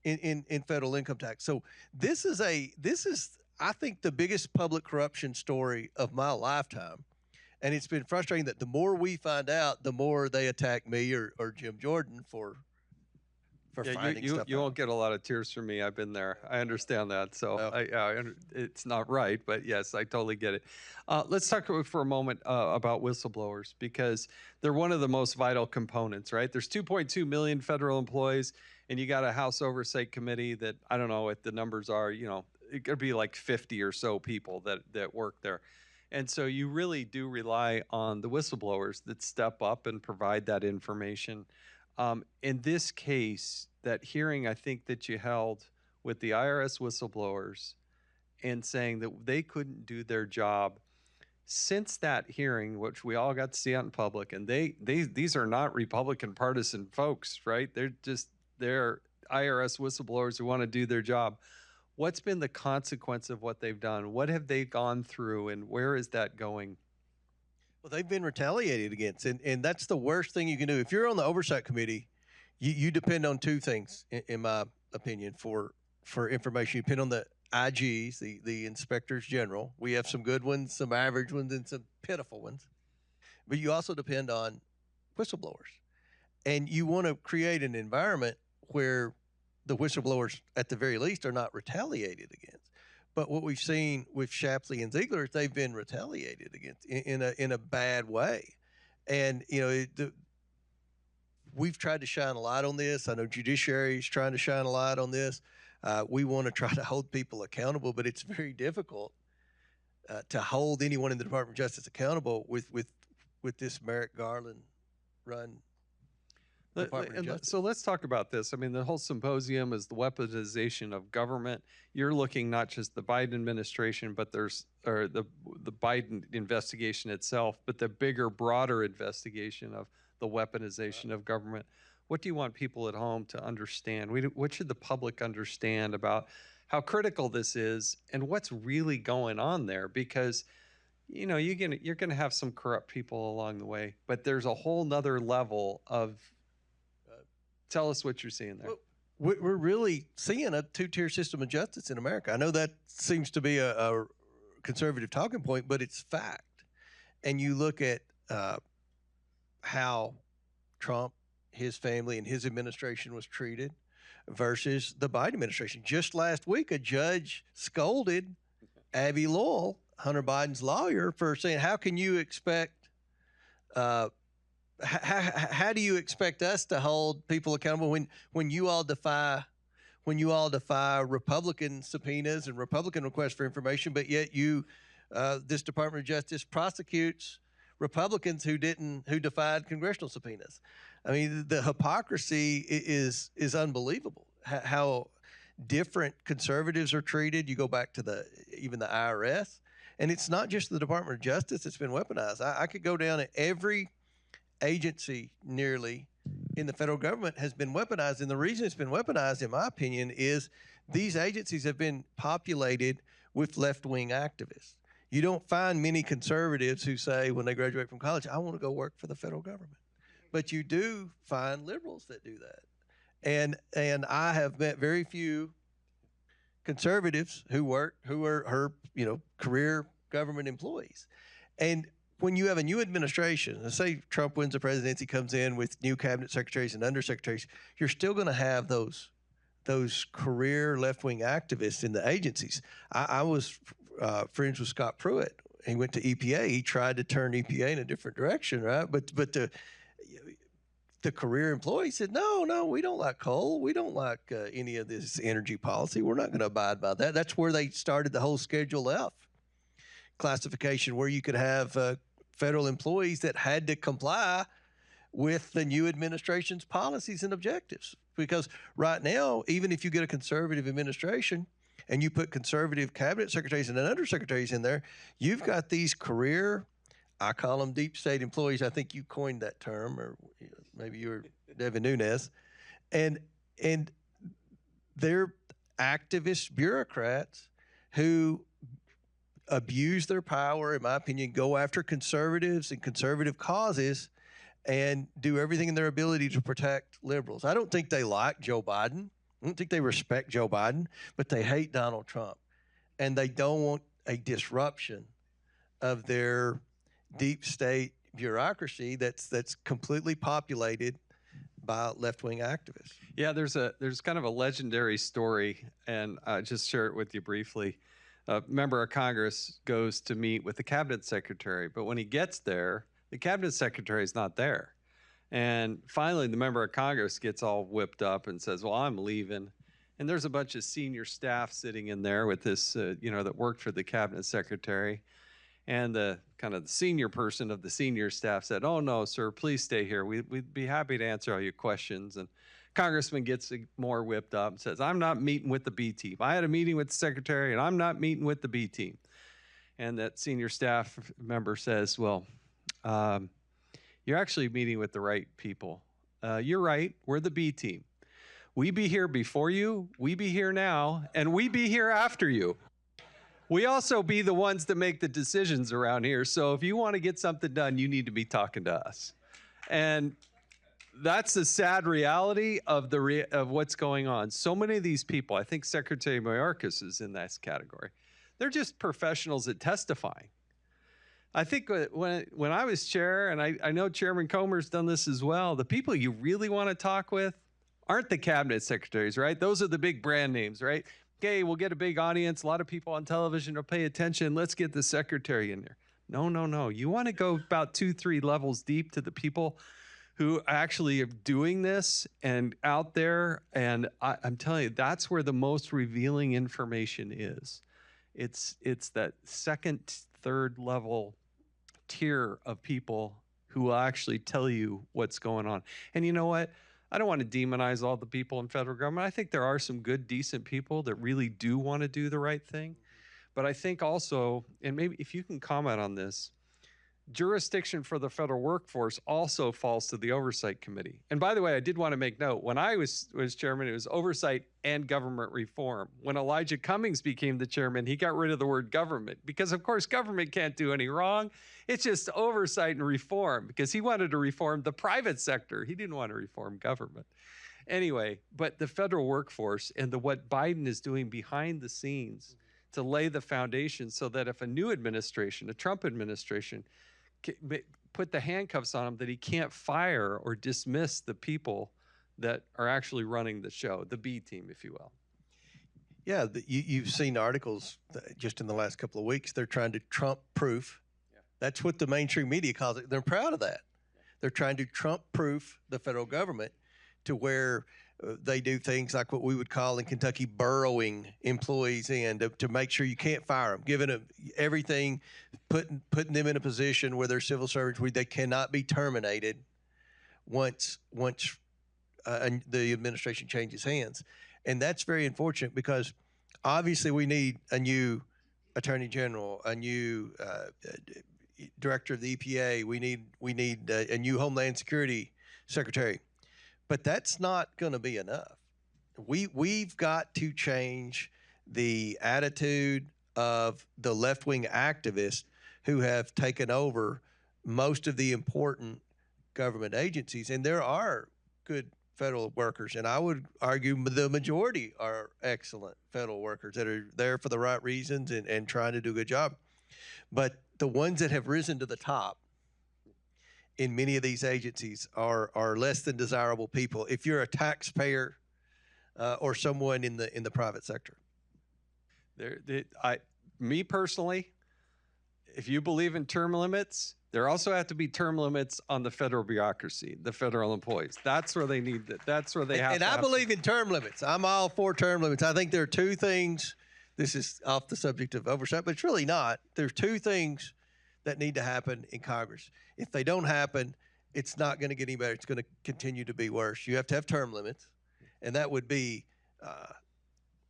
in federal income tax. So this is, I think, the biggest public corruption story of my lifetime. And it's been frustrating that the more we find out, the more they attack me or Jim Jordan for finding stuff you out. won't get a lot of tears from me. I've been there. I understand that. So it's not right, but yes, I totally get it. Let's talk for a moment about whistleblowers, because they're one of the most vital components, right? There's 2.2 million federal employees, and you got a House Oversight Committee that, I don't know what the numbers are, it could be like 50 or so people that work there. And so you really do rely on the whistleblowers that step up and provide that information. In this case, that hearing I think that you held with the IRS whistleblowers and saying that they couldn't do their job, since that hearing, which we all got to see out in public, and these are not Republican partisan folks, right? They're IRS whistleblowers who want to do their job. What's been the consequence of what they've done? What have they gone through, and where is that going? Well, they've been retaliated against, and that's the worst thing you can do. If you're on the Oversight Committee, you depend on two things, in my opinion, for information. You depend on the IGs, the inspectors general. We have some good ones, some average ones, and some pitiful ones. But you also depend on whistleblowers. And you want to create an environment where the whistleblowers, at the very least, are not retaliated against. But what we've seen with Shapley and Ziegler is they've been retaliated against in a bad way. And, we've tried to shine a light on this. I know Judiciary is trying to shine a light on this. We want to try to hold people accountable, but it's very difficult to hold anyone in the Department of Justice accountable with this Merrick Garland run. So let's talk about this. I mean, the whole symposium is the weaponization of government. You're looking not just the Biden administration, but the Biden investigation itself, but the bigger, broader investigation of the weaponization of government. What do you want people at home to understand? What should the public understand about how critical this is and what's really going on there? Because you're gonna have some corrupt people along the way, but there's a whole nother level of. Tell us what you're seeing there. Well, we're really seeing a two-tier system of justice in America. I know that seems to be a conservative talking point, but it's fact. And you look at how Trump, his family, and his administration was treated versus the Biden administration. Just last week, a judge scolded Abby Lowell, Hunter Biden's lawyer, for saying, how can you expect how do you expect us to hold people accountable when you all defy Republican subpoenas and Republican requests for information, but yet this Department of Justice prosecutes Republicans who defied congressional subpoenas? I mean, the hypocrisy is unbelievable. How different conservatives are treated. You go back to even the IRS, And it's not just the Department of Justice that's been weaponized. I could go down to every agency nearly in the federal government has been weaponized. And the reason it's been weaponized, in my opinion, is these agencies have been populated with left-wing activists. You don't find many conservatives who say when they graduate from college, I want to go work for the federal government. But you do find liberals that do that. And I have met very few conservatives who are her, career government employees. And when you have a new administration, let's say Trump wins the presidency, comes in with new cabinet secretaries and undersecretaries, you're still going to have those career left-wing activists in the agencies. I was friends with Scott Pruitt. He went to EPA. He tried to turn EPA in a different direction, right? But the career employee said, no, we don't like coal. We don't like any of this energy policy. We're not going to abide by that. That's where they started the whole Schedule F classification, where you could have federal employees that had to comply with the new administration's policies and objectives. Because right now, even if you get a conservative administration and you put conservative cabinet secretaries and undersecretaries in there, you've got these career, I call them deep state employees. I think you coined that term, or maybe you were Devin Nunes. And they're activist bureaucrats who abuse their power, in my opinion, go after conservatives and conservative causes, and do everything in their ability to protect liberals. I don't think they like Joe Biden. I don't think they respect Joe Biden, but they hate Donald Trump. And they don't want a disruption of their deep state bureaucracy that's completely populated by left-wing activists. Yeah, there's kind of a legendary story, and I'll just share it with you briefly. A member of Congress goes to meet with the cabinet secretary, but when he gets there, the cabinet secretary is not there. And finally, the member of Congress gets all whipped up and says, well, I'm leaving. And there's a bunch of senior staff sitting in there with this, that worked for the cabinet secretary. And the kind of the senior person of the senior staff said, oh, no, sir, please stay here. We'd be happy to answer all your questions. And Congressman gets more whipped up and says, I'm not meeting with the B team. I had a meeting with the secretary, and I'm not meeting with the B team. And that senior staff member says, well, you're actually meeting with the right people. You're right. We're the B team. We be here before you, we be here now, and we be here after you. We also be the ones that make the decisions around here. So if you want to get something done, you need to be talking to us. And that's the sad reality of of what's going on. So many of these people, I think Secretary Mayorkas is in this category. They're just professionals at testifying. I think when I was chair, and I know Chairman Comer's done this as well, the people you really want to talk with aren't the cabinet secretaries, right? Those are the big brand names, right? Okay, we'll get a big audience. A lot of people on television will pay attention. Let's get the secretary in there. No. You want to go about 2-3 levels deep to the people who actually are doing this and out there. And I'm telling you, that's where the most revealing information is. It's that second, third level tier of people who will actually tell you what's going on. And you know what? I don't want to demonize all the people in federal government. I think there are some good, decent people that really do want to do the right thing. But I think also, and maybe if you can comment on this, jurisdiction for the federal workforce also falls to the Oversight Committee. And by the way, I did want to make note, when I was chairman, it was Oversight and Government Reform. When Elijah Cummings became the chairman, he got rid of the word government because, of course, government can't do any wrong. It's just oversight and reform because he wanted to reform the private sector. He didn't want to reform government. Anyway, but the federal workforce and what Biden is doing behind the scenes to lay the foundation so that if a new administration, a Trump administration, put the handcuffs on him, that he can't fire or dismiss the people that are actually running the show, the B team, if you will. Yeah, you've seen articles just in the last couple of weeks. They're trying to Trump-proof. Yeah. That's what the mainstream media calls it. They're proud of that. Yeah. They're trying to Trump-proof the federal government to where they do things like what we would call in Kentucky burrowing employees in to make sure you can't fire them, giving them everything, putting them in a position where they're civil servants where they cannot be terminated once the administration changes hands. And that's very unfortunate because obviously we need a new attorney general, a new director of the EPA. We need a new Homeland Security secretary. But that's not going to be enough. We've got to change the attitude of the left-wing activists who have taken over most of the important government agencies. And there are good federal workers, and I would argue the majority are excellent federal workers that are there for the right reasons and trying to do a good job. But the ones that have risen to the top in many of these agencies are less than desirable people if you're a taxpayer or someone in the private sector. Me personally, if you believe in term limits, there also have to be term limits on the federal bureaucracy, the federal employees. That's where they need that. That's where they have. And I believe in term limits. I'm all for term limits. I think there are two things. This is off the subject of oversight, but it's really not. There's two things that need to happen in Congress. If they don't happen, it's not going to get any better. It's going to continue to be worse. You have to have term limits, and that would be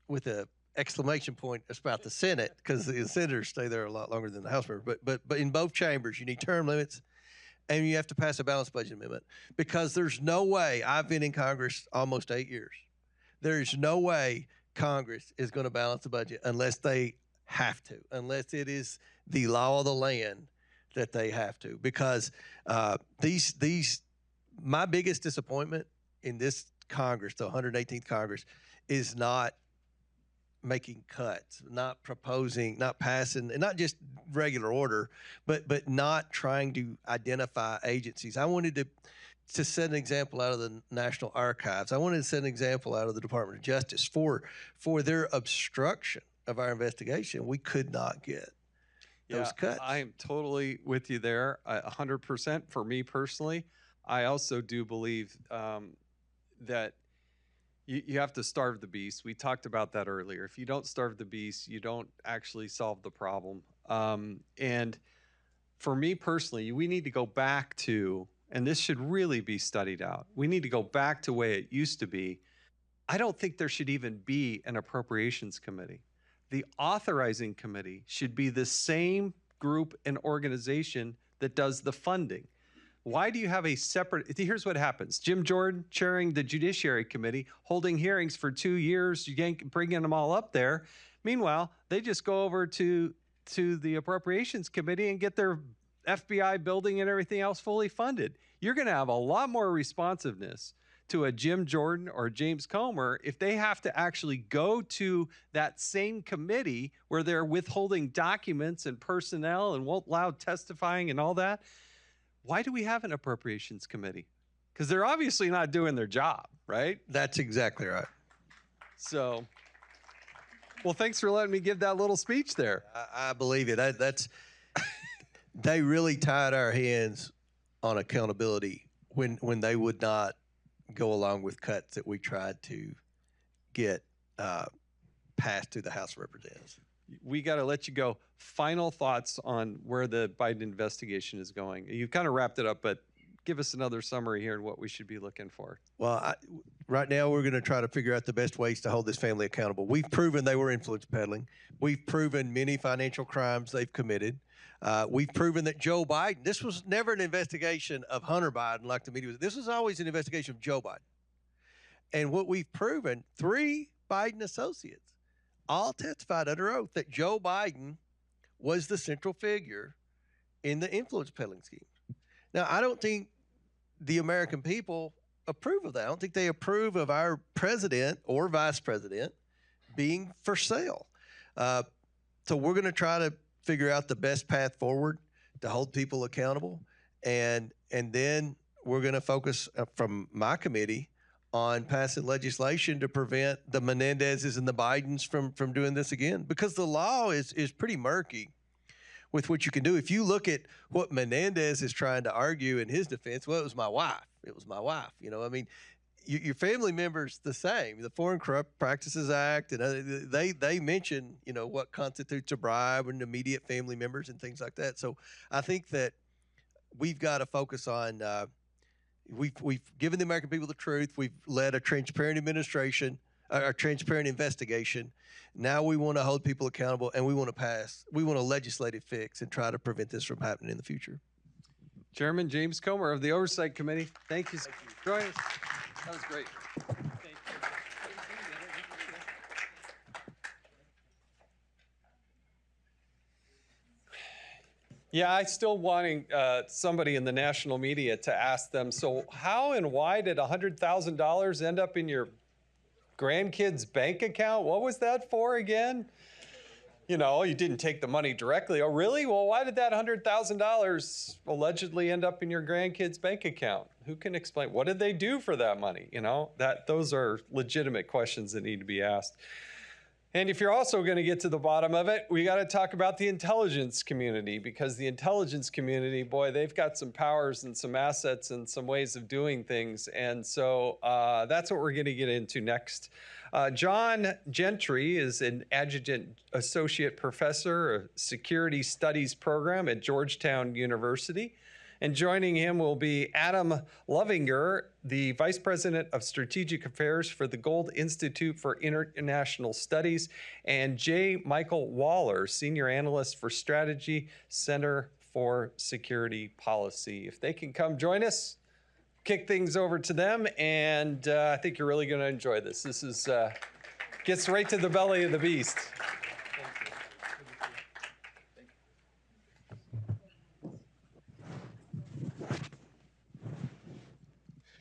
with a exclamation point about the Senate, because the senators stay there a lot longer than the House members. But in both chambers, you need term limits, and you have to pass a balanced budget amendment, because there's no way. I've been in Congress almost 8 years. There's no way Congress is going to balance the budget unless they have to, unless it is the law of the land that they have to. Because my biggest disappointment in this Congress, the 118th Congress, is not making cuts, not proposing, not passing, and not just regular order, but not trying to identify agencies. I wanted to set an example out of the National Archives. I wanted to set an example out of the Department of Justice for their obstruction of our investigation. We could not get those cuts. I am totally with you there, 100%. For me personally, I also do believe that you have to starve the beast. We talked about that earlier. If you don't starve the beast, you don't actually solve the problem. And for me personally, we need to go back to, and this should really be studied out, we need to go back to the way it used to be. I don't think there should even be an appropriations committee. The authorizing committee should be the same group and organization that does the funding. Why do you have a separate? Here's what happens. Jim Jordan chairing the Judiciary Committee, holding hearings for 2 years, bringing them all up there. Meanwhile, they just go over to the Appropriations Committee and get their FBI building and everything else fully funded. You're going to have a lot more responsiveness to a Jim Jordan or James Comer if they have to actually go to that same committee where they're withholding documents and personnel and won't allow testifying and all that. Why do we have an appropriations committee? Because they're obviously not doing their job, right? That's exactly right. So, well, thanks for letting me give that little speech there. I believe it. That's they really tied our hands on accountability when they would not go along with cuts that we tried to get passed through the House of Representatives. We got to let you go. Final thoughts on where the Biden investigation is going. You've kind of wrapped it up, but give us another summary here and what we should be looking for. Well, right now we're going to try to figure out the best ways to hold this family accountable. We've proven they were influence peddling. We've proven many financial crimes they've committed. We've proven that Joe Biden, this was never an investigation of Hunter Biden like the media was. This was always an investigation of Joe Biden. And what we've proven, 3 Biden associates all testified under oath that Joe Biden was the central figure in the influence peddling scheme. Now, I don't think the American people approve of that. I don't think they approve of our president or vice president being for sale. So we're going to try to figure out the best path forward to hold people accountable. And then we're going to focus from my committee on passing legislation to prevent the Menendezes and the Bidens from doing this again. Because the law is pretty murky with what you can do. If you look at what Menendez is trying to argue in his defense, well, it was my wife. It was my wife. You know, I mean, your family members the same. The Foreign Corrupt Practices Act, and they mention, you know, what constitutes a bribe and immediate family members and things like that. So I think that we've got to focus on we've given the American people the truth. We've led a transparent administration a transparent investigation. Now we want to hold people accountable, and we want a legislative fix and try to prevent this from happening in the future. Chairman James Comer of the Oversight Committee, thank you for joining us. That was great. Yeah, I still wanting somebody in the national media to ask them, so how and why did $100,000 end up in your grandkid's bank account? What was that for again? You know, you didn't take the money directly. Oh, really? Well, why did that $100,000 allegedly end up in your grandkid's bank account? Who can explain? What did they do for that money? You know, those are legitimate questions that need to be asked. And if you're also going to get to the bottom of it, we got to talk about the intelligence community, because the intelligence community, boy, they've got some powers and some assets and some ways of doing things. And so that's what we're going to get into next. John Gentry is an adjunct associate professor of security studies program at Georgetown University. And joining him will be Adam Lovinger, the Vice President of Strategic Affairs for the Gold Institute for International Studies, and J. Michael Waller, Senior Analyst for Strategy, Center for Security Policy. If they can come join us, kick things over to them, and I think you're really going to enjoy this. This is gets right to the belly of the beast.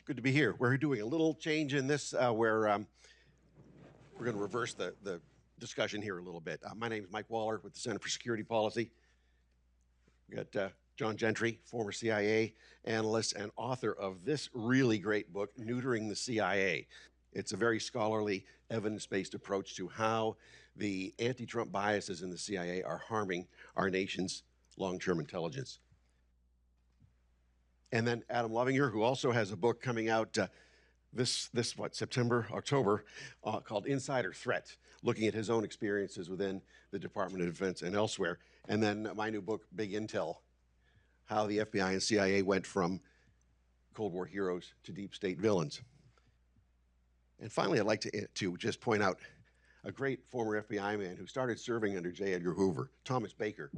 Good to be here. We're doing a little change in this where we're going to reverse the discussion here a little bit. My name is Mike Waller with the Center for Security Policy. We got John Gentry, former CIA analyst and author of this really great book, Neutering the CIA. It's a very scholarly, evidence-based approach to how the anti-Trump biases in the CIA are harming our nation's long-term intelligence. And then Adam Lovinger, who also has a book coming out October, called Insider Threat, looking at his own experiences within the Department of Defense and elsewhere. And then my new book, Big Intel, how the FBI and CIA went from Cold War heroes to deep state villains. And finally, I'd like to just point out a great former FBI man who started serving under J. Edgar Hoover, Thomas Baker,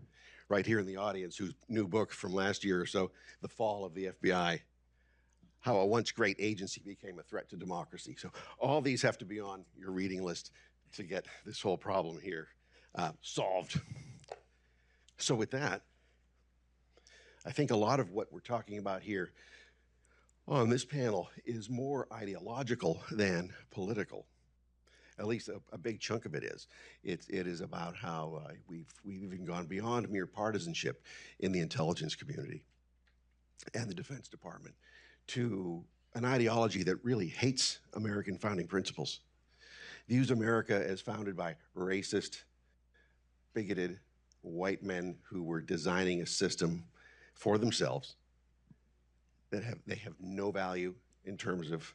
right here in the audience, whose new book from last year or so, The Fall of the FBI, How a Once Great Agency Became a Threat to Democracy. So all these have to be on your reading list to get this whole problem here solved. So with that, I think a lot of what we're talking about here on this panel is more ideological than political. At least a big chunk of it is. It is about how we've even gone beyond mere partisanship in the intelligence community and the Defense Department to an ideology that really hates American founding principles, views America as founded by racist, bigoted white men who were designing a system for themselves that they have no value in terms of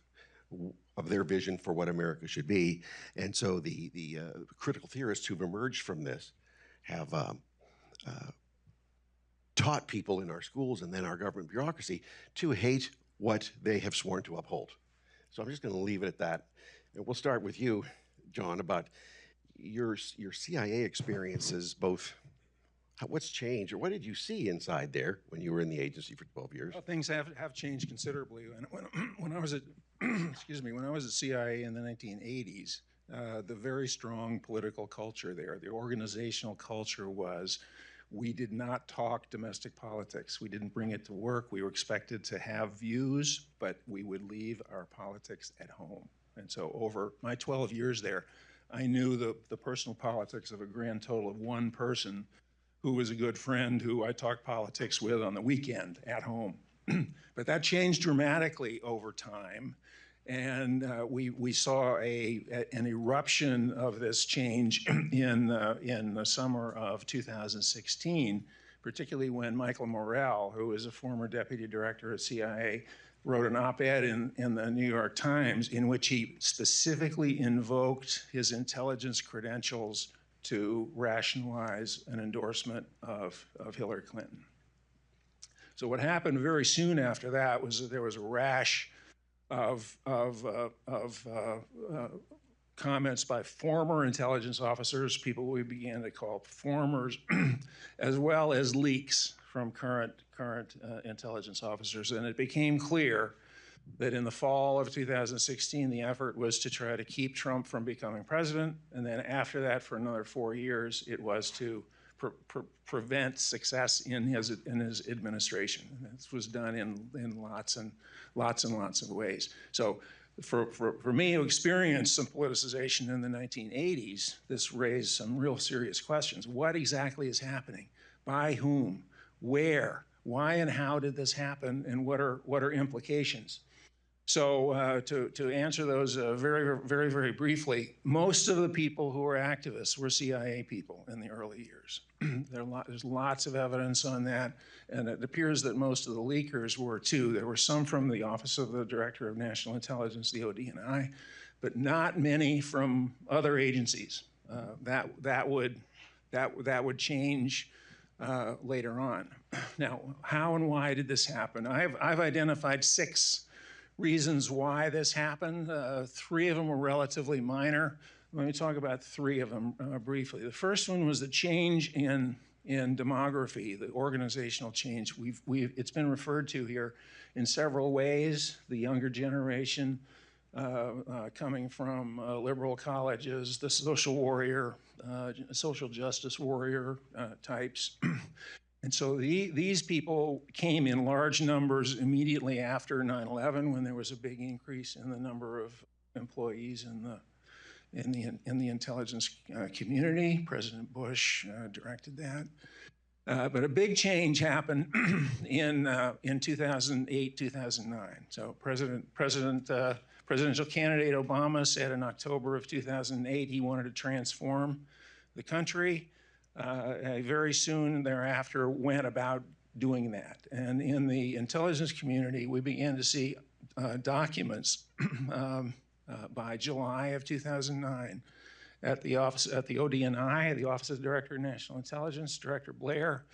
their vision for what America should be. And so the critical theorists who've emerged from this have taught people in our schools and then our government bureaucracy to hate what they have sworn to uphold. So I'm just going to leave it at that. And we'll start with you, John, about your CIA experiences, both what's changed, or what did you see inside there when you were in the agency for 12 years? Well, things have changed considerably. When I was at when I was at CIA in the 1980s, the very strong political culture there, the organizational culture was, we did not talk domestic politics. We didn't bring it to work. We were expected to have views, but we would leave our politics at home. And so over my 12 years there, I knew the personal politics of a grand total of one person who was a good friend who I talked politics with on the weekend at home. But that changed dramatically over time. And we saw an eruption of this change in the summer of 2016, particularly when Michael Morrell, who is a former deputy director at CIA, wrote an op-ed in the New York Times in which he specifically invoked his intelligence credentials to rationalize an endorsement of Hillary Clinton. So what happened very soon after that was that there was a rash of comments by former intelligence officers, people we began to call performers, as well as leaks from current intelligence officers. And it became clear that in the fall of 2016, the effort was to try to keep Trump from becoming president. And then after that, for another 4 years, it was to prevent success in his administration. And this was done in lots and lots of ways. So for me, who experienced some politicization in the 1980s, this raised some real serious questions. What exactly is happening? By whom? Where? Why and how did this happen? And what are implications? So to answer those very briefly, most of the people who were activists were CIA people in the early years. There's lots of evidence on that, and it appears that most of the leakers were too. There were some from the Office of the Director of National Intelligence, the ODNI, but not many from other agencies. That would change later on. Now, how and why did this happen? I've identified 6 reasons why this happened. 3 of them were relatively minor. Let me talk about 3 of them briefly. The first one was the change in demography, the organizational change. It's been referred to here in several ways. The younger generation coming from liberal colleges, the social warrior, social justice warrior types. And so these people came in large numbers immediately after 9/11, when there was a big increase in the number of employees in the intelligence community. President Bush directed that. But a big change happened in 2008, 2009. So presidential candidate Obama said in October of 2008 he wanted to transform the country. Very soon thereafter went about doing that. And in the intelligence community, we began to see documents by July of 2009 at the ODNI, the Office of the Director of National Intelligence. Director Blair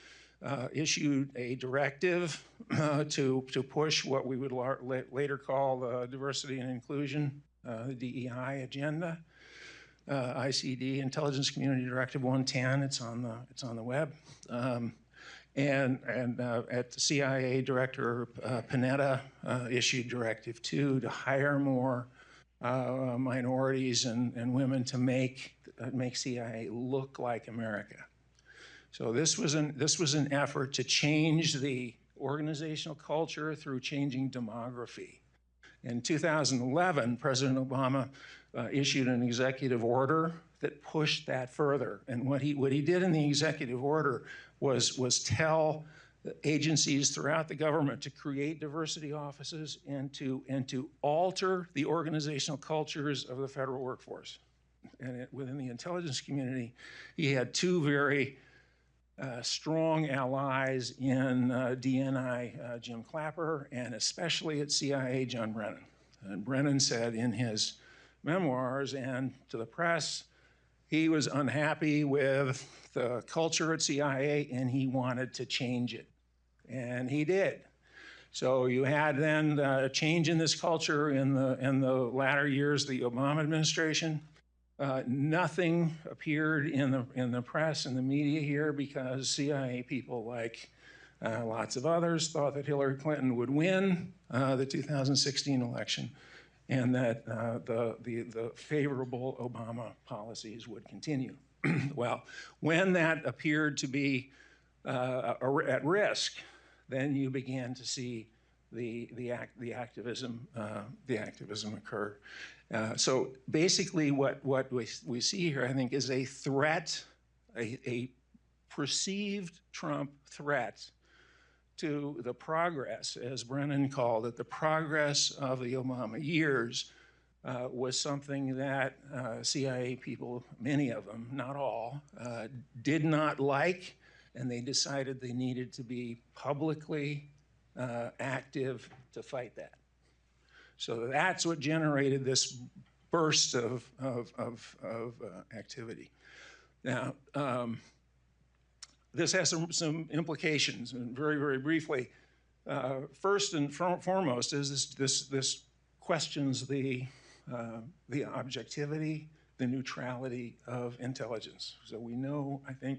issued a directive to push what we would later call the diversity and inclusion, the DEI agenda. ICD, Intelligence Community Directive 110. It's on the web. And at the CIA, Director Panetta issued Directive 2 to hire more minorities and women to make CIA look like America. So this was an effort to change the organizational culture through changing demography. In 2011, President Obama issued an executive order that pushed that further. And what he did in the executive order was tell agencies throughout the government to create diversity offices and to alter the organizational cultures of the federal workforce. And within the intelligence community, he had 2 very strong allies in DNI, Jim Clapper, and especially at CIA, John Brennan. And Brennan said in his memoirs and to the press, he was unhappy with the culture at CIA and he wanted to change it. And he did. So you had then a change in this culture in the latter years of the Obama administration. Nothing appeared in the press and the media here because CIA people, like lots of others, thought that Hillary Clinton would win the 2016 election, and that the favorable Obama policies would continue. Well, when that appeared to be at risk, then you began to see the activism occur. So basically, what we see here, I think, is a threat, a perceived Trump threat to the progress, as Brennan called it, the progress of the Obama years, was something that CIA people, many of them, not all, did not like, and they decided they needed to be publicly active to fight that. So that's what generated this burst of activity. Now, this has some implications, and very briefly. First and foremost is this questions the objectivity the neutrality of intelligence. So we know, I think,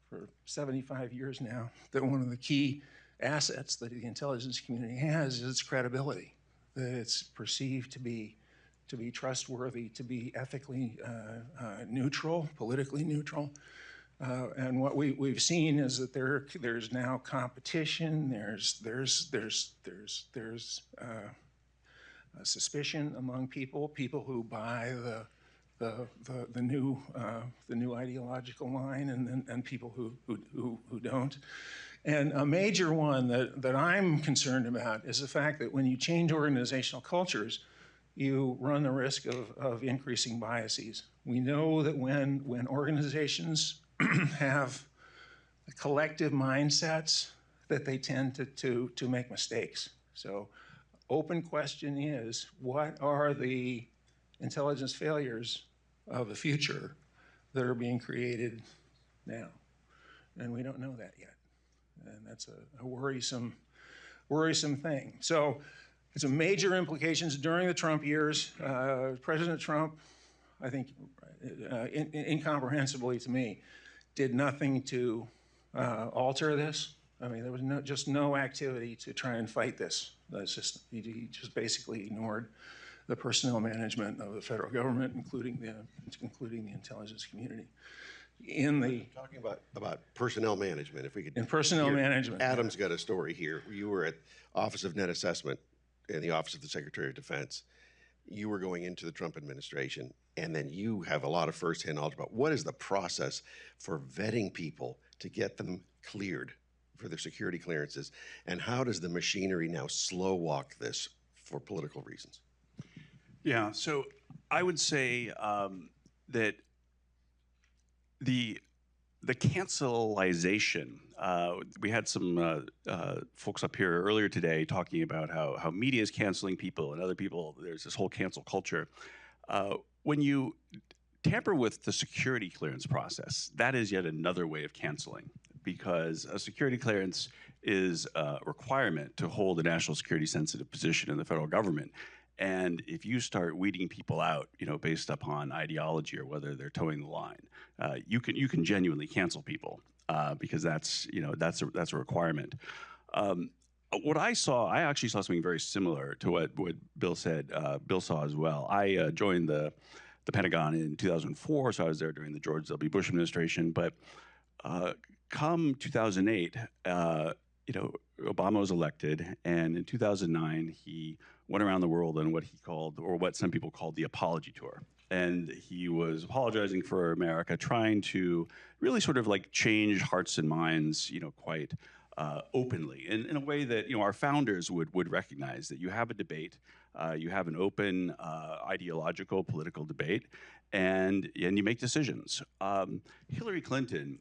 for 75 years now, that one of the key assets that the intelligence community has is its credibility, that it's perceived to be trustworthy, to be ethically neutral, politically neutral. And what we've seen is that there's now competition. There's suspicion among people who buy the new ideological line, and people who don't. And a major one that I'm concerned about is the fact that when you change organizational cultures, you run the risk of increasing biases. We know that when organizations have collective mindsets, that they tend to make mistakes. So open question is, what are the intelligence failures of the future that are being created now? And we don't know that yet. And that's a worrisome thing. So it's a major implications during the Trump years. President Trump, I think, incomprehensibly to me, did nothing to alter this. I mean, there was just no activity to try and fight this system. He just basically ignored the personnel management of the federal government, including the intelligence community. Talking about personnel management, if we could. In personnel management. Adam's got a story here. You were at Office of Net Assessment in the Office of the Secretary of Defense. You were going into the Trump administration, and then you have a lot of firsthand knowledge about what is the process for vetting people to get them cleared for their security clearances, and how does the machinery now slow walk this for political reasons? Yeah, so I would say that the cancelization, we had some folks up here earlier today talking about how media is canceling people and other people, there's this whole cancel culture. When you tamper with the security clearance process, that is yet another way of canceling, because a security clearance is a requirement to hold a national security sensitive position in the federal government. And if you start weeding people out, based upon ideology or whether they're towing the line, you can genuinely cancel people because that's a requirement. What I actually saw something very similar to what Bill said. Bill saw as well. I joined the Pentagon in 2004, so I was there during the George W. Bush administration. But come 2008, Obama was elected, and in 2009 he went around the world on what he called, or what some people called, the apology tour. And he was apologizing for America, trying to really sort of like change hearts and minds, quite openly, in a way that our founders would recognize that you have a debate, you have an open ideological political debate, and you make decisions. Hillary Clinton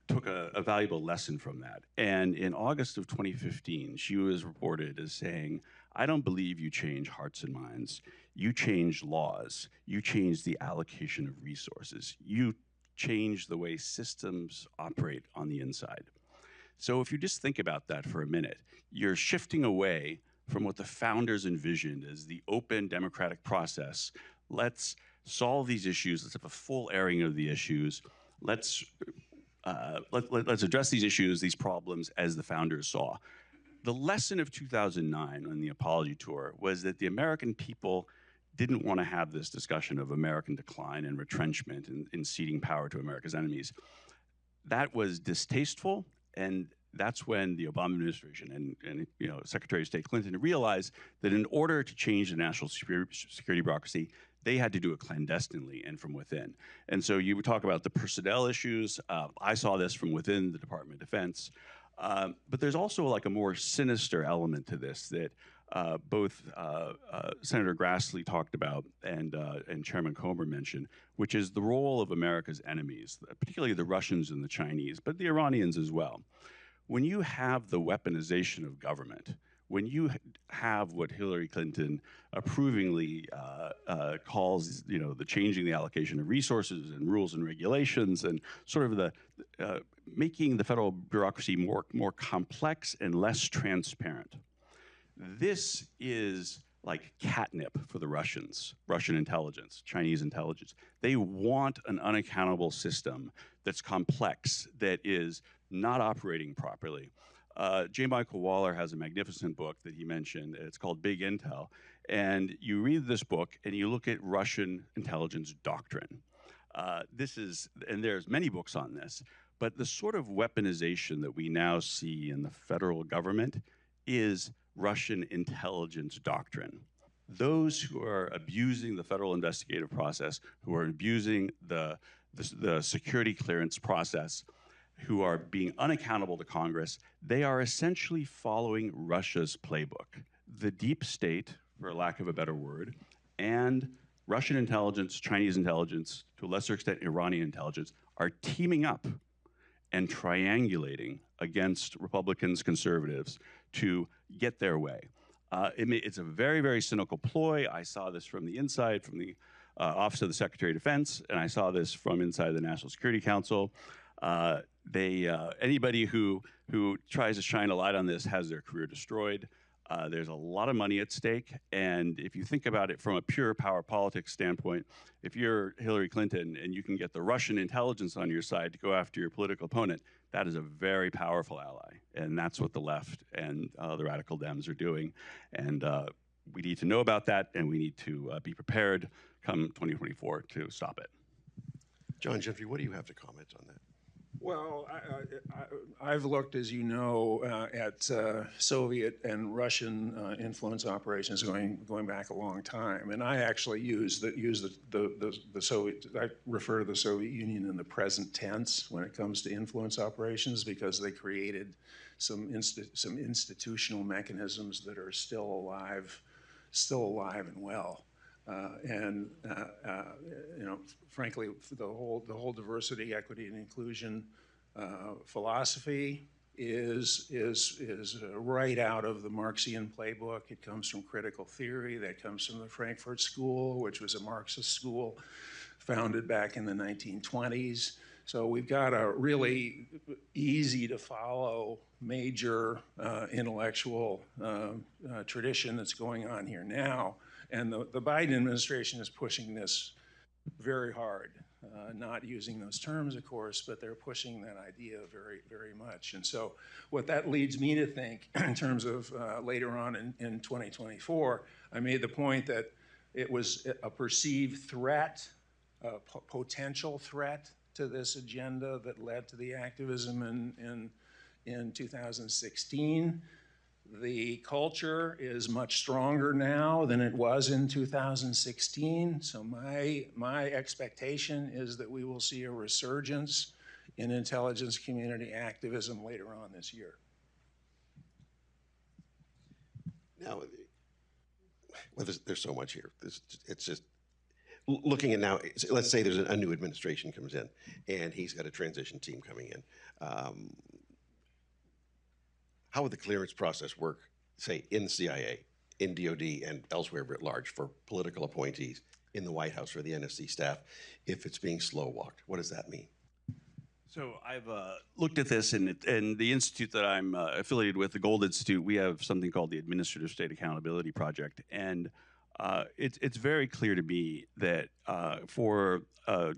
took a valuable lesson from that. And in August of 2015, she was reported as saying, "I don't believe you change hearts and minds. You change laws. You change the allocation of resources. You change the way systems operate on the inside." So if you just think about that for a minute, you're shifting away from what the founders envisioned as the open democratic process. Let's solve these issues. Let's have a full airing of the issues. Let's address these issues, these problems, as the founders saw. The lesson of 2009 on the apology tour was that the American people didn't want to have this discussion of American decline and retrenchment and ceding power to America's enemies. That was distasteful, and that's when the Obama administration and Secretary of State Clinton realized that in order to change the national security bureaucracy, they had to do it clandestinely and from within. And so you would talk about the personnel issues. I saw this from within the Department of Defense. But there's also like a more sinister element to this that both Senator Grassley talked about and Chairman Comer mentioned, which is the role of America's enemies, particularly the Russians and the Chinese, but the Iranians as well. When you have the weaponization of government, when you have what Hillary Clinton approvingly calls, the changing the allocation of resources and rules and regulations, and sort of the making the federal bureaucracy more complex and less transparent. This is like catnip for the Russians, Russian intelligence, Chinese intelligence. They want an unaccountable system that's complex, that is not operating properly. J. Michael Waller has a magnificent book that he mentioned. It's called Big Intel. And you read this book and you look at Russian intelligence doctrine. And there's many books on this, but the sort of weaponization that we now see in the federal government is Russian intelligence doctrine. Those who are abusing the federal investigative process, who are abusing the security clearance process, who are being unaccountable to Congress, they are essentially following Russia's playbook. The deep state, for lack of a better word, and Russian intelligence, Chinese intelligence, to a lesser extent Iranian intelligence, are teaming up and triangulating against Republicans, conservatives, to get their way. It's a very, very cynical ploy. I saw this from the inside, from the Office of the Secretary of Defense, and I saw this from inside the National Security Council. Anybody who tries to shine a light on this has their career destroyed. There's a lot of money at stake, and if you think about it from a pure power politics standpoint, if you're Hillary Clinton and you can get the Russian intelligence on your side to go after your political opponent, that is a very powerful ally, and that's what the left and the radical Dems are doing. And we need to know about that, and we need to be prepared come 2024 to stop it. John Jeffrey, what do you have to comment on that? Well, I've looked, as you know, at Soviet and Russian influence operations going back a long time, and I actually use the Soviet. I refer to the Soviet Union in the present tense when it comes to influence operations, because they created some institutional mechanisms that are still alive and well. You know, frankly, the whole diversity, equity, and inclusion philosophy is right out of the Marxian playbook. It comes from critical theory. That comes from the Frankfurt School, which was a Marxist school founded back in the 1920s. So we've got a really easy to follow major intellectual tradition that's going on here now. And the Biden administration is pushing this very hard, not using those terms, of course, but they're pushing that idea very, very much. And so what that leads me to think in terms of later on in 2024, I made the point that it was a perceived threat, a potential threat to this agenda that led to the activism in 2016. The culture is much stronger now than it was in 2016. So my expectation is that we will see a resurgence in intelligence community activism later on this year. Now, well, there's so much here. It's just looking at now. Let's say there's a new administration comes in, and he's got a transition team coming in. How would the clearance process work, say, in the CIA, in DOD, and elsewhere writ large for political appointees in the White House or the NSC staff if it's being slow-walked? What does that mean? So I've looked at this, and the institute that I'm affiliated with, the Gold Institute, we have something called the Administrative State Accountability Project. And it's very clear to me that for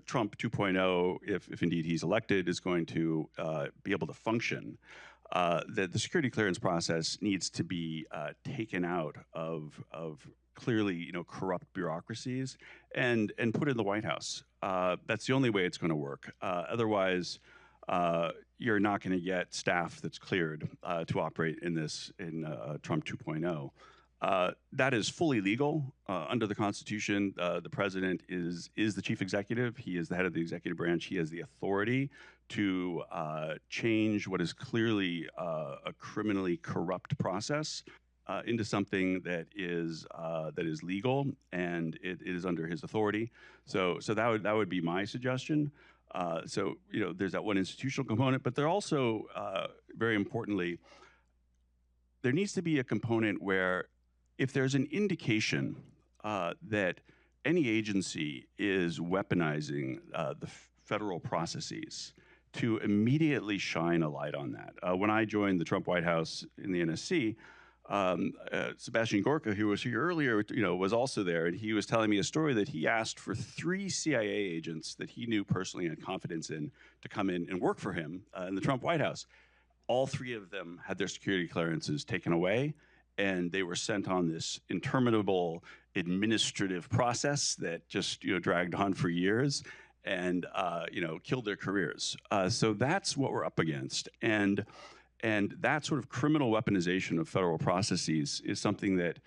Trump 2.0, if indeed he's elected, is going to be able to function, that the security clearance process needs to be taken out of clearly, corrupt bureaucracies and put in the White House. That's the only way it's going to work. Otherwise, you're not going to get staff that's cleared to operate in Trump 2.0. That is fully legal under the Constitution. The president is the chief executive. He is the head of the executive branch. He has the authority to change what is clearly a criminally corrupt process into something that is legal, and it is under his authority. So that would be my suggestion. So there's that one institutional component, but there also very importantly, there needs to be a component where if there's an indication that any agency is weaponizing the federal processes, to immediately shine a light on that. When I joined the Trump White House in the NSC, Sebastian Gorka, who was here earlier, was also there, and he was telling me a story that he asked for 3 CIA agents that he knew personally and had confidence in to come in and work for him in the Trump White House. All 3 of them had their security clearances taken away, and they were sent on this interminable administrative process that just dragged on for years and killed their careers. So that's what we're up against, and that sort of criminal weaponization of federal processes is something that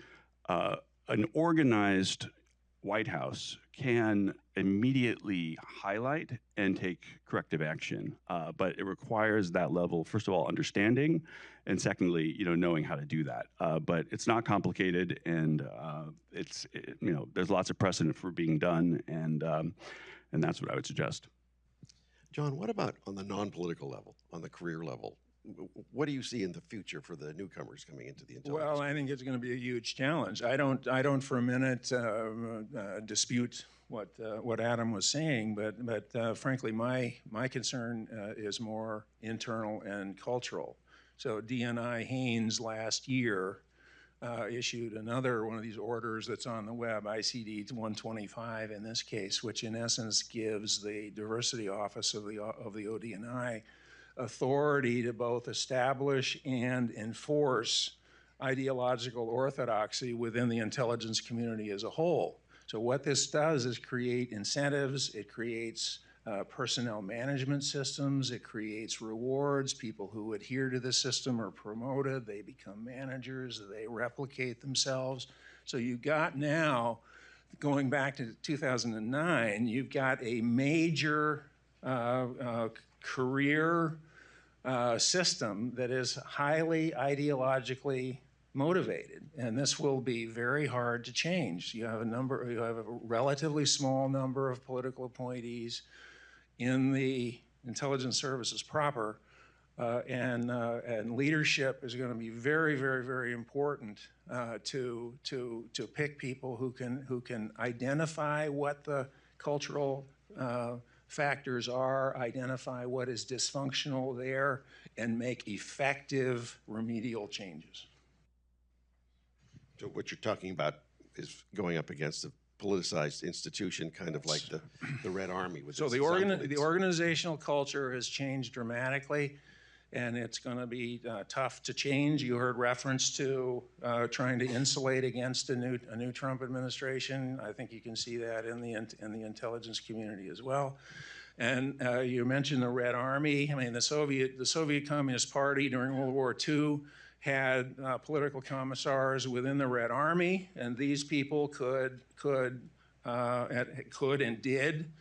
an organized White House can immediately highlight and take corrective action. But it requires that level, first of all, understanding, and secondly, knowing how to do that. But it's not complicated, and there's lots of precedent for being done, and that's what I would suggest. John, what about on the non-political level, on the career level? What do you see in the future for the newcomers coming into the intelligence? Well, I think it's going to be a huge challenge. I don't for a minute dispute what Adam was saying, but frankly, my concern is more internal and cultural. So DNI Haynes last year issued another one of these orders that's on the web, ICD 125 in this case, which in essence gives the diversity office of the ODNI authority to both establish and enforce ideological orthodoxy within the intelligence community as a whole. So what this does is create incentives, it creates personnel management systems, it creates rewards. People who adhere to the system are promoted, they become managers, they replicate themselves. So you've got now, going back to 2009, you've got a major career system that is highly ideologically motivated, and this will be very hard to change. You have a relatively small number of political appointees in the intelligence services proper, and leadership is going to be very, very, very important to pick people who can identify what the cultural factors are, identify what is dysfunctional there, and make effective remedial changes. So what you're talking about is going up against a politicized institution, kind of like the Red Army. So the organizational culture has changed dramatically, and it's going to be tough to change. You heard reference to trying to insulate against a new Trump administration. I think you can see that in the intelligence community as well. And you mentioned the Red Army. I mean, the Soviet Communist Party during World War II had political commissars within the Red Army, and these people could and did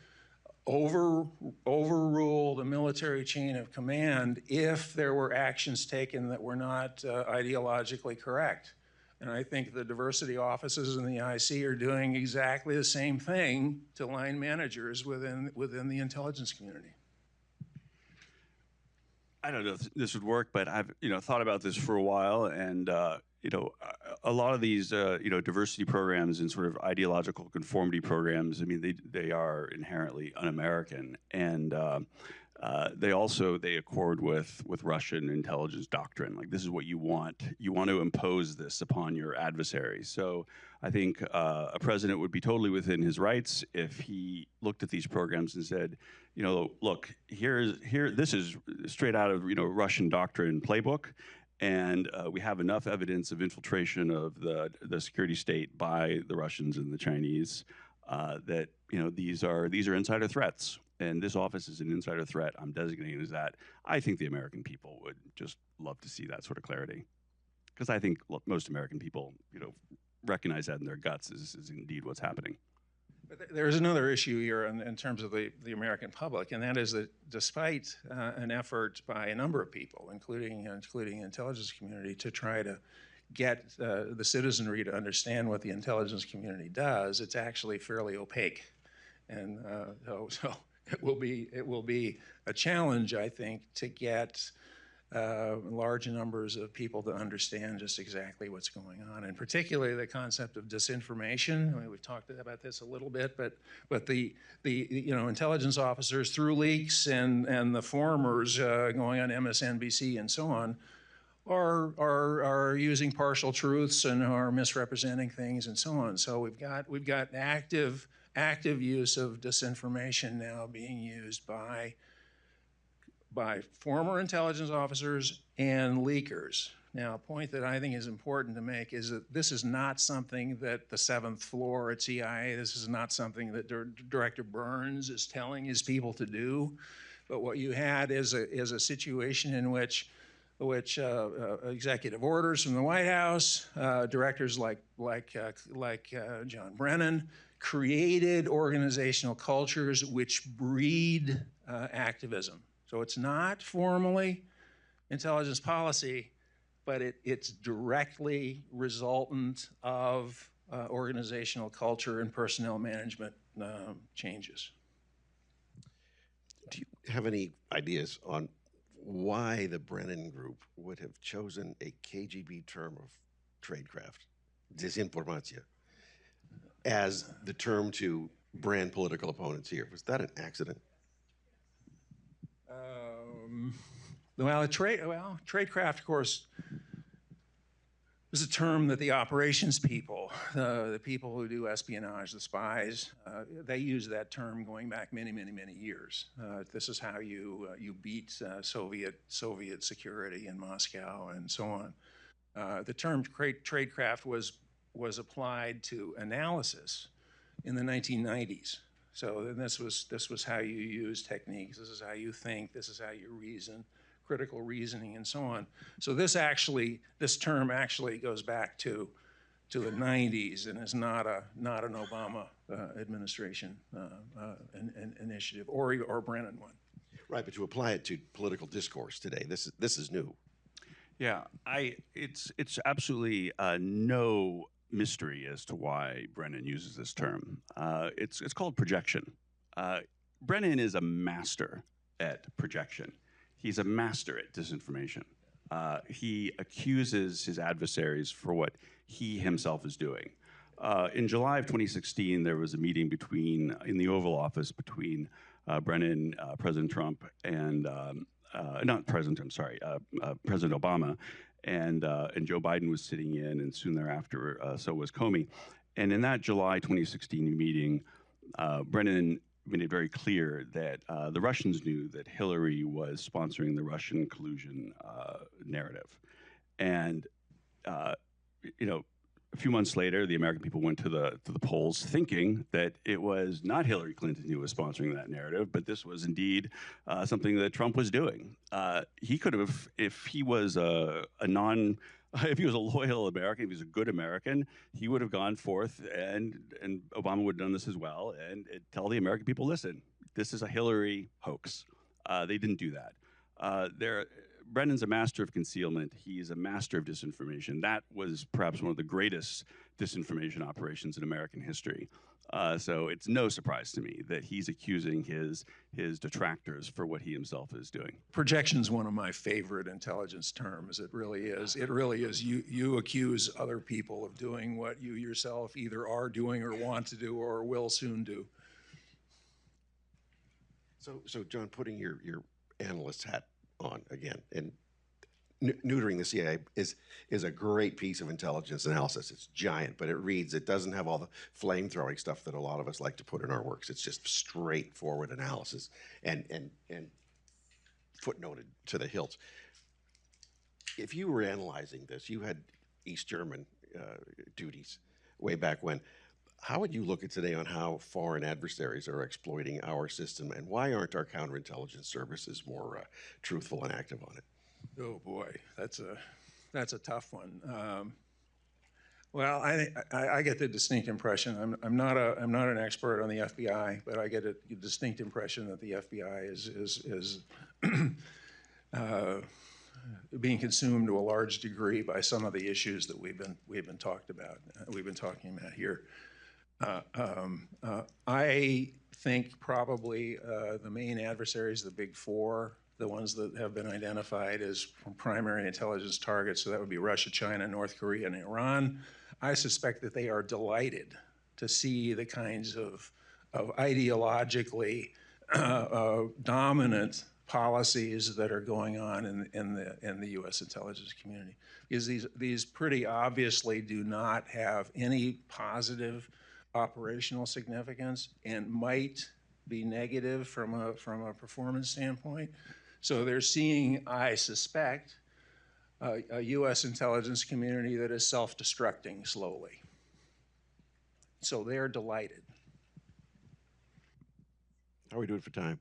overrule the military chain of command if there were actions taken that were not ideologically correct. And I think the diversity offices in the IC are doing exactly the same thing to line managers within the intelligence community. I don't know if this would work, but I've thought about this for a while, and a lot of these diversity programs and sort of ideological conformity programs, I mean, they are inherently un-American, and they accord with Russian intelligence doctrine. Like, this is what you want. You want to impose this upon your adversary. So I think a president would be totally within his rights if he looked at these programs and said, look, this is straight out of Russian doctrine playbook, and we have enough evidence of infiltration of the security state by the Russians and the Chinese that these are insider threats. And this office is an insider threat. I'm designating it as that. I think the American people would just love to see that sort of clarity, because I think most American people, recognize that in their guts is indeed what's happening. But there's another issue here in terms of the American public, and that is that despite an effort by a number of people, including the intelligence community, to try to get the citizenry to understand what the intelligence community does, it's actually fairly opaque, and so it will be a challenge, I think, to get large numbers of people to understand just exactly what's going on, and particularly the concept of disinformation. I mean, we've talked about this a little bit, but the intelligence officers through leaks and the formers going on MSNBC and so on are using partial truths and are misrepresenting things and so on. So we've got active use of disinformation now being used by former intelligence officers and leakers. Now, a point that I think is important to make is that this is not something that the 7th floor at CIA, this is not something that Director Burns is telling his people to do. But what you had is a situation in which executive orders from the White House, directors like John Brennan, created organizational cultures which breed activism. So it's not formally intelligence policy, but it's directly resultant of organizational culture and personnel management changes. Do you have any ideas on why the Brennan Group would have chosen a KGB term of tradecraft, desinformatia, as the term to brand political opponents here? Was that an accident? Tradecraft, of course, is a term that the operations people, the people who do espionage, the spies, they use that term going back many, many, many years. This is how you beat Soviet security in Moscow and so on. The term tradecraft was applied to analysis in the 1990s. So then this was how you use techniques. This is how you think. This is how you reason, critical reasoning, and so on. So this term actually goes back to the 90s and is not an Obama administration initiative or Brennan one. Right, but to apply it to political discourse today, this is new. Yeah, it's absolutely no mystery as to why Brennan uses this term. It's called projection. Brennan is a master at projection. He's a master at disinformation. He accuses his adversaries for what he himself is doing. In July of 2016, there was a meeting in the Oval Office between Brennan, President Trump, and President Obama, and Joe Biden was sitting in, and soon thereafter, so was Comey. And in that July 2016 meeting, Brennan made it very clear that the Russians knew that Hillary was sponsoring the Russian collusion narrative. And, a few months later, the American people went to the polls thinking that it was not Hillary Clinton who was sponsoring that narrative, but this was indeed something that Trump was doing. He could have, if he was if he was a loyal American, if he was a good American, he would have gone forth and Obama would have done this as well and tell the American people, listen, this is a Hillary hoax. They didn't do that. Brennan's a master of concealment. He's a master of disinformation. That was perhaps one of the greatest disinformation operations in American history. So it's no surprise to me that he's accusing his detractors for what he himself is doing. Projection's one of my favorite intelligence terms. It really is. It really is. You accuse other people of doing what you yourself either are doing or want to do or will soon do. So John, putting your analyst hat on again, and neutering the CIA is a great piece of intelligence analysis. It's giant, but it doesn't have all the flame-throwing stuff that a lot of us like to put in our works. It's just straightforward analysis and footnoted to the hilt. If you were analyzing this, you had East German duties way back when. How would you look at today on how foreign adversaries are exploiting our system, and why aren't our counterintelligence services more truthful and active on it? Oh boy, that's a tough one. Well, I get the distinct impression. I'm not an expert on the FBI, but I get a distinct impression that the FBI is being consumed to a large degree by some of the issues that we've been talking about here. I think probably the main adversaries, the big four, the ones that have been identified as primary intelligence targets, so that would be Russia, China, North Korea, and Iran. I suspect that they are delighted to see the kinds of ideologically dominant policies that are going on in the U.S. intelligence community, because these pretty obviously do not have any positive operational significance and might be negative from a performance standpoint. So they're seeing, I suspect, a U.S. intelligence community that is self-destructing slowly. So they're delighted. How are we doing for time?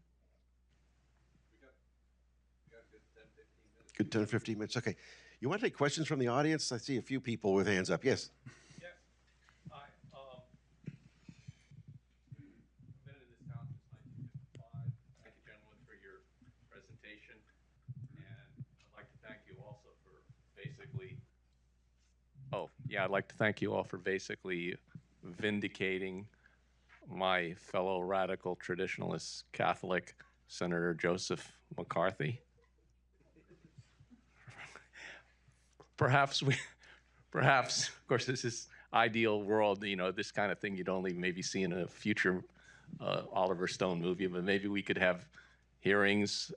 Good 10, 15 minutes. Okay. You want to take questions from the audience? I see a few people with hands up. Yes. Yes. Hi. Been in this town since 1955. Thank you, gentlemen, for your presentation. And I'd like to thank you also for basically. Oh, yeah. I'd like to thank you all for basically vindicating my fellow radical traditionalist Catholic Senator Joseph McCarthy. Perhaps, of course, this is ideal world, you know, this kind of thing you'd only maybe see in a future Oliver Stone movie, but maybe we could have hearings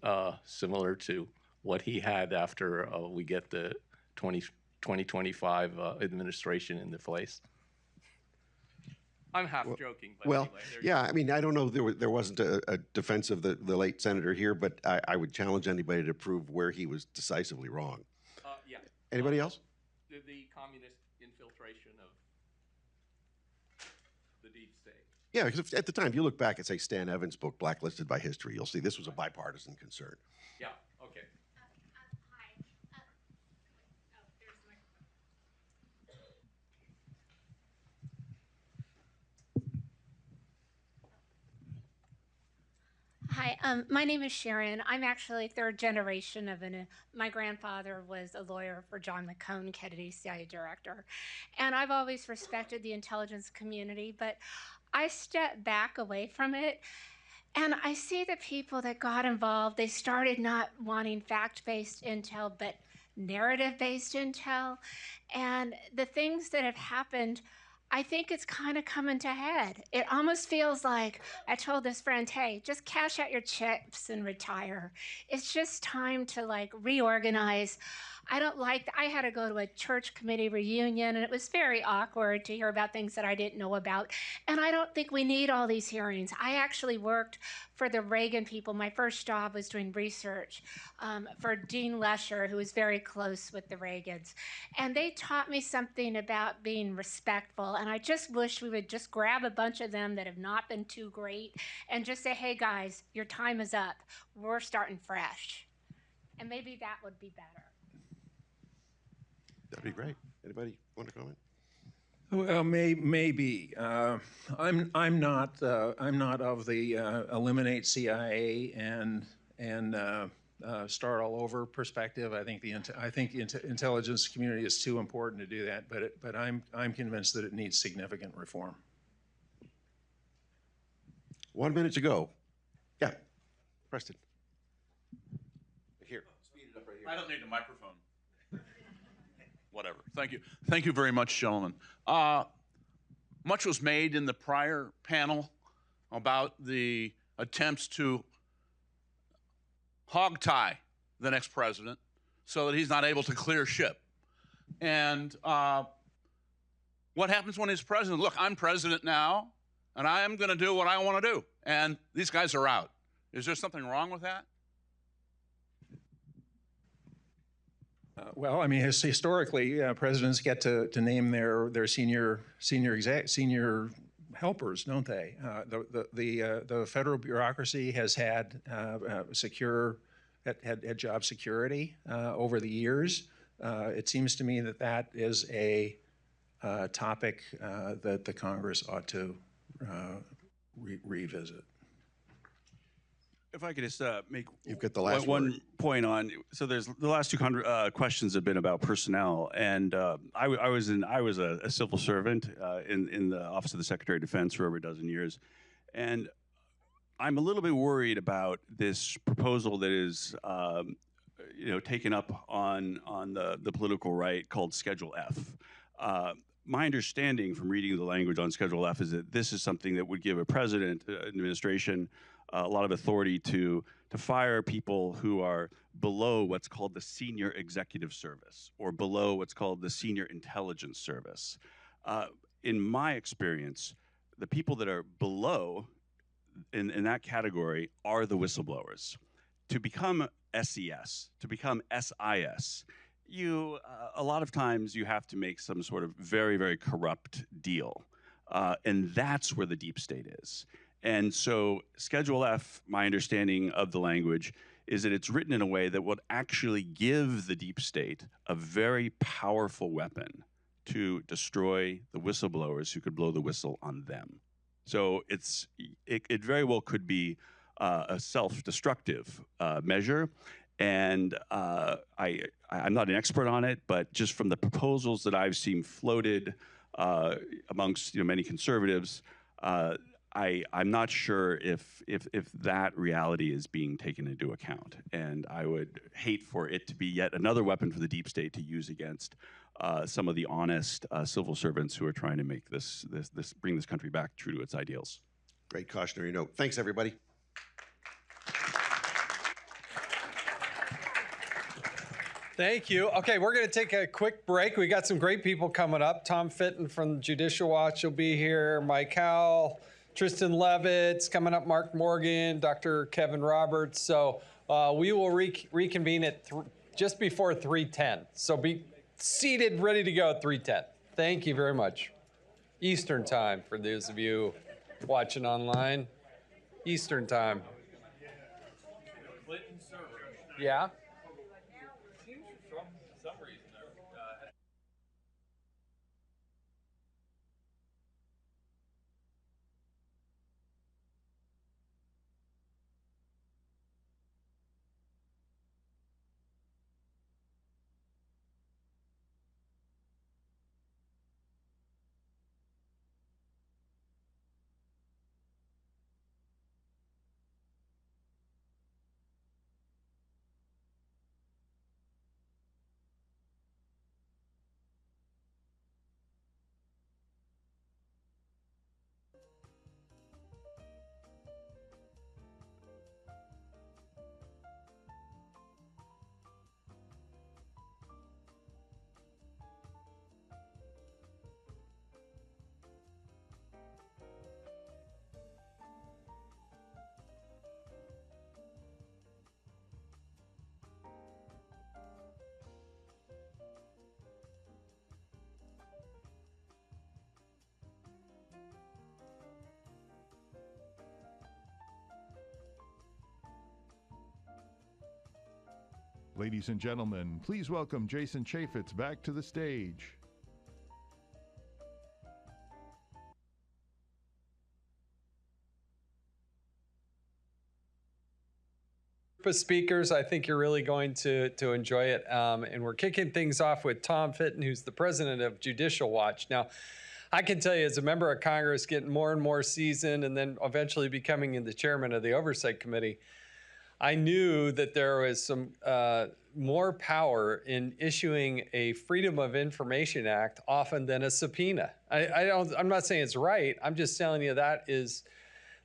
similar to what he had after we get the 2025 administration into place. I'm half joking, but well, anyway. Yeah, I mean, I don't know, there wasn't a defense of the late senator here, but I would challenge anybody to prove where he was decisively wrong. Yeah. Anybody else? The communist infiltration of the deep state. Yeah, because at the time, if you look back at, say, Stan Evans' book, Blacklisted by History, you'll see this was a bipartisan concern. Yeah, okay. Hi, my name is Sharon. I'm actually third generation of my grandfather was a lawyer for John McCone, Kennedy CIA director. And I've always respected the intelligence community, but I stepped back away from it. And I see the people that got involved, they started not wanting fact-based intel, but narrative-based intel. And the things that have happened, I think it's kind of coming to head. It almost feels like I told this friend, hey, just cash out your chips and retire. It's just time to like reorganize. I don't like, I had to go to a church committee reunion and it was very awkward to hear about things that I didn't know about. And I don't think we need all these hearings. I actually worked for the Reagan people. My first job was doing research for Dean Lesher, who was very close with the Reagans. And they taught me something about being respectful. And I just wish we would just grab a bunch of them that have not been too great and just say, hey guys, your time is up. We're starting fresh. And maybe that would be better. That'd be great. Anybody want to comment? Well, maybe. I'm not of the eliminate CIA and start all over perspective. I think the intelligence community is too important to do that. But I'm convinced that it needs significant reform. 1 minute to go. Yeah, Preston. Here. Speed it up right here. I don't need the microphone. Whatever. Thank you. Thank you very much, gentlemen. Much was made in the prior panel about the attempts to hogtie the next president so that he's not able to clear ship. And what happens when he's president? Look, I'm president now, and I am going to do what I want to do. And these guys are out. Is there something wrong with that? Well, I mean, historically, presidents get to name their senior helpers, don't they? The federal bureaucracy has had had job security over the years. It seems to me that is a topic that the Congress ought to revisit. If I could just make You've got the last one point on. So there's the last 200 questions have been about personnel, and I was a civil servant in the Office of the Secretary of Defense for over a dozen years, and I'm a little bit worried about this proposal that is taken up on the political right called Schedule F. My understanding from reading the language on Schedule F is that this is something that would give a president, administration, a lot of authority to to fire people who are below what's called the senior executive service or below what's called the senior intelligence service. In my experience, the people that are below in that category are the whistleblowers. To become SES, to become SIS, a lot of times you have to make some sort of very, very corrupt deal. And that's where the deep state is. And so Schedule F, my understanding of the language, is that it's written in a way that would actually give the deep state a very powerful weapon to destroy the whistleblowers who could blow the whistle on them. So it very well could be a self-destructive measure. And I'm not an expert on it, but just from the proposals that I've seen floated amongst many conservatives, I'm not sure if that reality is being taken into account. And I would hate for it to be yet another weapon for the deep state to use against some of the honest civil servants who are trying to make bring this country back true to its ideals. Great cautionary note. Thanks, everybody. Thank you. Okay, we're going to take a quick break. We got some great people coming up. Tom Fitton from Judicial Watch will be here. Mike Howell, Tristan Levitt's coming up, Mark Morgan, Dr. Kevin Roberts. So we will reconvene at just before 3:10. So be seated, ready to go at 3:10. Thank you very much. Eastern time for those of you watching online. Eastern time. Yeah? Ladies and gentlemen, please welcome Jason Chaffetz back to the stage. Of speakers, I think you're really going to enjoy it. And we're kicking things off with Tom Fitton, who's the president of Judicial Watch. Now, I can tell you as a member of Congress, getting more and more seasoned and then eventually becoming the chairman of the Oversight Committee, I knew that there was some more power in issuing a Freedom of Information Act often than a subpoena. I'm not saying it's right. I'm just telling you that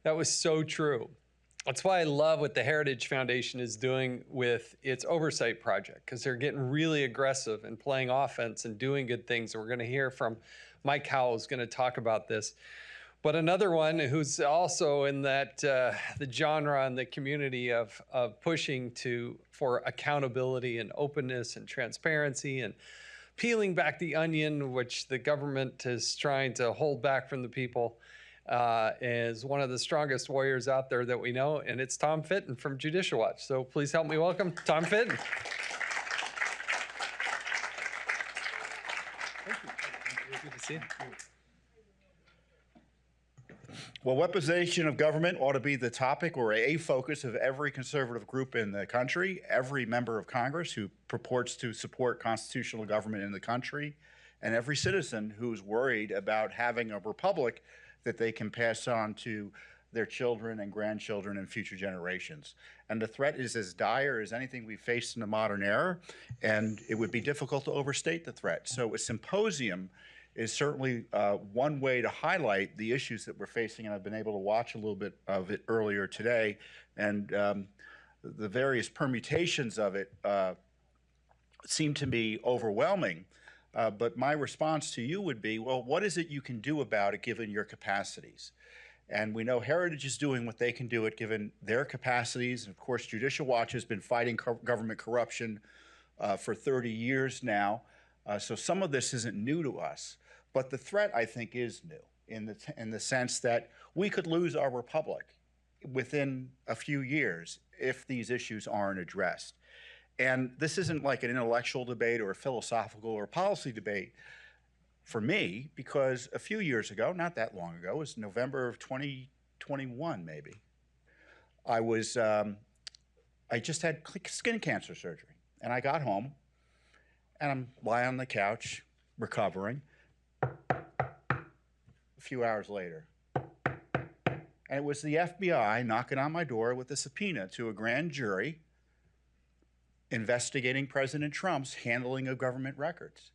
was so true. That's why I love what the Heritage Foundation is doing with its oversight project, because they're getting really aggressive and playing offense and doing good things. And we're going to hear from Mike Howell, who's going to talk about this. But another one who's also in that the genre and the community of pushing for accountability and openness and transparency and peeling back the onion, which the government is trying to hold back from the people, is one of the strongest warriors out there that we know, and it's Tom Fitton from Judicial Watch. So please help me welcome Tom Fitton. Thank you. Good to see you. Well, weaponization of government ought to be the topic or a focus of every conservative group in the country, every member of Congress who purports to support constitutional government in the country, and every citizen who's worried about having a republic that they can pass on to their children and grandchildren and future generations. And the threat is as dire as anything we've faced in the modern era, and it would be difficult to overstate the threat. So a symposium is certainly one way to highlight the issues that we're facing, and I've been able to watch a little bit of it earlier today. And the various permutations of it seem to be overwhelming. But my response to you would be, well, what is it you can do about it given your capacities? And we know Heritage is doing what they can do it given their capacities. And of course, Judicial Watch has been fighting government corruption for 30 years now. So some of this isn't new to us. But the threat, I think, is new in the sense that we could lose our republic within a few years if these issues aren't addressed. And this isn't like an intellectual debate or a philosophical or policy debate for me, because a few years ago, not that long ago, it was November of 2021 maybe, I just had skin cancer surgery. And I got home and I'm lying on the couch recovering. A few hours later, and it was the FBI knocking on my door with a subpoena to a grand jury investigating President Trump's handling of government records.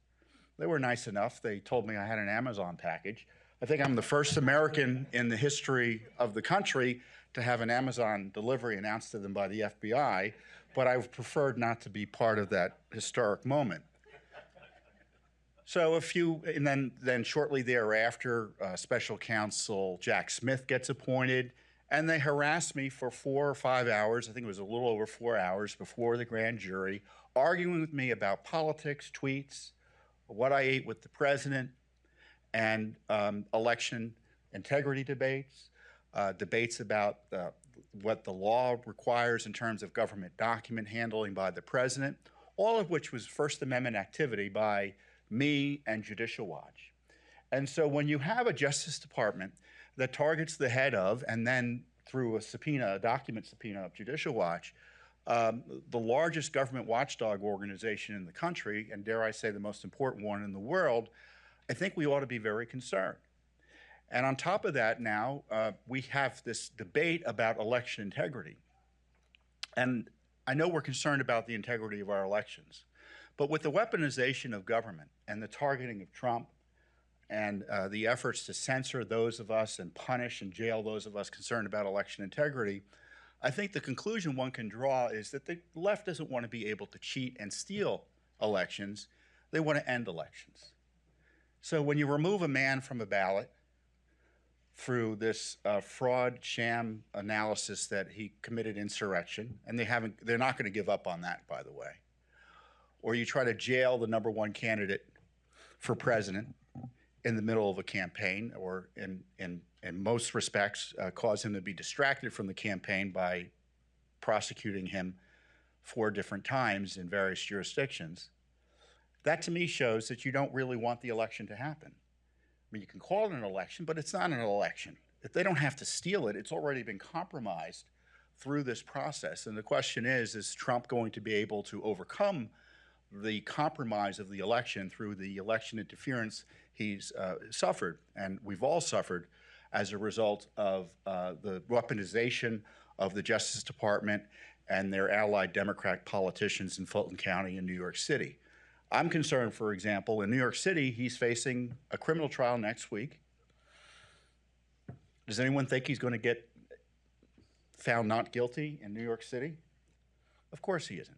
They were nice enough. They told me I had an Amazon package. I think I'm the first American in the history of the country to have an Amazon delivery announced to them by the FBI, but I preferred not to be part of that historic moment. So then shortly thereafter, Special Counsel Jack Smith gets appointed, and they harassed me for 4 or 5 hours, I think it was a little over 4 hours before the grand jury, arguing with me about politics, tweets, what I ate with the president, and election integrity debates, debates about what the law requires in terms of government document handling by the president, all of which was First Amendment activity by me and Judicial Watch. And so when you have a Justice Department that targets the head of, and then through a subpoena, a document subpoena of Judicial Watch, the largest government watchdog organization in the country, and dare I say the most important one in the world, I think we ought to be very concerned. And on top of that now, we have this debate about election integrity. And I know we're concerned about the integrity of our elections, but with the weaponization of government and the targeting of Trump and the efforts to censor those of us and punish and jail those of us concerned about election integrity, I think the conclusion one can draw is that the left doesn't want to be able to cheat and steal elections. They want to end elections. So when you remove a man from a ballot through this fraud sham analysis that he committed insurrection, and they're not going to give up on that, by the way, or you try to jail the #1 candidate for president in the middle of a campaign, or in most respects cause him to be distracted from the campaign by prosecuting him 4 different times in various jurisdictions, that to me shows that you don't really want the election to happen. I mean, you can call it an election, but it's not an election. If they don't have to steal it, it's already been compromised through this process. And the question is Trump going to be able to overcome the compromise of the election through the election interference he's suffered, and we've all suffered as a result of the weaponization of the Justice Department and their allied Democratic politicians in Fulton County and New York City. I'm concerned, for example, in New York City, he's facing a criminal trial next week. Does anyone think he's going to get found not guilty in New York City? Of course he isn't.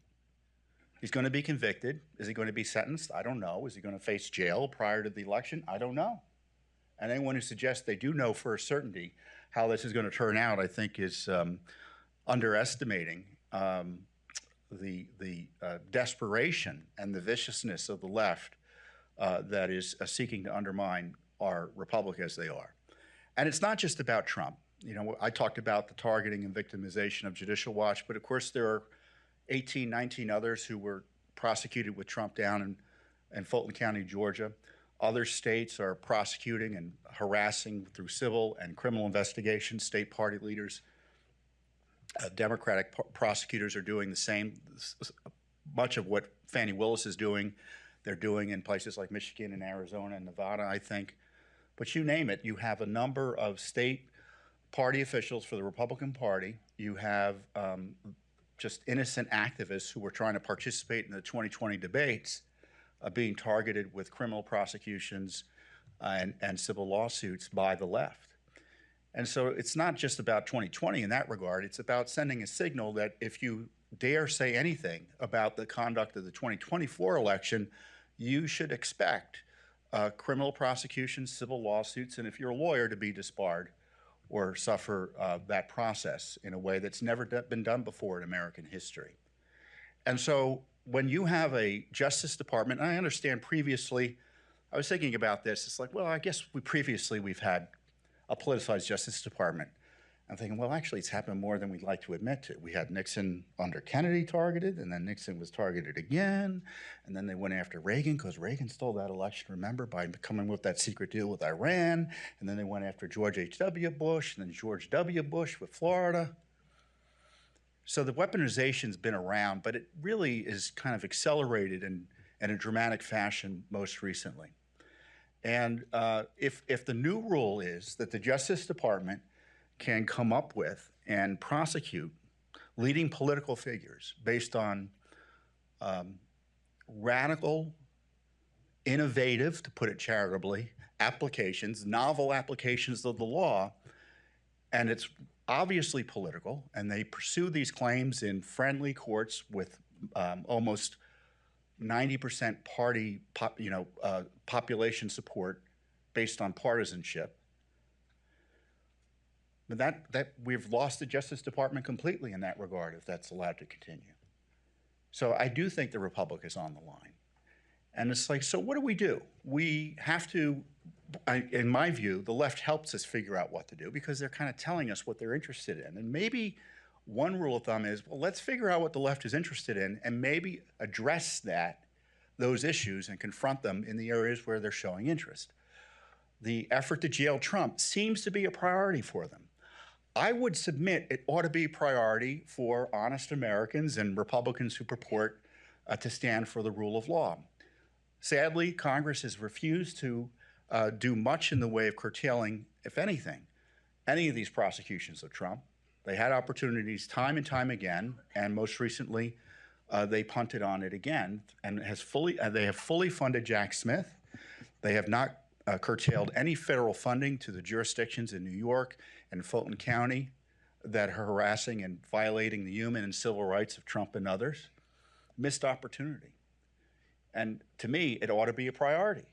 He's going to be convicted. Is he going to be sentenced? I don't know. Is he going to face jail prior to the election? I don't know. And anyone who suggests they do know for a certainty how this is going to turn out, I think, is underestimating the desperation and the viciousness of the left that is seeking to undermine our republic as they are. And it's not just about Trump. You know, I talked about the targeting and victimization of Judicial Watch, but of course there are 18, 19 others who were prosecuted with Trump down in Fulton County, Georgia. Other states are prosecuting and harassing through civil and criminal investigations, state party leaders. Democratic prosecutors are doing the same. Much of what Fani Willis is doing, they're doing in places like Michigan and Arizona and Nevada, I think. But you name it, you have a number of state party officials for the Republican Party. You have just innocent activists who were trying to participate in the 2020 debates being targeted with criminal prosecutions and civil lawsuits by the left. And so it's not just about 2020 in that regard. It's about sending a signal that if you dare say anything about the conduct of the 2024 election, you should expect criminal prosecutions, civil lawsuits, and if you're a lawyer, to be disbarred or suffer that process in a way that's never been done before in American history. And so when you have a Justice Department, and I understand previously, I was thinking about this, it's like, well, I guess we've had a politicized Justice Department. I'm thinking, well, actually, it's happened more than we'd like to admit to. We had Nixon under Kennedy targeted, and then Nixon was targeted again, and then they went after Reagan because Reagan stole that election, remember, by coming with that secret deal with Iran, and then they went after George H.W. Bush, and then George W. Bush with Florida. So the weaponization's been around, but it really is kind of accelerated in a dramatic fashion most recently. And if the new rule is that the Justice Department can come up with and prosecute leading political figures based on radical, innovative, to put it charitably, applications, novel applications of the law, and it's obviously political, and they pursue these claims in friendly courts with almost 90% party population support based on partisanship. But that we've lost the Justice Department completely in that regard if that's allowed to continue. So I do think the Republic is on the line. And it's like, so what do? We have to, in my view, the left helps us figure out what to do because they're kind of telling us what they're interested in. And maybe one rule of thumb is, well, let's figure out what the left is interested in and maybe address those issues and confront them in the areas where they're showing interest. The effort to jail Trump seems to be a priority for them. I would submit it ought to be a priority for honest Americans and Republicans who purport to stand for the rule of law. Sadly, Congress has refused to do much in the way of curtailing, if anything, any of these prosecutions of Trump. They had opportunities time and time again, and most recently, they punted on it again, and they have fully funded Jack Smith. They have not curtailed any federal funding to the jurisdictions in New York and Fulton County that are harassing and violating the human and civil rights of Trump and others. Missed opportunity. And to me, it ought to be a priority.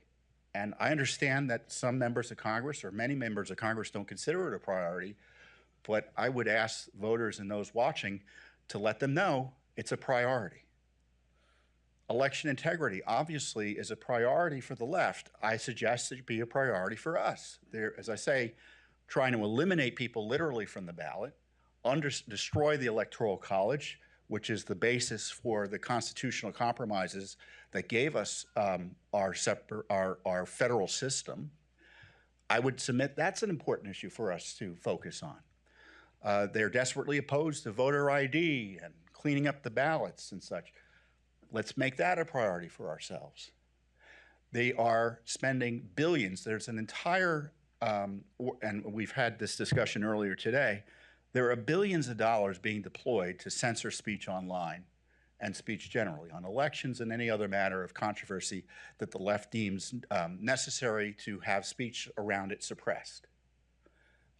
And I understand that some members of Congress, or many members of Congress, don't consider it a priority, but I would ask voters and those watching to let them know it's a priority. Election integrity obviously is a priority for the left. I suggest it be a priority for us. They're, as I say, trying to eliminate people literally from the ballot, destroy the Electoral College, which is the basis for the constitutional compromises that gave us our federal system. I would submit that's an important issue for us to focus on. They're desperately opposed to voter ID and cleaning up the ballots and such. Let's make that a priority for ourselves. They are spending billions. There's an entire, and we've had this discussion earlier today, there are billions of dollars being deployed to censor speech online and speech generally on elections and any other matter of controversy that the left deems necessary to have speech around it suppressed.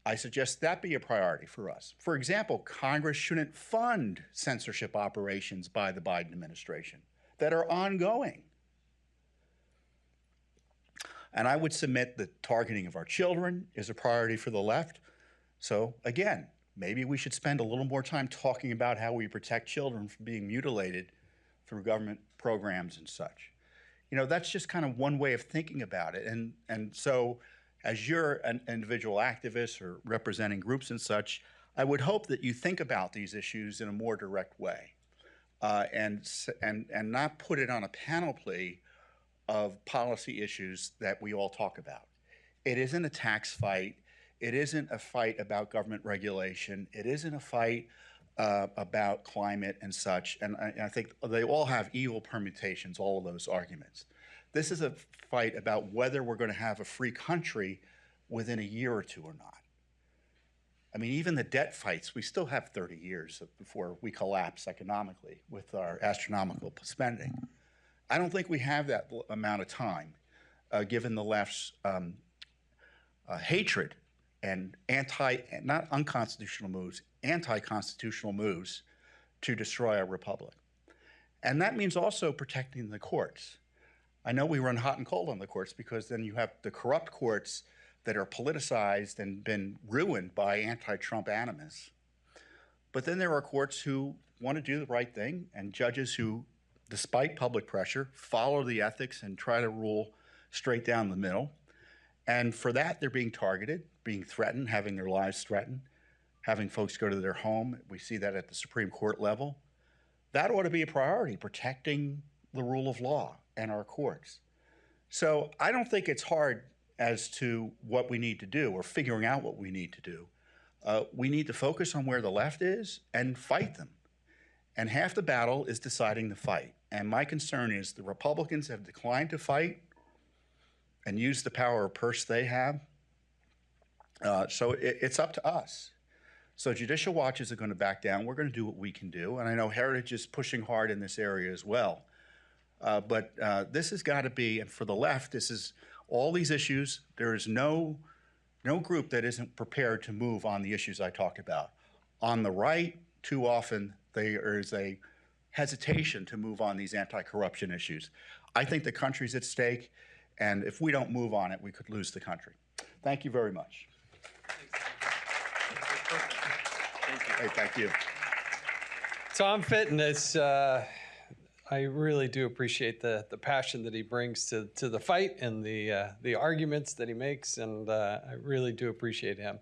I suggest that be a priority for us. For example, Congress shouldn't fund censorship operations by the Biden administration that are ongoing. And I would submit that targeting of our children is a priority for the left. So again, maybe we should spend a little more time talking about how we protect children from being mutilated through government programs and such. You know, that's just kind of one way of thinking about it. And so as you're an individual activist or representing groups and such, I would hope that you think about these issues in a more direct way and not put it on a panoply of policy issues that we all talk about. It isn't a tax fight. It isn't a fight about government regulation. It isn't a fight about climate and such. And I think they all have evil permutations, all of those arguments. This is a fight about whether we're going to have a free country within a year or two or not. I mean, even the debt fights, we still have 30 years before we collapse economically with our astronomical spending. I don't think we have that amount of time, given the left's hatred and not unconstitutional moves, anti-constitutional moves to destroy our republic. And that means also protecting the courts. I know we run hot and cold on the courts because then you have the corrupt courts that are politicized and been ruined by anti-Trump animus. But then there are courts who want to do the right thing and judges who, despite public pressure, follow the ethics and try to rule straight down the middle. And for that, they're being targeted, being threatened, having their lives threatened, having folks go to their home. We see that at the Supreme Court level. That ought to be a priority, protecting the rule of law and our courts. So I don't think it's hard as to what we need to do or figuring out what we need to do. We need to focus on where the left is and fight them. And half the battle is deciding the fight. And my concern is the Republicans have declined to fight and use the power of purse they have. So it's up to us. So Judicial Watch isn't going to back down. We're going to do what we can do. And I know Heritage is pushing hard in this area as well. But this has got to be, and for the left, this is all these issues. There is no group that isn't prepared to move on the issues I talked about. On the right, too often, there is a hesitation to move on these anti-corruption issues. I think the country's at stake, and if we don't move on it, we could lose the country. Thank you very much. Hey, thank you. Tom Fitness, I really do appreciate the passion that he brings to the fight and the arguments that he makes, and I really do appreciate him.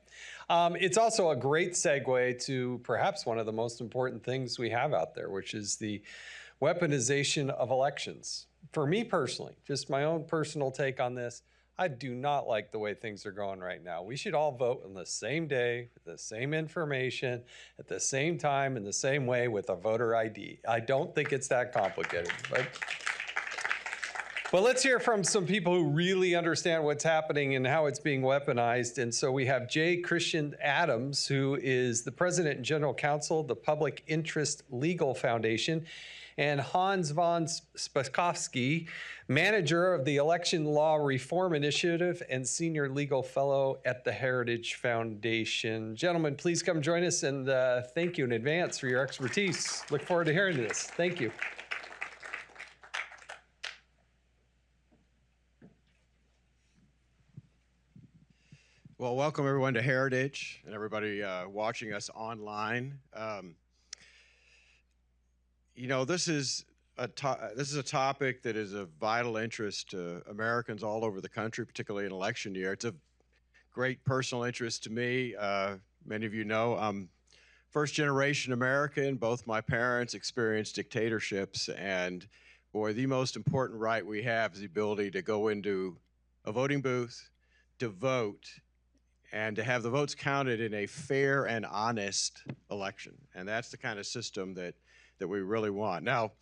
It's also a great segue to perhaps one of the most important things we have out there, which is the weaponization of elections. For me personally, just my own personal take on this, I do not like the way things are going right now. We should all vote on the same day, with the same information, at the same time, in the same way with a voter ID. I don't think it's that complicated. But let's hear from some people who really understand what's happening and how it's being weaponized. And so we have J. Christian Adams, who is the President and General Counsel of the Public Interest Legal Foundation, and Hans von Spakovsky, manager of the Election Law Reform Initiative and senior legal fellow at the Heritage Foundation. Gentlemen, please come join us, and thank you in advance for your expertise. Look forward to hearing this. Thank you. Well, welcome everyone to Heritage and everybody watching us online. You know, this is a topic that is of vital interest to Americans all over the country, particularly in election year. It's of great personal interest to me. Many of you know I'm first-generation American. Both my parents experienced dictatorships, and boy, the most important right we have is the ability to go into a voting booth, to vote, and to have the votes counted in a fair and honest election. And that's the kind of system that we really want. Now,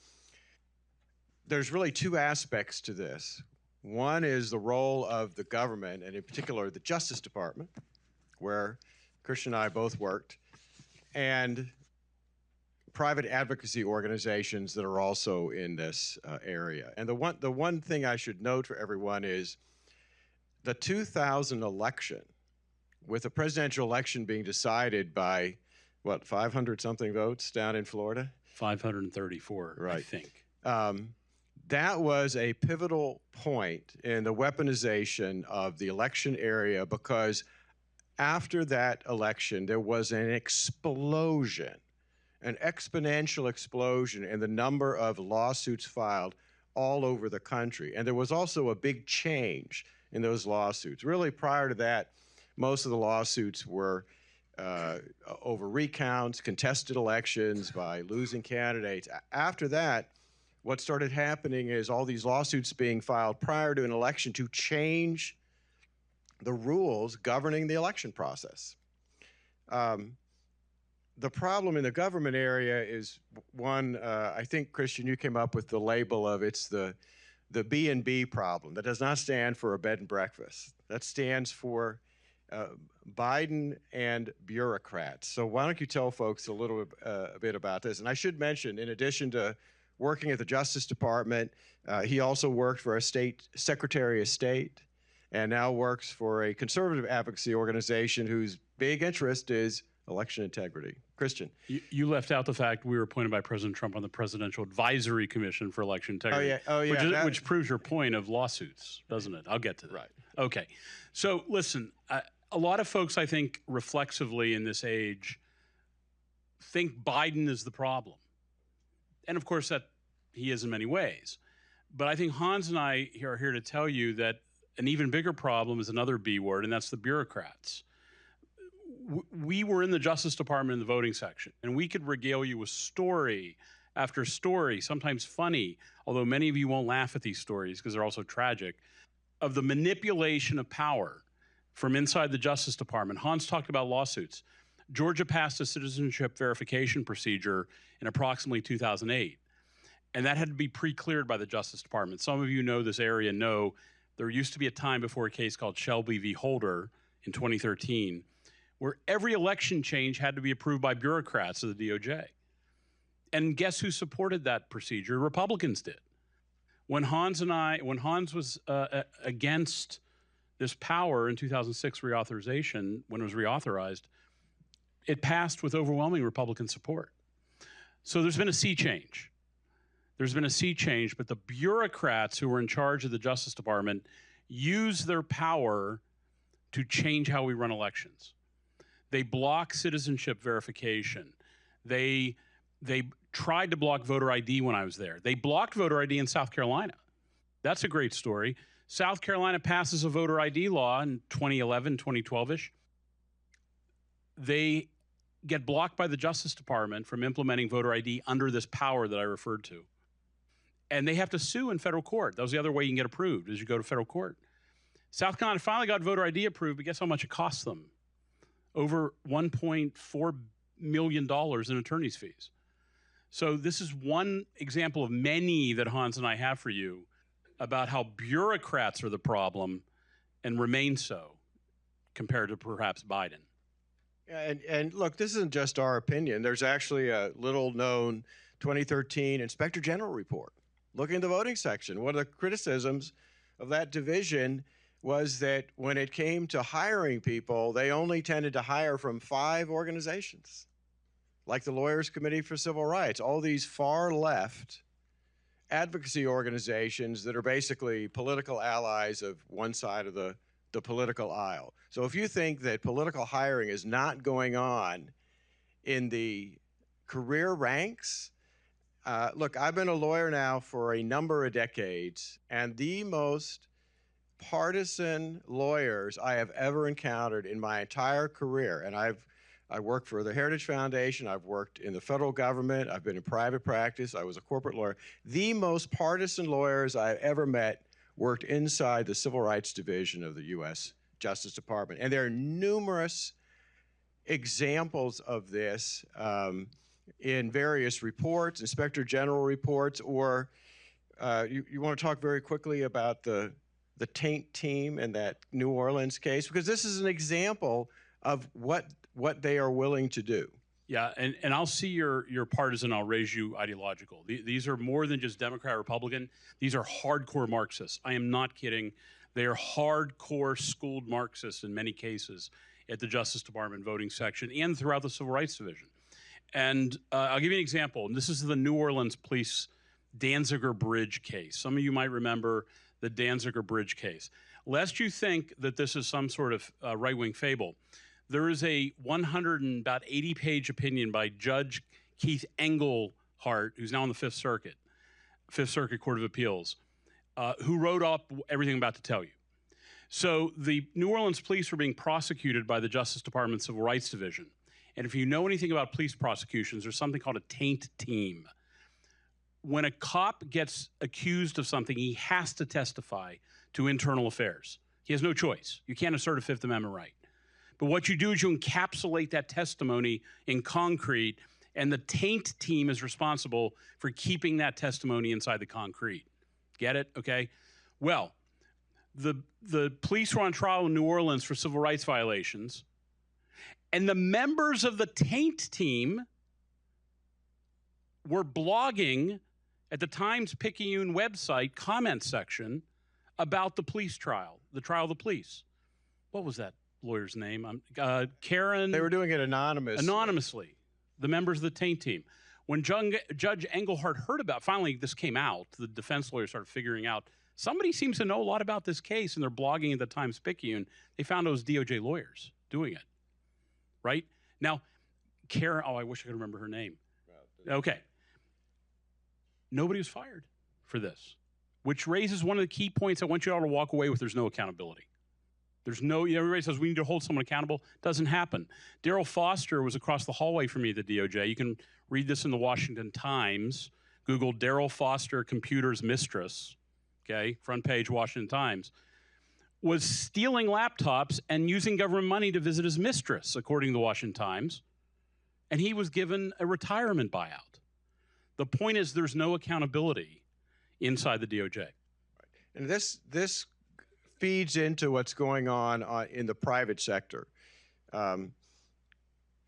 there's really two aspects to this. One is the role of the government, and in particular the Justice Department, where Christian and I both worked, and private advocacy organizations that are also in this area. And the one thing I should note for everyone is the 2000 election, with the presidential election being decided by, what, 500-something votes down in Florida? 534, right. I think. That was a pivotal point in the weaponization of the election area, because after that election, there was an explosion, an exponential explosion in the number of lawsuits filed all over the country. And there was also a big change in those lawsuits. Really, prior to that, most of the lawsuits were over recounts, contested elections, by losing candidates. After that, what started happening is all these lawsuits being filed prior to an election to change the rules governing the election process. The problem in the government area is one, I think, Christian, you came up with the label of it's the B&B problem. That does not stand for a bed and breakfast. That stands for Biden and bureaucrats. So why don't you tell folks a little bit about this? And I should mention, in addition to working at the Justice Department, he also worked for a state Secretary of State and now works for a conservative advocacy organization whose big interest is election integrity. Christian. You left out the fact we were appointed by President Trump on the Presidential Advisory Commission for Election Integrity. Oh, yeah. Which proves your point of lawsuits, doesn't it? I'll get to that. Right. Okay. So listen, a lot of folks, I think, reflexively in this age, think Biden is the problem. And of course, that he is in many ways. But I think Hans and I are here to tell you that an even bigger problem is another B word, and that's the bureaucrats. We were in the Justice Department in the voting section, and we could regale you with story after story, sometimes funny, although many of you won't laugh at these stories because they're also tragic, of the manipulation of power from inside the Justice Department. Hans talked about lawsuits. Georgia passed a citizenship verification procedure in approximately 2008, and that had to be pre-cleared by the Justice Department. Some of you know this area know there used to be a time before a case called Shelby v. Holder in 2013 where every election change had to be approved by bureaucrats of the DOJ. And guess who supported that procedure? Republicans did. When Hans was against this power in 2006 reauthorization, when it was reauthorized, it passed with overwhelming Republican support. So there's been a sea change. There's been a sea change, but the bureaucrats who are in charge of the Justice Department use their power to change how we run elections. They block citizenship verification. They tried to block voter ID when I was there. They blocked voter ID in South Carolina. That's a great story. South Carolina passes a voter ID law in 2011, 2012-ish. They get blocked by the Justice Department from implementing voter ID under this power that I referred to. And they have to sue in federal court. That was the other way you can get approved, is you go to federal court. South Carolina finally got voter ID approved, but guess how much it cost them? Over $1.4 million in attorney's fees. So this is one example of many that Hans and I have for you about how bureaucrats are the problem and remain so compared to perhaps Biden. And look, this isn't just our opinion. There's actually a little-known 2013 Inspector General report looking at the voting section. One of the criticisms of that division was that when it came to hiring people, they only tended to hire from 5 organizations, like the Lawyers Committee for Civil Rights, all these far-left advocacy organizations that are basically political allies of one side of the political aisle. So if you think that political hiring is not going on in the career ranks, look, I've been a lawyer now for a number of decades, and the most partisan lawyers I have ever encountered in my entire career, and I worked for the Heritage Foundation, I've worked in the federal government, I've been in private practice, I was a corporate lawyer. The most partisan lawyers I've ever met worked inside the Civil Rights Division of the U.S. Justice Department. And there are numerous examples of this in various reports, Inspector General reports, or you want to talk very quickly about the taint team in that New Orleans case, because this is an example of what they are willing to do. Yeah, and I'll see your partisan, I'll raise you ideological. These are more than just Democrat, Republican. These are hardcore Marxists. I am not kidding. They are hardcore schooled Marxists in many cases at the Justice Department voting section and throughout the Civil Rights Division. And I'll give you an example. And this is the New Orleans police Danziger Bridge case. Some of you might remember the Danziger Bridge case. Lest you think that this is some sort of right-wing fable, there is a 180-page opinion by Judge Keith Engelhardt, who's now on the Fifth Circuit Court of Appeals, who wrote up everything I'm about to tell you. So the New Orleans police were being prosecuted by the Justice Department Civil Rights Division. And if you know anything about police prosecutions, there's something called a taint team. When a cop gets accused of something, he has to testify to internal affairs. He has no choice. You can't assert a Fifth Amendment right. But what you do is you encapsulate that testimony in concrete, and the taint team is responsible for keeping that testimony inside the concrete. Get it? Okay? Well, the police were on trial in New Orleans for civil rights violations, and the members of the taint team were blogging at the Times-Picayune website comment section about the police trial, the trial of the police. What was that lawyer's name? Karen. They were doing it anonymously, the members of the Taint team. When Judge Engelhardt heard about, finally this came out, the defense lawyer started figuring out, somebody seems to know a lot about this case, and they're blogging at the Times-Picayune. They found it was DOJ lawyers doing it, right? Now, Karen, I wish I could remember her name. Okay. Nobody was fired for this, which raises one of the key points I want you all to walk away with. There's no accountability. There's no, everybody says we need to hold someone accountable. Doesn't happen. Daryl Foster was across the hallway from me at the DOJ. You can read this in the Washington Times. Google Daryl Foster computer's mistress, okay, front page Washington Times, was stealing laptops and using government money to visit his mistress, according to the Washington Times, and he was given a retirement buyout. The point is there's no accountability inside the DOJ. And this feeds into what's going on in the private sector.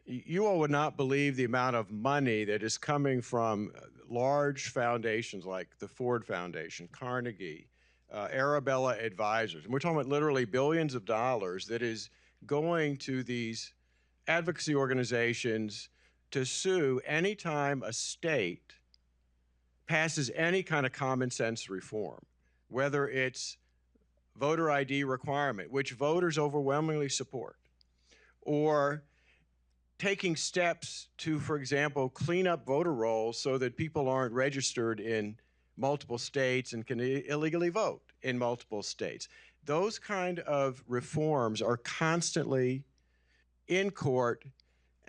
You all would not believe the amount of money that is coming from large foundations like the Ford Foundation, Carnegie, Arabella Advisors. And we're talking about literally billions of dollars that is going to these advocacy organizations to sue anytime a state passes any kind of common sense reform, whether it's voter ID requirement, which voters overwhelmingly support, or taking steps to, for example, clean up voter rolls so that people aren't registered in multiple states and can illegally vote in multiple states. Those kind of reforms are constantly in court,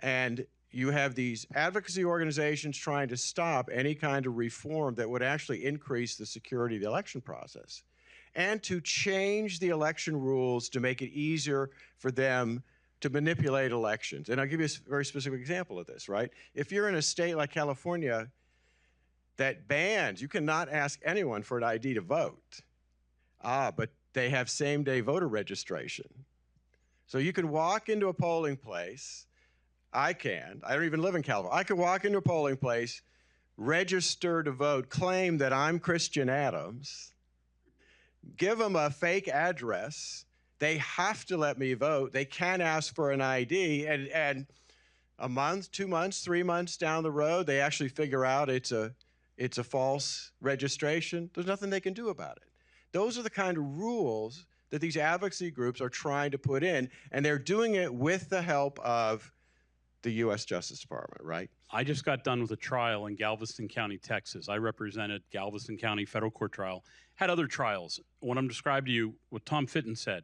and you have these advocacy organizations trying to stop any kind of reform that would actually increase the security of the election process, and to change the election rules to make it easier for them to manipulate elections. And I'll give you a very specific example of this, right? If you're in a state like California that bans, you cannot ask anyone for an ID to vote. But they have same-day voter registration. So you can walk into a polling place. I don't even live in California. I could walk into a polling place, register to vote, claim that I'm Christian Adams, give them a fake address. They have to let me vote. They can't ask for an ID. And a month, 2 months, 3 months down the road, they actually figure out it's a false registration. There's nothing they can do about it. Those are the kind of rules that these advocacy groups are trying to put in, and they're doing it with the help of the U.S. Justice Department, right? I just got done with a trial in Galveston County, Texas. I represented Galveston County federal court trial, had other trials. What I'm describing to you, what Tom Fitton said,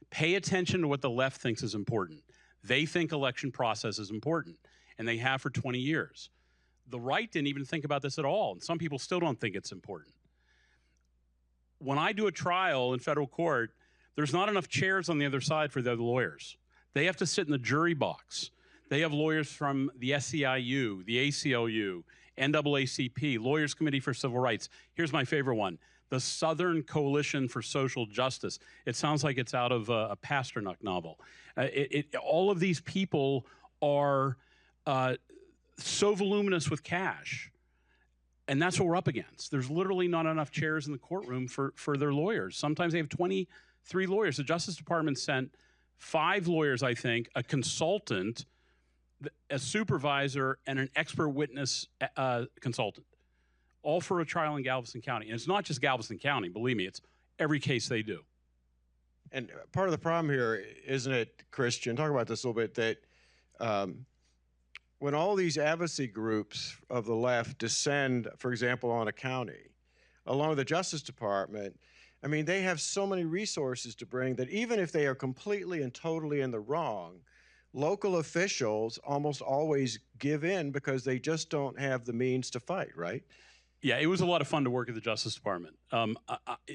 pay attention to what the left thinks is important. They think election process is important, and they have for 20 years. The right didn't even think about this at all, and some people still don't think it's important. When I do a trial in federal court, there's not enough chairs on the other side for the other lawyers. They have to sit in the jury box. They have lawyers from the SEIU, the ACLU, NAACP, Lawyers Committee for Civil Rights. Here's my favorite one, the Southern Coalition for Social Justice. It sounds like it's out of a Pasternak novel. All of these people are so voluminous with cash, and that's what we're up against. There's literally not enough chairs in the courtroom for their lawyers. Sometimes they have 23 lawyers. The Justice Department sent 5 lawyers, I think, a consultant, a supervisor, and an expert witness consultant, all for a trial in Galveston County. And it's not just Galveston County, believe me, it's every case they do. And part of the problem here, isn't it, Christian, talk about this a little bit, that when all these advocacy groups of the left descend, for example, on a county, along with the Justice Department, I mean, they have so many resources to bring that even if they are completely and totally in the wrong, local officials almost always give in because they just don't have the means to fight, right? Yeah, it was a lot of fun to work at the Justice Department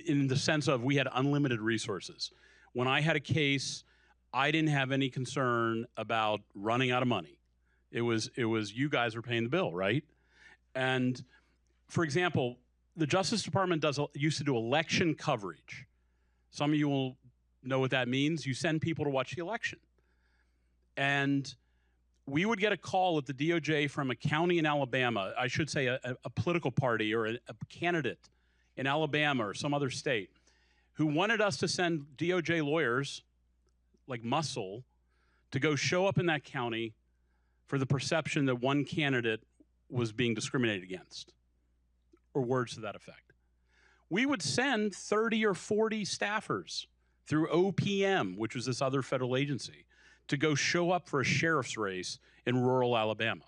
in the sense of we had unlimited resources. When I had a case, I didn't have any concern about running out of money. It was you guys were paying the bill, right? And for example, the Justice Department used to do election coverage. Some of you will know what that means. You send people to watch the election. And we would get a call at the DOJ from a county in Alabama, I should say a political party or a candidate in Alabama or some other state, who wanted us to send DOJ lawyers like muscle to go show up in that county for the perception that one candidate was being discriminated against, or words to that effect. We would send 30 or 40 staffers through OPM, which was this other federal agency, to go show up for a sheriff's race in rural Alabama.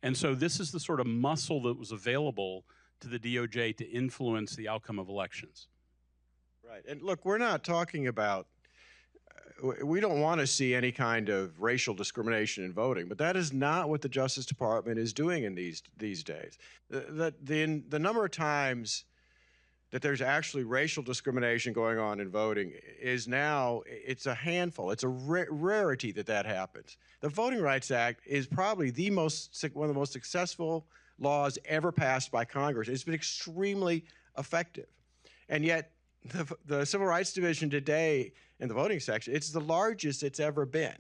And so this is the sort of muscle that was available to the DOJ to influence the outcome of elections. Right. And look, we're not talking about, we don't want to see any kind of racial discrimination in voting, but that is not what the Justice Department is doing in these days. The number of times that there's actually racial discrimination going on in voting is now, it's a handful. It's a rarity that happens. The Voting Rights Act is probably one of the most successful laws ever passed by Congress. It's been extremely effective. And yet, the Civil Rights Division today in the voting section, it's the largest it's ever been.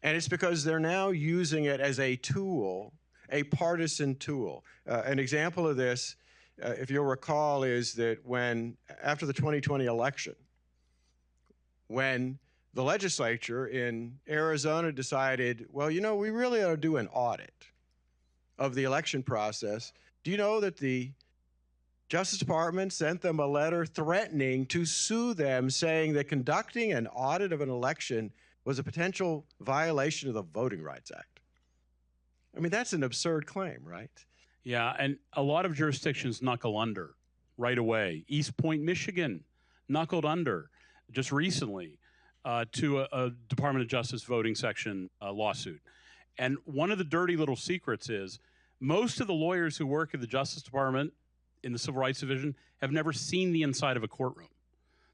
And it's because they're now using it as a tool, a partisan tool. An example of this, if you'll recall, is that after the 2020 election, when the legislature in Arizona decided, well, you know, we really ought to do an audit of the election process, do you know that the Justice Department sent them a letter threatening to sue them, saying that conducting an audit of an election was a potential violation of the Voting Rights Act? I mean, that's an absurd claim, right? Yeah, and a lot of jurisdictions knuckle under right away. East Point, Michigan, knuckled under just recently to a Department of Justice voting section lawsuit. And one of the dirty little secrets is most of the lawyers who work at the Justice Department in the Civil Rights Division have never seen the inside of a courtroom.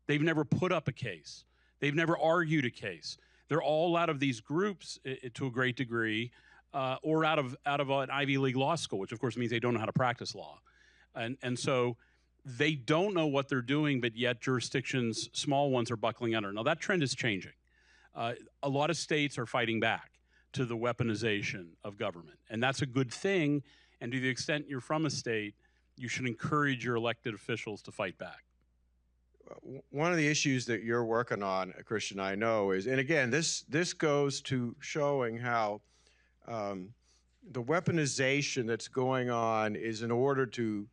They've never put up a case. They've never argued a case. They're all out of these groups to a great degree, or out of an Ivy League law school, which of course means they don't know how to practice law. And so they don't know what they're doing, but yet jurisdictions, small ones, are buckling under. Now that trend is changing. A lot of states are fighting back to the weaponization of government, and that's a good thing. And to the extent you're from a state, you should encourage your elected officials to fight back. One of the issues that you're working on, Christian, I know is, and again, this goes to showing how the weaponization that's going on is in order to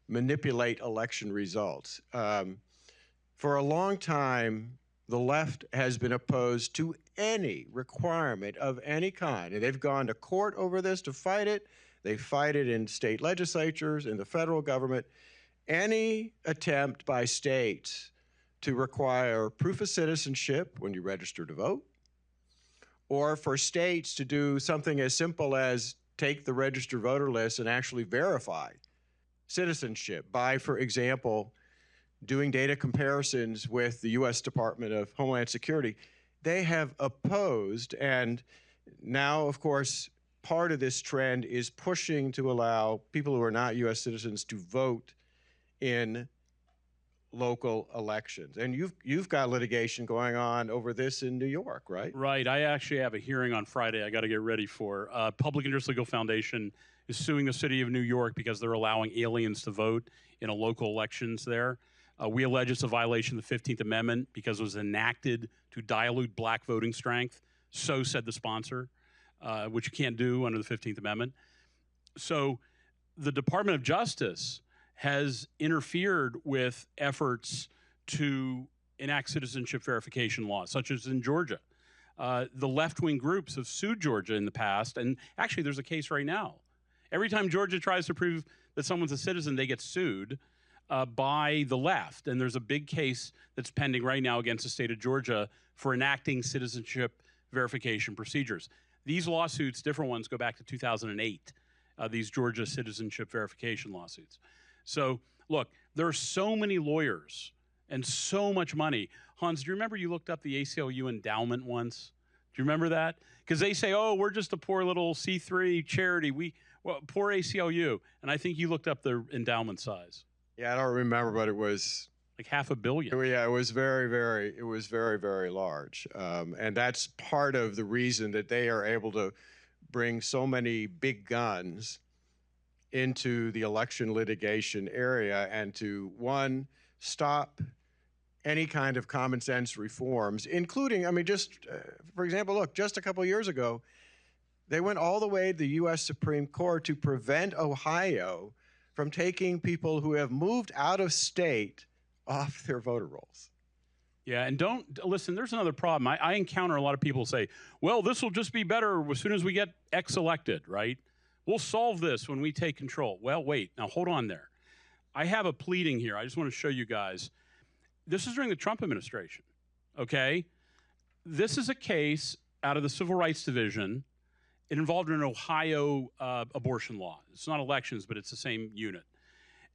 manipulate election results. For a long time, the left has been opposed to any requirement of any kind, and they've gone to court over this to fight it. They fight it in state legislatures, in the federal government. Any attempt by states to require proof of citizenship when you register to vote, or for states to do something as simple as take the registered voter list and actually verify citizenship by, for example, doing data comparisons with the U.S. Department of Homeland Security, they have opposed. And now, of course, part of this trend is pushing to allow people who are not U.S. citizens to vote in local elections. And you've got litigation going on over this in New York, right? Right. I actually have a hearing on Friday I got to get ready for. Public Interest Legal Foundation is suing the city of New York because they're allowing aliens to vote in a local elections there. We allege it's a violation of the 15th Amendment because it was enacted to dilute black voting strength. So said the sponsor, which you can't do under the 15th Amendment. So the Department of Justice has interfered with efforts to enact citizenship verification laws, such as in Georgia. The left-wing groups have sued Georgia in the past, and actually there's a case right now. Every time Georgia tries to prove that someone's a citizen, they get sued by the left. And there's a big case that's pending right now against the state of Georgia for enacting citizenship verification procedures. These lawsuits, different ones, go back to 2008, these Georgia citizenship verification lawsuits. So, look, there are so many lawyers and so much money. Hans, do you remember you looked up the ACLU endowment once? Do you remember that? Because they say, oh, we're just a poor little C3 charity. Well, poor ACLU. And I think you looked up the endowment size. Yeah, I don't remember, but it was like $500 million. Yeah, it was very, very large. And that's part of the reason that they are able to bring so many big guns into the election litigation area and to, one, stop any kind of common sense reforms, including, I mean, just for example, look, just a couple of years ago, they went all the way to the U.S. Supreme Court to prevent Ohio from taking people who have moved out of state off their voter rolls. Yeah, and don't listen, there's another problem. I encounter a lot of people say, well, this will just be better as soon as we get X elected, right? We'll solve this when we take control. Well, wait, now hold on there. I have a pleading here. I just want to show you guys. This is during the Trump administration, okay? This is a case out of the Civil Rights Division. It involved an Ohio abortion law. It's not elections, but it's the same unit.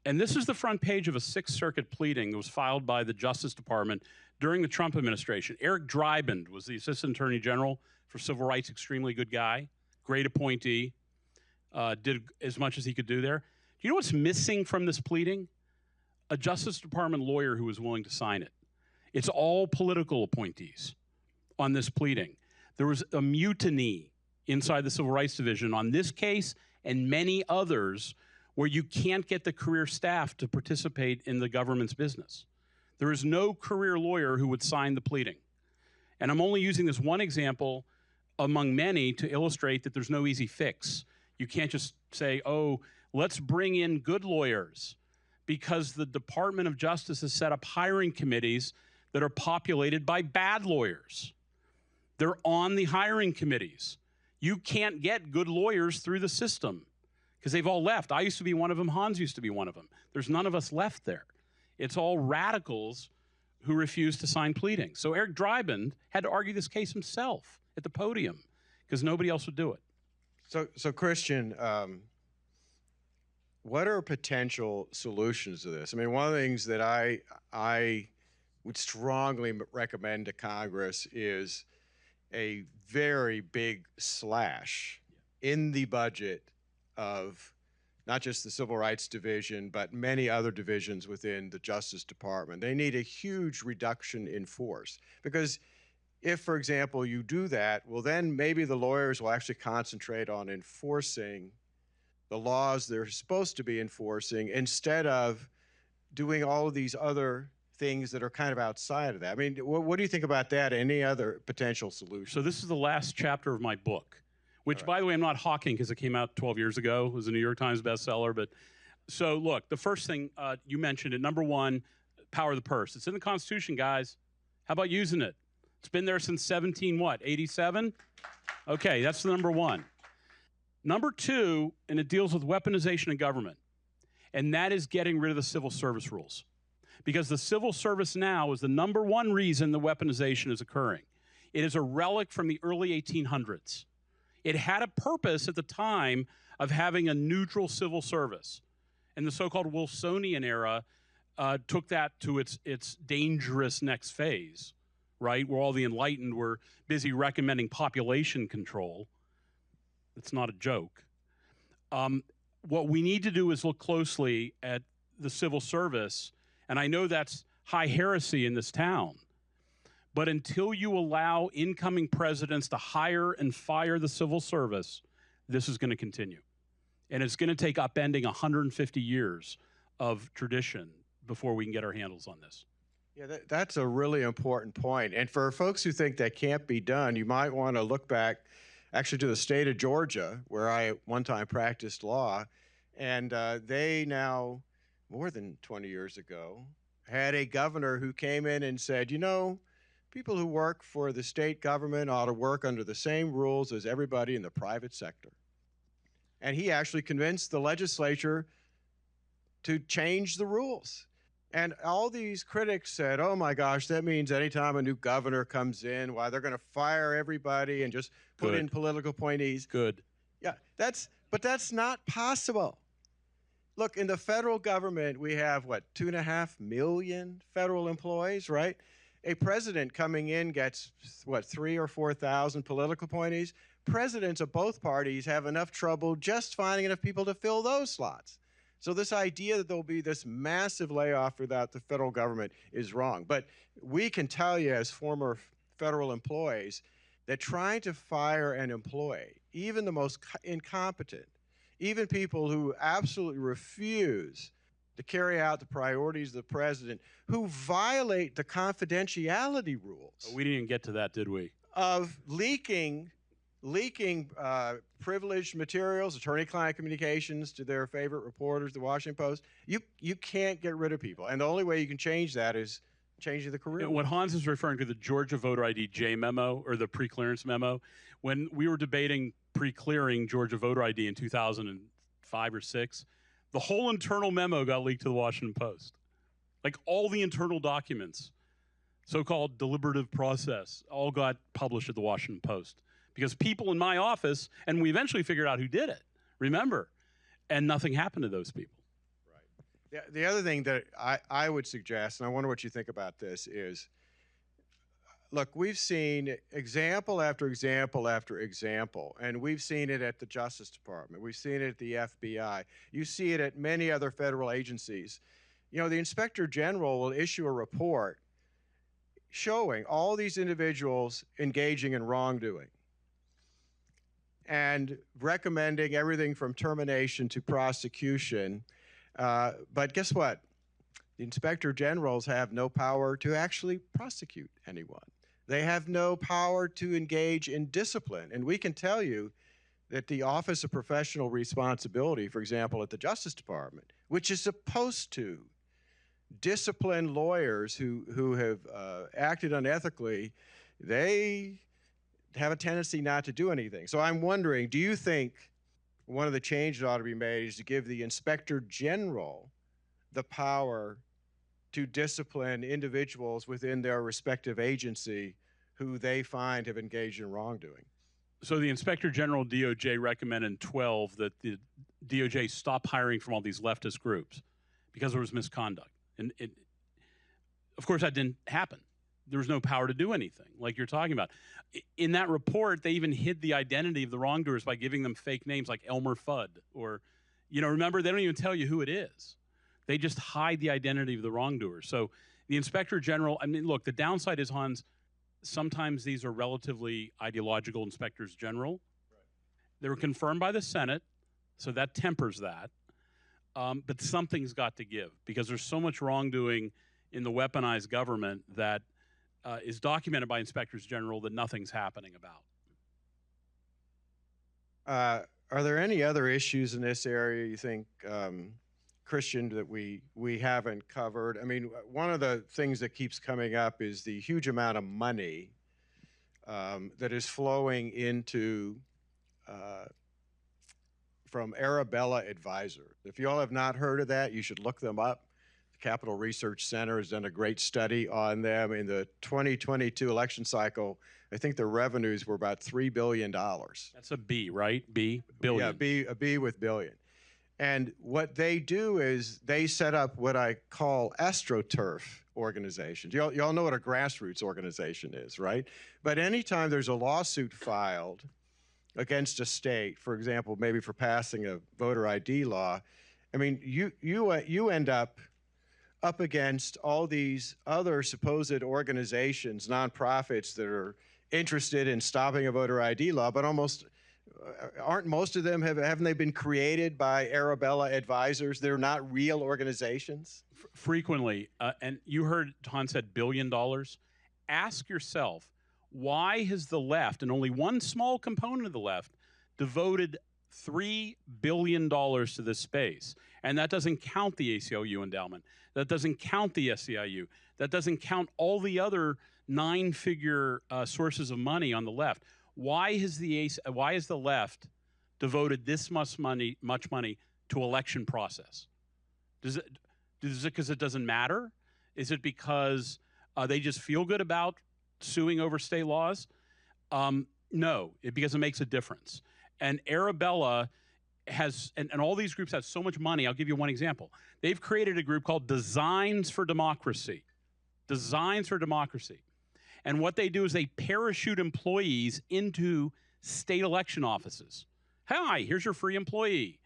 And this is the front page of a Sixth Circuit pleading that was filed by the Justice Department during the Trump administration. Eric Dreiband was the Assistant Attorney General for Civil Rights, extremely good guy, great appointee, did as much as he could do there. Do you know what's missing from this pleading? A Justice Department lawyer who was willing to sign it. It's all political appointees on this pleading. There was a mutiny inside the Civil Rights Division on this case and many others where you can't get the career staff to participate in the government's business. There is no career lawyer who would sign the pleading. And I'm only using this one example among many to illustrate that there's no easy fix. You can't just say, oh, let's bring in good lawyers, because the Department of Justice has set up hiring committees that are populated by bad lawyers. They're on the hiring committees. You can't get good lawyers through the system because they've all left. I used to be one of them. Hans used to be one of them. There's none of us left there. It's all radicals who refuse to sign pleadings. So Eric Dreiband had to argue this case himself at the podium because nobody else would do it. So Christian, what are potential solutions to this? I mean, one of the things that I would strongly recommend to Congress is a very big slash in the budget of not just the Civil Rights Division, but many other divisions within the Justice Department. They need a huge reduction in force because if, for example, you do that, well, then maybe the lawyers will actually concentrate on enforcing the laws they're supposed to be enforcing instead of doing all of these other things that are kind of outside of that. I mean, what do you think about that? Any other potential solutions? So this is the last chapter of my book, which, by the way, I'm not hawking because it came out 12 years ago. It was a New York Times bestseller. But so look, the first thing you mentioned it, number one, power of the purse. It's in the Constitution, guys. How about using it? It's been there since 87? Okay, that's the number one. Number two, and it deals with weaponization of government, and that is getting rid of the civil service rules. Because the civil service now is the number one reason the weaponization is occurring. It is a relic from the early 1800s. It had a purpose at the time of having a neutral civil service. And the so-called Wilsonian era took that to its dangerous next phase, right? Where all the enlightened were busy recommending population control. It's not a joke. What we need to do is look closely at the civil service. And I know that's high heresy in this town. But until you allow incoming presidents to hire and fire the civil service, this is going to continue. And it's going to take upending 150 years of tradition before we can get our handles on this. Yeah, that's a really important point. And for folks who think that can't be done, you might want to look back actually to the state of Georgia, where I one time practiced law. And they now, more than 20 years ago, had a governor who came in and said, you know, people who work for the state government ought to work under the same rules as everybody in the private sector. And he actually convinced the legislature to change the rules. And all these critics said, oh my gosh, that means anytime a new governor comes in, why, they're going to fire everybody and just put in political appointees. Good. Yeah, but that's not possible. Look, in the federal government, we have, what, 2.5 million federal employees, right? A president coming in gets, what, 3,000 or 4,000 political appointees. Presidents of both parties have enough trouble just finding enough people to fill those slots. So this idea that there'll be this massive layoff without the federal government is wrong. But we can tell you as former federal employees that trying to fire an employee, even the most incompetent, even people who absolutely refuse to carry out the priorities of the president who violate the confidentiality rules We didn't get to that, did we? of leaking privileged materials, attorney-client communications to their favorite reporters, the Washington Post. You can't get rid of people, and the only way you can change that is changing the career. What Hans is referring to, the Georgia Voter ID J memo or the pre-clearance memo, when we were debating pre-clearing Georgia Voter ID in 2005 or 6, the whole internal memo got leaked to the Washington Post. Like all the internal documents, so-called deliberative process, all got published at the Washington Post. Because people in my office, and we eventually figured out who did it, remember, and nothing happened to those people. The other thing that I would suggest, and I wonder what you think about this, is, look, we've seen example after example after example, and we've seen it at the Justice Department. We've seen it at the FBI. You see it at many other federal agencies. You know, the Inspector General will issue a report showing all these individuals engaging in wrongdoing and recommending everything from termination to prosecution. But guess what? The Inspector Generals have no power to actually prosecute anyone. They have no power to engage in discipline. And we can tell you that the Office of Professional Responsibility, for example, at the Justice Department, which is supposed to discipline lawyers who have acted unethically, they have a tendency not to do anything. So I'm wondering, do you think one of the changes that ought to be made is to give the Inspector General the power to discipline individuals within their respective agency who they find have engaged in wrongdoing? So the Inspector General DOJ recommended in 12 that the DOJ stop hiring from all these leftist groups because there was misconduct. And of course, that didn't happen. There was no power to do anything like you're talking about. In that report, they even hid the identity of the wrongdoers by giving them fake names like Elmer Fudd or, remember, they don't even tell you who it is. They just hide the identity of the wrongdoers. So the Inspector General, look, the downside is, Hans, sometimes these are relatively ideological inspectors general. Right. They were confirmed by the Senate, so that tempers that. But something's got to give because there's so much wrongdoing in the weaponized government that is documented by inspectors general that nothing's happening about. Are there any other issues in this area you think, Christian, that we haven't covered? I mean, one of the things that keeps coming up is the huge amount of money that is flowing into from Arabella Advisor. If you all have not heard of that, you should look them up. The Capital Research Center has done a great study on them. In the 2022 election cycle, I think their revenues were about $3 billion. That's a B, right? B, billion. Yeah, a B with billion. And what they do is they set up what I call astroturf organizations. Y'all know what a grassroots organization is, right? But anytime there's a lawsuit filed against a state, for example, maybe for passing a voter ID law, I mean, you end up against all these other supposed organizations, nonprofits that are interested in stopping a voter ID law, but almost aren't most of them, haven't they been created by Arabella advisors? They're not real organizations? Frequently, and you heard Hans said $1 billion. Ask yourself, why has the left, and only one small component of the left, devoted $3 billion to this space? And that doesn't count the ACLU endowment. That doesn't count the SEIU. That doesn't count all the other 9-figure sources of money on the left. Why has the left devoted this much money to election process? Is it because it doesn't matter? Is it because they just feel good about suing over state laws? No, because it makes a difference. And Arabella has, and all these groups have so much money. I'll give you one example. They've created a group called Designs for Democracy. Designs for Democracy. And what they do is they parachute employees into state election offices. Hi, here's your free employee.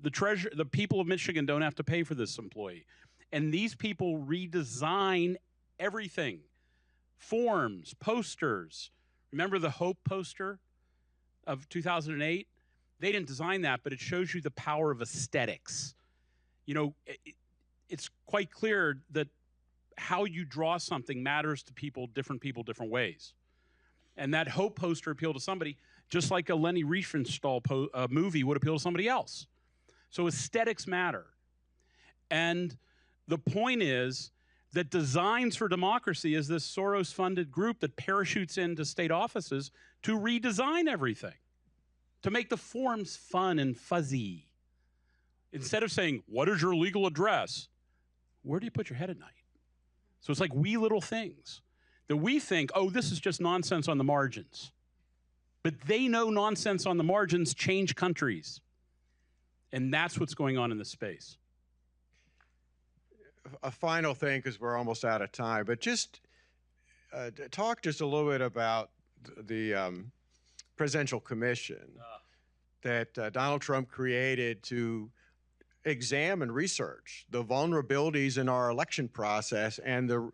The people of Michigan don't have to pay for this employee. And these people redesign everything. Forms, posters. Remember the Hope poster of 2008? They didn't design that, but it shows you the power of aesthetics. it's quite clear that how you draw something matters to people, different ways. And that Hope poster appealed to somebody, just like a Leni Riefenstahl movie would appeal to somebody else. So aesthetics matter. And the point is that Designs for Democracy is this Soros-funded group that parachutes into state offices to redesign everything, to make the forms fun and fuzzy. Instead of saying, what is your legal address? Where do you put your head at night? So it's like wee little things that we think, oh, this is just nonsense on the margins. But they know nonsense on the margins change countries. And that's what's going on in this space. A final thing, because we're almost out of time, but just talk just a little bit about the presidential commission that Donald Trump created to examine, research the vulnerabilities in our election process and the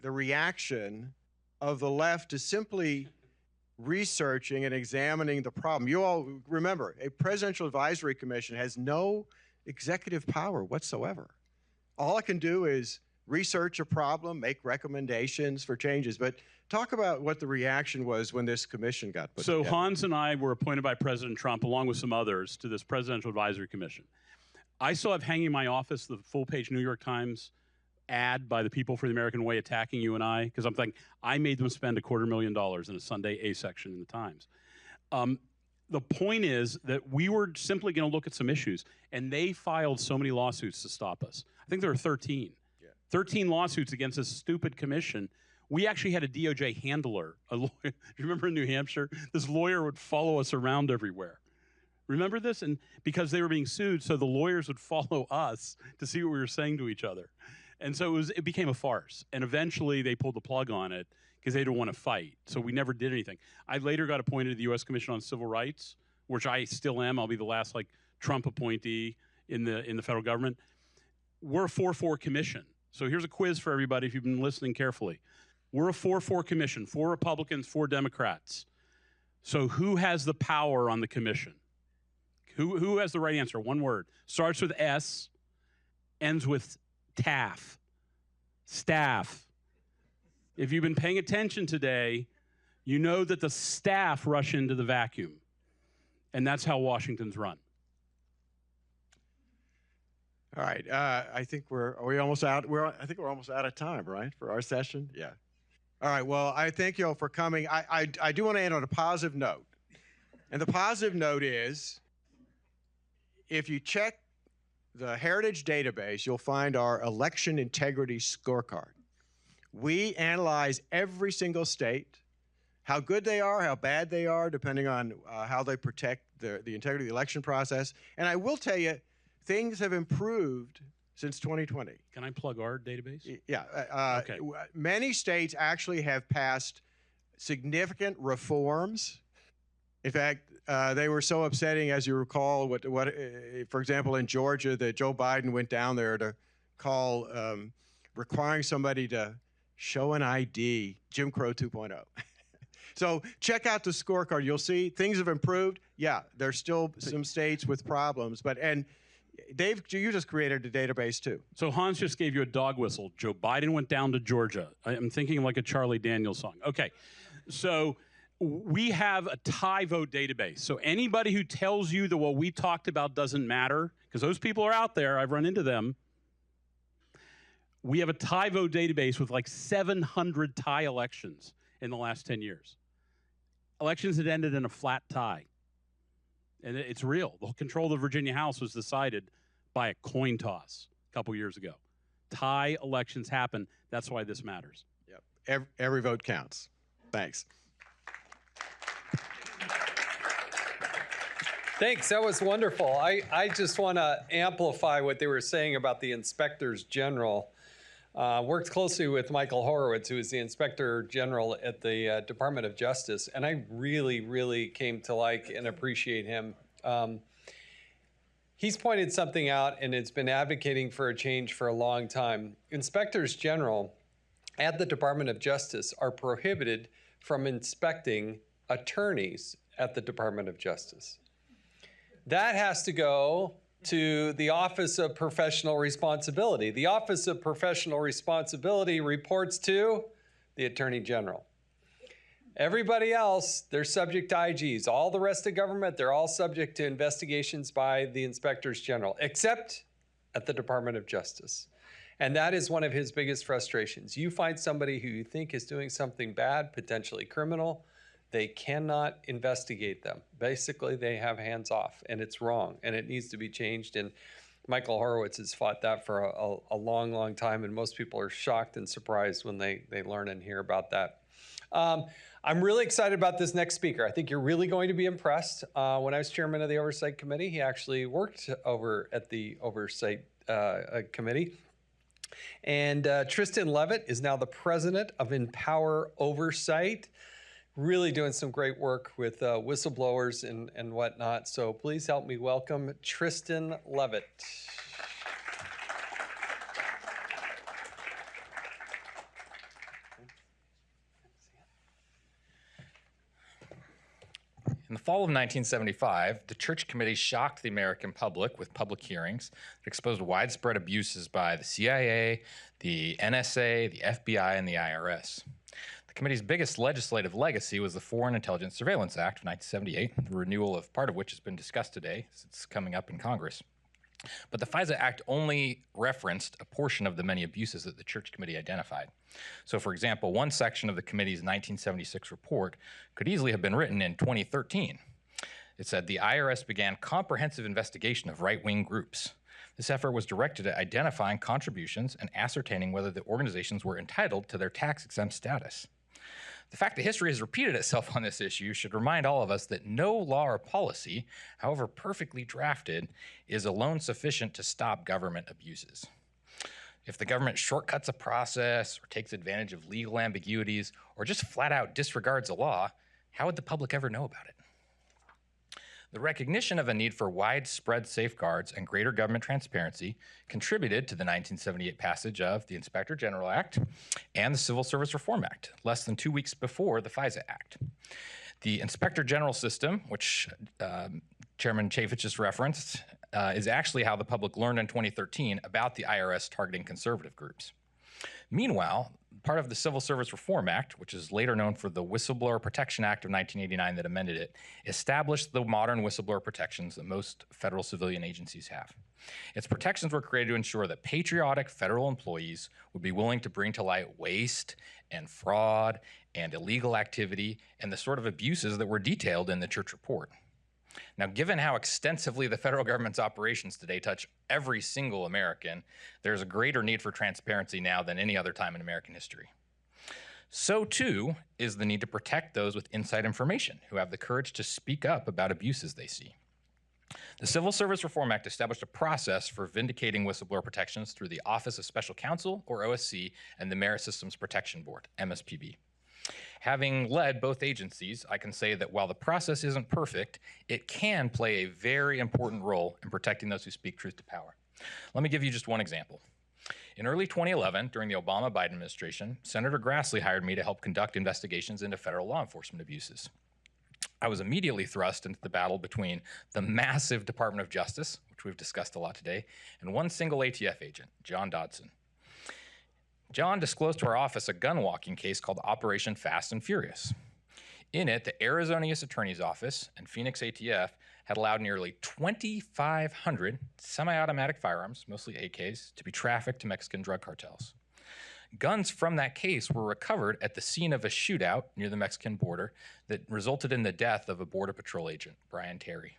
reaction of the left to simply researching and examining the problem. You all remember, a presidential advisory commission has no executive power whatsoever. All it can do is research a problem, make recommendations for changes. But talk about what the reaction was when this commission got put together. So Hans and I were appointed by President Trump, along with some others, to this Presidential Advisory Commission. I still have hanging in my office the full-page New York Times ad by the People for the American Way attacking you and I, because I'm thinking, I made them spend $250,000 in a Sunday A section in the Times. The point is that we were simply going to look at some issues, and they filed so many lawsuits to stop us. I think there were 13. Yeah. 13 lawsuits against this stupid commission. We actually had a DOJ handler, a lawyer. Do you remember in New Hampshire? This lawyer would follow us around everywhere. Remember this? And because they were being sued, so the lawyers would follow us to see what we were saying to each other. And so it became a farce. And eventually they pulled the plug on it because they didn't want to fight. So we never did anything. I later got appointed to the U.S. Commission on Civil Rights, which I still am. I'll be the last Trump appointee in the federal government. We're a 4-4 commission. So here's a quiz for everybody if you've been listening carefully. We're a 4-4 commission, 4 Republicans, 4 Democrats. So who has the power on the commission? Who has the right answer? One word. Starts with S, ends with TAF. Staff. If you've been paying attention today, you know that the staff rush into the vacuum. And that's how Washington's run. All right. I think are we almost out? I think we're almost out of time, right, for our session? Yeah. All right. Well, I thank you all for coming. I do want to end on a positive note. And the positive note is, if you check the Heritage database, you'll find our election integrity scorecard. We analyze every single state, how good they are, how bad they are, depending on how they protect the integrity of the election process. And I will tell you, things have improved since 2020. Can I plug our database? Yeah. Okay. Many states actually have passed significant reforms. In fact, they were so upsetting, as you recall, for example, in Georgia, that Joe Biden went down there to call requiring somebody to show an ID, Jim Crow 2.0. So check out the scorecard. You'll see things have improved. Yeah, there's still some states with problems, and Dave, you just created a database too. So Hans just gave you a dog whistle. Joe Biden went down to Georgia. I'm thinking like a Charlie Daniels song. Okay, so we have a tie vote database. So anybody who tells you that what we talked about doesn't matter, because those people are out there, I've run into them. We have a tie vote database with 700 tie elections in the last 10 years. Elections that ended in a flat tie. And it's real. The control of the Virginia House was decided by a coin toss a couple years ago. Tie elections happen. That's why this matters. Yep. Every vote counts. Thanks. Thanks. That was wonderful. I just want to amplify what they were saying about the inspectors general. Worked closely with Michael Horowitz, who is the Inspector General at the Department of Justice, and I really, really came to like and appreciate him. He's pointed something out and has been advocating for a change for a long time. Inspectors General at the Department of Justice are prohibited from inspecting attorneys at the Department of Justice. That has to go to the Office of Professional Responsibility. The Office of Professional Responsibility reports to the Attorney General. Everybody else, they're subject to IGs. All the rest of government, they're all subject to investigations by the Inspectors General, except at the Department of Justice. And that is one of his biggest frustrations. You find somebody who you think is doing something bad, potentially criminal, they cannot investigate them. Basically, they have hands off, and it's wrong, and it needs to be changed. And Michael Horowitz has fought that for a long, long time, and most people are shocked and surprised when they learn and hear about that. I'm really excited about this next speaker. I think you're really going to be impressed. When I was chairman of the Oversight Committee, he actually worked over at the Oversight Committee. And Tristan Levitt is now the president of Empower Oversight, really doing some great work with whistleblowers and whatnot. So please help me welcome Tristan Levitt. In the fall of 1975, the Church Committee shocked the American public with public hearings that exposed widespread abuses by the CIA, the NSA, the FBI, and the IRS. The committee's biggest legislative legacy was the Foreign Intelligence Surveillance Act of 1978, the renewal of part of which has been discussed today since it's coming up in Congress. But the FISA Act only referenced a portion of the many abuses that the Church Committee identified. So, for example, one section of the committee's 1976 report could easily have been written in 2013. It said, the IRS began comprehensive investigation of right-wing groups. This effort was directed at identifying contributions and ascertaining whether the organizations were entitled to their tax-exempt status. The fact that history has repeated itself on this issue should remind all of us that no law or policy, however perfectly drafted, is alone sufficient to stop government abuses. If the government shortcuts a process or takes advantage of legal ambiguities or just flat out disregards a law, how would the public ever know about it? The recognition of a need for widespread safeguards and greater government transparency contributed to the 1978 passage of the Inspector General Act and the Civil Service Reform Act, less than 2 weeks before the FISA Act. The Inspector General system, which Chairman Chaffetz just referenced, is actually how the public learned in 2013 about the IRS targeting conservative groups. Meanwhile, part of the Civil Service Reform Act, which is later known for the Whistleblower Protection Act of 1989 that amended it, established the modern whistleblower protections that most federal civilian agencies have. Its protections were created to ensure that patriotic federal employees would be willing to bring to light waste and fraud and illegal activity and the sort of abuses that were detailed in the Church report. Now, given how extensively the federal government's operations today touch every single American, there's a greater need for transparency now than any other time in American history. So, too, is the need to protect those with inside information who have the courage to speak up about abuses they see. The Civil Service Reform Act established a process for vindicating whistleblower protections through the Office of Special Counsel, or OSC, and the Merit Systems Protection Board, MSPB. Having led both agencies, I can say that while the process isn't perfect, it can play a very important role in protecting those who speak truth to power. Let me give you just one example. In early 2011, during the Obama-Biden administration, Senator Grassley hired me to help conduct investigations into federal law enforcement abuses. I was immediately thrust into the battle between the massive Department of Justice, which we've discussed a lot today, and one single ATF agent, John Dodson. John disclosed to our office a gun-walking case called Operation Fast and Furious. In it, the Arizona U.S. Attorney's Office and Phoenix ATF had allowed nearly 2,500 semi-automatic firearms, mostly AKs, to be trafficked to Mexican drug cartels. Guns from that case were recovered at the scene of a shootout near the Mexican border that resulted in the death of a Border Patrol agent, Brian Terry.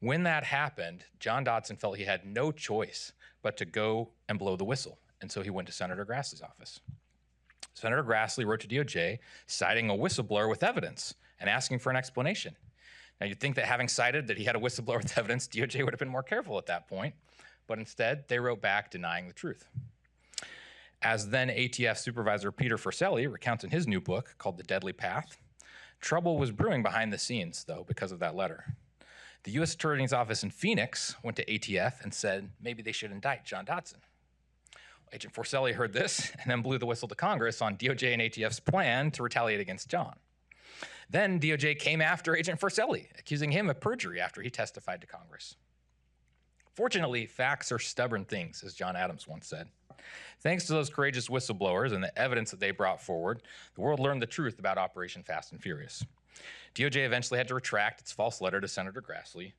When that happened, John Dodson felt he had no choice but to go and blow the whistle. And so he went to Senator Grassley's office. Senator Grassley wrote to DOJ, citing a whistleblower with evidence and asking for an explanation. Now, you'd think that having cited that he had a whistleblower with evidence, DOJ would have been more careful at that point, but instead they wrote back denying the truth. As then ATF Supervisor Peter Forcelli recounts in his new book called The Deadly Path, trouble was brewing behind the scenes, though, because of that letter. The U.S. Attorney's Office in Phoenix went to ATF and said maybe they should indict John Dodson. Agent Forcelli heard this and then blew the whistle to Congress on DOJ and ATF's plan to retaliate against John. Then DOJ came after Agent Forcelli, accusing him of perjury after he testified to Congress. Fortunately, facts are stubborn things, as John Adams once said. Thanks to those courageous whistleblowers and the evidence that they brought forward, the world learned the truth about Operation Fast and Furious. DOJ eventually had to retract its false letter to Senator Grassley.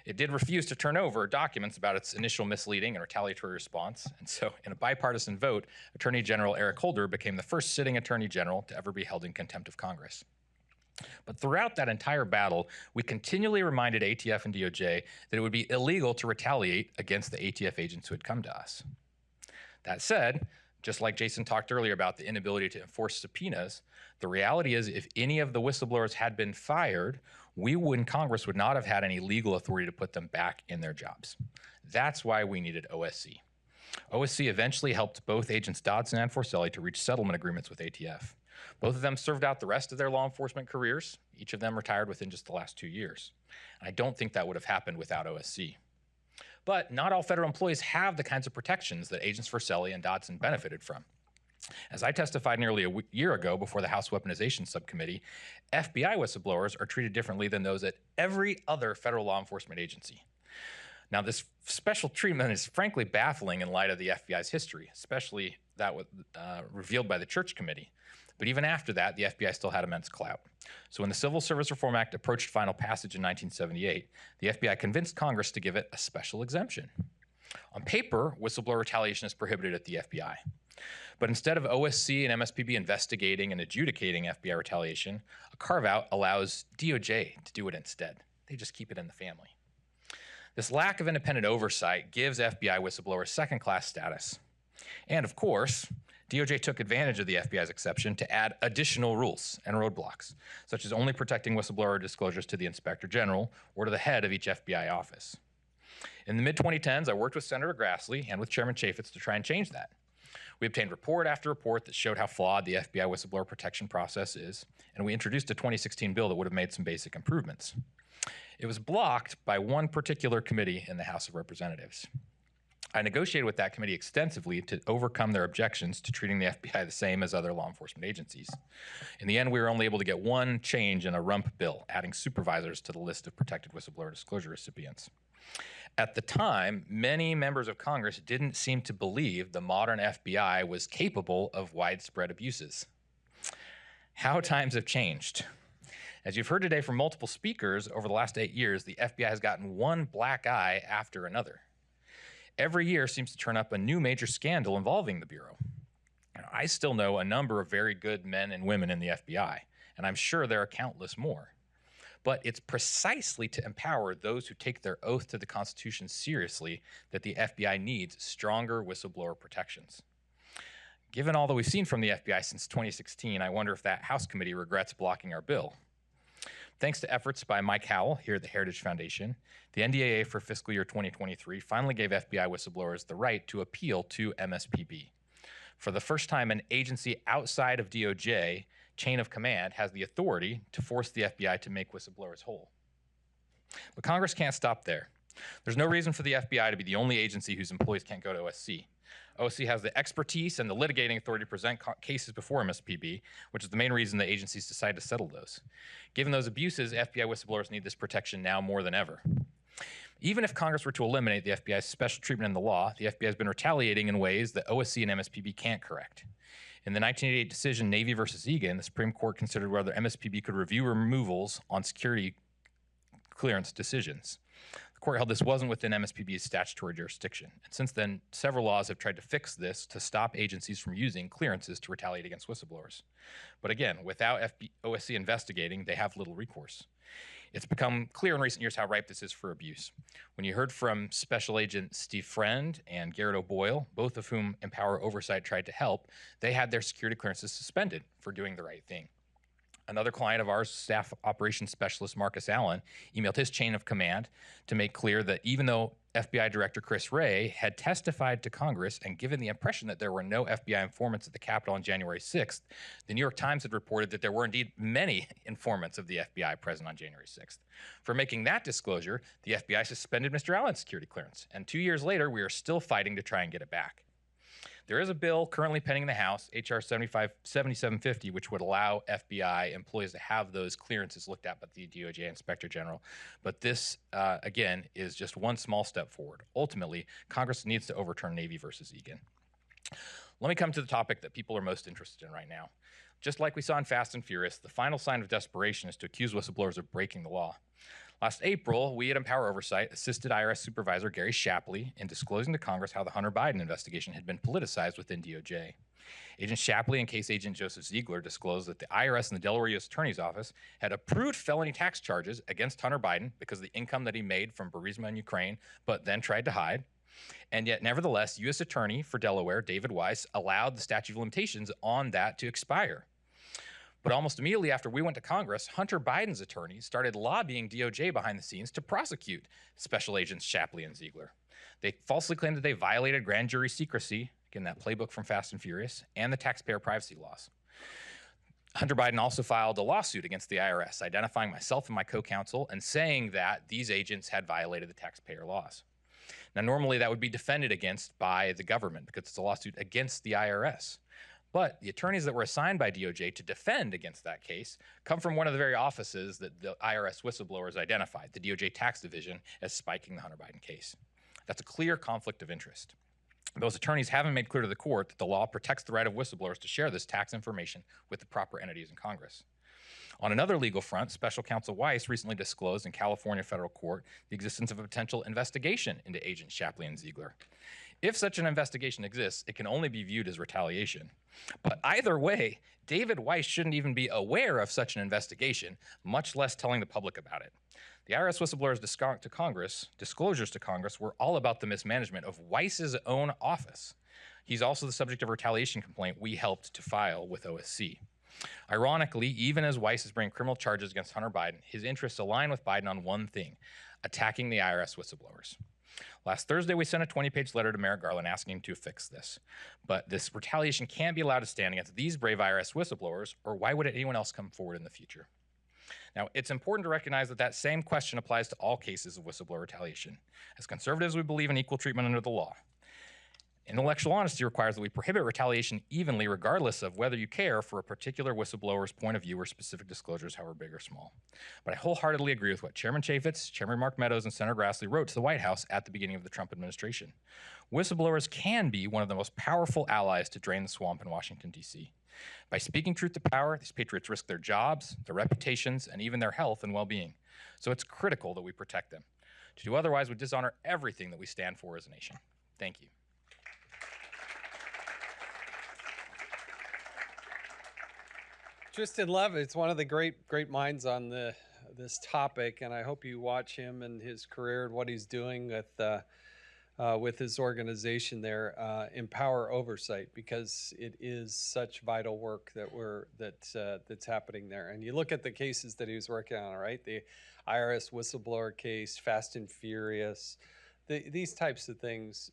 It did refuse to turn over documents about its initial misleading and retaliatory response, and so in a bipartisan vote, Attorney General Eric Holder became the first sitting Attorney General to ever be held in contempt of Congress. But throughout that entire battle, we continually reminded ATF and DOJ that it would be illegal to retaliate against the ATF agents who had come to us. That said, just like Jason talked earlier about the inability to enforce subpoenas, the reality is if any of the whistleblowers had been fired, we in Congress would not have had any legal authority to put them back in their jobs. That's why we needed OSC. OSC eventually helped both agents Dodson and Forcelli to reach settlement agreements with ATF. Both of them served out the rest of their law enforcement careers. Each of them retired within just the last 2 years. I don't think that would have happened without OSC. But not all federal employees have the kinds of protections that agents Forcelli and Dodson benefited from. As I testified nearly a year ago before the House Weaponization Subcommittee, FBI whistleblowers are treated differently than those at every other federal law enforcement agency. Now, this special treatment is frankly baffling in light of the FBI's history, especially that was revealed by the Church Committee. But even after that, the FBI still had immense clout. So when the Civil Service Reform Act approached final passage in 1978, the FBI convinced Congress to give it a special exemption. On paper, whistleblower retaliation is prohibited at the FBI. But instead of OSC and MSPB investigating and adjudicating FBI retaliation, a carve-out allows DOJ to do it instead. They just keep it in the family. This lack of independent oversight gives FBI whistleblowers second-class status. And of course, DOJ took advantage of the FBI's exception to add additional rules and roadblocks, such as only protecting whistleblower disclosures to the Inspector General or to the head of each FBI office. In the mid-2010s, I worked with Senator Grassley and with Chairman Chaffetz to try and change that. We obtained report after report that showed how flawed the FBI whistleblower protection process is, and we introduced a 2016 bill that would have made some basic improvements. It was blocked by one particular committee in the House of Representatives. I negotiated with that committee extensively to overcome their objections to treating the FBI the same as other law enforcement agencies. In the end, we were only able to get one change in a rump bill, adding supervisors to the list of protected whistleblower disclosure recipients. At the time, many members of Congress didn't seem to believe the modern FBI was capable of widespread abuses. How times have changed. As you've heard today from multiple speakers, over the last 8 years, the FBI has gotten one black eye after another. Every year seems to turn up a new major scandal involving the Bureau. I still know a number of very good men and women in the FBI, and I'm sure there are countless more. But it's precisely to empower those who take their oath to the Constitution seriously that the FBI needs stronger whistleblower protections. Given all that we've seen from the FBI since 2016, I wonder if that House committee regrets blocking our bill. Thanks to efforts by Mike Howell here at the Heritage Foundation, the NDAA for fiscal year 2023 finally gave FBI whistleblowers the right to appeal to MSPB. For the first time, an agency outside of DOJ chain of command has the authority to force the FBI to make whistleblowers whole. But Congress can't stop there. There's no reason for the FBI to be the only agency whose employees can't go to OSC. OSC has the expertise and the litigating authority to present cases before MSPB, which is the main reason the agencies decide to settle those. Given those abuses, FBI whistleblowers need this protection now more than ever. Even if Congress were to eliminate the FBI's special treatment in the law, the FBI has been retaliating in ways that OSC and MSPB can't correct. In the 1988 decision Navy versus Egan, the Supreme Court considered whether MSPB could review removals on security clearance decisions. The court held this wasn't within MSPB's statutory jurisdiction. And since then, several laws have tried to fix this to stop agencies from using clearances to retaliate against whistleblowers. But again, without OSC investigating, they have little recourse. It's become clear in recent years how ripe this is for abuse. When you heard from Special Agent Steve Friend and Garrett O'Boyle, both of whom Empower Oversight tried to help, they had their security clearances suspended for doing the right thing. Another client of ours, Staff Operations Specialist Marcus Allen, emailed his chain of command to make clear that even though FBI Director Chris Wray had testified to Congress and given the impression that there were no FBI informants at the Capitol on January 6th, the New York Times had reported that there were indeed many informants of the FBI present on January 6th. For making that disclosure, the FBI suspended Mr. Allen's security clearance, and 2 years later, we are still fighting to try and get it back. There is a bill currently pending in the House, H.R. 7750, which would allow FBI employees to have those clearances looked at by the DOJ Inspector General. But this, again, is just one small step forward. Ultimately, Congress needs to overturn Navy versus Egan. Let me come to the topic that people are most interested in right now. Just like we saw in Fast and Furious, the final sign of desperation is to accuse whistleblowers of breaking the law. Last April, we at Empower Oversight assisted IRS Supervisor Gary Shapley in disclosing to Congress how the Hunter Biden investigation had been politicized within DOJ. Agent Shapley and Case Agent Joseph Ziegler disclosed that the IRS and the Delaware U.S. Attorney's Office had approved felony tax charges against Hunter Biden because of the income that he made from Burisma in Ukraine, but then tried to hide. And yet, nevertheless, U.S. Attorney for Delaware, David Weiss, allowed the statute of limitations on that to expire. But almost immediately after we went to Congress, Hunter Biden's attorneys started lobbying DOJ behind the scenes to prosecute Special Agents Shapley and Ziegler. They falsely claimed that they violated grand jury secrecy, again, that playbook from Fast and Furious, and the taxpayer privacy laws. Hunter Biden also filed a lawsuit against the IRS, identifying myself and my co-counsel and saying that these agents had violated the taxpayer laws. Now, normally that would be defended against by the government because it's a lawsuit against the IRS. But the attorneys that were assigned by DOJ to defend against that case come from one of the very offices that the IRS whistleblowers identified, the DOJ Tax Division, as spiking the Hunter Biden case. That's a clear conflict of interest. Those attorneys haven't made clear to the court that the law protects the right of whistleblowers to share this tax information with the proper entities in Congress. On another legal front, Special Counsel Weiss recently disclosed in California federal court the existence of a potential investigation into Agents Shapley and Ziegler. If such an investigation exists, it can only be viewed as retaliation. But either way, David Weiss shouldn't even be aware of such an investigation, much less telling the public about it. The IRS whistleblowers' disclosures to Congress were all about the mismanagement of Weiss's own office. He's also the subject of a retaliation complaint we helped to file with OSC. Ironically, even as Weiss is bringing criminal charges against Hunter Biden, his interests align with Biden on one thing: attacking the IRS whistleblowers. Last Thursday, we sent a 20-page letter to Merrick Garland asking him to fix this. But this retaliation can't be allowed to stand against these brave IRS whistleblowers, or why would anyone else come forward in the future? Now, it's important to recognize that that same question applies to all cases of whistleblower retaliation. As conservatives, we believe in equal treatment under the law. Intellectual honesty requires that we prohibit retaliation evenly, regardless of whether you care for a particular whistleblower's point of view or specific disclosures, however big or small. But I wholeheartedly agree with what Chairman Chaffetz, Chairman Mark Meadows, and Senator Grassley wrote to the White House at the beginning of the Trump administration. Whistleblowers can be one of the most powerful allies to drain the swamp in Washington, D.C. By speaking truth to power, these patriots risk their jobs, their reputations, and even their health and well-being. So it's critical that we protect them. To do otherwise would dishonor everything that we stand for as a nation. Thank you. Tristan Levitt's one of the great minds on this topic, and I hope you watch him and his career and what he's doing with his organization there, Empower Oversight, because it is such vital work that's happening there. And you look at the cases that he was working on, right? The IRS whistleblower case, Fast and Furious, these types of things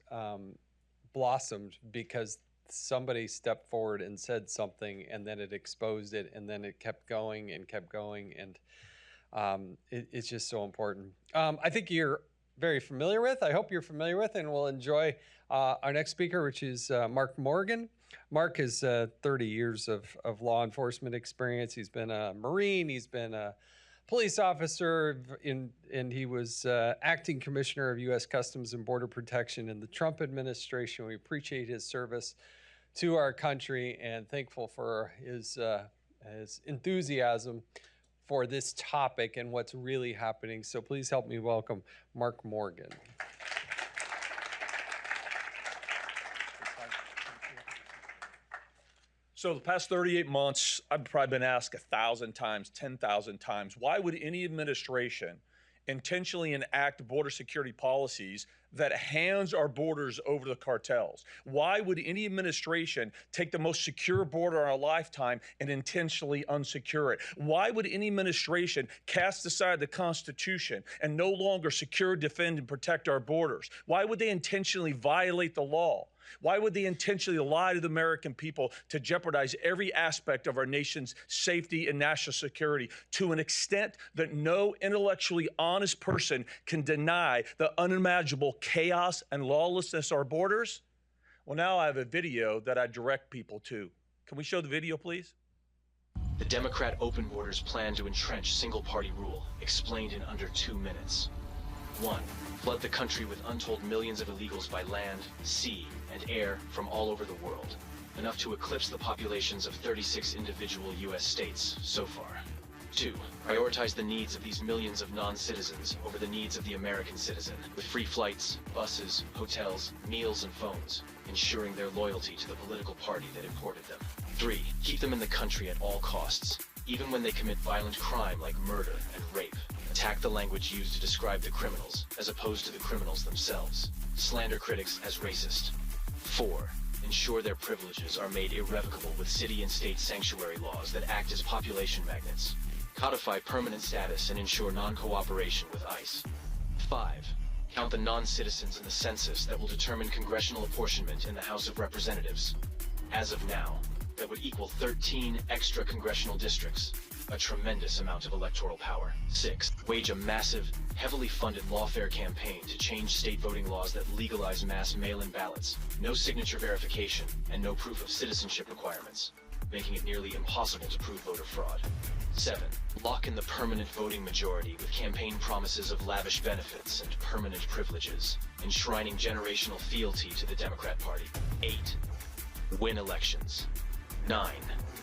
blossomed because somebody stepped forward and said something, and then it exposed it, and then it kept going and kept going, and it's just so important. I think you're very familiar with, I hope you're familiar with, and will enjoy our next speaker, which is Mark Morgan. Mark has 30 years of law enforcement experience. He's been a Marine, he's been a police officer, and he was acting commissioner of U.S. Customs and Border Protection in the Trump administration. We appreciate his service to our country and thankful for his enthusiasm for this topic and what's really happening. So please help me welcome Mark Morgan. So the past 38 months, I've probably been asked 1,000 times, 10,000 times, why would any administration intentionally enact border security policies that hands our borders over to the cartels? Why would any administration take the most secure border in our lifetime and intentionally unsecure it? Why would any administration cast aside the Constitution and no longer secure, defend, and protect our borders? Why would they intentionally violate the law? Why would they intentionally lie to the American people to jeopardize every aspect of our nation's safety and national security to an extent that no intellectually honest person can deny the unimaginable chaos and lawlessness at our borders? Well, now I have a video that I direct people to. Can we show the video, please? The Democrat open borders plan to entrench single-party rule, explained in under 2 minutes. 1. Flood the country with untold millions of illegals by land, sea, and air from all over the world, enough to eclipse the populations of 36 individual U.S. states so far. 2. Prioritize the needs of these millions of non-citizens over the needs of the American citizen, with free flights, buses, hotels, meals, and phones, ensuring their loyalty to the political party that imported them. 3. Keep them in the country at all costs, even when they commit violent crime like murder and rape. Attack the language used to describe the criminals, as opposed to the criminals themselves. Slander critics as racist. 4. Ensure their privileges are made irrevocable with city and state sanctuary laws that act as population magnets. Codify permanent status and ensure non-cooperation with ICE. 5. Count the non-citizens in the census that will determine congressional apportionment in the House of Representatives. As of now, that would equal 13 extra congressional districts, a tremendous amount of electoral power. 6. Wage a massive, heavily funded lawfare campaign to change state voting laws that legalize mass mail-in ballots, no signature verification, and no proof of citizenship requirements, making it nearly impossible to prove voter fraud. 7. Lock in the permanent voting majority with campaign promises of lavish benefits and permanent privileges, enshrining generational fealty to the Democrat Party. 8. Win elections. 9.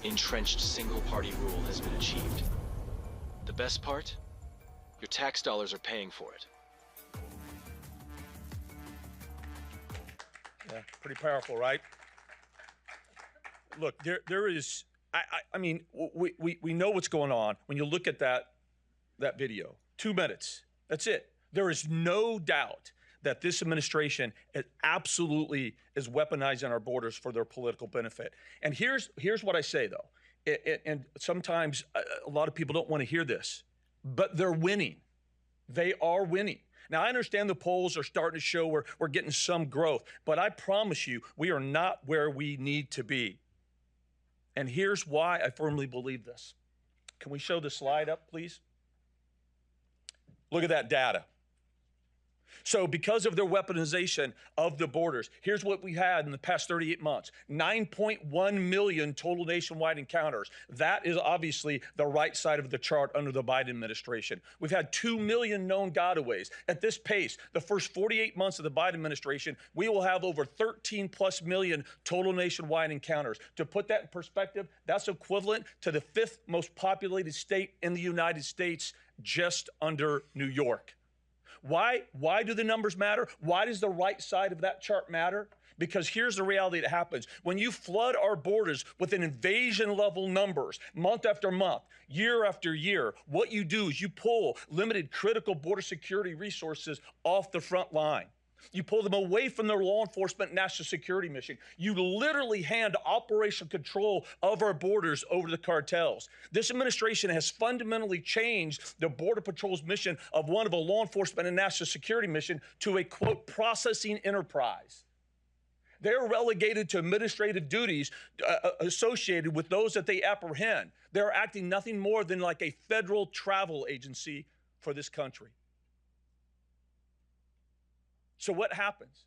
Entrenched single-party rule has been achieved. The best part? Your tax dollars are paying for it. Yeah, pretty powerful, right? Look, there is, I mean, we know what's going on when you look at that video. 2 minutes, that's it. There is no doubt that this administration absolutely is weaponizing our borders for their political benefit. And here's what I say, though, and sometimes a lot of people don't want to hear this, but they're winning. They are winning. Now, I understand the polls are starting to show we're getting some growth, but I promise you, we are not where we need to be. And here's why I firmly believe this. Can we show the slide up, please? Look at that data. So because of their weaponization of the borders, here's what we had in the past 38 months. 9.1 million total nationwide encounters. That is obviously the right side of the chart under the Biden administration. We've had 2 million known gotaways. At this pace, the first 48 months of the Biden administration, we will have over 13 plus million total nationwide encounters. To put that in perspective, that's equivalent to the 5th most populated state in the United States, just under New York. Why do the numbers matter? Why does the right side of that chart matter? Because here's the reality that happens. When you flood our borders with an invasion level numbers, month after month, year after year, what you do is you pull limited critical border security resources off the front line. You pull them away from their law enforcement national security mission. You literally hand operational control of our borders over to the cartels. This administration has fundamentally changed the Border Patrol's mission of one of a law enforcement and national security mission to a, quote, processing enterprise. They're relegated to administrative duties associated with those that they apprehend. They're acting nothing more than like a federal travel agency for this country. So what happens?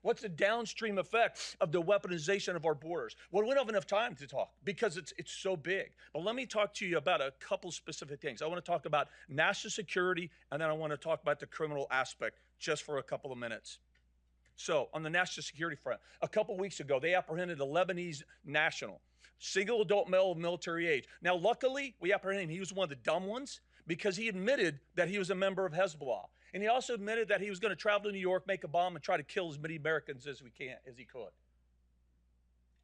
What's the downstream effect of the weaponization of our borders? Well, we don't have enough time to talk because it's so big. But let me talk to you about a couple specific things. I want to talk about national security, and then I want to talk about the criminal aspect just for a couple of minutes. So on the national security front, a couple weeks ago, they apprehended a Lebanese national, single adult male of military age. Now, luckily, we apprehended him. He was one of the dumb ones because he admitted that he was a member of Hezbollah. And he also admitted that he was going to travel to New York, make a bomb, and try to kill as many Americans as he could.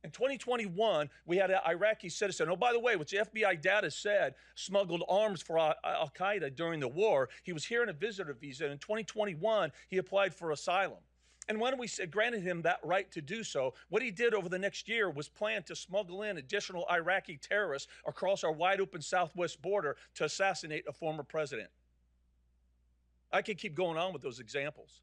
In 2021, we had an Iraqi citizen. Oh, by the way, which the FBI data said smuggled arms for Al-Qaeda during the war. He was here on a visitor visa. And in 2021, he applied for asylum. And when we granted him that right to do so, what he did over the next year was plan to smuggle in additional Iraqi terrorists across our wide open southwest border to assassinate a former president. I could keep going on with those examples.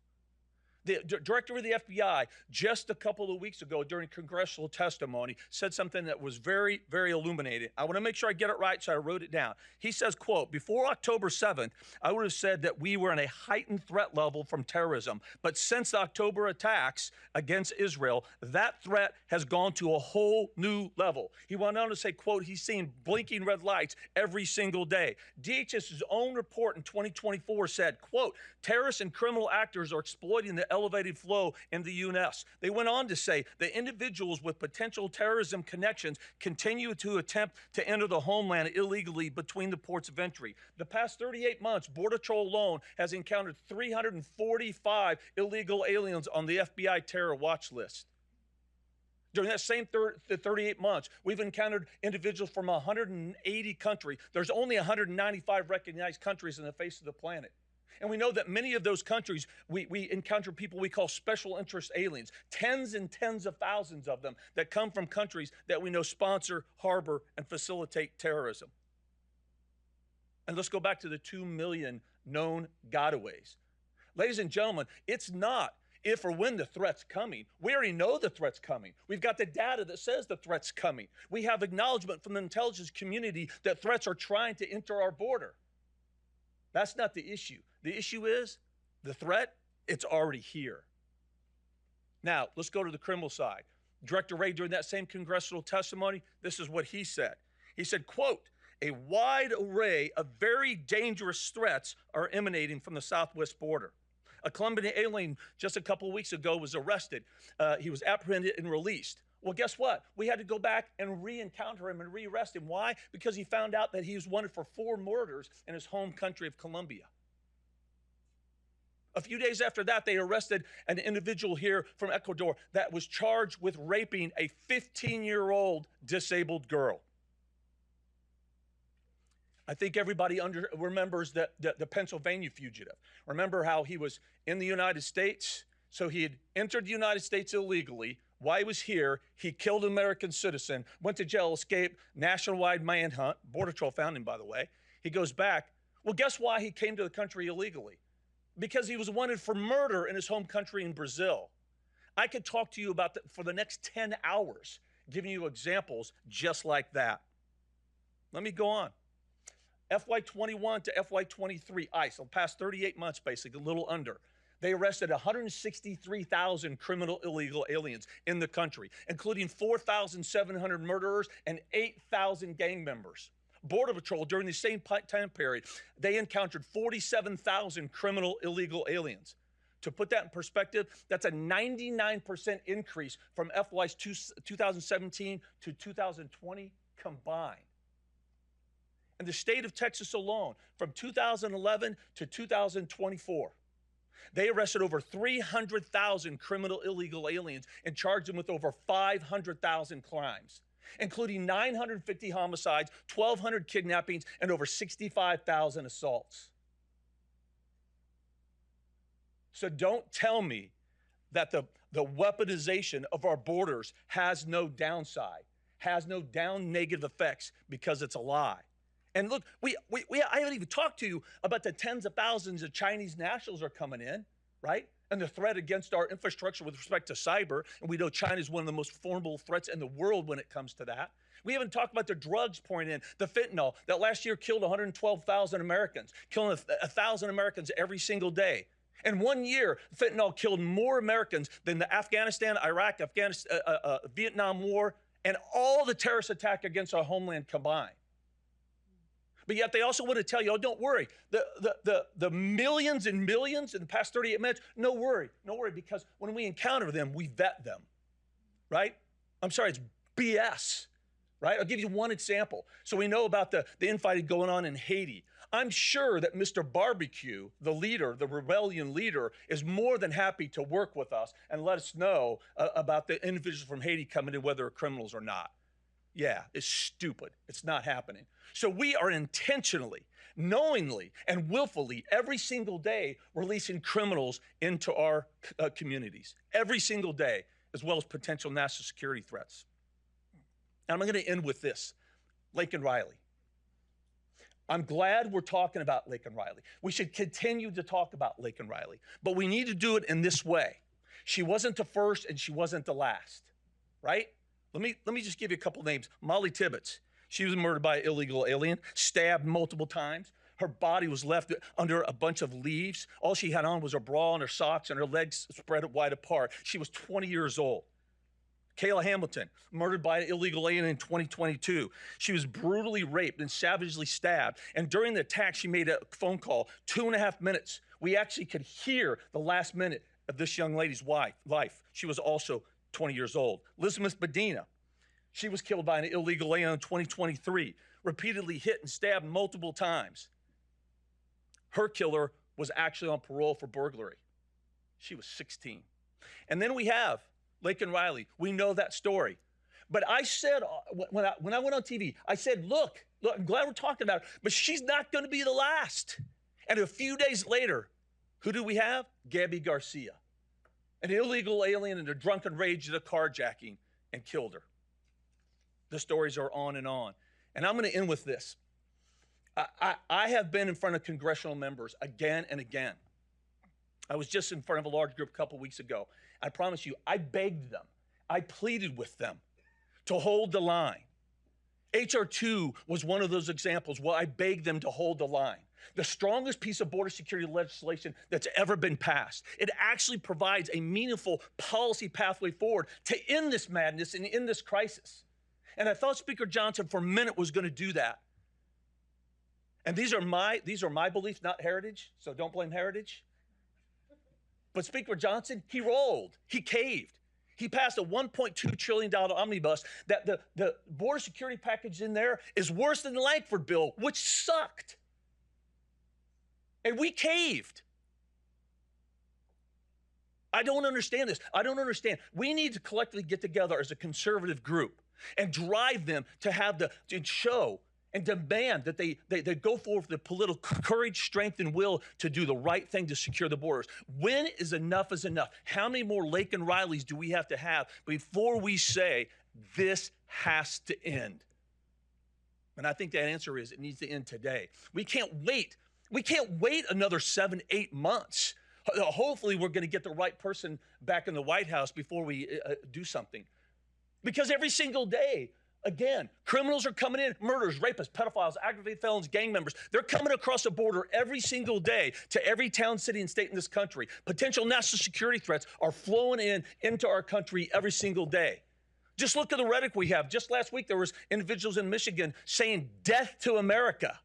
The director of the FBI, just a couple of weeks ago during congressional testimony, said something that was very, very illuminating. I want to make sure I get it right, so I wrote it down. He says, quote, before October 7th, I would have said that we were in a heightened threat level from terrorism. But since the October attacks against Israel, that threat has gone to a whole new level. He went on to say, quote, he's seeing blinking red lights every single day. DHS's own report in 2024 said, quote, terrorists and criminal actors are exploiting the elevated flow in the U.S. They went on to say that individuals with potential terrorism connections continue to attempt to enter the homeland illegally between the ports of entry. The past 38 months, Border Patrol alone has encountered 345 illegal aliens on the FBI terror watch list. During that same 38 months, we've encountered individuals from 180 countries. There's only 195 recognized countries on the face of the planet. And we know that many of those countries, we encounter people we call special interest aliens, tens and tens of thousands of them that come from countries that we know sponsor, harbor, and facilitate terrorism. And let's go back to the 2 million known gotaways. Ladies and gentlemen, it's not if or when the threat's coming. We already know the threat's coming. We've got the data that says the threat's coming. We have acknowledgement from the intelligence community that threats are trying to enter our border. That's not the issue. The issue is the threat, it's already here. Now, let's go to the criminal side. Director Wray, during that same congressional testimony, this is what he said. He said, quote, a wide array of very dangerous threats are emanating from the southwest border. A Colombian alien just a couple of weeks ago was arrested. He was apprehended and released. Well, guess what? We had to go back and re-encounter him and re-arrest him. Why? Because he found out that he was wanted for 4 murders in his home country of Colombia. A few days after that, they arrested an individual here from Ecuador that was charged with raping a 15-year-old disabled girl. I think everybody remembers the Pennsylvania fugitive. Remember how he was in the United States? So he had entered the United States illegally. While he was here, he killed an American citizen, went to jail, escaped, nationwide manhunt. Border Patrol found him, by the way. He goes back. Well, guess why he came to the country illegally? Because he was wanted for murder in his home country in Brazil. I could talk to you about that for the next 10 hours, giving you examples just like that. Let me go on. FY21 to FY23, ICE, the past 38 months, basically, a little under. They arrested 163,000 criminal illegal aliens in the country, including 4,700 murderers and 8,000 gang members. Border Patrol, during the same time period, they encountered 47,000 criminal illegal aliens. To put that in perspective, that's a 99% increase from FY's 2017 to 2020 combined. In the state of Texas alone, from 2011 to 2024, they arrested over 300,000 criminal illegal aliens and charged them with over 500,000 crimes, including 950 homicides, 1,200 kidnappings, and over 65,000 assaults. So don't tell me that the weaponization of our borders has no downside, has no negative effects, because it's a lie. And look, I haven't even talked to you about the tens of thousands of Chinese nationals are coming in, right? And the threat against our infrastructure with respect to cyber. And we know China is one of the most formidable threats in the world when it comes to that. We haven't talked about the drugs pouring in, the fentanyl that last year killed 112,000 Americans, killing 1,000 Americans every single day. In 1 year, fentanyl killed more Americans than the Afghanistan, Iraq, Vietnam War, and all the terrorist attack against our homeland combined. But yet they also want to tell you, oh, don't worry. The millions and millions in the past 38 minutes, no worry, because when we encounter them, we vet them, right? I'm sorry, it's BS, right? I'll give you one example. So we know about the infighting going on in Haiti. I'm sure that Mr. Barbecue, the leader, the rebellion leader, is more than happy to work with us and let us know about the individuals from Haiti coming in, whether they're criminals or not. Yeah, it's stupid. It's not happening. So we are intentionally, knowingly, and willfully every single day releasing criminals into our communities. Every single day, as well as potential national security threats. And I'm going to end with this. Lincoln Riley. I'm glad we're talking about Laken Riley. We should continue to talk about Laken Riley, but we need to do it in this way. She wasn't the first and she wasn't the last, right? Let me just give you a couple names. Molly Tibbetts. She was murdered by an illegal alien, stabbed multiple times. Her body was left under a bunch of leaves. All she had on was her bra and her socks and her legs spread wide apart. She was 20 years old. Kayla Hamilton, murdered by an illegal alien in 2022. She was brutally raped and savagely stabbed. And during the attack, she made a phone call, 2.5 minutes. We actually could hear the last minute of this young lady's life. She was also 20 years old. Elizabeth Medina, she was killed by an illegal alien in 2023, repeatedly hit and stabbed multiple times. Her killer was actually on parole for burglary. She was 16. And then we have Laken Riley. We know that story. But I said, when I went on TV, I said, look, I'm glad we're talking about it, but she's not going to be the last. And a few days later, who do we have? Gabby Garcia, an illegal alien in a drunken rage at a carjacking and killed her. The stories are on. And I'm going to end with this. I have been in front of congressional members again and again. I was just in front of a large group a couple weeks ago. I promise you, I begged them, I pleaded with them to hold the line. H.R. 2 was one of those examples where I begged them to hold the line. The strongest piece of border security legislation that's ever been passed. It actually provides a meaningful policy pathway forward to end this madness and end this crisis. And I thought Speaker Johnson for a minute was going to do that. And these are my beliefs, not Heritage, so don't blame Heritage. But Speaker Johnson, he rolled, he caved. He passed a $1.2 trillion omnibus that the border security package in there is worse than the Langford bill, which sucked. And we caved. I don't understand this. I don't understand. We need to collectively get together as a conservative group and drive them to show and demand that they go forward with the political courage, strength, and will to do the right thing to secure the borders. When is enough is enough? How many more Laken Rileys do we have to have before we say this has to end? And I think that answer is it needs to end today. We can't wait. We can't wait another 7-8 months. Hopefully we're going to get the right person back in the White House before we do something. Because every single day, again, criminals are coming in, murderers, rapists, pedophiles, aggravated felons, gang members. They're coming across the border every single day to every town, city, and state in this country. Potential national security threats are flowing into our country every single day. Just look at the rhetoric we have. Just last week, there was individuals in Michigan saying death to America.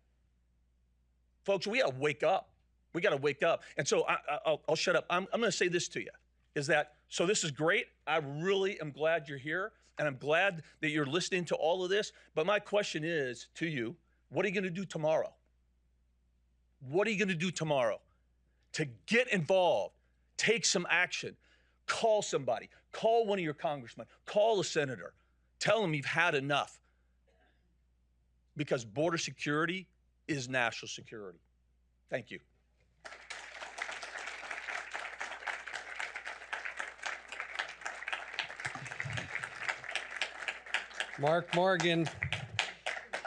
Folks, we got to wake up. We got to wake up. And so I'll shut up. I'm going to say this to you, is that, so this is great. I really am glad you're here. And I'm glad that you're listening to all of this. But my question is to you, what are you going to do tomorrow? What are you going to do tomorrow to get involved, take some action, call somebody, call one of your congressmen, call a senator, tell them you've had enough. Because border security is national security. Thank you. Mark Morgan,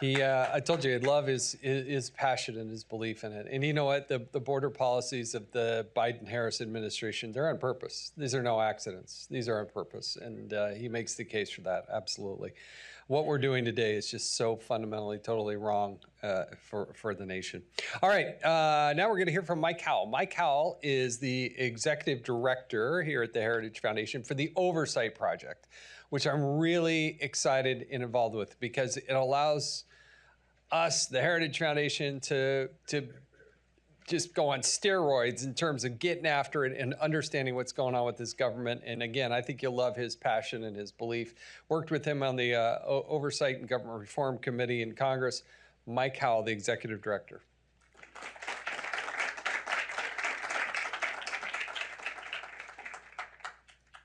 I told you I'd love his passion and his belief in it. And you know what? The border policies of the Biden-Harris administration, they're on purpose. These are no accidents. These are on purpose. And he makes the case for that, absolutely. What we're doing today is just so fundamentally, totally wrong for the nation. All right, now we're going to hear from Mike Howell. Mike Howell is the executive director here at the Heritage Foundation for the Oversight Project, which I'm really excited and involved with because it allows us, the Heritage Foundation, to just go on steroids in terms of getting after it and understanding what's going on with this government. And again, I think you'll love his passion and his belief. Worked with him on the Oversight and Government Reform Committee in Congress. Mike Howell, the executive director.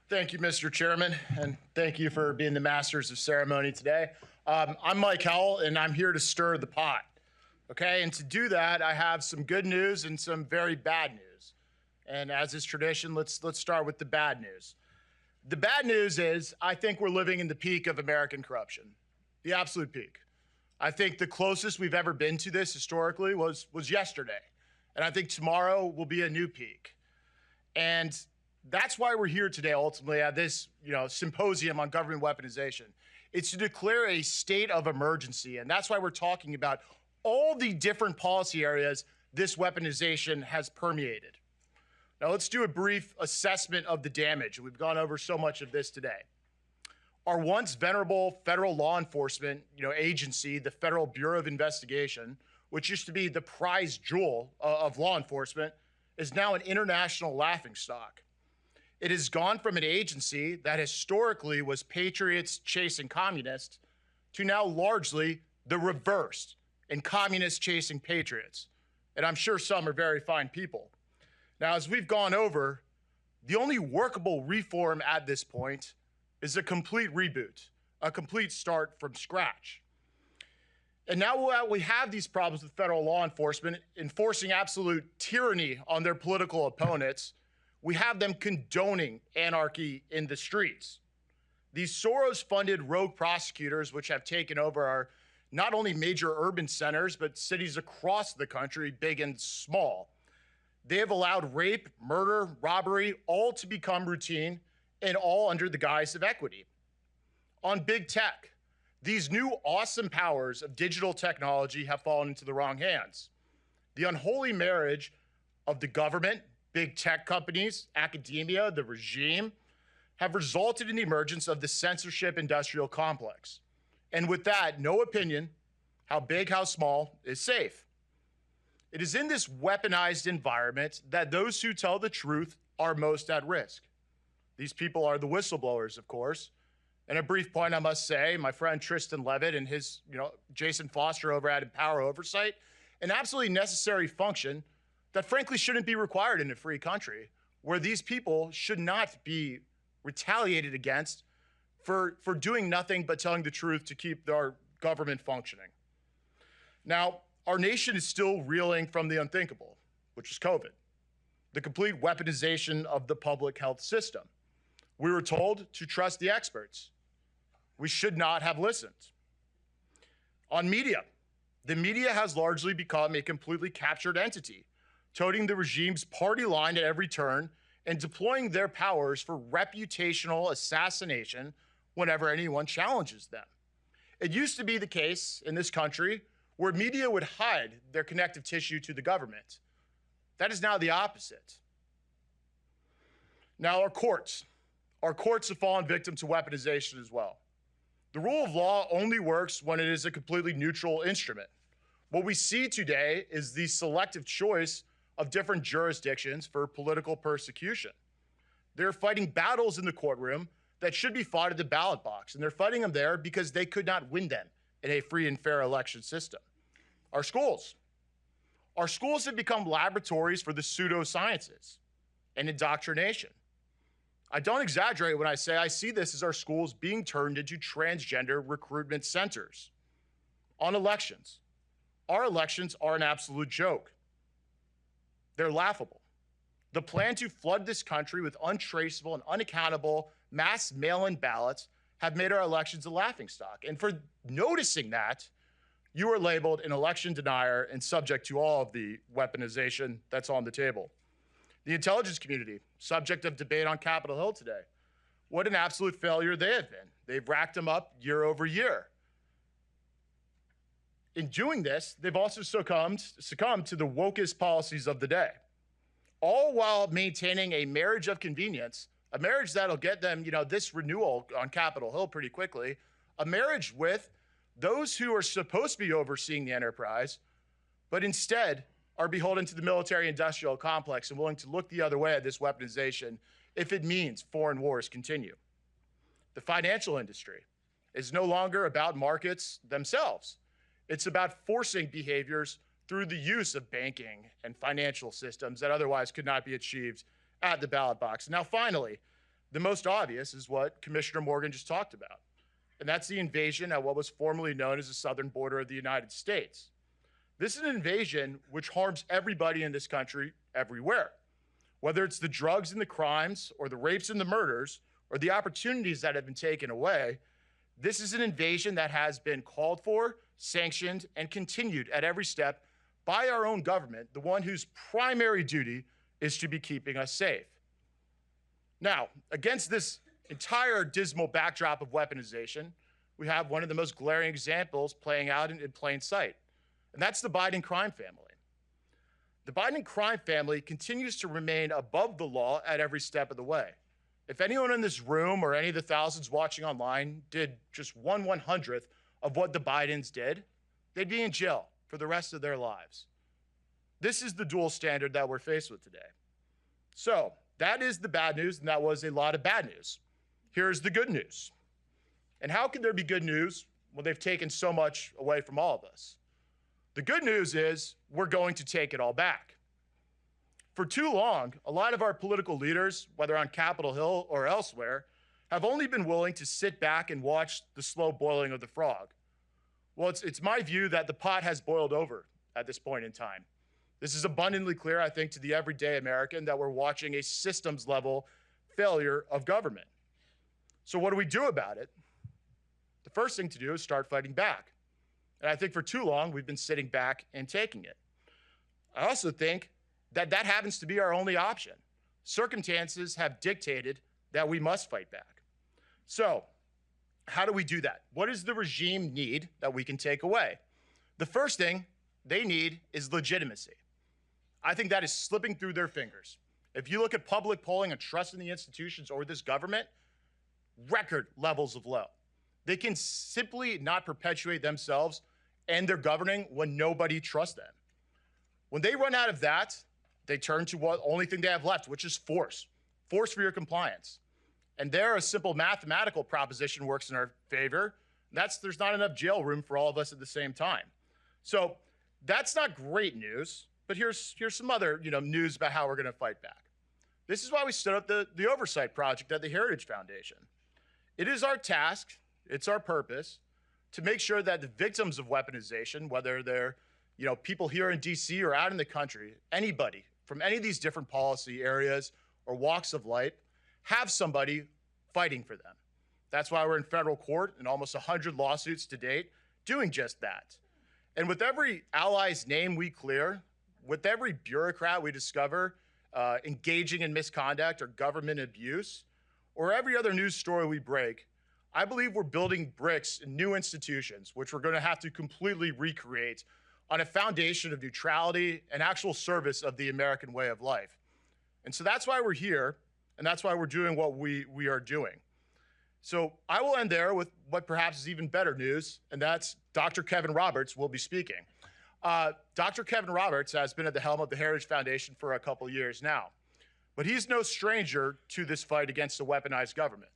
Thank you, Mr. Chairman, and thank you for being the masters of ceremony today. I'm Mike Howell, and I'm here to stir the pot. Okay, and to do that, I have some good news and some very bad news. And as is tradition, let's start with the bad news. The bad news is I think we're living in the peak of American corruption, the absolute peak. I think the closest we've ever been to this historically was yesterday. And I think tomorrow will be a new peak. And that's why we're here today, ultimately, at this symposium on government weaponization. It's to declare a state of emergency. And that's why we're talking about all the different policy areas this weaponization has permeated. Now, let's do a brief assessment of the damage. We've gone over so much of this today. Our once venerable federal law enforcement agency, the Federal Bureau of Investigation, which used to be the prize jewel of law enforcement, is now an international laughingstock. It has gone from an agency that historically was patriots chasing communists to now largely the reverse, and communists chasing patriots. And I'm sure some are very fine people. Now, as we've gone over, the only workable reform at this point is a complete reboot, a complete start from scratch. And now we have these problems with federal law enforcement enforcing absolute tyranny on their political opponents. We have them condoning anarchy in the streets. These Soros-funded rogue prosecutors, which have taken over our not only major urban centers, but cities across the country, big and small, they have allowed rape, murder, robbery, all to become routine, and all under the guise of equity. On big tech, these new awesome powers of digital technology have fallen into the wrong hands. The unholy marriage of the government, big tech companies, academia, the regime, have resulted in the emergence of the censorship industrial complex. And with that, no opinion, how big, how small, is safe. It is in this weaponized environment that those who tell the truth are most at risk. These people are the whistleblowers, of course. And a brief point I must say, my friend Tristan Levitt and his, Jason Foster over at Empower Oversight, an absolutely necessary function that frankly shouldn't be required in a free country, where these people should not be retaliated against for doing nothing but telling the truth to keep our government functioning. Now, our nation is still reeling from the unthinkable, which is COVID, the complete weaponization of the public health system. We were told to trust the experts. We should not have listened. On media, the media has largely become a completely captured entity, toting the regime's party line at every turn and deploying their powers for reputational assassination whenever anyone challenges them. It used to be the case in this country where media would hide their connective tissue to the government. That is now the opposite. Now, our courts have fallen victim to weaponization as well. The rule of law only works when it is a completely neutral instrument. What we see today is the selective choice of different jurisdictions for political persecution. They're fighting battles in the courtroom that should be fought at the ballot box, and they're fighting them there because they could not win them in a free and fair election system. Our schools have become laboratories for the pseudosciences and indoctrination. I don't exaggerate when I say I see this as our schools being turned into transgender recruitment centers. On elections, our elections are an absolute joke. They're laughable. The plan to flood this country with untraceable and unaccountable mass mail-in ballots have made our elections a laughingstock. And for noticing that, you are labeled an election denier and subject to all of the weaponization that's on the table. The intelligence community, subject of debate on Capitol Hill today. What an absolute failure they have been. They've racked them up year over year. In doing this, they've also succumbed to the wokest policies of the day, all while maintaining a marriage of convenience, a marriage that'll get them, this renewal on Capitol Hill pretty quickly, a marriage with those who are supposed to be overseeing the enterprise, but instead are beholden to the military-industrial complex and willing to look the other way at this weaponization if it means foreign wars continue. The financial industry is no longer about markets themselves. It's about forcing behaviors through the use of banking and financial systems that otherwise could not be achieved at the ballot box. Now, finally, the most obvious is what Commissioner Morgan just talked about, and that's the invasion at what was formerly known as the southern border of the United States. This is an invasion which harms everybody in this country everywhere, whether it's the drugs and the crimes or the rapes and the murders or the opportunities that have been taken away. This is an invasion that has been called for, sanctioned, and continued at every step by our own government, the one whose primary duty is to be keeping us safe. Now, against this entire dismal backdrop of weaponization, we have one of the most glaring examples playing out in plain sight, and that's the Biden crime family. The Biden crime family continues to remain above the law at every step of the way. If anyone in this room or any of the thousands watching online did just 1/100th of what the Bidens did, they'd be in jail for the rest of their lives. This is the dual standard that we're faced with today. So that is the bad news, and that was a lot of bad news. Here's the good news. And how can there be good news when they've taken so much away from all of us? The good news is we're going to take it all back. For too long, a lot of our political leaders, whether on Capitol Hill or elsewhere, have only been willing to sit back and watch the slow boiling of the frog. Well, it's my view that the pot has boiled over at this point in time. This is abundantly clear, I think, to the everyday American that we're watching a systems-level failure of government. So what do we do about it? The first thing to do is start fighting back. And I think for too long, we've been sitting back and taking it. I also think that that happens to be our only option. Circumstances have dictated that we must fight back. So how do we do that? What does the regime need that we can take away? The first thing they need is legitimacy. I think that is slipping through their fingers. If you look at public polling and trust in the institutions or this government, record levels of low. They can simply not perpetuate themselves and their governing when nobody trusts them. When they run out of that, they turn to what only thing they have left, which is force. Force for your compliance. And there, a simple mathematical proposition works in our favor. There's not enough jail room for all of us at the same time. So that's not great news, but here's some other news about how we're going to fight back. This is why we stood up the oversight project at the Heritage Foundation. It is our task, it's our purpose, to make sure that the victims of weaponization, whether they're people here in DC or out in the country, anybody from any of these different policy areas or walks of life, have somebody fighting for them. That's why we're in federal court in almost 100 lawsuits to date, doing just that. And with every ally's name we clear, with every bureaucrat we discover engaging in misconduct or government abuse, or every other news story we break, I believe we're building bricks in new institutions, which we're going to have to completely recreate on a foundation of neutrality and actual service of the American way of life. And so that's why we're here, and that's why we're doing what we are doing. So I will end there with what perhaps is even better news, and that's Dr. Kevin Roberts will be speaking. Dr. Kevin Roberts has been at the helm of the Heritage Foundation for a couple years now, but he's no stranger to this fight against a weaponized government.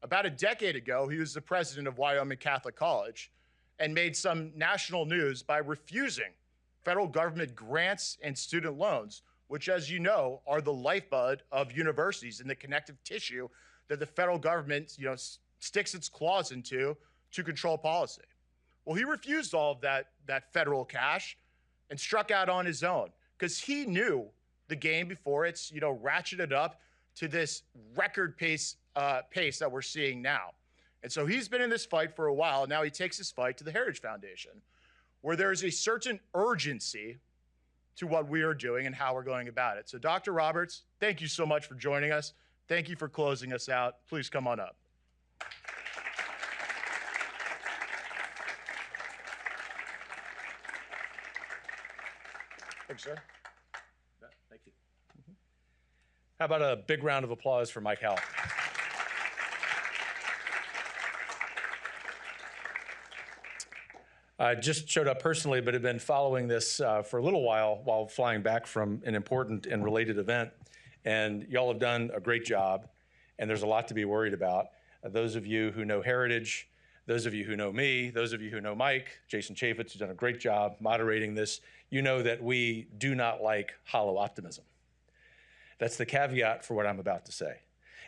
About a decade ago, he was the president of Wyoming Catholic College and made some national news by refusing federal government grants and student loans, which, as you know, are the lifeblood of universities and the connective tissue that the federal government, sticks its claws into to control policy. Well, he refused all of that federal cash and struck out on his own because he knew the game before it's, ratcheted up to this record pace that we're seeing now. And so he's been in this fight for a while. And now he takes his fight to the Heritage Foundation, where there is a certain urgency to what we are doing and how we're going about it. So Dr. Roberts, thank you so much for joining us. Thank you for closing us out. Please come on up. Thanks, sir. Thank you. How about a big round of applause for Mike Howell? I just showed up personally, but have been following this for a little while flying back from an important and related event. And y'all have done a great job, and there's a lot to be worried about. Those of you who know Heritage, those of you who know me, those of you who know Mike, Jason Chaffetz, who's done a great job moderating this, you know that we do not like hollow optimism. That's the caveat for what I'm about to say.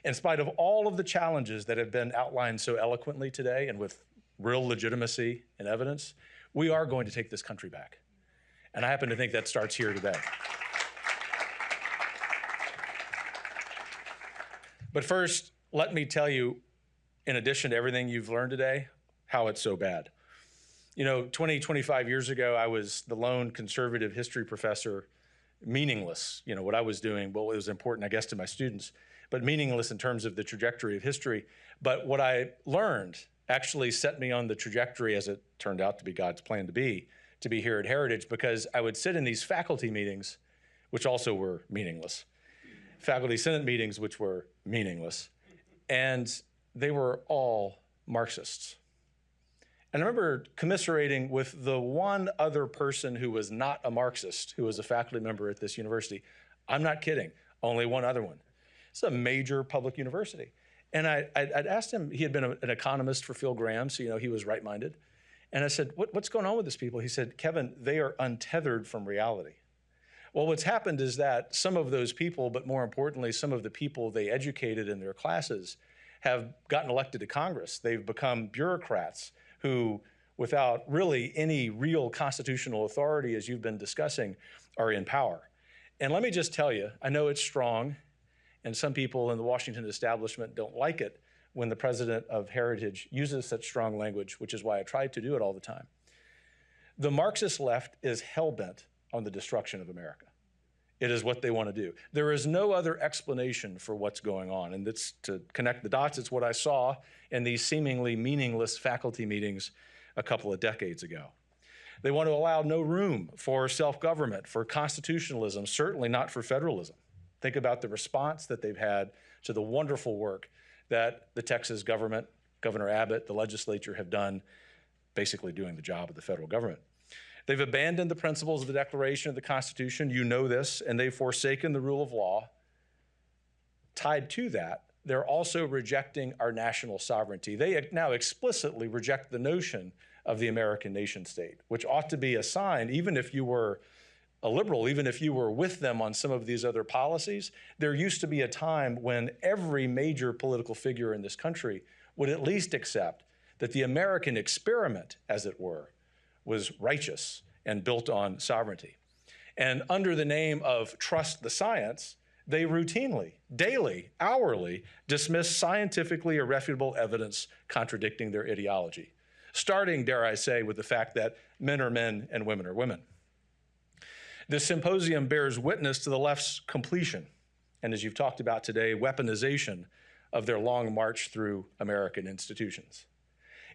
In spite of all of the challenges that have been outlined so eloquently today and with real legitimacy and evidence, we are going to take this country back. And I happen to think that starts here today. But first, let me tell you in addition to everything you've learned today, how it's so bad. 25 years ago, I was the lone conservative history professor, meaningless. What I was doing, well, it was important, I guess, to my students, but meaningless in terms of the trajectory of history. But what I learned actually set me on the trajectory, as it turned out to be God's plan to be here at Heritage, because I would sit in these faculty meetings, which also were meaningless, faculty senate meetings, which were meaningless, and they were all Marxists. And I remember commiserating with the one other person who was not a Marxist, who was a faculty member at this university. I'm not kidding, only one other one. It's a major public university. And I'd asked him, he had been an economist for Phil Graham, so he was right-minded. And I said, what's going on with these people? He said, Kevin, they are untethered from reality. Well, what's happened is that some of those people, but more importantly, some of the people they educated in their classes have gotten elected to Congress. They've become bureaucrats who, without really any real constitutional authority, as you've been discussing, are in power. And let me just tell you, I know it's strong, and some people in the Washington establishment don't like it when the president of Heritage uses such strong language, which is why I try to do it all the time. The Marxist left is hell-bent on the destruction of America. It is what they want to do. There is no other explanation for what's going on. And that's to connect the dots. It's what I saw in these seemingly meaningless faculty meetings a couple of decades ago. They want to allow no room for self-government, for constitutionalism, certainly not for federalism. Think about the response that they've had to the wonderful work that the Texas government, Governor Abbott, the legislature have done, basically doing the job of the federal government. They've abandoned the principles of the Declaration of the Constitution, you know this, and they've forsaken the rule of law. Tied to that, they're also rejecting our national sovereignty. They now explicitly reject the notion of the American nation state, which ought to be a sign, even if you were a liberal, even if you were with them on some of these other policies. There used to be a time when every major political figure in this country would at least accept that the American experiment, as it were, was righteous and built on sovereignty. And under the name of trust the science, they routinely, daily, hourly dismiss scientifically irrefutable evidence contradicting their ideology, starting, dare I say, with the fact that men are men and women are women. This symposium bears witness to the left's completion, and as you've talked about today, weaponization of their long march through American institutions.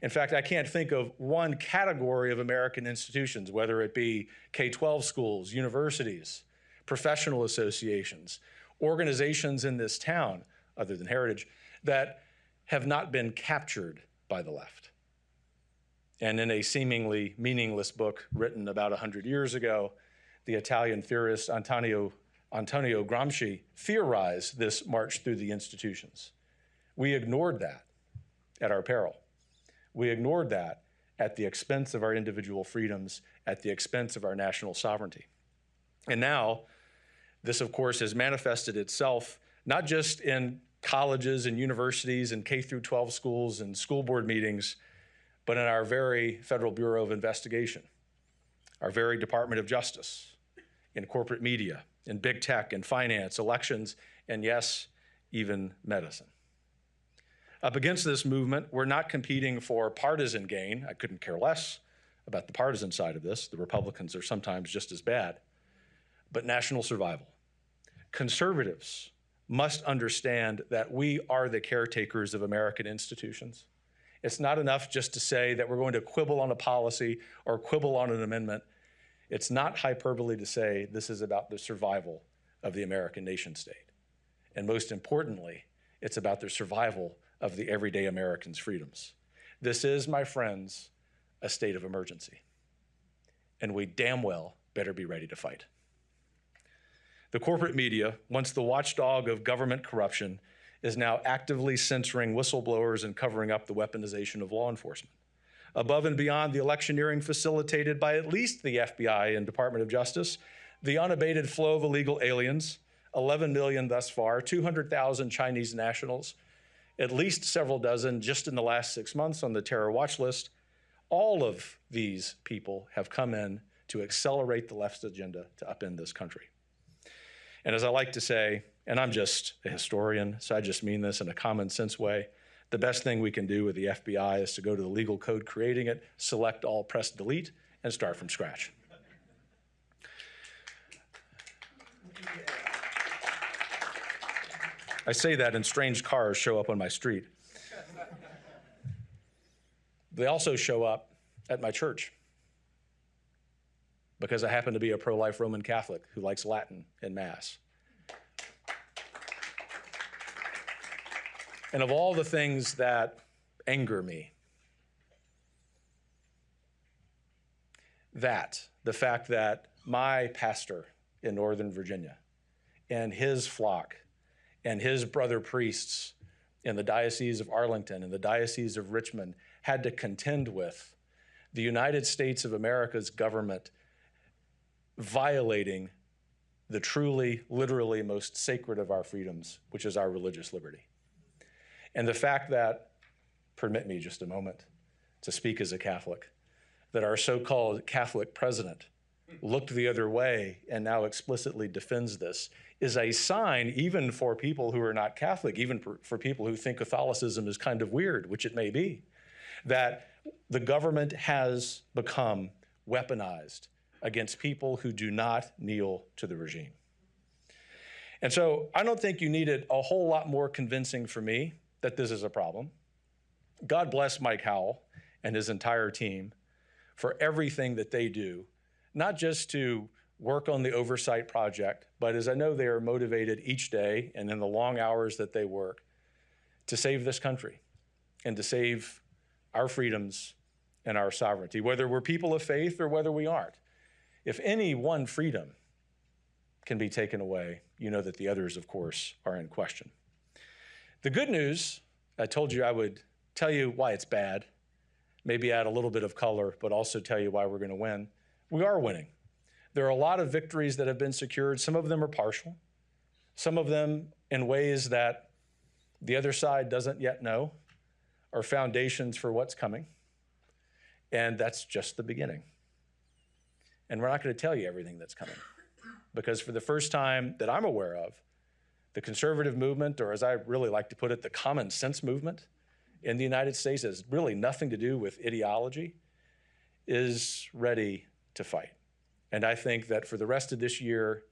In fact, I can't think of one category of American institutions, whether it be K-12 schools, universities, professional associations, organizations in this town, other than Heritage, that have not been captured by the left. And in a seemingly meaningless book written about 100 years ago, the Italian theorist Antonio Gramsci theorized this march through the institutions. We ignored that at our peril. We ignored that at the expense of our individual freedoms, at the expense of our national sovereignty. And now, this, of course, has manifested itself not just in colleges and universities and K-12 schools and school board meetings, but in our very Federal Bureau of Investigation, our very Department of Justice, in corporate media, in big tech, in finance, elections, and yes, even medicine. Up against this movement, we're not competing for partisan gain. I couldn't care less about the partisan side of this. The Republicans are sometimes just as bad, but national survival. Conservatives must understand that we are the caretakers of American institutions. It's not enough just to say that we're going to quibble on a policy or quibble on an amendment. It's not hyperbole to say this is about the survival of the American nation state. And most importantly, it's about the survival of the everyday American's freedoms. This is, my friends, a state of emergency. And we damn well better be ready to fight. The corporate media, once the watchdog of government corruption, is now actively censoring whistleblowers and covering up the weaponization of law enforcement. Above and beyond the electioneering facilitated by at least the FBI and Department of Justice, the unabated flow of illegal aliens, 11 million thus far, 200,000 Chinese nationals, at least several dozen just in the last 6 months on the terror watch list, all of these people have come in to accelerate the left's agenda to upend this country. And as I like to say, and I'm just a historian, so I just mean this in a common sense way, the best thing we can do with the FBI is to go to the legal code creating it, select all, press delete, and start from scratch. I say that and strange cars show up on my street. They also show up at my church because I happen to be a pro-life Roman Catholic who likes Latin in Mass. And of all the things that anger me, the fact that my pastor in Northern Virginia and his flock and his brother priests in the Diocese of Arlington and the Diocese of Richmond had to contend with the United States of America's government violating the truly, literally most sacred of our freedoms, which is our religious liberty. And the fact that, permit me just a moment to speak as a Catholic, that our so-called Catholic president looked the other way and now explicitly defends this is a sign, even for people who are not Catholic, even for people who think Catholicism is kind of weird, which it may be, that the government has become weaponized against people who do not kneel to the regime. And so I don't think you needed a whole lot more convincing for me that this is a problem. God bless Mike Howell and his entire team for everything that they do, not just to work on the oversight project, but as I know they are motivated each day and in the long hours that they work to save this country and to save our freedoms and our sovereignty, whether we're people of faith or whether we aren't. If any one freedom can be taken away, you know that the others, of course, are in question. The good news, I told you I would tell you why it's bad, maybe add a little bit of color, but also tell you why we're going to win. We are winning. There are a lot of victories that have been secured. Some of them are partial, some of them in ways that the other side doesn't yet know are foundations for what's coming. And that's just the beginning. And we're not going to tell you everything that's coming, because for the first time that I'm aware of, the conservative movement, or as I really like to put it, the common sense movement in the United States has really nothing to do with ideology, is ready to fight. And I think that for the rest of this year,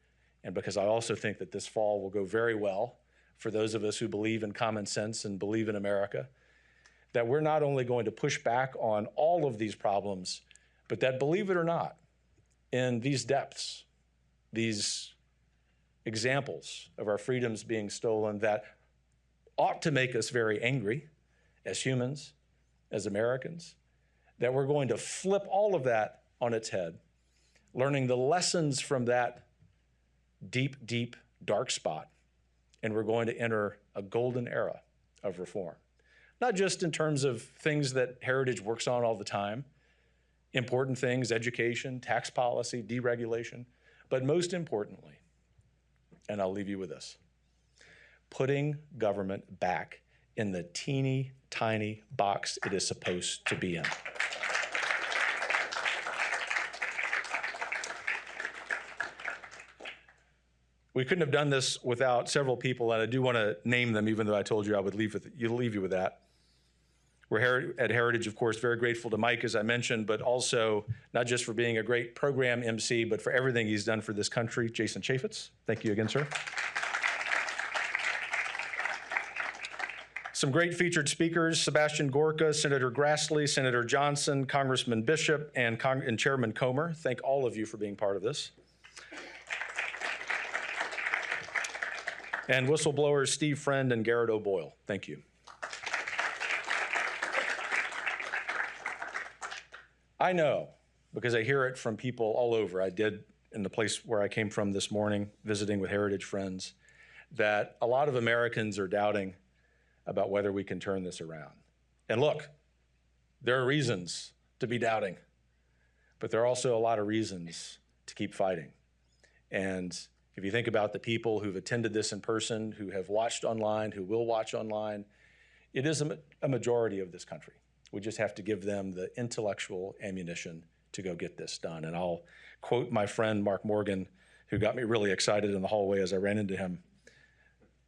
and because I also think that this fall will go very well for those of us who believe in common sense and believe in America, that we're not only going to push back on all of these problems, but that, believe it or not, in these depths, these examples of our freedoms being stolen that ought to make us very angry as humans, as Americans, that we're going to flip all of that on its head, learning the lessons from that deep, deep, dark spot, and we're going to enter a golden era of reform. Not just in terms of things that Heritage works on all the time, important things, education, tax policy, deregulation, but most importantly, and I'll leave you with this, putting government back in the teeny tiny box it is supposed to be in. We couldn't have done this without several people, and I do want to name them, even though I told you I would leave you with that. We're at Heritage, of course, very grateful to Mike, as I mentioned, but also not just for being a great program MC, but for everything he's done for this country. Jason Chaffetz, thank you again, sir. Some great featured speakers: Sebastian Gorka, Senator Grassley, Senator Johnson, Congressman Bishop, and Chairman Comer. Thank all of you for being part of this. And whistleblowers Steve Friend and Garrett O'Boyle. Thank you. I know, because I hear it from people all over. I did in the place where I came from this morning, visiting with Heritage friends, that a lot of Americans are doubting about whether we can turn this around. And look, there are reasons to be doubting, but there are also a lot of reasons to keep fighting. And if you think about the people who've attended this in person, who have watched online, who will watch online, it is a majority of this country. We just have to give them the intellectual ammunition to go get this done. And I'll quote my friend Mark Morgan, who got me really excited in the hallway as I ran into him.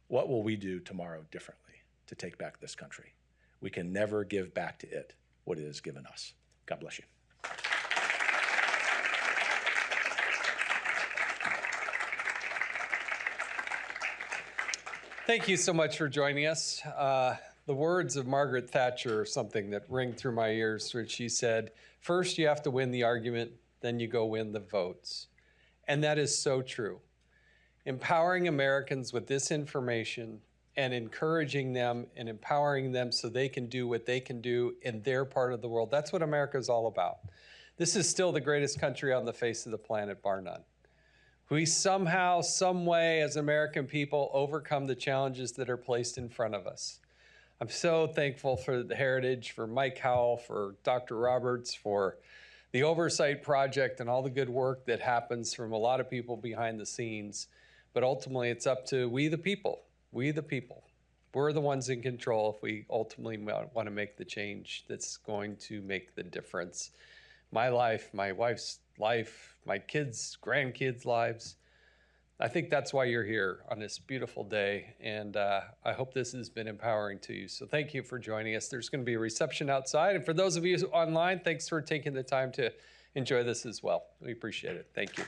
What will we do tomorrow differently to take back this country? we can never give back to it what it has given us. God bless you. Thank you so much for joining us. The words of Margaret Thatcher are something that ring through my ears, where she said, first you have to win the argument, then you go win the votes. And that is so true. Empowering Americans with this information and encouraging them and empowering them so they can do what they can do in their part of the world, that's what America is all about. This is still the greatest country on the face of the planet, bar none. We somehow, some way, as American people, overcome the challenges that are placed in front of us. I'm so thankful for the Heritage, for Mike Howell, for Dr. Roberts, for the Oversight Project and all the good work that happens from a lot of people behind the scenes. But ultimately, it's up to we the people. We the people. We're the ones in control if we ultimately want to make the change that's going to make the difference. My life, my wife's life, my kids, grandkids' lives. I think that's why you're here on this beautiful day, and I hope this has been empowering to you. So thank you for joining us. There's going to be a reception outside, and for those of you online, thanks for taking the time to enjoy this as well. We appreciate it. Thank you.